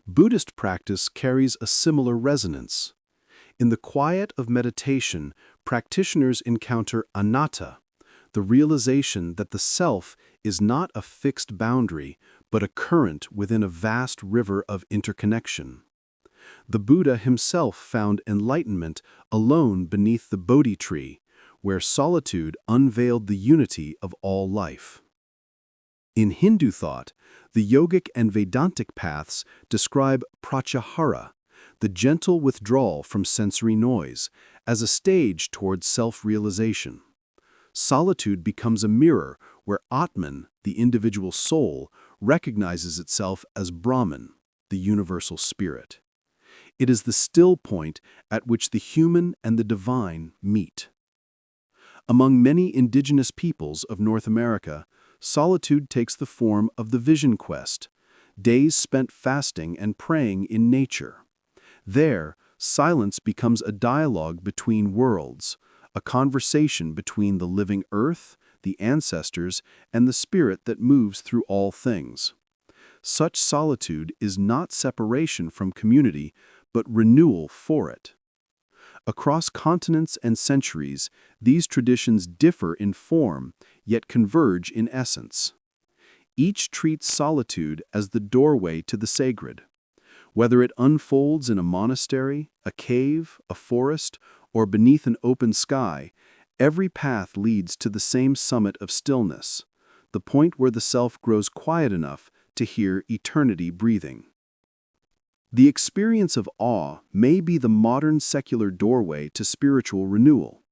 Buddhist practice carries a similar resonance. In the quiet of meditation, practitioners encounter anatta, the realization that the self is not a fixed boundary, but a current within a vast river of interconnection. The Buddha himself found enlightenment alone beneath the Bodhi tree, where solitude unveiled the unity of all life. In Hindu thought, the yogic and Vedantic paths describe pratyahara, the gentle withdrawal from sensory noise, as a stage towards self-realization. Solitude becomes a mirror where Atman, the individual soul, recognizes itself as Brahman, the universal spirit. It is the still point at which the human and the divine meet. Among many indigenous peoples of North America, solitude takes the form of the vision quest, days spent fasting and praying in nature. There, silence becomes a dialogue between worlds, a conversation between the living earth, the ancestors, and the spirit that moves through all things. Such solitude is not separation from community, but renewal for it. Across continents and centuries, these traditions differ in form, yet converge in essence. Each treats solitude as the doorway to the sacred. Whether it unfolds in a monastery, a cave, a forest, or beneath an open sky, every path leads to the same summit of stillness, the point where the self grows quiet enough to hear eternity breathing. The experience of awe may be the modern secular doorway to spiritual renewal.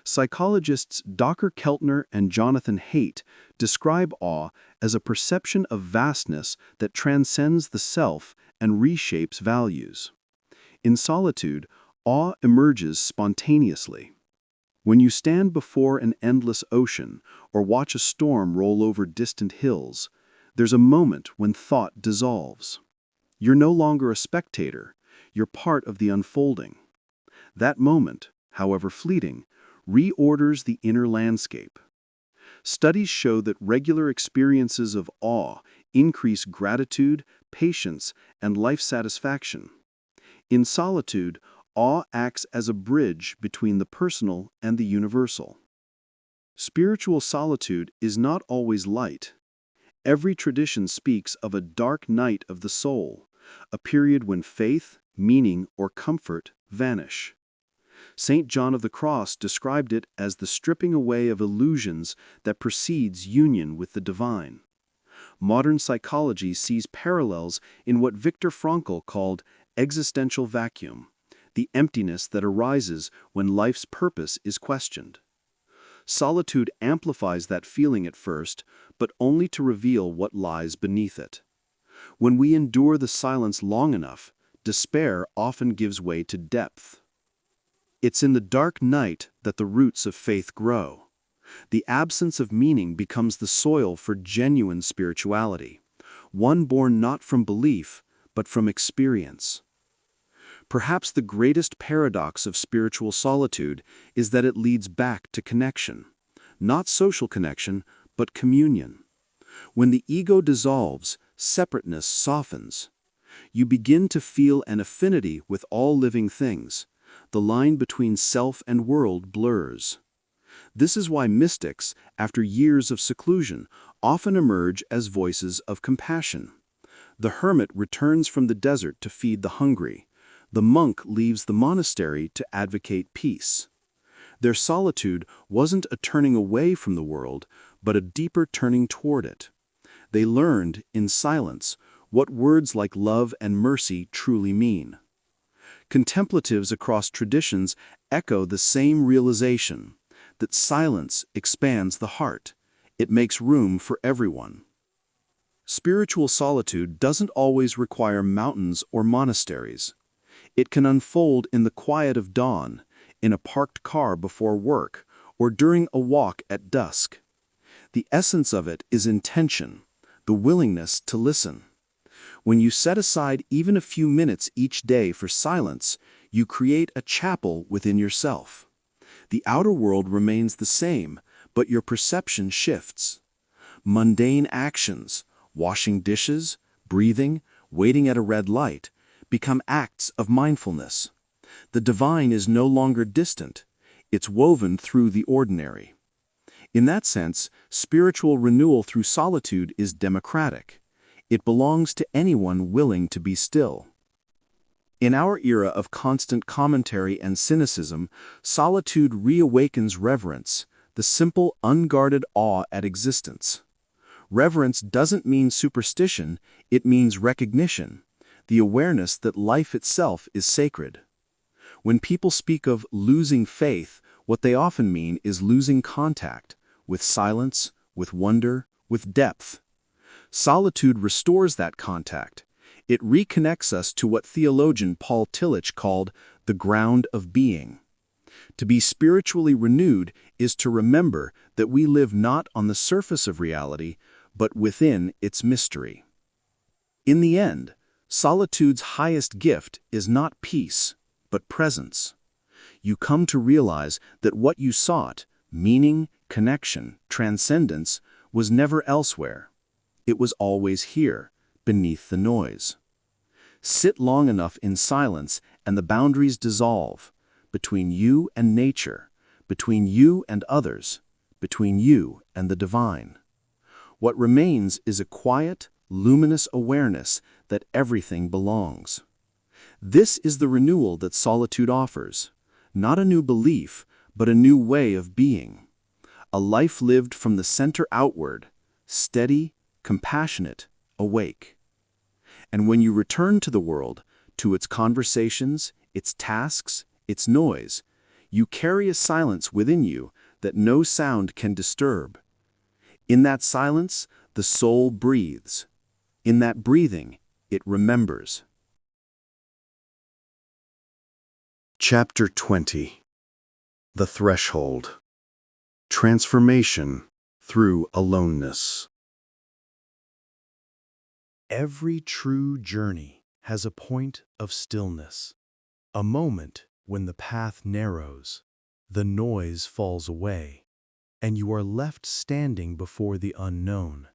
Psychologists Dr. Keltner and Jonathan Haidt describe awe as a perception of vastness that transcends the self and reshapes values. In solitude, awe emerges spontaneously. When you stand before an endless ocean or watch a storm roll over distant hills, there's a moment when thought dissolves. You're no longer a spectator, you're part of the unfolding. That moment, however fleeting, reorders the inner landscape. Studies show that regular experiences of awe increase gratitude, patience, and life satisfaction. In solitude, awe acts as a bridge between the personal and the universal. Spiritual solitude is not always light. Every tradition speaks of a dark night of the soul, a period when faith, meaning, or comfort vanish. St. John of the Cross described it as the stripping away of illusions that precedes union with the divine. Modern psychology sees parallels in what Viktor Frankl called existential vacuum, the emptiness that arises when life's purpose is questioned. Solitude amplifies that feeling at first, but only to reveal what lies beneath it. When we endure the silence long enough, despair often gives way to depth. It's in the dark night that the roots of faith grow. The absence of meaning becomes the soil for genuine spirituality, one born not from belief, but from experience. Perhaps the greatest paradox of spiritual solitude is that it leads back to connection. Not social connection, but communion. When the ego dissolves, separateness softens. You begin to feel an affinity with all living things. The line between self and world blurs. This is why mystics, after years of seclusion, often emerge as voices of compassion. The hermit returns from the desert to feed the hungry. The monk leaves the monastery to advocate peace. Their solitude wasn't a turning away from the world, but a deeper turning toward it. They learned, in silence, what words like love and mercy truly mean. Contemplatives across traditions echo the same realization, that silence expands the heart. It makes room for everyone. Spiritual solitude doesn't always require mountains or monasteries. It can unfold in the quiet of dawn, in a parked car before work, or during a walk at dusk. The essence of it is intention, the willingness to listen. When you set aside even a few minutes each day for silence, you create a chapel within yourself. The outer world remains the same, but your perception shifts. Mundane actions, washing dishes, breathing, waiting at a red light, become acts of mindfulness. The divine is no longer distant. It's woven through the ordinary. In that sense, spiritual renewal through solitude is democratic. It belongs to anyone willing to be still. In our era of constant commentary and cynicism, solitude reawakens reverence, the simple, unguarded awe at existence. Reverence doesn't mean superstition, it means recognition, the awareness that life itself is sacred. When people speak of losing faith, what they often mean is losing contact with silence, with wonder, with depth. Solitude restores that contact. It reconnects us to what theologian Paul Tillich called the ground of being. To be spiritually renewed is to remember that we live not on the surface of reality, but within its mystery. In the end, solitude's highest gift is not peace, but presence. You come to realize that what you sought, meaning, connection, transcendence, was never elsewhere. It was always here, beneath the noise. Sit long enough in silence and the boundaries dissolve, between you and nature, between you and others, between you and the divine. What remains is a quiet, luminous awareness that everything belongs. This is the renewal that solitude offers, not a new belief, but a new way of being. A life lived from the center outward, steady, compassionate, awake. And when you return to the world, to its conversations, its tasks, its noise, you carry a silence within you that no sound can disturb. In that silence, the soul breathes. In that breathing, it remembers. Chapter 20. The Threshold. Transformation through Aloneness. Every true journey has a point of stillness, a moment when the path narrows, the noise falls away, and you are left standing before the unknown.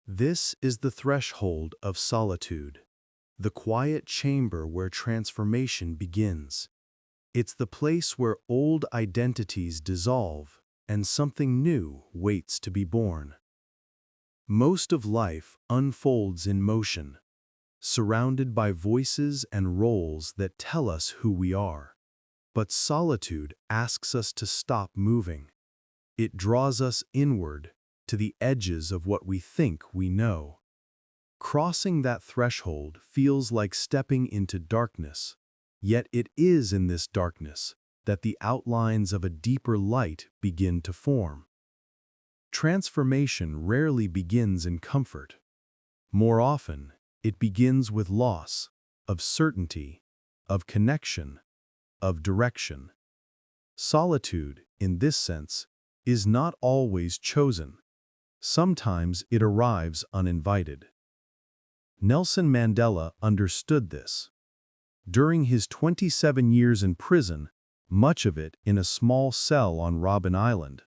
This is the threshold of solitude, the quiet chamber where transformation begins. It's the place where old identities dissolve and something new waits to be born. Most of life unfolds in motion, surrounded by voices and roles that tell us who we are. But solitude asks us to stop moving. It draws us inward, to the edges of what we think we know. Crossing that threshold feels like stepping into darkness, yet it is in this darkness that the outlines of a deeper light begin to form. Transformation rarely begins in comfort. More often, it begins with loss, of certainty, of connection, of direction. Solitude, in this sense, is not always chosen. Sometimes it arrives uninvited. Nelson Mandela understood this. During his 27 years in prison, much of it in a small cell on Robben Island,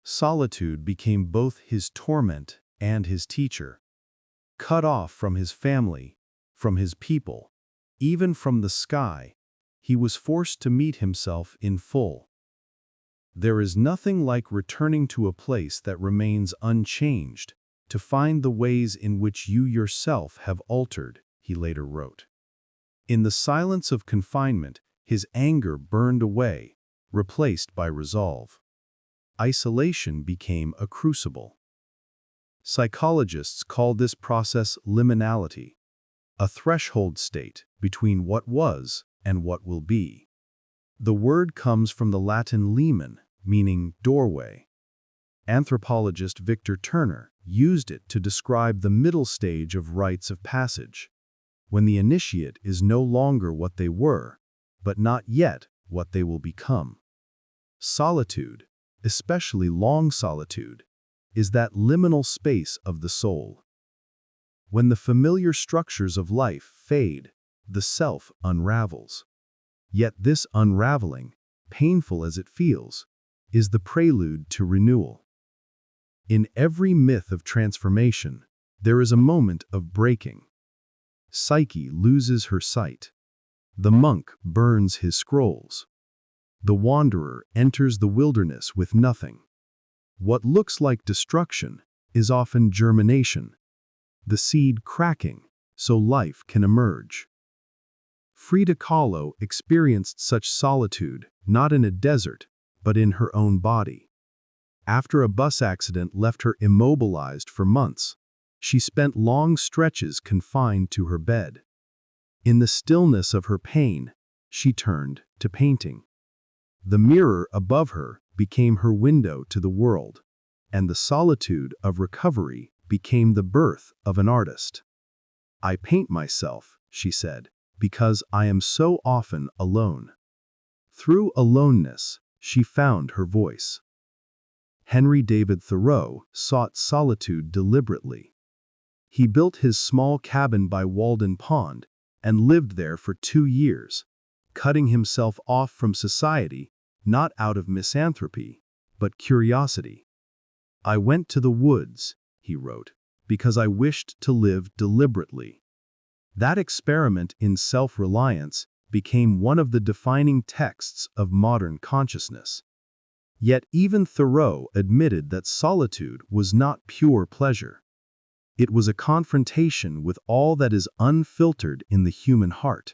solitude became both his torment and his teacher. Cut off from his family, from his people, even from the sky, he was forced to meet himself in full. There is nothing like returning to a place that remains unchanged to find the ways in which you yourself have altered, he later wrote. In the silence of confinement, his anger burned away, replaced by resolve. Isolation became a crucible. Psychologists call this process liminality, a threshold state between what was and what will be. The word comes from the Latin limen, meaning doorway. Anthropologist Victor Turner used it to describe the middle stage of rites of passage, when the initiate is no longer what they were, but not yet what they will become. Solitude, especially long solitude, is that liminal space of the soul. When the familiar structures of life fade, the self unravels. Yet this unraveling, painful as it feels, is the prelude to renewal. In every myth of transformation, there is a moment of breaking. Psyche loses her sight. The monk burns his scrolls. The wanderer enters the wilderness with nothing. What looks like destruction is often germination, the seed cracking so life can emerge. Frida Kahlo experienced such solitude not in a desert, but in her own body. After a bus accident left her immobilized for months, she spent long stretches confined to her bed. In the stillness of her pain, she turned to painting. The mirror above her became her window to the world, and the solitude of recovery became the birth of an artist. "I paint myself," she said, "because I am so often alone." Through aloneness, she found her voice. Henry David Thoreau sought solitude deliberately. He built his small cabin by Walden Pond and lived there for 2 years, cutting himself off from society, not out of misanthropy, but curiosity. "I went to the woods," he wrote, "because I wished to live deliberately." That experiment in self-reliance became one of the defining texts of modern consciousness. Yet even Thoreau admitted that solitude was not pure pleasure. It was a confrontation with all that is unfiltered in the human heart,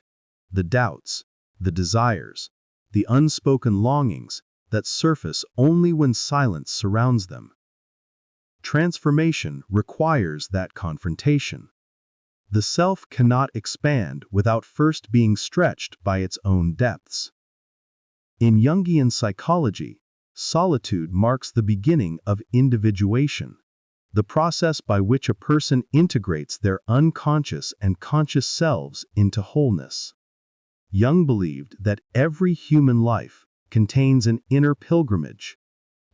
the doubts, the desires, the unspoken longings that surface only when silence surrounds them. Transformation requires that confrontation. The self cannot expand without first being stretched by its own depths. In Jungian psychology, solitude marks the beginning of individuation, the process by which a person integrates their unconscious and conscious selves into wholeness. Jung believed that every human life contains an inner pilgrimage,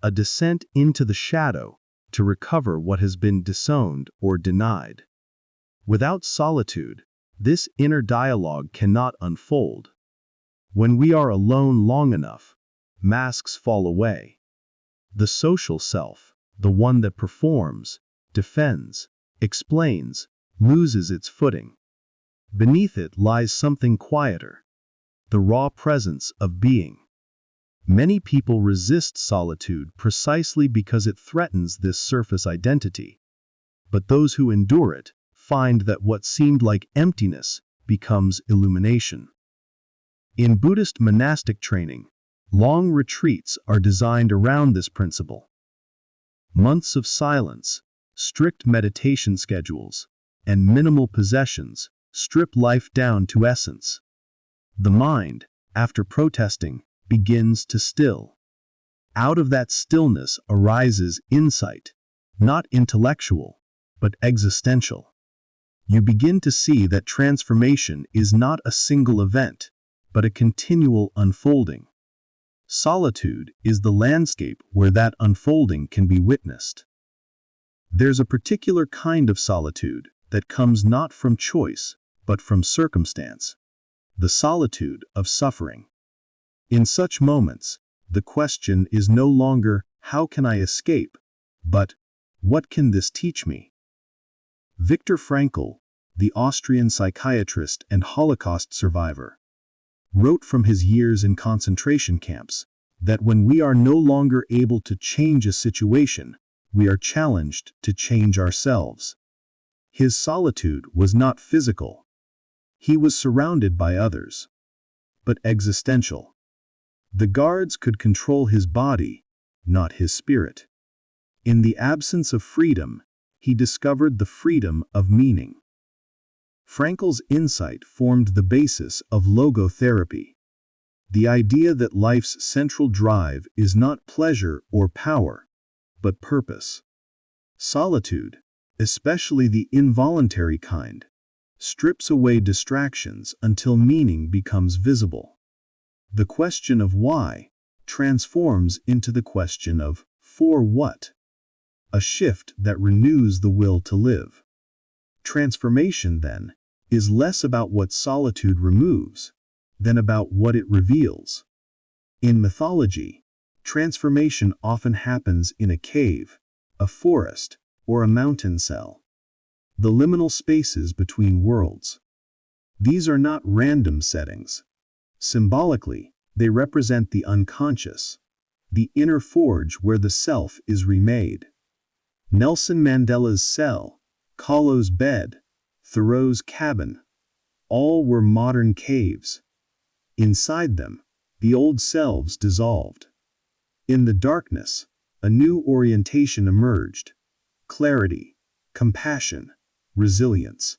a descent into the shadow to recover what has been disowned or denied. Without solitude, this inner dialogue cannot unfold. When we are alone long enough, masks fall away. The social self, the one that performs, defends, explains, loses its footing. Beneath it lies something quieter, the raw presence of being. Many people resist solitude precisely because it threatens this surface identity. But those who endure it find that what seemed like emptiness becomes illumination. In Buddhist monastic training, long retreats are designed around this principle. Months of silence, strict meditation schedules, and minimal possessions strip life down to essence. The mind, after protesting, begins to still. Out of that stillness arises insight, not intellectual, but existential. You begin to see that transformation is not a single event, but a continual unfolding. Solitude is the landscape where that unfolding can be witnessed. There's a particular kind of solitude that comes not from choice, but from circumstance. The solitude of suffering. In such moments, the question is no longer, how can I escape, but, what can this teach me? Viktor Frankl, the Austrian psychiatrist and Holocaust survivor, wrote from his years in concentration camps that when we are no longer able to change a situation, we are challenged to change ourselves. His solitude was not physical. He was surrounded by others, but existential. The guards could control his body, not his spirit. In the absence of freedom, he discovered the freedom of meaning. Frankl's insight formed the basis of logotherapy, the idea that life's central drive is not pleasure or power, but purpose. Solitude, especially the involuntary kind, strips away distractions until meaning becomes visible. The question of why transforms into the question of for what, a shift that renews the will to live. Transformation, then, is less about what solitude removes than about what it reveals. In mythology, transformation often happens in a cave, a forest, or a mountain cell. The liminal spaces between worlds. These are not random settings. Symbolically, they represent the unconscious, the inner forge where the self is remade. Nelson Mandela's cell, Kahlo's bed, Thoreau's cabin, all were modern caves. Inside them, the old selves dissolved. In the darkness, a new orientation emerged: clarity, compassion, resilience.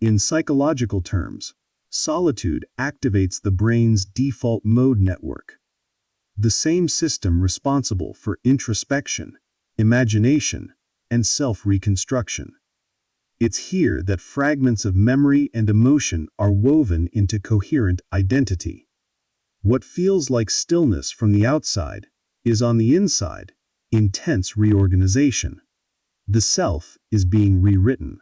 In psychological terms, solitude activates the brain's default mode network, the same system responsible for introspection, imagination, and self-reconstruction. It's here that fragments of memory and emotion are woven into coherent identity. What feels like stillness from the outside is on the inside intense reorganization. The self is being rewritten.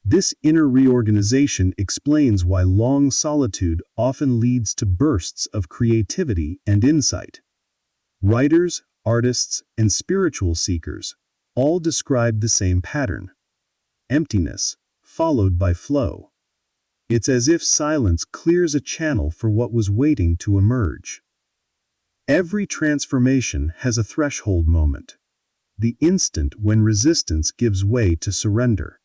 This inner reorganization explains why long solitude often leads to bursts of creativity and insight. Writers, artists, and spiritual seekers all describe the same pattern: emptiness, followed by flow. It's as if silence clears a channel for what was waiting to emerge. Every transformation has a threshold moment, the instant when resistance gives way to surrender.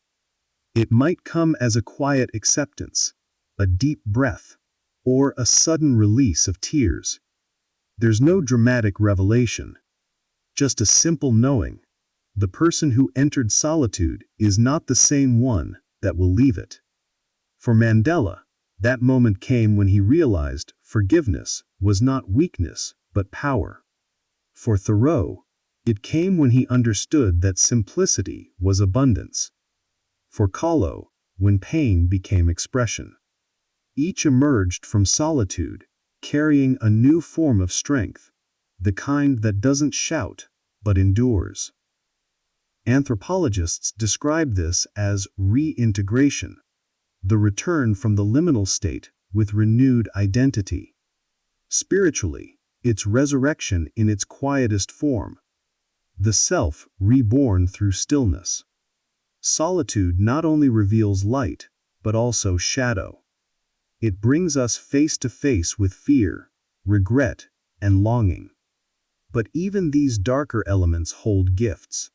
It might come as a quiet acceptance, a deep breath, or a sudden release of tears. There's no dramatic revelation, just a simple knowing: the person who entered solitude is not the same one that will leave it. For Mandela, that moment came when he realized forgiveness was not weakness but power. For Thoreau, it came when he understood that simplicity was abundance. For Kahlo, when pain became expression. Each emerged from solitude, carrying a new form of strength, the kind that doesn't shout but endures. Anthropologists describe this as reintegration, the return from the liminal state with renewed identity. Spiritually, it's resurrection in its quietest form, the self reborn through stillness. Solitude not only reveals light, but also shadow. It brings us face to face with fear, regret, and longing. But even these darker elements hold gifts.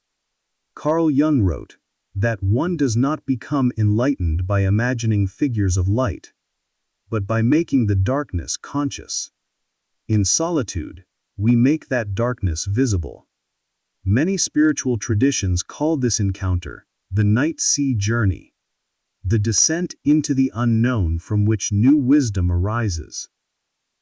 Carl Jung wrote that one does not become enlightened by imagining figures of light, but by making the darkness conscious. In solitude, we make that darkness visible. Many spiritual traditions call this encounter the night sea journey, the descent into the unknown from which new wisdom arises.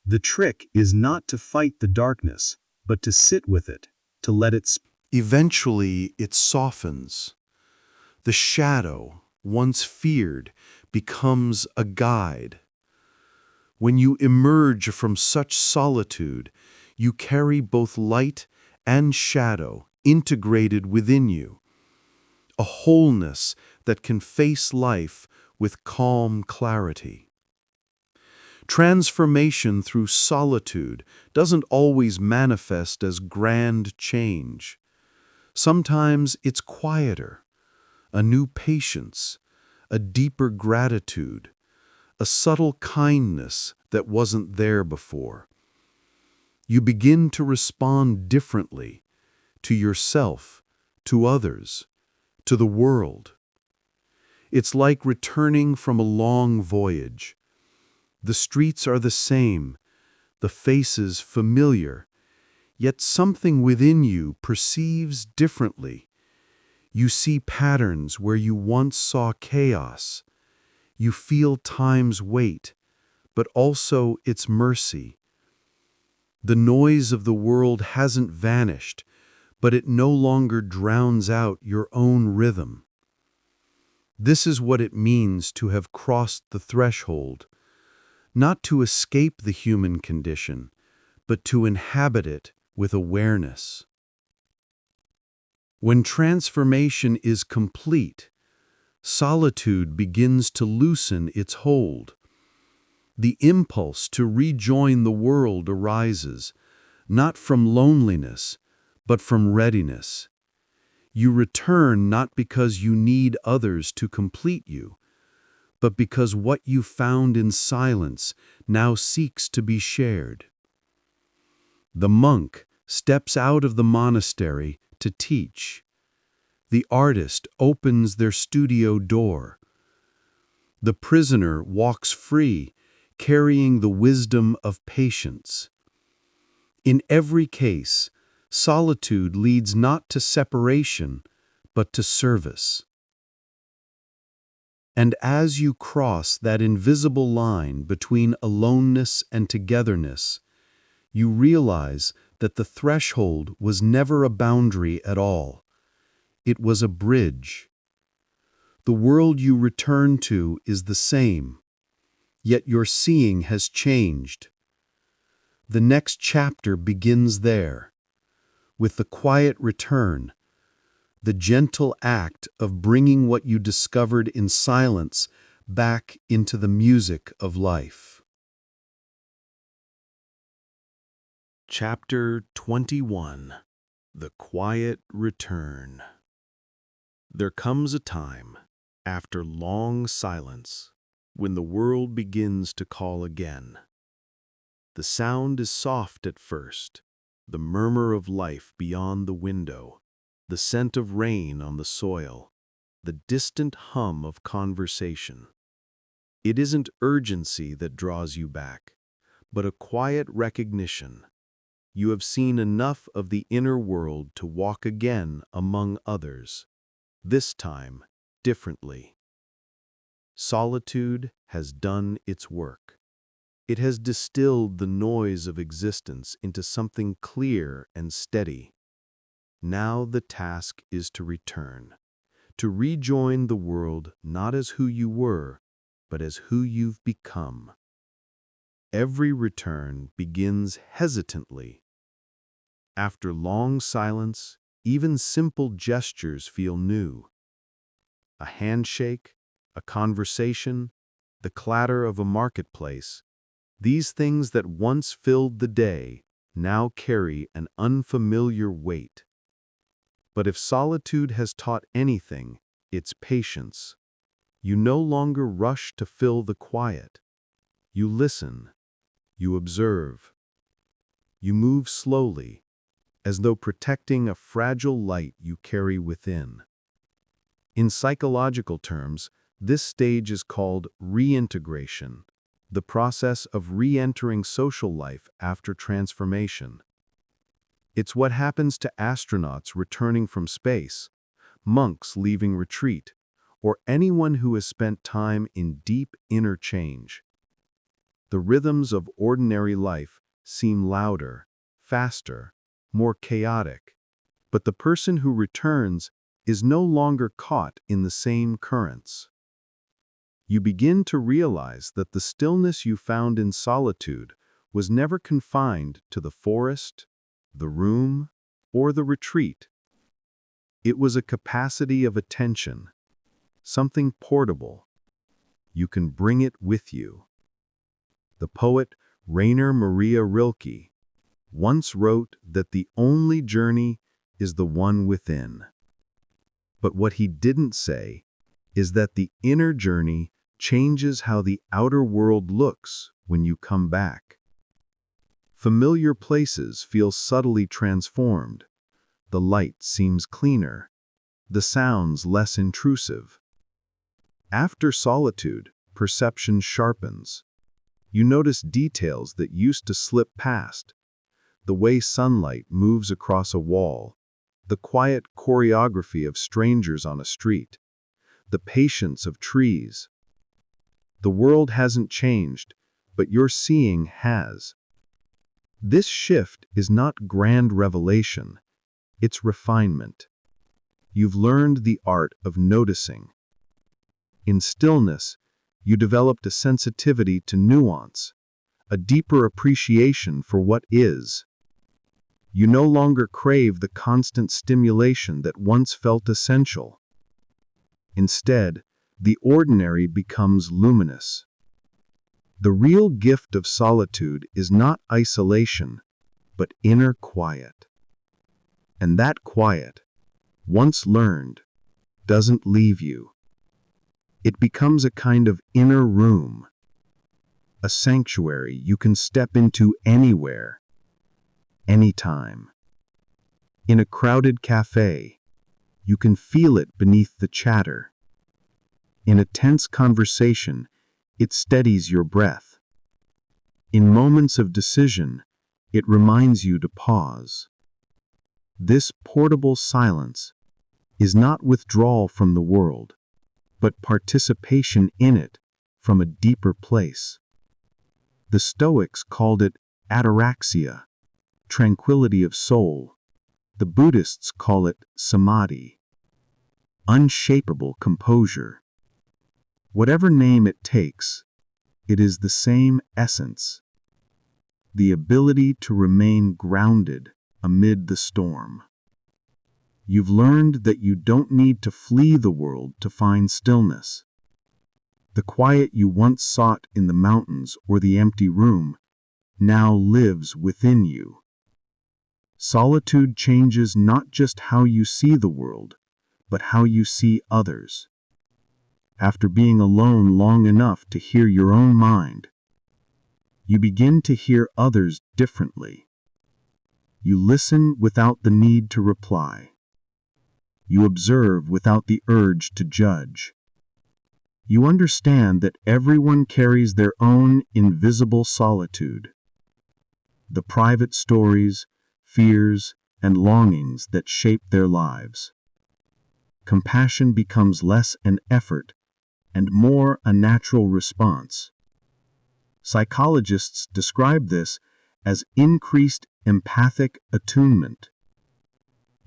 The trick is not to fight the darkness, but to sit with it, to let it speak. Eventually, it softens. The shadow, once feared, becomes a guide. When you emerge from such solitude, you carry both light and shadow integrated within you, a wholeness that can face life with calm clarity. Transformation through solitude doesn't always manifest as grand change. Sometimes it's quieter, a new patience, a deeper gratitude, a subtle kindness that wasn't there before. You begin to respond differently to yourself, to others, to the world. It's like returning from a long voyage. The streets are the same, the faces familiar, yet something within you perceives differently. You see patterns where you once saw chaos. You feel time's weight, but also its mercy. The noise of the world hasn't vanished, but it no longer drowns out your own rhythm. This is what it means to have crossed the threshold, not to escape the human condition, but to inhabit it with awareness. When transformation is complete, solitude begins to loosen its hold. The impulse to rejoin the world arises, not from loneliness, but from readiness. You return not because you need others to complete you, but because what you found in silence now seeks to be shared. The monk steps out of the monastery to teach. The artist opens their studio door. The prisoner walks free, carrying the wisdom of patience. In every case, solitude leads not to separation, but to service. And as you cross that invisible line between aloneness and togetherness, you realize that the threshold was never a boundary at all. It was a bridge. The world you return to is the same, yet your seeing has changed. The next chapter begins there, with the quiet return, the gentle act of bringing what you discovered in silence back into the music of life. Chapter 21. The Quiet Return. There comes a time, after long silence, when the world begins to call again. The sound is soft at first, the murmur of life beyond the window, the scent of rain on the soil, the distant hum of conversation. It isn't urgency that draws you back, but a quiet recognition. You have seen enough of the inner world to walk again among others, this time differently. Solitude has done its work. It has distilled the noise of existence into something clear and steady. Now the task is to return, to rejoin the world not as who you were, but as who you've become. Every return begins hesitantly. After long silence, even simple gestures feel new. A handshake, a conversation, the clatter of a marketplace, these things that once filled the day now carry an unfamiliar weight. But if solitude has taught anything, it's patience. You no longer rush to fill the quiet. You listen. You observe. You move slowly, as though protecting a fragile light you carry within. In psychological terms, this stage is called reintegration, the process of re-entering social life after transformation. It's what happens to astronauts returning from space, monks leaving retreat, or anyone who has spent time in deep inner change. The rhythms of ordinary life seem louder, faster, more chaotic, but the person who returns is no longer caught in the same currents. You begin to realize that the stillness you found in solitude was never confined to the forest, the room, or the retreat. It was a capacity of attention, something portable. You can bring it with you. The poet Rainer Maria Rilke once wrote that the only journey is the one within. But what he didn't say is that the inner journey changes how the outer world looks when you come back. Familiar places feel subtly transformed. The light seems cleaner. The sounds less intrusive. After solitude, perception sharpens. You notice details that used to slip past. The way sunlight moves across a wall, the quiet choreography of strangers on a street, the patience of trees. The world hasn't changed, but your seeing has. This shift is not grand revelation, it's refinement. You've learned the art of noticing. In stillness, you developed a sensitivity to nuance, a deeper appreciation for what is. You no longer crave the constant stimulation that once felt essential. Instead, The ordinary becomes luminous. The real gift of solitude is not isolation, but inner quiet. And that quiet, once learned, doesn't leave you. It becomes a kind of inner room, a sanctuary you can step into anywhere, anytime. In a crowded cafe, you can feel it beneath the chatter. In a tense conversation, it steadies your breath. In moments of decision, it reminds you to pause. This portable silence is not withdrawal from the world, but participation in it from a deeper place. The Stoics called it ataraxia, tranquility of soul. The Buddhists call it samadhi, unshakable composure. Whatever name it takes, it is the same essence, the ability to remain grounded amid the storm. You've learned that you don't need to flee the world to find stillness. The quiet you once sought in the mountains or the empty room now lives within you. Solitude changes not just how you see the world, but how you see others. After being alone long enough to hear your own mind, you begin to hear others differently. You listen without the need to reply. You observe without the urge to judge. You understand that everyone carries their own invisible solitude. The private stories, fears, and longings that shape their lives. Compassion becomes less an effort and more a natural response. Psychologists describe this as increased empathic attunement,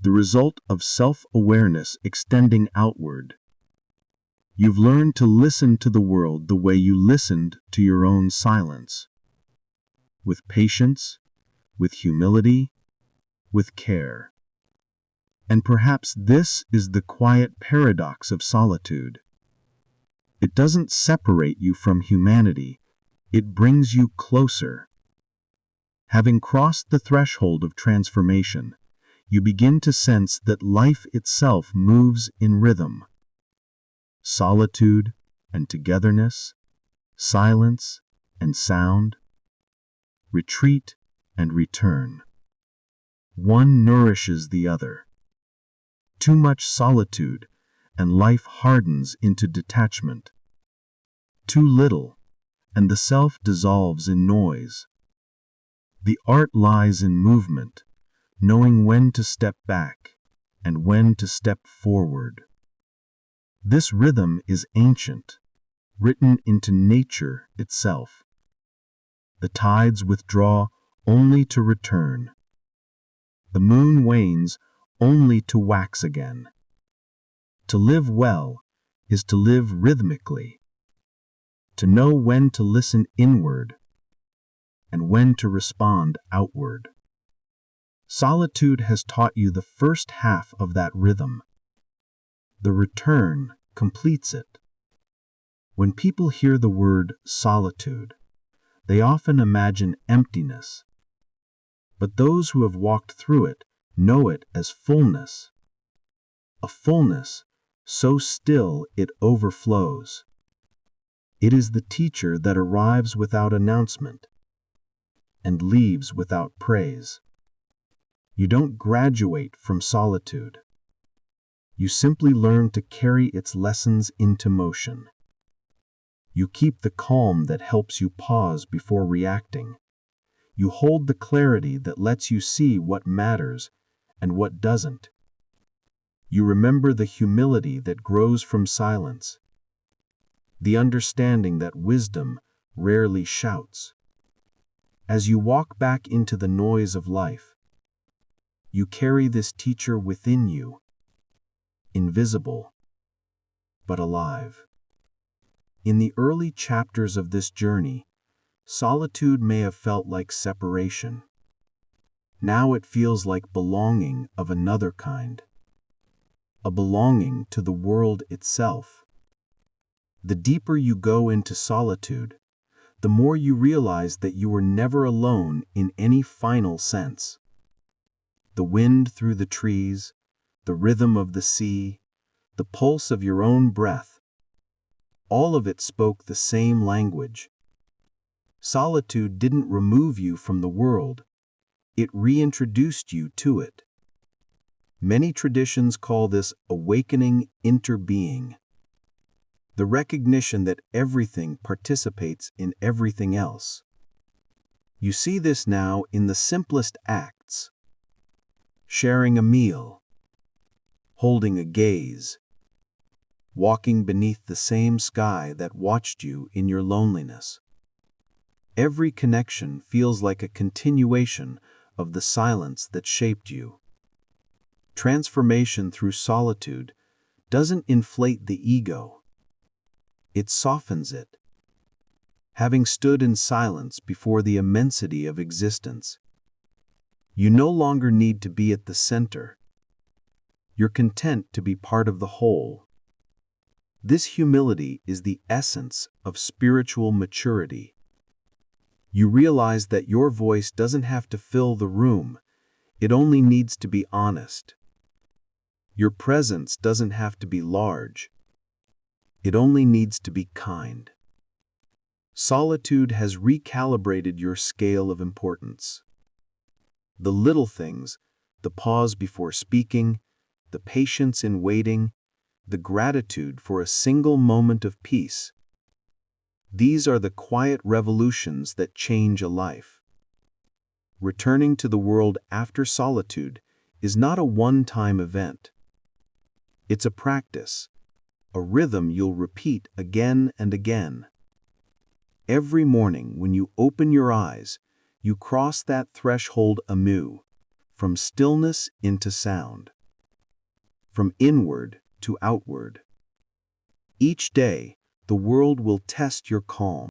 the result of self-awareness extending outward. You've learned to listen to the world the way you listened to your own silence. With patience, with humility, with care. And perhaps this is the quiet paradox of solitude. It doesn't separate you from humanity, it brings you closer. Having crossed the threshold of transformation, you begin to sense that life itself moves in rhythm. Solitude and togetherness, silence and sound, retreat and return. One nourishes the other. Too much solitude, and life hardens into detachment. Too little, and the self dissolves in noise. The art lies in movement, knowing when to step back and when to step forward. This rhythm is ancient, written into nature itself. The tides withdraw only to return. The moon wanes only to wax again. To live well is to live rhythmically, to know when to listen inward and when to respond outward. Solitude has taught you the first half of that rhythm. The return completes it. When people hear the word solitude, they often imagine emptiness. But those who have walked through it know it as fullness. A fullness so still it overflows. It is the teacher that arrives without announcement and leaves without praise. You don't graduate from solitude. You simply learn to carry its lessons into motion. You keep the calm that helps you pause before reacting. You hold the clarity that lets you see what matters and what doesn't. You remember the humility that grows from silence, the understanding that wisdom rarely shouts. As you walk back into the noise of life, you carry this teacher within you, invisible, but alive. In the early chapters of this journey, solitude may have felt like separation. Now it feels like belonging of another kind, a belonging to the world itself. The deeper you go into solitude, the more you realize that you are never alone in any final sense. The wind through the trees, the rhythm of the sea, the pulse of your own breath, all of it spoke the same language. Solitude didn't remove you from the world, it reintroduced you to it. Many traditions call this awakening interbeing, the recognition that everything participates in everything else. You see this now in the simplest acts: sharing a meal, holding a gaze, walking beneath the same sky that watched you in your loneliness. Every connection feels like a continuation of the silence that shaped you. Transformation through solitude doesn't inflate the ego. It softens it. Having stood in silence before the immensity of existence, you no longer need to be at the center. You're content to be part of the whole. This humility is the essence of spiritual maturity. You realize that your voice doesn't have to fill the room, it only needs to be honest. Your presence doesn't have to be large, it only needs to be kind. Solitude has recalibrated your scale of importance. The little things, the pause before speaking, the patience in waiting, the gratitude for a single moment of peace. These are the quiet revolutions that change a life. Returning to the world after solitude is not a one-time event. It's a practice, a rhythm you'll repeat again and again. Every morning when you open your eyes, you cross that threshold anew, from stillness into sound, from inward to outward. Each day, the world will test your calm.